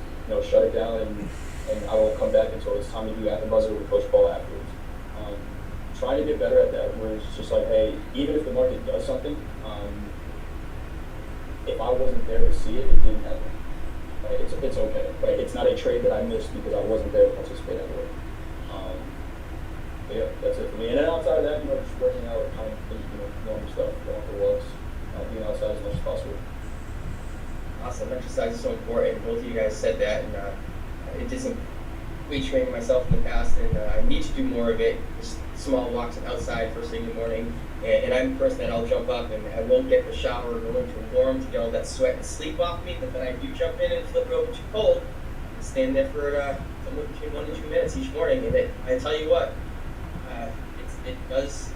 shut it down and I won't come back until it's time to do at the buzzer with Coach Paul afterwards. Trying to get better at that, where it's just like, hey, even if the market does something, if I wasn't there to see it, it didn't happen. Right? It's okay. Right? It's not a trade that I missed because I wasn't there to participate anyway. But yeah, that's it for me. And then outside of that, just working out, kind of normal stuff, going for walks, being outside as much as possible. Awesome. Exercise is so important. Both of you guys said that, and it did some weight training myself in the past, and I need to do more of it. Just small walks outside first thing in the morning. And I'm the person that I'll jump up and I won't get the shower or go into a warm to get all that sweat and sleep off me, but then I do jump in and flip it over too cold and stand there for somewhere between 1 and 2 minutes each morning. And I tell you what, it does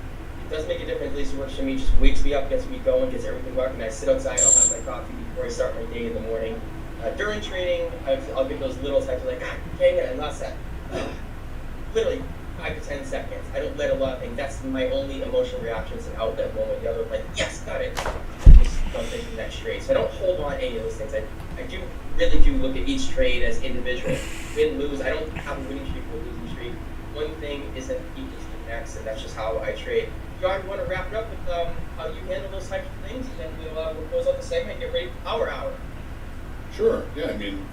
make a difference. At least it works for me. Just wakes me up, gets me going, gets everything working. I sit outside, I'll have my coffee before I start my day in the morning. During trading, I'll get those little types of like, dang it, I lost that. Literally 5 to 10 seconds. I don't let a lot of things. That's my only emotional reactions and outlet one with the other. Like, yes, got it. And just don't take the next trade. So I don't hold on to any of those things. I really do look at each trade as individual. Win, lose. I don't have a winning streak or a losing streak. One thing isn't equal to the next, and that's just how I trade. John, you want to wrap it up with how you handle those types of things, and then we'll close out the segment and get ready for Power Hour. Sure. Yeah. I mean,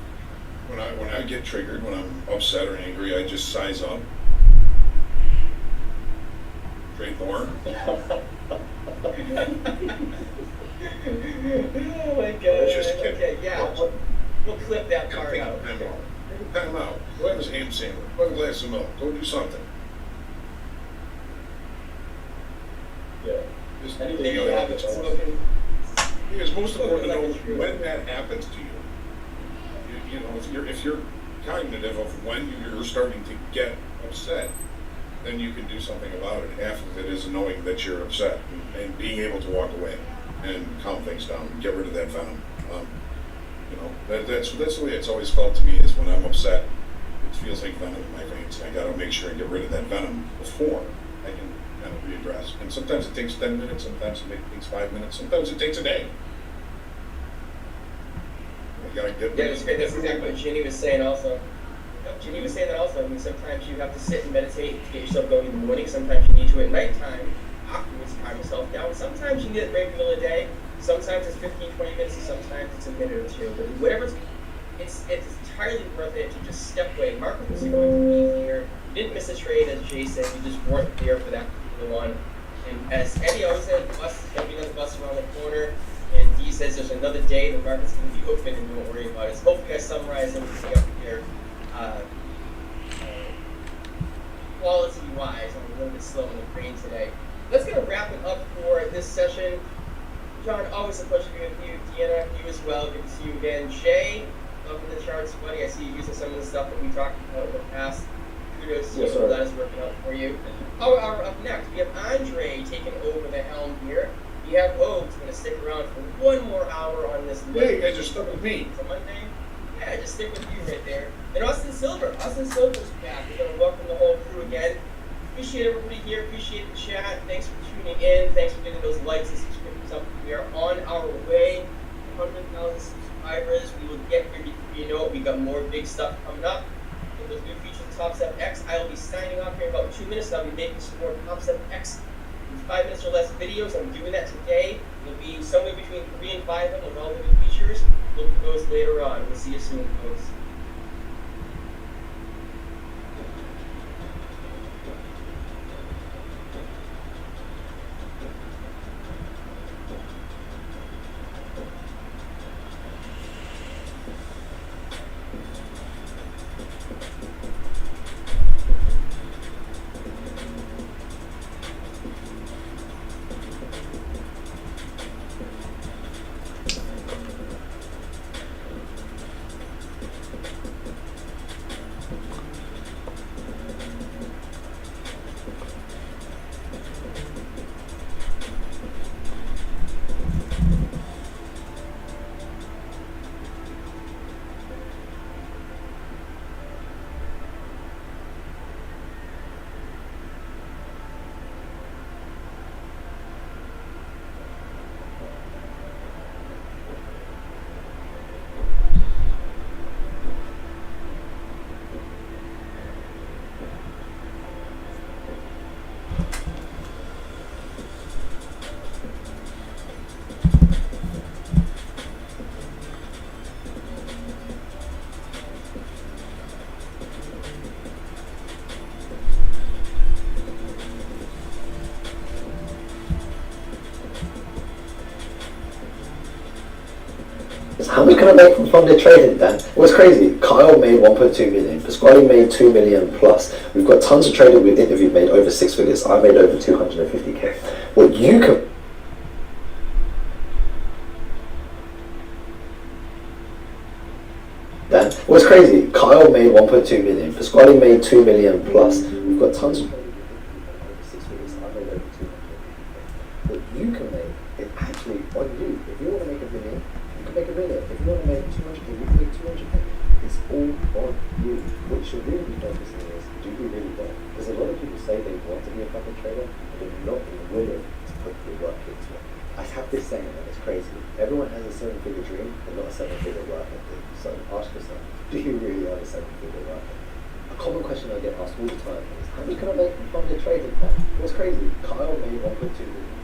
when I get triggered, when I'm upset or angry, I just size up. Trade more. Oh my god. Just kidding. Okay, yeah. We'll clip that part out. Time out. Go have a ham sandwich. Go have a glass of milk. Go do something. Yeah. Just anything you have that's smoking. Because most important to know when that happens to you. You know, if you're cognitive of when you're starting to get upset, then you can do something about it. Half of it is knowing that you're upset and being able to walk away and calm things down, get rid of that venom. That's the way it's always felt to me, is when I'm upset, it feels like venom in my veins. I gotta make sure I get rid of that venom before I can kind of readdress. And sometimes it takes 10 minutes, sometimes it takes 5 minutes, sometimes it takes a day. I gotta get rid of it. That's exactly what Ginny was saying also. Ginny was saying that also. I mean, sometimes you have to sit and meditate to get yourself going in the morning. Sometimes you need to at nighttime afterwards to calm yourself down. Sometimes you need it right in the middle of the day. Sometimes it's 15, 20 minutes, and sometimes it's a minute or two. But whatever, it's entirely worth it to just step away. Market wasn't going to be here. You didn't miss a trade, as Jay said. You just weren't there for that particular one. And as Eddie always said, the bus is going to be another bus around the corner. And Dee says there's another day the market's going to be open and don't worry about it. So hopefully I summarized everything up here. Quality-wise, I'm a little bit slow in the brain today. Let's get a wrap it up for this session. John, always a pleasure to be with you. Deanna, you as well. Good to see you again. Jay, loving the charts, buddy. I see you using some of the stuff that we talked about in the past. Kudos to you. I'm glad it's working out for you. Power Hour up next. We have Andre taking over the helm here. We have Oaks going to stick around for one more hour on this. Yeah, you guys are stuck with me. It's a Monday. Yeah, just stick with you right there. And Austin Silver. Austin Silver's back. We're going to welcome the whole crew again. Appreciate everybody here. Appreciate the chat. Thanks for tuning in. Thanks for getting those likes and subscriptions up. We are on our way to 100,000 subscribers. We will get here before you know it. We got more big stuff coming up. And those new features topstepX. I will be signing off here in about 2 minutes, and I'll be making some more topstepX 5 minutes or less videos. I'm doing that today. It'll be somewhere between 3 and 5 of them with all the new features. Look for those later on. We'll see you soon, folks. How much can I make from the trading, Dan? It was crazy. Kyle made 1.2 million. Pasquale made 2 million plus. We've got tons of traders we've interviewed made over 6 figures. I made over 250k. What you can... Dan, it was crazy. Kyle made 1.2 million. Pasquale made 2 million plus. We've got tons of traders over 6 figures. I made over 250k. What you can make is actually on you. If you want to make a million, make a million. If you want to make 200k, you can make 200k. It's all on you. What you should really be focusing is, do you really want? Because a lot of people say they want to be a fucking trader, but they're not willing to put the work into it. I have this saying, and it's crazy. Everyone has a 7-figure dream, but not a 7-figure work ethic. So ask yourself, do you really have a 7-figure work ethic? A common question I get asked all the time is, how much can I make from the trading? What's crazy? Kyle made 1.2 million.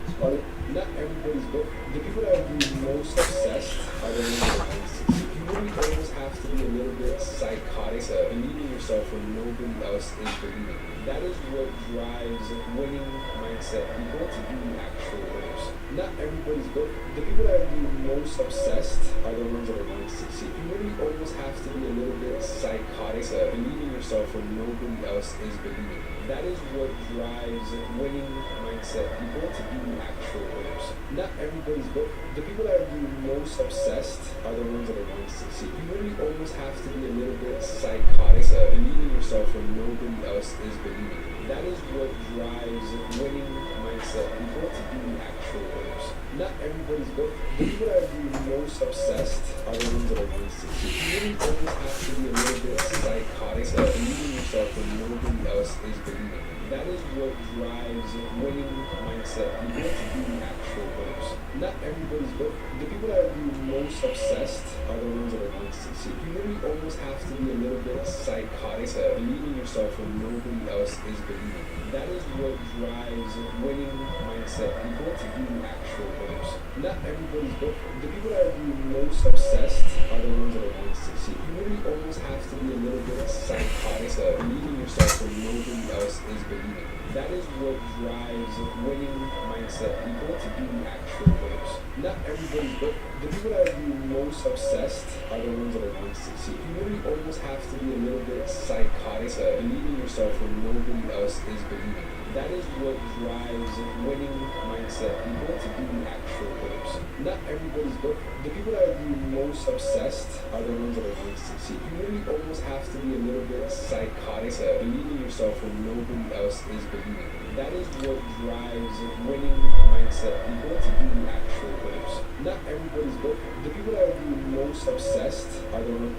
Not everybody's good. The people that are the most obsessed are the ones that are succeed. You really always have to be a little bit psychotic, believe in yourself when nobody else is believing you. That is what drives winning mindset people to be actual winners. Not everybody's good. The people that are the most obsessed are the ones that are going to succeed. You really always have to be a little bit psychotic, believe in yourself when nobody else is believing you. That is what drives winning mindset people to be actual winners. Not everybody's good. The people that are the most obsessed are the ones that are going to succeed. You really always have to be a little bit psychotic, believe in yourself when nobody else is believing you. That is what drives winning mindset people to be actual winners. Not everybody's good. The people that are the most obsessed are the ones that are going to succeed. You really always have to be a little bit psychotic, believe in yourself when nobody else is believing you. That is what drives winning mindset people to be actual winners. Not everybody's good. The people that are the most obsessed are the ones that are going to succeed. You really almost have to be a little bit psychotic, believe in yourself when nobody else is believing you. That is what drives winning mindset people to be actual winners. Not everybody's good. The people that are the most obsessed are the ones that are going to succeed. You really almost have to be a little bit psychotic, believe in yourself when nobody else is believing you. That is what drives winning mindset people to be actual winners. Not everybody's good. The people that are the most obsessed are the ones that are going to succeed. You really almost have to be a little bit psychotic, believe in yourself when nobody else is believing you. That is what drives winning mindset people to be actual winners. Not everybody's good. The people that are the most obsessed are the ones that are going to succeed. You really almost have to be a little bit psychotic, believe in yourself when nobody else is believing you. That is what drives winning mindset people to be actual winners. Not everybody's good. The people that are the most obsessed are the ones.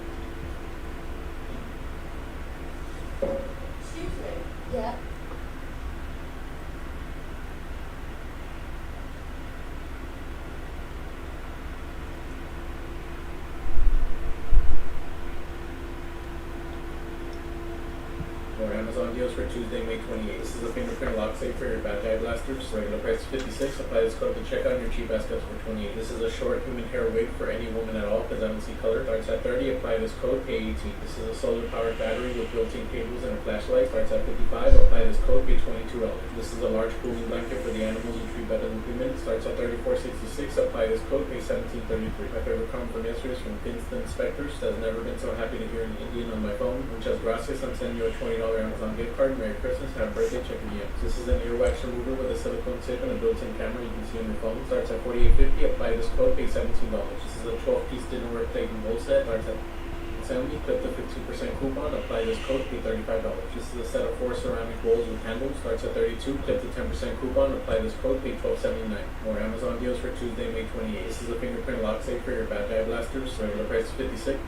Excuse me. Yeah. Amazon deals for Tuesday, May 28th. This is a fingerprint lock safe for your bad guy blasters. Regular price $56. Apply this code to checkout and your cheap ass cuts for $28. This is a short human hair wig for any woman at all because I don't see color. Starts at $30. Apply this code, pay $18. This is a solar powered battery with built-in cables and a flashlight. Starts at $55. Apply this code, pay $22. This is a large cooling blanket for the animals you treat better than humans. Starts at $34.66. Apply this code, pay $17.33. My favorite comment from yesterday is from Kinston Spector. Says, never been so happy to hear an Indian on my phone. Muchas gracias. I'm sending you a $20 Amazon gift card. Merry Christmas. Have a birthday. Checking you out. This is an earwax remover with a silicone tip and a built-in camera you can see on your phone. Starts at $48.50. Apply this code, pay $17. This is a 12-piece dinnerware plate and bowl set. Starts at $70. Clip the 15% coupon. Apply this code, pay $35. This is a set of 4 ceramic bowls with handles. Starts at $32. Clip the 10% coupon. Apply this code, pay $12.79. More Amazon deals for Tuesday, May 28th. This is a fingerprint lock safe for your bad guy blasters. Regular price $56.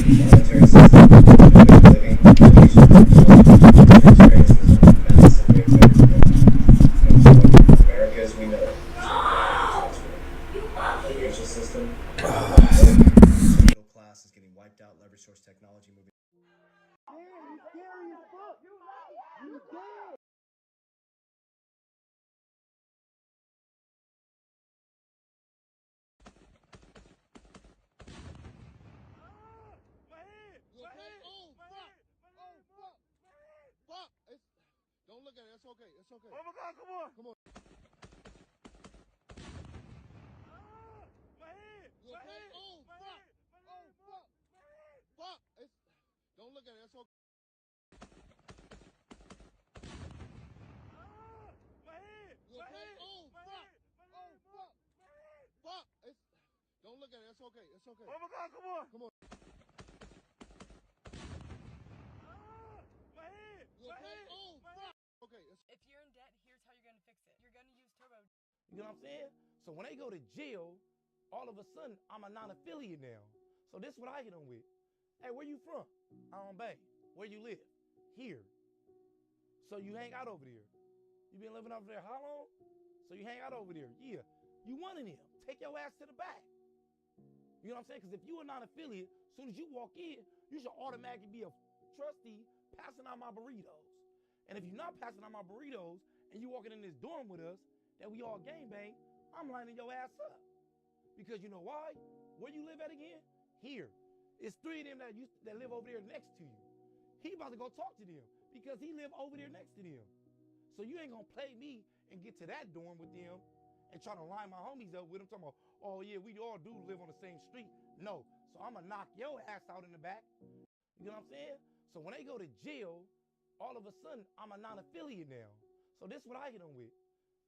Monetary system, living, classes getting wiped out, leverage source technology moving. Man, he's scary as fuck. You dead. My head! You My okay? head! Oh, My fuck! head! My Oh, head, bro! fuck! My head! Fuck! Don't look at it. It's okay. It's okay. Oh my God! Come on! Come on. My head! You My okay? head! Oh, My fuck! head! My Oh, head, bro! fuck! My head! Fuck! Don't look at it. It's okay. My head! You My okay? head! Oh, My fuck! head! My Oh, head, bro! fuck! My head! Fuck! Don't look at it. It's okay. It's okay. Oh my God! Come on! Come on. My head! You My okay? head! Oh, My fuck! head! Okay. If you're in debt, here's how you're gonna fix it. You're gonna use Turbo. You know what I'm saying? So when they go to jail, all of a sudden, I'm a non-affiliate now. So this is what I hit them with. Hey, where you from? Bay. Where you live? Here. So you hang out over there. You been living over there how long? So you hang out over there. Yeah. You one of them. Take your ass to the back. You know what I'm saying? Because if you a non-affiliate, as soon as you walk in, you should automatically be a trustee passing out my burritos. And if you're not passing out my burritos and you walking in this dorm with us, that we all gangbang, I'm lining your ass up. Because you know why? Where you live at again? Here. It's 3 of them that live over there next to you. He about to go talk to them because he live over there next to them. So you ain't gonna play me and get to that dorm with them and try to line my homies up with them talking about, oh yeah, we all do live on the same street. No. So I'm gonna knock your ass out in the back. You know what I'm saying? So when they go to jail, all of a sudden, I'm a non-affiliate now. So this is what I hit them with.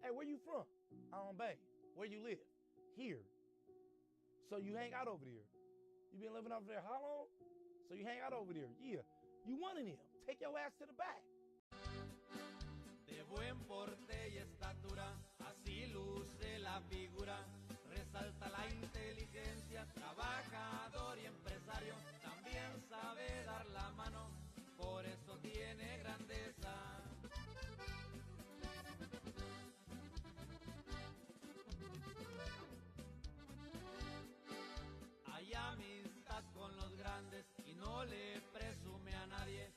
Hey, where you from? Bay. Where you live? Here. So you hang out over there. You been living over there how long? So you hang out over there. Yeah. You one of them. Take your ass to the back. De buen porte y estatura, así luce la figura. Resalta la inteligencia, trabajador y empresario. También sabe dar la mano, por eso tiene grandeza. Hay amistad con los grandes y no le presume a nadie.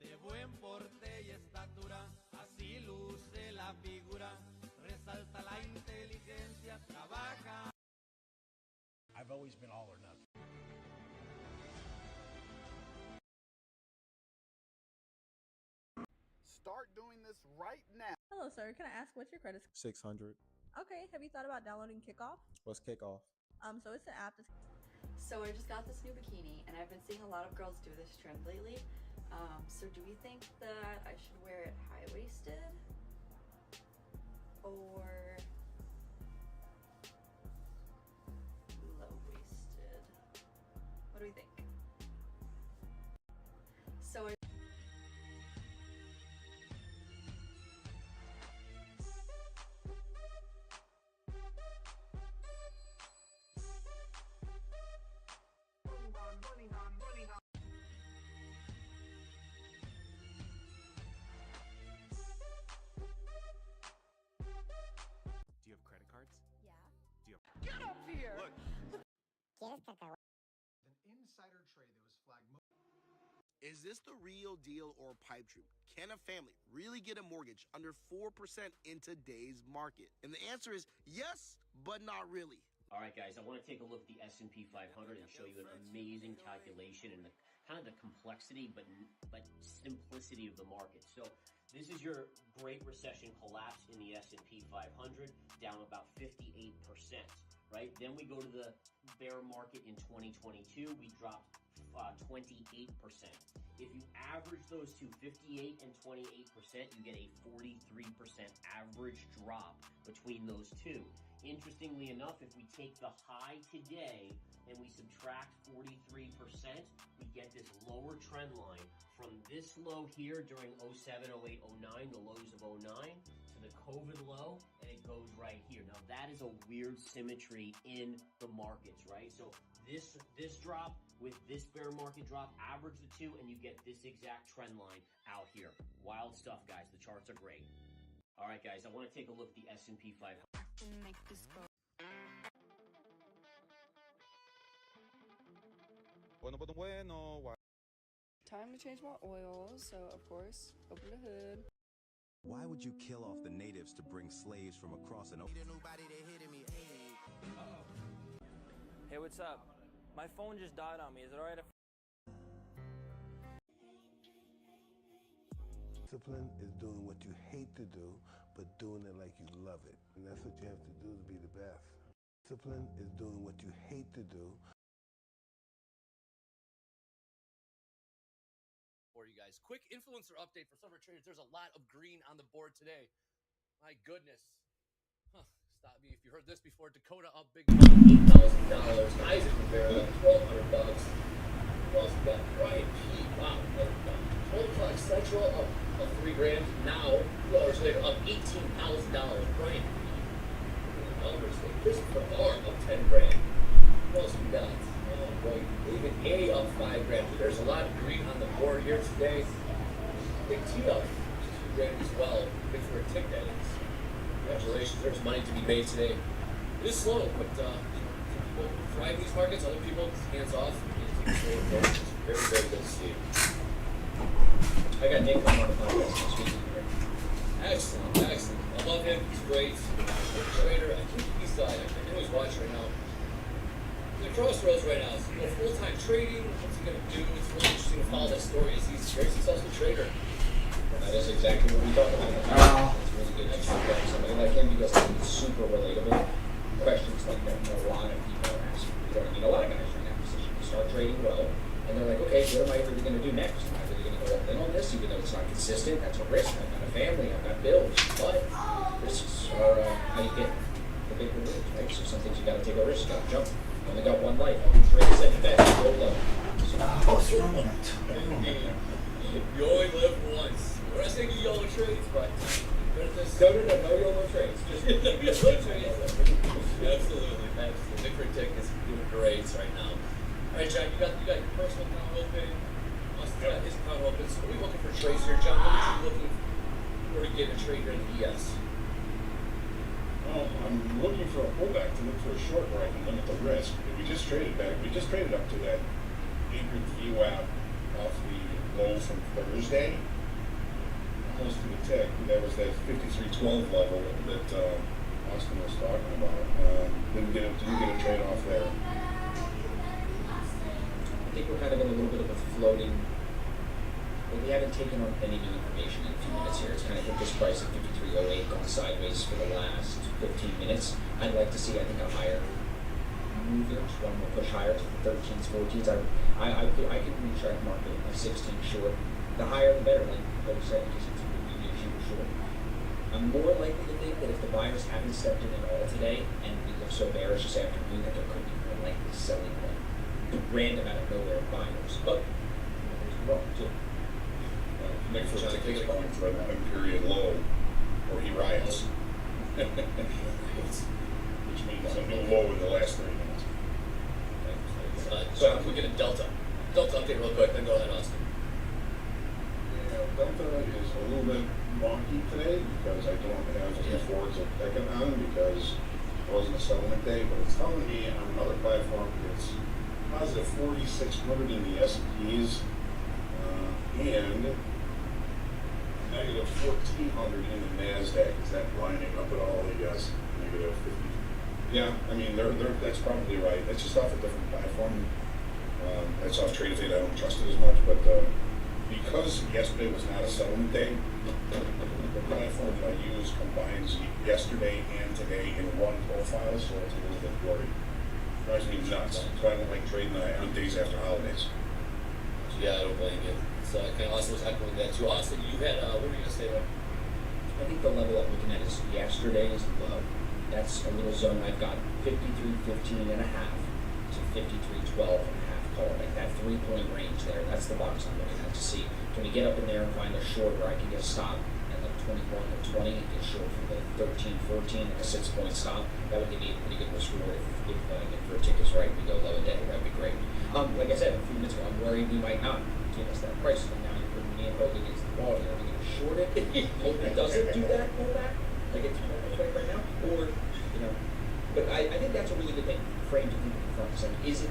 De buen porte y estatura, así luce la figura. Resalta la inteligencia, trabaja. I've always been all or nothing. Start doing this right now. Hello, sir. Can I ask what's your credit score? 600. Okay. Have you thought about downloading Kickoff? What's kickoff? So it's an app that's... So I just got this new bikini, and I've been seeing a lot of girls do this trend lately. So do we think that I should wear it high-waisted? Or low-waisted? What do we think? So Do you have credit cards? Yeah. Do you have... Get up here! Look. An insider trade that was flagged. Is this the real deal or pipe dream? Can a family really get a mortgage under 4% in today's market? And the answer is yes, but not really. All right, guys, I want to take a look at the S&P 500 and show you an amazing calculation and the kind of the complexity but simplicity of the market. So this is your Great Recession collapse in the S&P 500, down about 58%, right? Then we go to the bear market in 2022, we dropped 28%. If you average those two, 58 and 28%, you get a 43% average drop between those two. Interestingly enough, if we take the high today and we subtract 43%, we get this lower trend line from this low here during 07, 08, 09, the lows of 09, to the COVID low, and it goes right here. Now that is a weird symmetry in the markets, right? So this drop with this bear market drop, average the two, and you get this exact trend line out here. Wild stuff, guys. The charts are great. All right, guys, I want to take a look at the S&P 500. Make this go. Time to change my oil, so of course, open the hood. Why would you kill off the natives to bring slaves from across an ocean? Hey, what's up? My phone just died on me. Is it alright if... Discipline is doing what you hate to do, but doing it like you love it. And that's what you have to do to be the best. Discipline is doing what you hate to do. For you guys, quick influencer update for summer traders. There's a lot of green on the board today. My goodness. Stop me if you heard this before. Dakota up big $8,000. Isaac Rivera up $1,200. We also got Brian P. Wow, 12 o'clock Central up $3 grand. Now, 2 hours later, up $18,000. Brian P. Numbers. Christopher R. up 10 grand. What else we got? Boy, David A. up $5 grand. There's a lot of green on the board here today. Big T up $2 grand as well. Big for a tick, that is. Congratulations, there's money to be made today. It is slow, but people thrive in these markets, other people hands off. It's very, very good to see. I got Nick on the podcast this week. Excellent, excellent. I love him, he's great. Trader, I think he's I know he's watching right now. He's at crossroads right now. He's full-time trading. What's he gonna do? It's really interesting to follow that story as he's a very successful trader. That is exactly what we talk about. It's really good to talk about somebody like him because he's super relatable. Questions like that a lot of people are asking. You know what I mean? A lot of guys are in that position. You start trading well, and they're like, okay, what am I really going to do next? Am I really going to go all in on this, even though it's not consistent? That's a risk. I've got a family. I've got bills. But risks are how you get the big rewards, right? So some things you got to take a risk. You got to jump. You only got one life. Trade is at bet. Go low. You only live once. We're not saying you YOLO trades, but go to the no YOLO trades. Just no YOLO trades. Absolutely. Nick Tick is doing great right now. All right, Jack, you got your personal account open. Austin's got his account open. So what are we looking for trades here, John? What are you looking for to get a trade here in the ES? Well, I'm looking for a pullback to look for a short where I can limit the risk. We just traded back. We just traded up to that anchored VWAP off the low from Thursday. Close to the tick. That was that 53.12 level that Austin was talking about. Didn't get a trade off there. I think we're kind of in a little bit of a floating. Well, we haven't taken on any new information in a few minutes here. It's kind of hit this price at 53.08, gone sideways for the last 15 minutes. I'd like to see, I think, a higher move here. Just one more push higher to the 13s, 14s. I could reach our market at 16 short. The higher, the better. Like Coach said, just it's short. I'm more likely to think that if the buyers haven't stepped in at all today, and we look so bearish this afternoon, that there could be more likely selling one random out of nowhere buyers. But there's wrong too. Nick Tick's going for an period low, or he riots. Which means a new low in the last 30 minutes. So we get a Delta update real quick, then go ahead, Austin. Yeah, Delta is a little bit wonky today because I don't have any forwards of picking on because it wasn't a settlement day, but it's telling me on another platform it's positive 4,600 in the S&Ps and negative 1,400 in the NASDAQ. Is that lining up at all? Yes, negative 50. Yeah, I mean, that's probably right. That's just off a different platform. That's off Tradingview. I don't trust it as much, but because yesterday was not a settlement day, the platform that I use combines yesterday and today in one profile, so it's a little bit blurry. Drives me nuts. So I don't like trading on days after holidays. Yeah, I don't blame you. So kind of Austin was echoing that too. Austin, you had what were you gonna say there? I think the level I'm looking at is yesterday's low. That's a little zone I've got 53.15 and a half to 53.12 and a half. Call it like that 3-point range there. That's the box I'm looking at to see. Can we get up in there and find a short where I can get a stop at like 21 or 20 and get short from the 13, 14, like a 6-point stop? That would give me a pretty good risk reward if for a ticket's right, we go low and dead. That would be great. Like I said a few minutes ago, I'm worried we might not give us that price. But now you're putting me and Hogan against the wall here. Are we going to short it? Hope it doesn't do that pullback like it's right now, or but I think that's a really good thing frame to think in front. So is it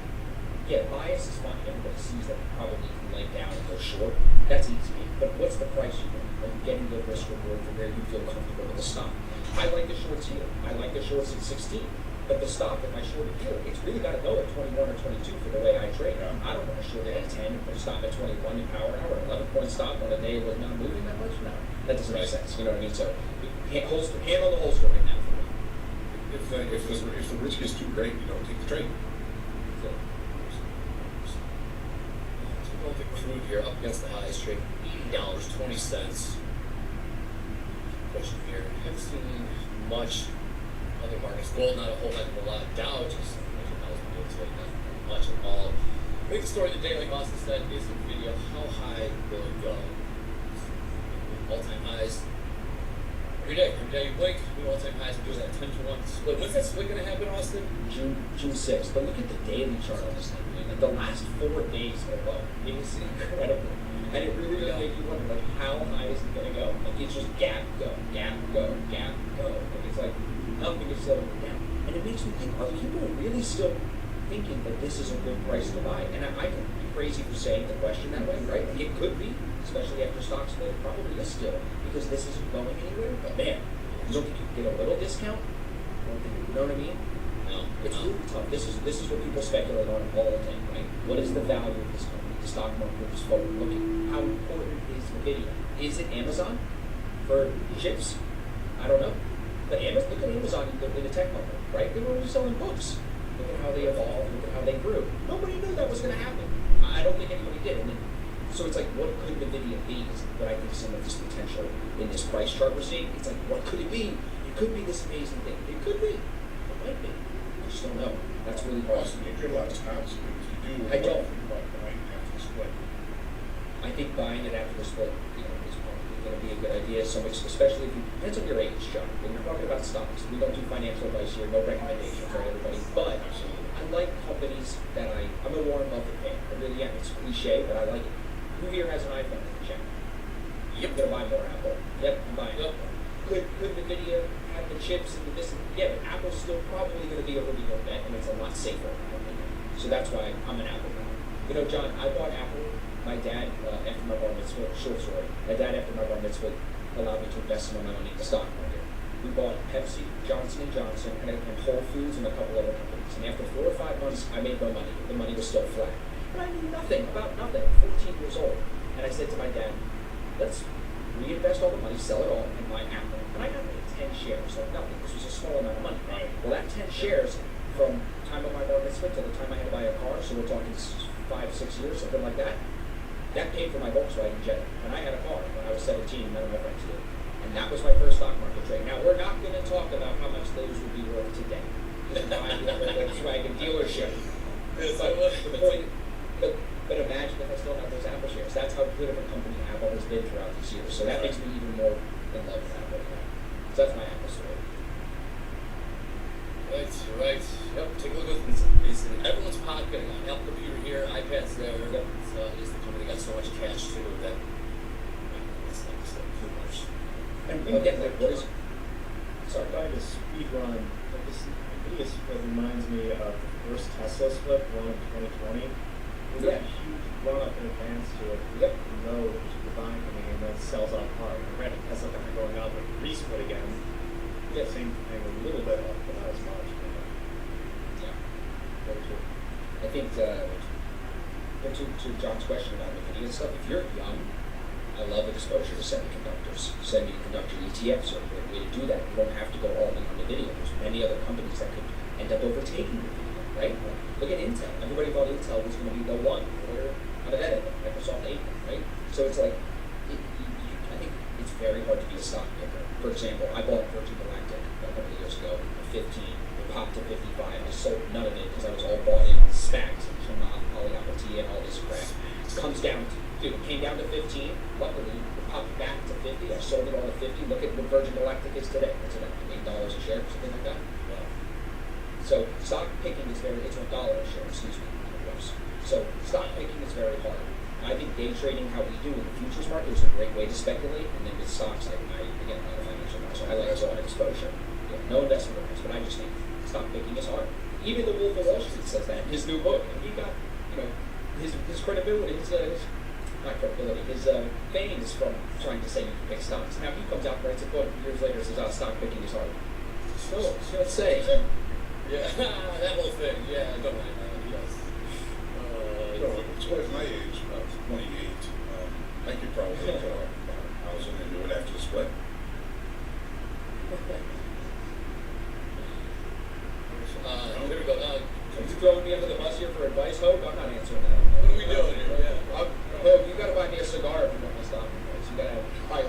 Yeah, bias is fine. Everybody sees that you probably can lay down and go short. That's easy. But what's the price you want? Are you getting the risk reward for where you feel comfortable with the stock? I like the shorts here. I like the shorts at 16. But the stock, if I short it here, it's really got to go at 21 or 22 for the way I trade. I don't want to short it at 10 and stop at 21 in power hour. 11-point stop on a day it was not moving that much. No, that doesn't make sense. You know what I mean? So, hand on the holster right now for me. If the risk is too great, you don't take the trade. Going to crude here up against the highs, trading $80.20. Question here. Haven't seen much other markets. Gold, not a whole heck of a lot. Dow just not much at all. I think the story of the day, like Austin said, is NVIDIA. How high will it go? All-time highs. Every day you blink, new all-time highs. We're doing that 10-to-1 split. When's that split going to happen, Austin? June 6th. But look at the daily chart on this thing. Like the last 4 days are low. It is incredible. And it really does make you wonder, like, how high is it going to go? Like, it's just gap, go, gap, go, gap, go. Like, it's like nothing is slowing it down. And it makes me think, are people really still thinking that this is a good price to buy? And I can be crazy for saying the question that way, right? It could be, especially after stock split. It probably is still, because this isn't going anywhere. But man, you don't think you can get a little discount? You know what I mean? No. It's really tough. This is what people speculate on all the time, right? What is the value of this company? The stock market is forward looking. How important is NVIDIA? Is it Amazon for chips? I don't know. But look at Amazon in the tech market, right? They were always selling books. Look at how they evolved. Look at how they grew. Nobody knew that was going to happen. I don't think anybody did. And then, so it's like, what could NVIDIA be? Is what I think some of this potential in this price chart we're seeing. It's like, what could it be? It could be this amazing thing. It could be. It might be. I just don't know. That's really hard. You trade a lot of stocks. I don't. Buying after the split. I think buying it after the split, is probably going to be a good idea. So especially if you depends on your age, John. When you're talking about stocks, we don't do financial advice here, no recommendations, right, everybody. But I like companies that I'm a Warren Buffett fan. I really am. It's cliche, but I like it. Who here has an iPhone in the chat? Yep. I'm gonna buy more Apple. Yep, I'm buying it. Could NVIDIA have the chips and the this? Yeah, but Apple's still probably going to be a really good bet, and it's a lot safer. So that's why I'm an Apple guy. You know, John, I bought Apple. My dad, after my bar mitzvah, short story. My dad, after my bar mitzvah, allowed me to invest some of my money in the stock market. We bought Pepsi, Johnson & Johnson, and Whole Foods, and a couple other companies. And after 4 or 5 months, I made no money. The money was still flat. But I knew nothing about nothing. 14 years old. And I said to my dad, let's reinvest all the money, sell it all, and buy Apple. And I got like 10 shares, like nothing. This was a small amount of money. Well, that 10 shares from time of my bar mitzvah to the time I had to buy a car, so we're talking 5-6 years, something like that. That paid for my Volkswagen Jetta. And I had a car when I was 17, none of my friends did. And that was my first stock market trade. Now, we're not going to talk about how much those would be worth today. Because buying a Volkswagen dealership. But imagine if I still have those Apple shares. That's how good of a company Apple has been throughout these years. So that makes me even more in love with Apple. So that's my Apple story. Right. Yep, take a look at this. It's in everyone's pocket. I got Apple computer here, iPads there. Yep. It's the company got so much cash too that it's not too much. And again, like, what is... Sorry, I just speed run. This reminds me of the first Tesla split, one in 2020. There's a huge run-up in advance to it. Yep. You know the buying coming in, then sells off hard. Granted, Tesla kind of going up, but re-split again. Yeah, same thing, a little bit up, but not as much. Yeah. Very true. I think, to John's question about NVIDIA and stuff, if you're young, I love exposure to semiconductors. Semiconductor ETFs are a great way to do that. You don't have to go all in on NVIDIA. There's many other companies that could end up overtaking NVIDIA, right? Look at Intel. Everybody thought Intel was going to be the one. They're out ahead of it. Microsoft ate them, right? So it's like, I think it's very hard to be a stock picker. For example, I bought Virgin Galactic a couple of years ago at 15. It popped to 55. I sold none of it because I was all bought in SPACs and Polyopathy and all this crap. It comes down to, dude, it came down to 15. Luckily, it popped back to 50. I sold it all to 50. Look at what Virgin Galactic is today. What's it at? $8 a share, something like that? Yeah. So stock picking is it's $1 a share, excuse me. So stock picking is very hard. I think day trading, how we do in the futures market, is a great way to speculate. And then with stocks, again, I'm not a financial advisor. I like broad exposure. Yeah, no investment risk, but I just think stock picking is hard. Even the Wolf of Wall Street says that in his new book. And he got credibility, not credibility, his fame is from trying to say you can pick stocks. Now he comes out and writes a book years later and says, stock picking is hard. So, let's say. Yeah, that whole thing. Yeah, don't mind that. Yes. It's like my age, about 28. I could probably put a housing and do it after the split. Here we go. Are you throwing me under the bus here for advice, Hope? I'm not answering that. What are we doing here? Yeah. Hope, you gotta buy me a cigar if you want my stock advice. You gotta. Alright,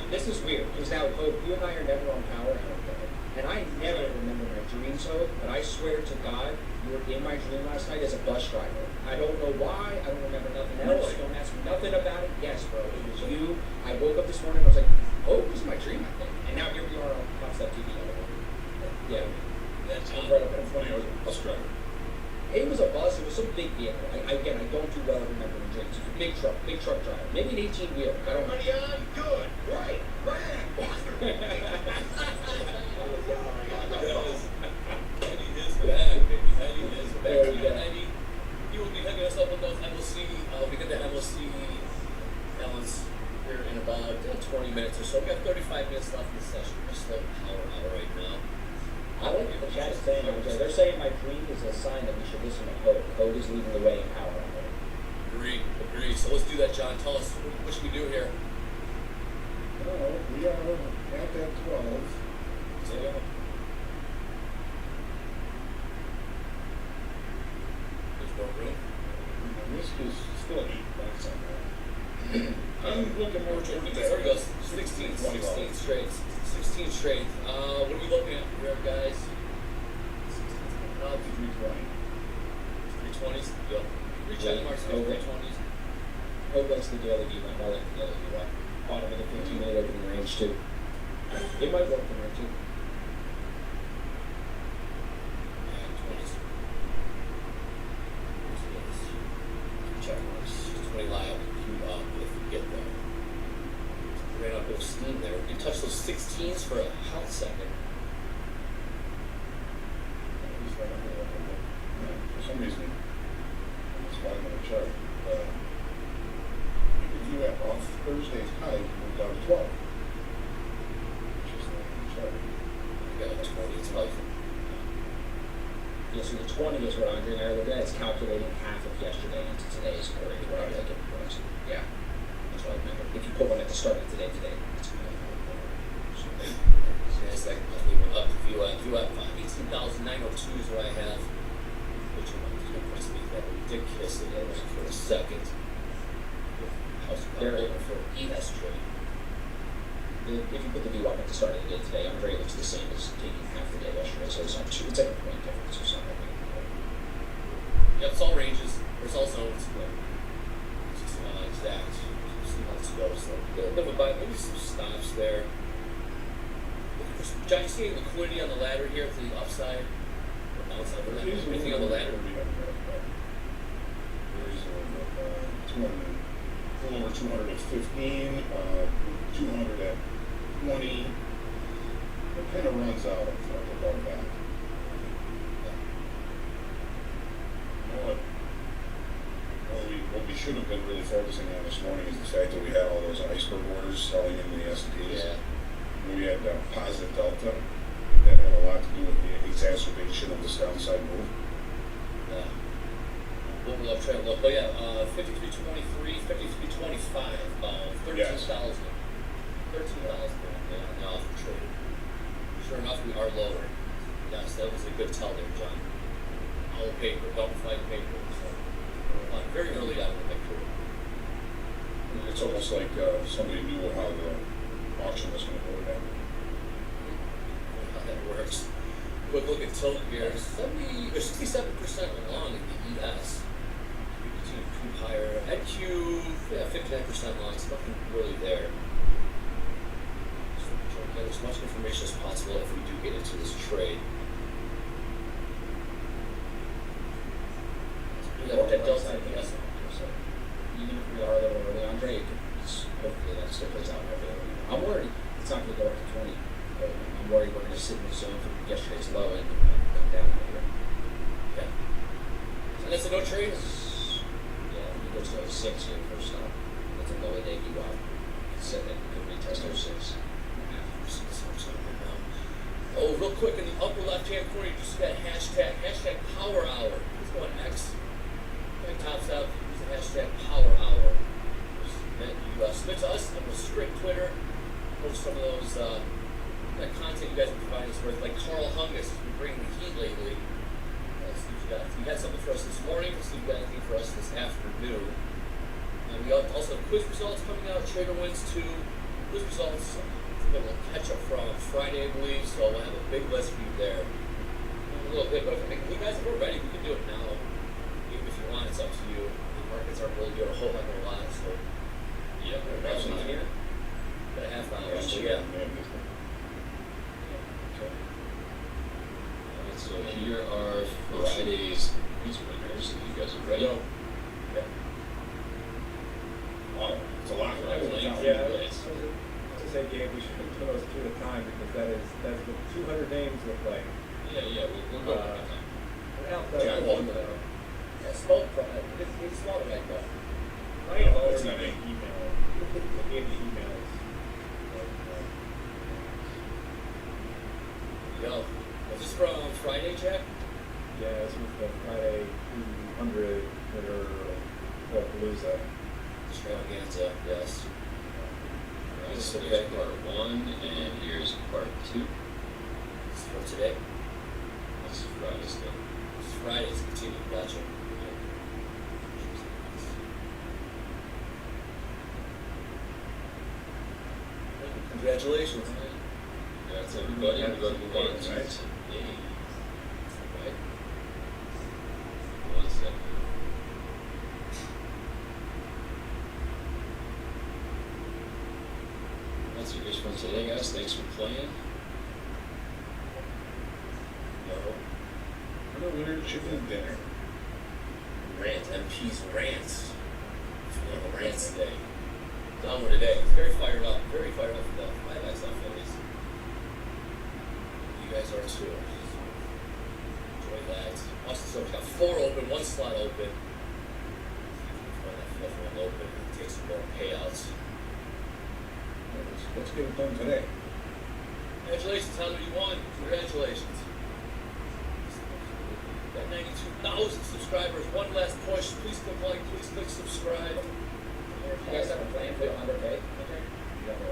this is weird, because now, Hope, you and I are never on power hour. And I never remember my dreams, Hope, but I swear to God, you were in my dream last night as a bus driver. I don't know why, I don't remember nothing else. Really? Don't ask me nothing about it. Yes, bro, it was you. I woke up this morning and I was like, oh, this is my dream, I think. And now here we are on Top Step TV. Yeah. That's Right up in front of you, I was a bus driver. It was a bus, it was some big vehicle. Again, I don't do well at remembering dreams. It was a big truck driver. Maybe an 18-wheeler. I don't know. Everybody on? Good. Right. Eddie is back, baby. Eddie is back. There we go. Eddie, he will be hooking us up with those MLC. We get the MLC balance here in about 20 minutes or so. We got 35 minutes left in the session. We're just like an hour right now. I like what the chat is saying. They're saying my dream is a sign that we should listen to Code. Code is leading the way in power. Agree. So let's do that, John. Tell us, what should we do here? Well, we are at that 12. So, there's more room. And this is still 8 bucks on that. I'm looking more toward the There we go. 16 straight. 16 straight. What are we looking at here, guys? 320. 320s. Yep. Check marks. 320s. Hope likes the daily view. I like the daily view. Bottom of the 15-minute opening range, too. It might work for me, too. 20s. Check marks. 20 live. Queued up if we get there. Ran up with steam there. You touch those 16s for a hot second. For some reason, it's 5 minute chart. If you have off Thursday's high, moved down to 12. Which is the chart. You got a 20. It's like Yeah, so the 20 is what I'm doing the other day. It's calculating half of yesterday into today's quarter. What I'm thinking. Yeah. That's what I remember. If you put one at the start of today, it's NASDAQ monthly went up. View at 18,902 is what I have. Which one is going to press me there? We did kiss it there for a second. How's it going for ES trade? If you put the view up at the start of the day today, Andre looks the same as taking half the day yesterday, so it's not too, it's like a point difference or something. Yeah, it's all ranges. It's all zones. Just exact. See how this goes. So, a bit of a buy, maybe some stops there. John, you see any liquidity on the ladder here to the upside? Or downside? Anything on the ladder? There's a little over 215, 200 at 20. It kind of runs out above that. You know what we should have been really focusing on this morning is the fact that we had all those iceberg orders selling in the S&Ps. Yeah. We had positive delta. That had a lot to do with the exacerbation of this downside move. Yeah. What we'll try to look. Oh yeah, 53.23, 53.25, 13,000. Yes. 13,000. Yeah, now for trade. Sure enough, we are lower. Yes, that was a good tell there, John. All paper, don't fight paper. So, very early on in the picture. It's almost like somebody knew how the auction was going to go down. How that works. Quick look at tilt here. 67% long in the ES. QT higher. NQ, yeah, 59% long. It's nothing really there. So try to get as much information as possible if we do get into this trade. That does have the S. Even if we are a little early, Andre, hopefully that still plays out. I'm worried it's not going to go up to 20. I'm worried we're going to sit in the zone from yesterday's low and come down out here. Yeah. And that's a no trade? Yeah, let me go supposed to 06 here first off. That's a low day you out. It said that we could retest 06. Oh, real quick, in the upper left-hand corner, you just got hashtag Power Hour. Let's go on X. Right tops up, use the hashtag Power Hour. Then you submit to us on the strict Twitter. Post some of those kind of content you guys are providing us with, like Carl Hungus, who's been bringing the heat lately. Let's see what you got. You had something for us this morning. Let's see if you got anything for us this afternoon. And we also have quiz results coming out. Trader wins 2. Quiz results. A little catch up from Friday, I believe, so we'll have a big list for you there. A little bit, but if you guys, if we're ready, we can do it now. Even if you want, it's up to you. The markets aren't really doing a whole heck of a lot, so yeah, we're ready here. Got a half hour, so yeah. Okay. Alright, so here are Friday's quiz winners. You guys are ready? Yeah. Wow, it's a lot. Yeah. Say, Gabe, we should put those 2 at a time because that's what 200 names look like. Yeah, we'll go one at a time. Yeah, spell it's spelled right though. I know it's not an email. I gave the emails. Yo, is this from Friday, Jack? Yeah, this was the Friday 200 Palooza. Extravaganza, yes. Alright, so here's part 1, and here's part 2. This is for today. This is Friday still. This is Friday's continuing, gotcha. Congratulations. Congrats everybody. We're going to move on to today. Right. 1 second. That's your wish for today, guys. Thanks for playing. What a winner chicken dinner. Rant, MP's rants. Rants today. Down today. Very fired up for the highlights off Phillies. You guys are too. Enjoy that. Austin Silver's got 4 open, 1 slot open. Find that 5th one open and take some more payouts. Let's get it done today. Congratulations, how many you won? Congratulations. Got 92,000 subscribers. One last push. Please click like, please click subscribe. You guys have a plan for the 100K?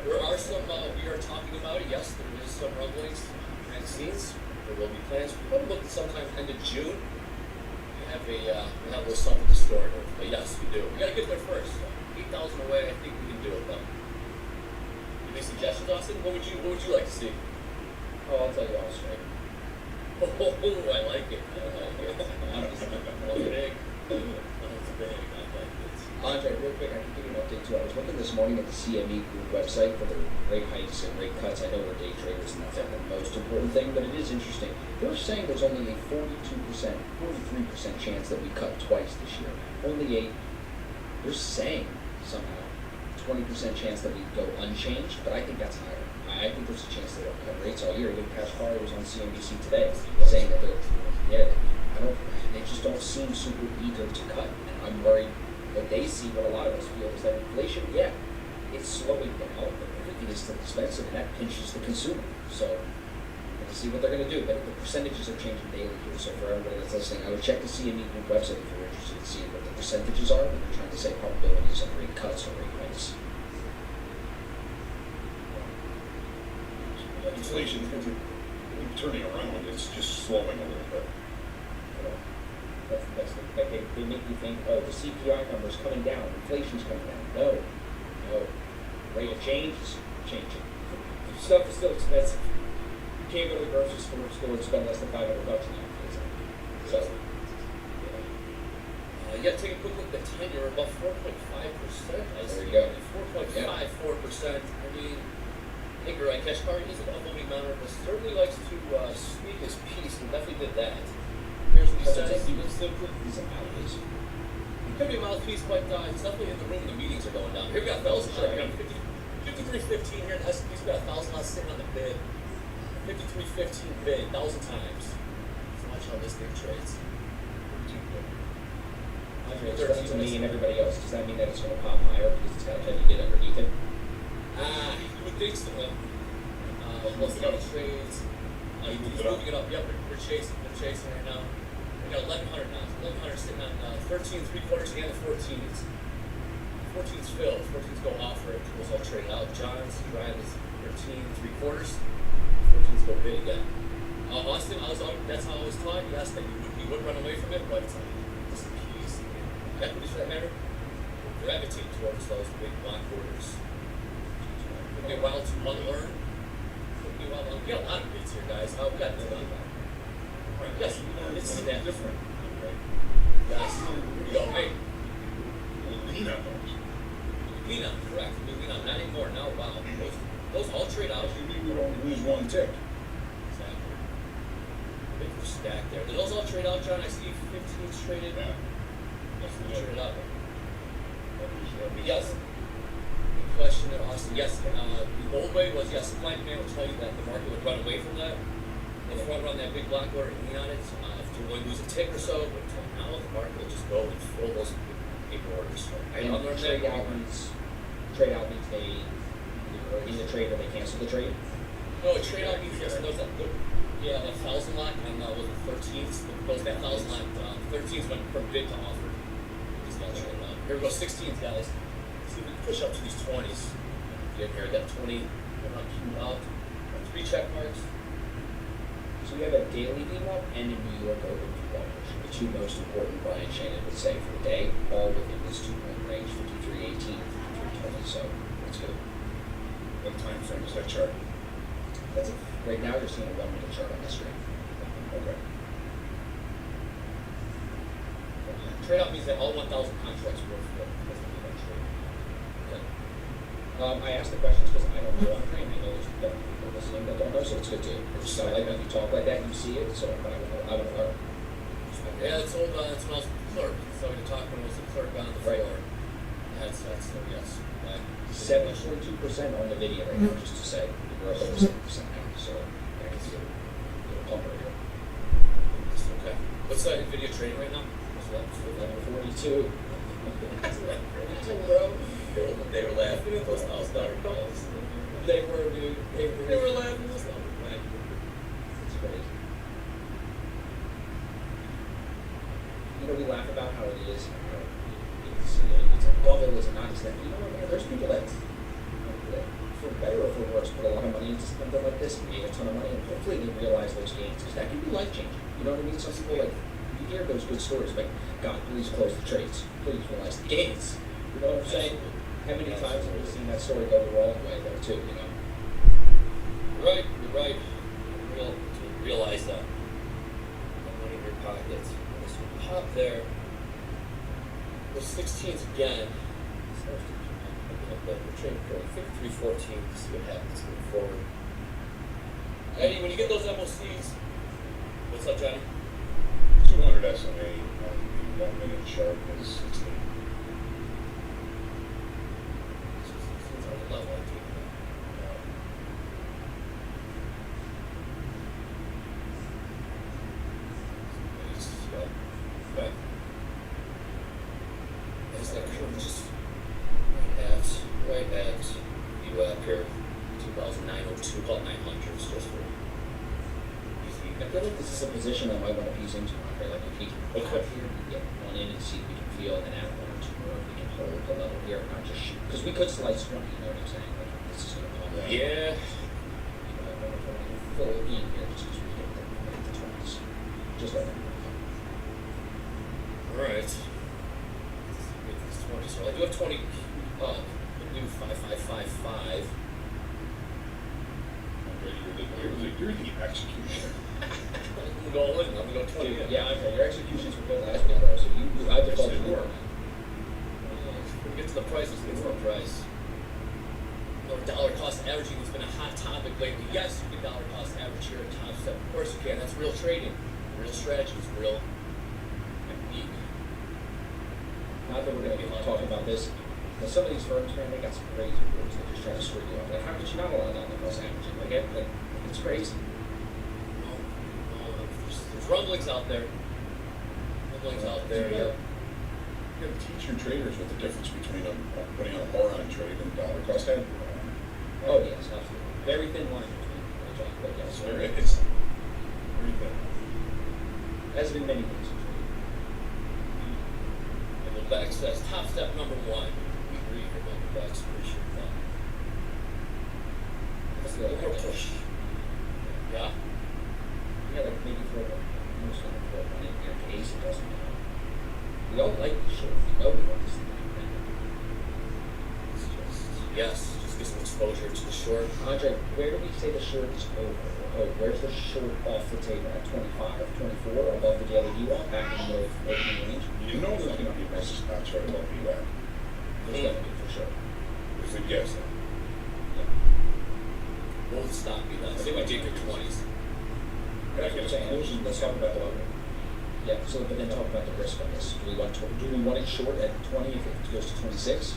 There are some, we are talking about it, yes, there is some rumblings behind the scenes. There will be plans. We'll probably look at sometime end of June. We have a little something to store it with. But yes, we do. We gotta get there first. 8,000 away, I think we can do it though. Any suggestions, Austin? What would you like to see? Oh, I'll tell you all straight. Oh, I like it. That's big. That's big. I like it. Andre, real quick, I can give you an update too. I was looking this morning at the CME group website for their rate hikes and rate cuts. I know we're day traders and that's not the most important thing, but it is interesting. They're saying there's only a 43% chance that we cut twice this year. Only they're saying somehow 20% chance that we go unchanged, but I think that's higher. I think there's a chance that they'll cut rates all year. Even Kashkari was on CNBC today saying that they just don't seem super eager to cut. And I'm worried that they see what a lot of us feel is that inflation, it's slowing down, but everything is still expensive, and that pinches the consumer. So let's see what they're going to do. But the percentages are changing daily here. So for everybody that's listening, I would check the CME group website if you're interested in seeing what the percentages are. When they're trying to say probabilities of rate cuts or rate hikes. Inflation isn't turning around, it's just slowing a little bit. They make you think, oh, the CPI number is coming down, inflation's coming down. No. Rate of change is changing. Stuff is still expensive. You can't go to the grocery store and spend less than $500 now. So, you got to take a quick look at the 10-year, about 4.5%. There you go. 4.54%. I mean, hey, you're right. Kashkari is an upvoting mounter, but certainly likes to speak his piece, and definitely did that. Here's what he says. He could be a mouthpiece, but he's definitely in the room. The meetings are going down. Here we got Felsen trading on 53.15 here, and S&P's got 1,000 lots sitting on the bid. 53.15 bid, 1,000 times. So watch how this thing trades. Andre, explain to me and everybody else, does that mean that it's going to pop higher because it's got a heavy bid underneath it? You would think so. Once we got the trades, he's moving it up. Yep, we're chasing right now. We got 1100 now. 1100 sitting on 13 3/4 and the 14s. 14s filled. 14s go off for it. It was all traded out. John's driving is 13 3/4. 14s go bid again. Austin, that's how I was taught. Yes, that you would run away from it, but just the keys, equities for that matter, gravitate towards those big block orders. Took me a while to unlearn. We got a lot of bids here, guys. We got yes, it's that different. Yes, here we go. Hey, lean on those. Lean on, correct. We lean on, not anymore. Now, wow, those all trade out. You would only lose one tick. Exactly. Big stack there. Did those all trade out, John? I see 15s traded. Yeah. Yes, they traded out. Yes. Question there, Austin. Yes, the old way was yes, supply and demand would tell you that the market would run away from that. The front run that big block order and lean on it. If you're going to lose a tick or so, but now the market will just go and fill those big orders. And trade out means they either in the trade or they cancel the trade. No, a trade out means yes. Those that 1,000 lot and was the 13s. Those that 1,000 lot 13s went from bid to offer. These guys traded out. Here we go, 16s, guys. See if we can push up to these 20s. Get here, got 20, we're not queued out. 3 check marks. So we have a daily VWAP and a New York Open VWAP, the two most important, Brian Shannon would say, for the day, all within this 2-point range, 53.18, 53.20, so that's good. What time frame is that chart? That's right now you're seeing a 1-minute chart on the screen. Okay. Trade out means that all 1,000 contracts worth for it. That's the trade. Okay. I asked the questions because I don't know on training. I know there's people listening that don't know, so it's good to. So like when you talk like that, you see it. So but I want to learn. Yeah, it's old. That's when I was a clerk. So we talked when I was a clerk on the floor. That's yes. 7.2% on the video right now, just to say we're over 7% now. So I can see a little pumper here. Okay. What's that video trading right now? 11.42. Bro. They were laughing at those $1,000 calls. They were, dude. They were laughing at those numbers, man. It's crazy. You know, we laugh about how it is. It's a bubble, it's not just that. You know what, man? There's people that, for better or for worse, put a lot of money into something like this and made a ton of money, and hopefully they realize those gains, because that can be life changing. You know what I mean? Some people, like, you hear those good stories, like, God, please close the trades. Please realize the gains. You know what I'm saying? How many times have we seen that story go the wrong way, though, too, you know? Right, you're right. Realize that. Money in your pockets. This will pop there. The 16s again. We're trading for 53.14 to see what happens moving forward. Eddie, when you get those MOCs, what's up, Johnny? 200 SMA on the 1-minute chart is 16. Level, I think. Okay. There's that curve just right at you up here, 2,902, about 900, just for easy. I feel like this is a position I might want to piece into, Andre. Like, if we can put here and get one in and see if we can feel, and add 1 or 2 more, if we can hold the level here, not just shoot. Because we could slice 20, you know what I'm saying? Like, this is going to come down. Yeah. You know, I wonder if I can fill it in here just because we hit the 20s. Just let them know. Alright. So I do have 20 up. I do 5555. You're the executioner. I'm going 20. Dude, yeah, okay. Your executions were good last week, bro. So I defaulted more. When we get to the price, let's get to the price. Dollar cost averaging has been a hot topic lately. Yes, you can dollar cost average here at Top Step. Of course you can. That's real trading. Real strategies. Real technique. Not that we're going to be talking about this. But some of these firms, man, they got some crazy rules that just try to screw you up. Like, how could you not allow dollar cost averaging? Like, it's crazy. There's rumblings out there. Yeah. You gotta teach your traders what the difference between putting on a moron trade and dollar cost average. Oh yes, absolutely. Very thin line between contract, but yes. It's very thin. As in many things. And the back says top step number 1. Read the back's pretty sure fun. That's the other push. Yeah. Yeah, like maybe for most of the for money in your case, it doesn't matter. We all like the short. We know we want to see that. It's just get some exposure to the short. Andre, where do we say the short is over? Oh, where's the short off the table at 25, 24, above the daily VWAP, back in the opening range? You know there's going to be message spots right above VWAP. There's going to be for sure. It's a guess. What would stop me then? Say we take your 20s. Let's talk about the yeah. So, but then talk about the risk on this. Do we want it short at 20 if it goes to 26?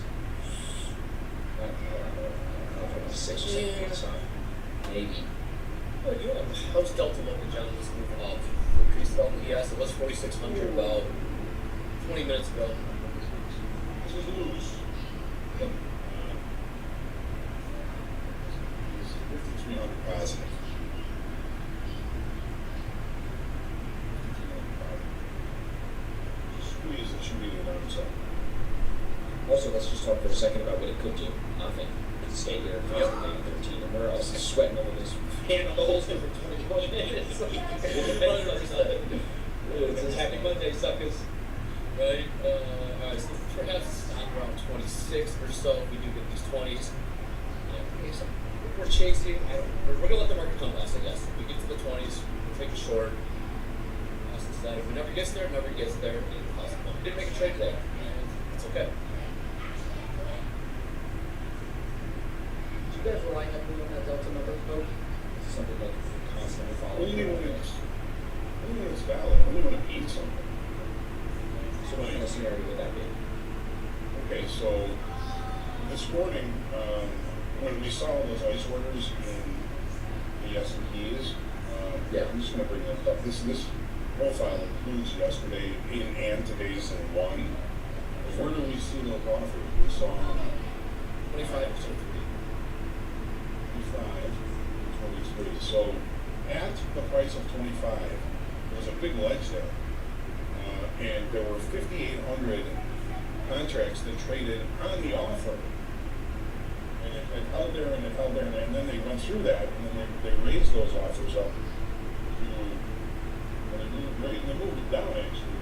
I don't know if it's 6 or 7 points on. Maybe. Well, how's Delta looking, John? This move up. Increased Delta? Yes, it was 4,600 about 20 minutes ago. This is loose. Yep. 5,300 positive. Squeeze it should be the downside. Also, let's just talk for a second about what it could do. Nothing. It could stay here constantly at 13, and we're all sweating over this fan on the whole thing for 21 minutes. It's a happy Monday, suckers. Right? Alright, so perhaps stop around 26 or so if we do get these 20s. Okay, so we're chasing. We're going to let the market come to us, I guess. If we get to the 20s, we'll take a short. Austin said, if we never gets there, never gets there. It's possible. We didn't make a trade today, and it's okay. Do you guys rely heavily on that delta number code? Is it something like you constantly follow? Only when it's valid. Only when it means something. So what kind of scenario would that be? Okay, so this morning, when we saw those ice orders in the S&Ps, I'm just going to bring that up. This profile includes yesterday and today's in one. Where do we see those offers? We saw 25%. 25, 23. So at the price of 25, there was a big ledge there. And there were 5,800 contracts that traded on the offer. And it held there and it held there, and then they went through that, and then they raised those offers up to, and they moved it down actually,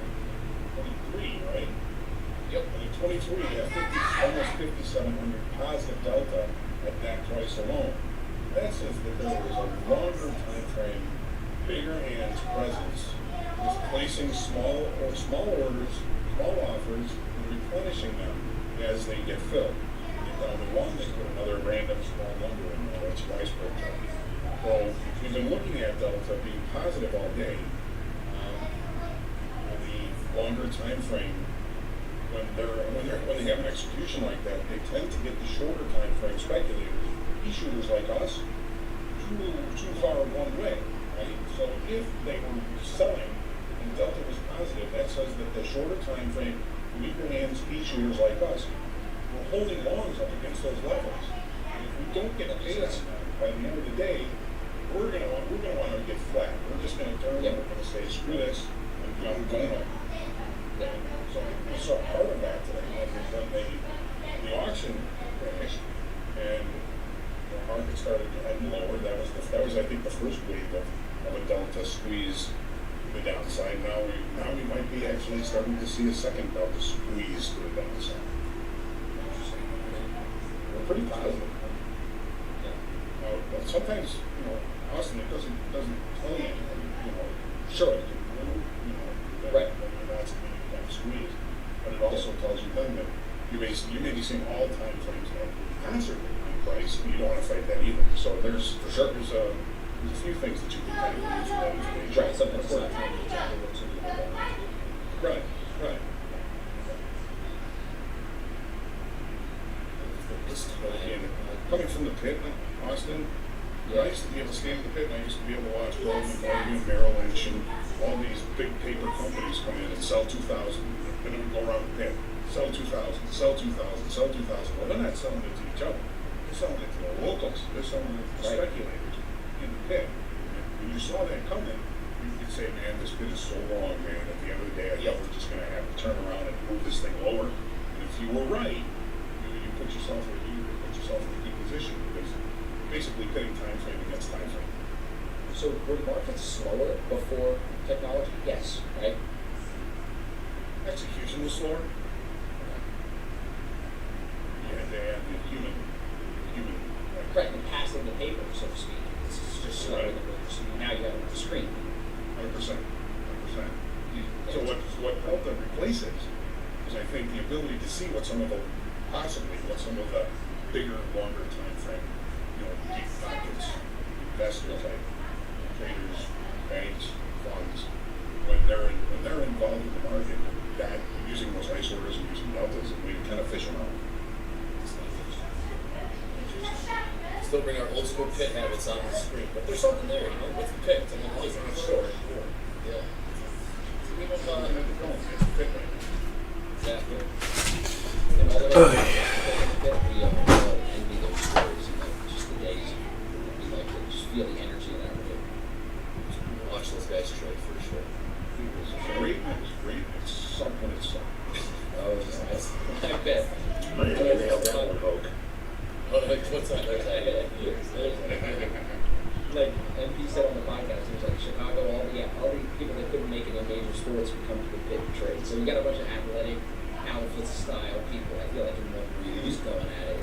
23, right? Yep. And at 23, you have almost 5,700 positive delta at that price alone. That says that there was a longer time frame, bigger hands presence, was placing small orders, small offers, and replenishing them as they get filled. Get down to one, they put another random small number in there. That's your iceberg chart. Well, we've been looking at delta being positive all day. The longer time frame, when they have an execution like that, they tend to get the shorter time frame speculators, e-shooters like us, too far one way. Right? So if they were selling and delta was positive, that says that the shorter time frame, weaker hands, e-shooters like us, were holding longs up against those levels. And if we don't get paid on that, by the end of the day, we're gonna want to get flat. We're just gonna turn and we're gonna say, screw this, I'm going up. So we saw part of that today when the auction finished and the market started to head lower. That was I think the first wave of a delta squeeze to the downside. Now we might be actually starting to see a second delta squeeze to the downside. We're pretty positive. Now, sometimes, Austin, it doesn't tell you anything, Sure. Right. That's kind of squeeze. But it also tells you then that you may be seeing all time frames have constantly on price, and you don't want to fight that either. So there's a few things that you can kind of use for that information. Right, something that's not telling you exactly what to do. Right. This time, coming from the pit, Austin, I used to be able to stand in the pit, and I used to be able to watch Goldman, Morgan, Merrill Lynch, and all these big paper companies come in and sell 2,000, and then we go around the pit, sell 2,000, sell 2,000, sell 2,000. Well, they're not selling it to each other. They're selling it to the locals. They're selling it to the speculators in the pit. And when you saw that coming, you could say, man, this pit is so wrong, man. At the end of the day, I know we're just going to have to turn around and move this thing lower. And if you were right, you put yourself in a key position, because basically pitting time frame against time frame. So were markets slower before technology? Yes, right? Execution was slower. You had to add the human. Right, and passing the paper, so to speak. It's just slower than what you're seeing. Now you have it on the screen. 100%. So what helped them replace it is, I think, the ability to see what some of the bigger, longer time frame, deep pockets, investor type traders, banks, funds, when they're involved in the market, that using those ice orders and using deltas, and we can kind of fish them out. Still bring our old school pit habits on the screen, but there's something there, what's the pit? I mean, always on the shore. Yeah. Exactly. And all the way we all envy those stories and just the days we like to just feel the energy in that room. Watch those guys trade for sure. It was great. It's something. Oh, it was nice. I bet. What's that? Like MP said on the podcast, it was like Chicago, all the people that couldn't make it in major sports would come to the pit and trade. So you got a bunch of athletic, alpha style people. I feel like in one breed who's going at it.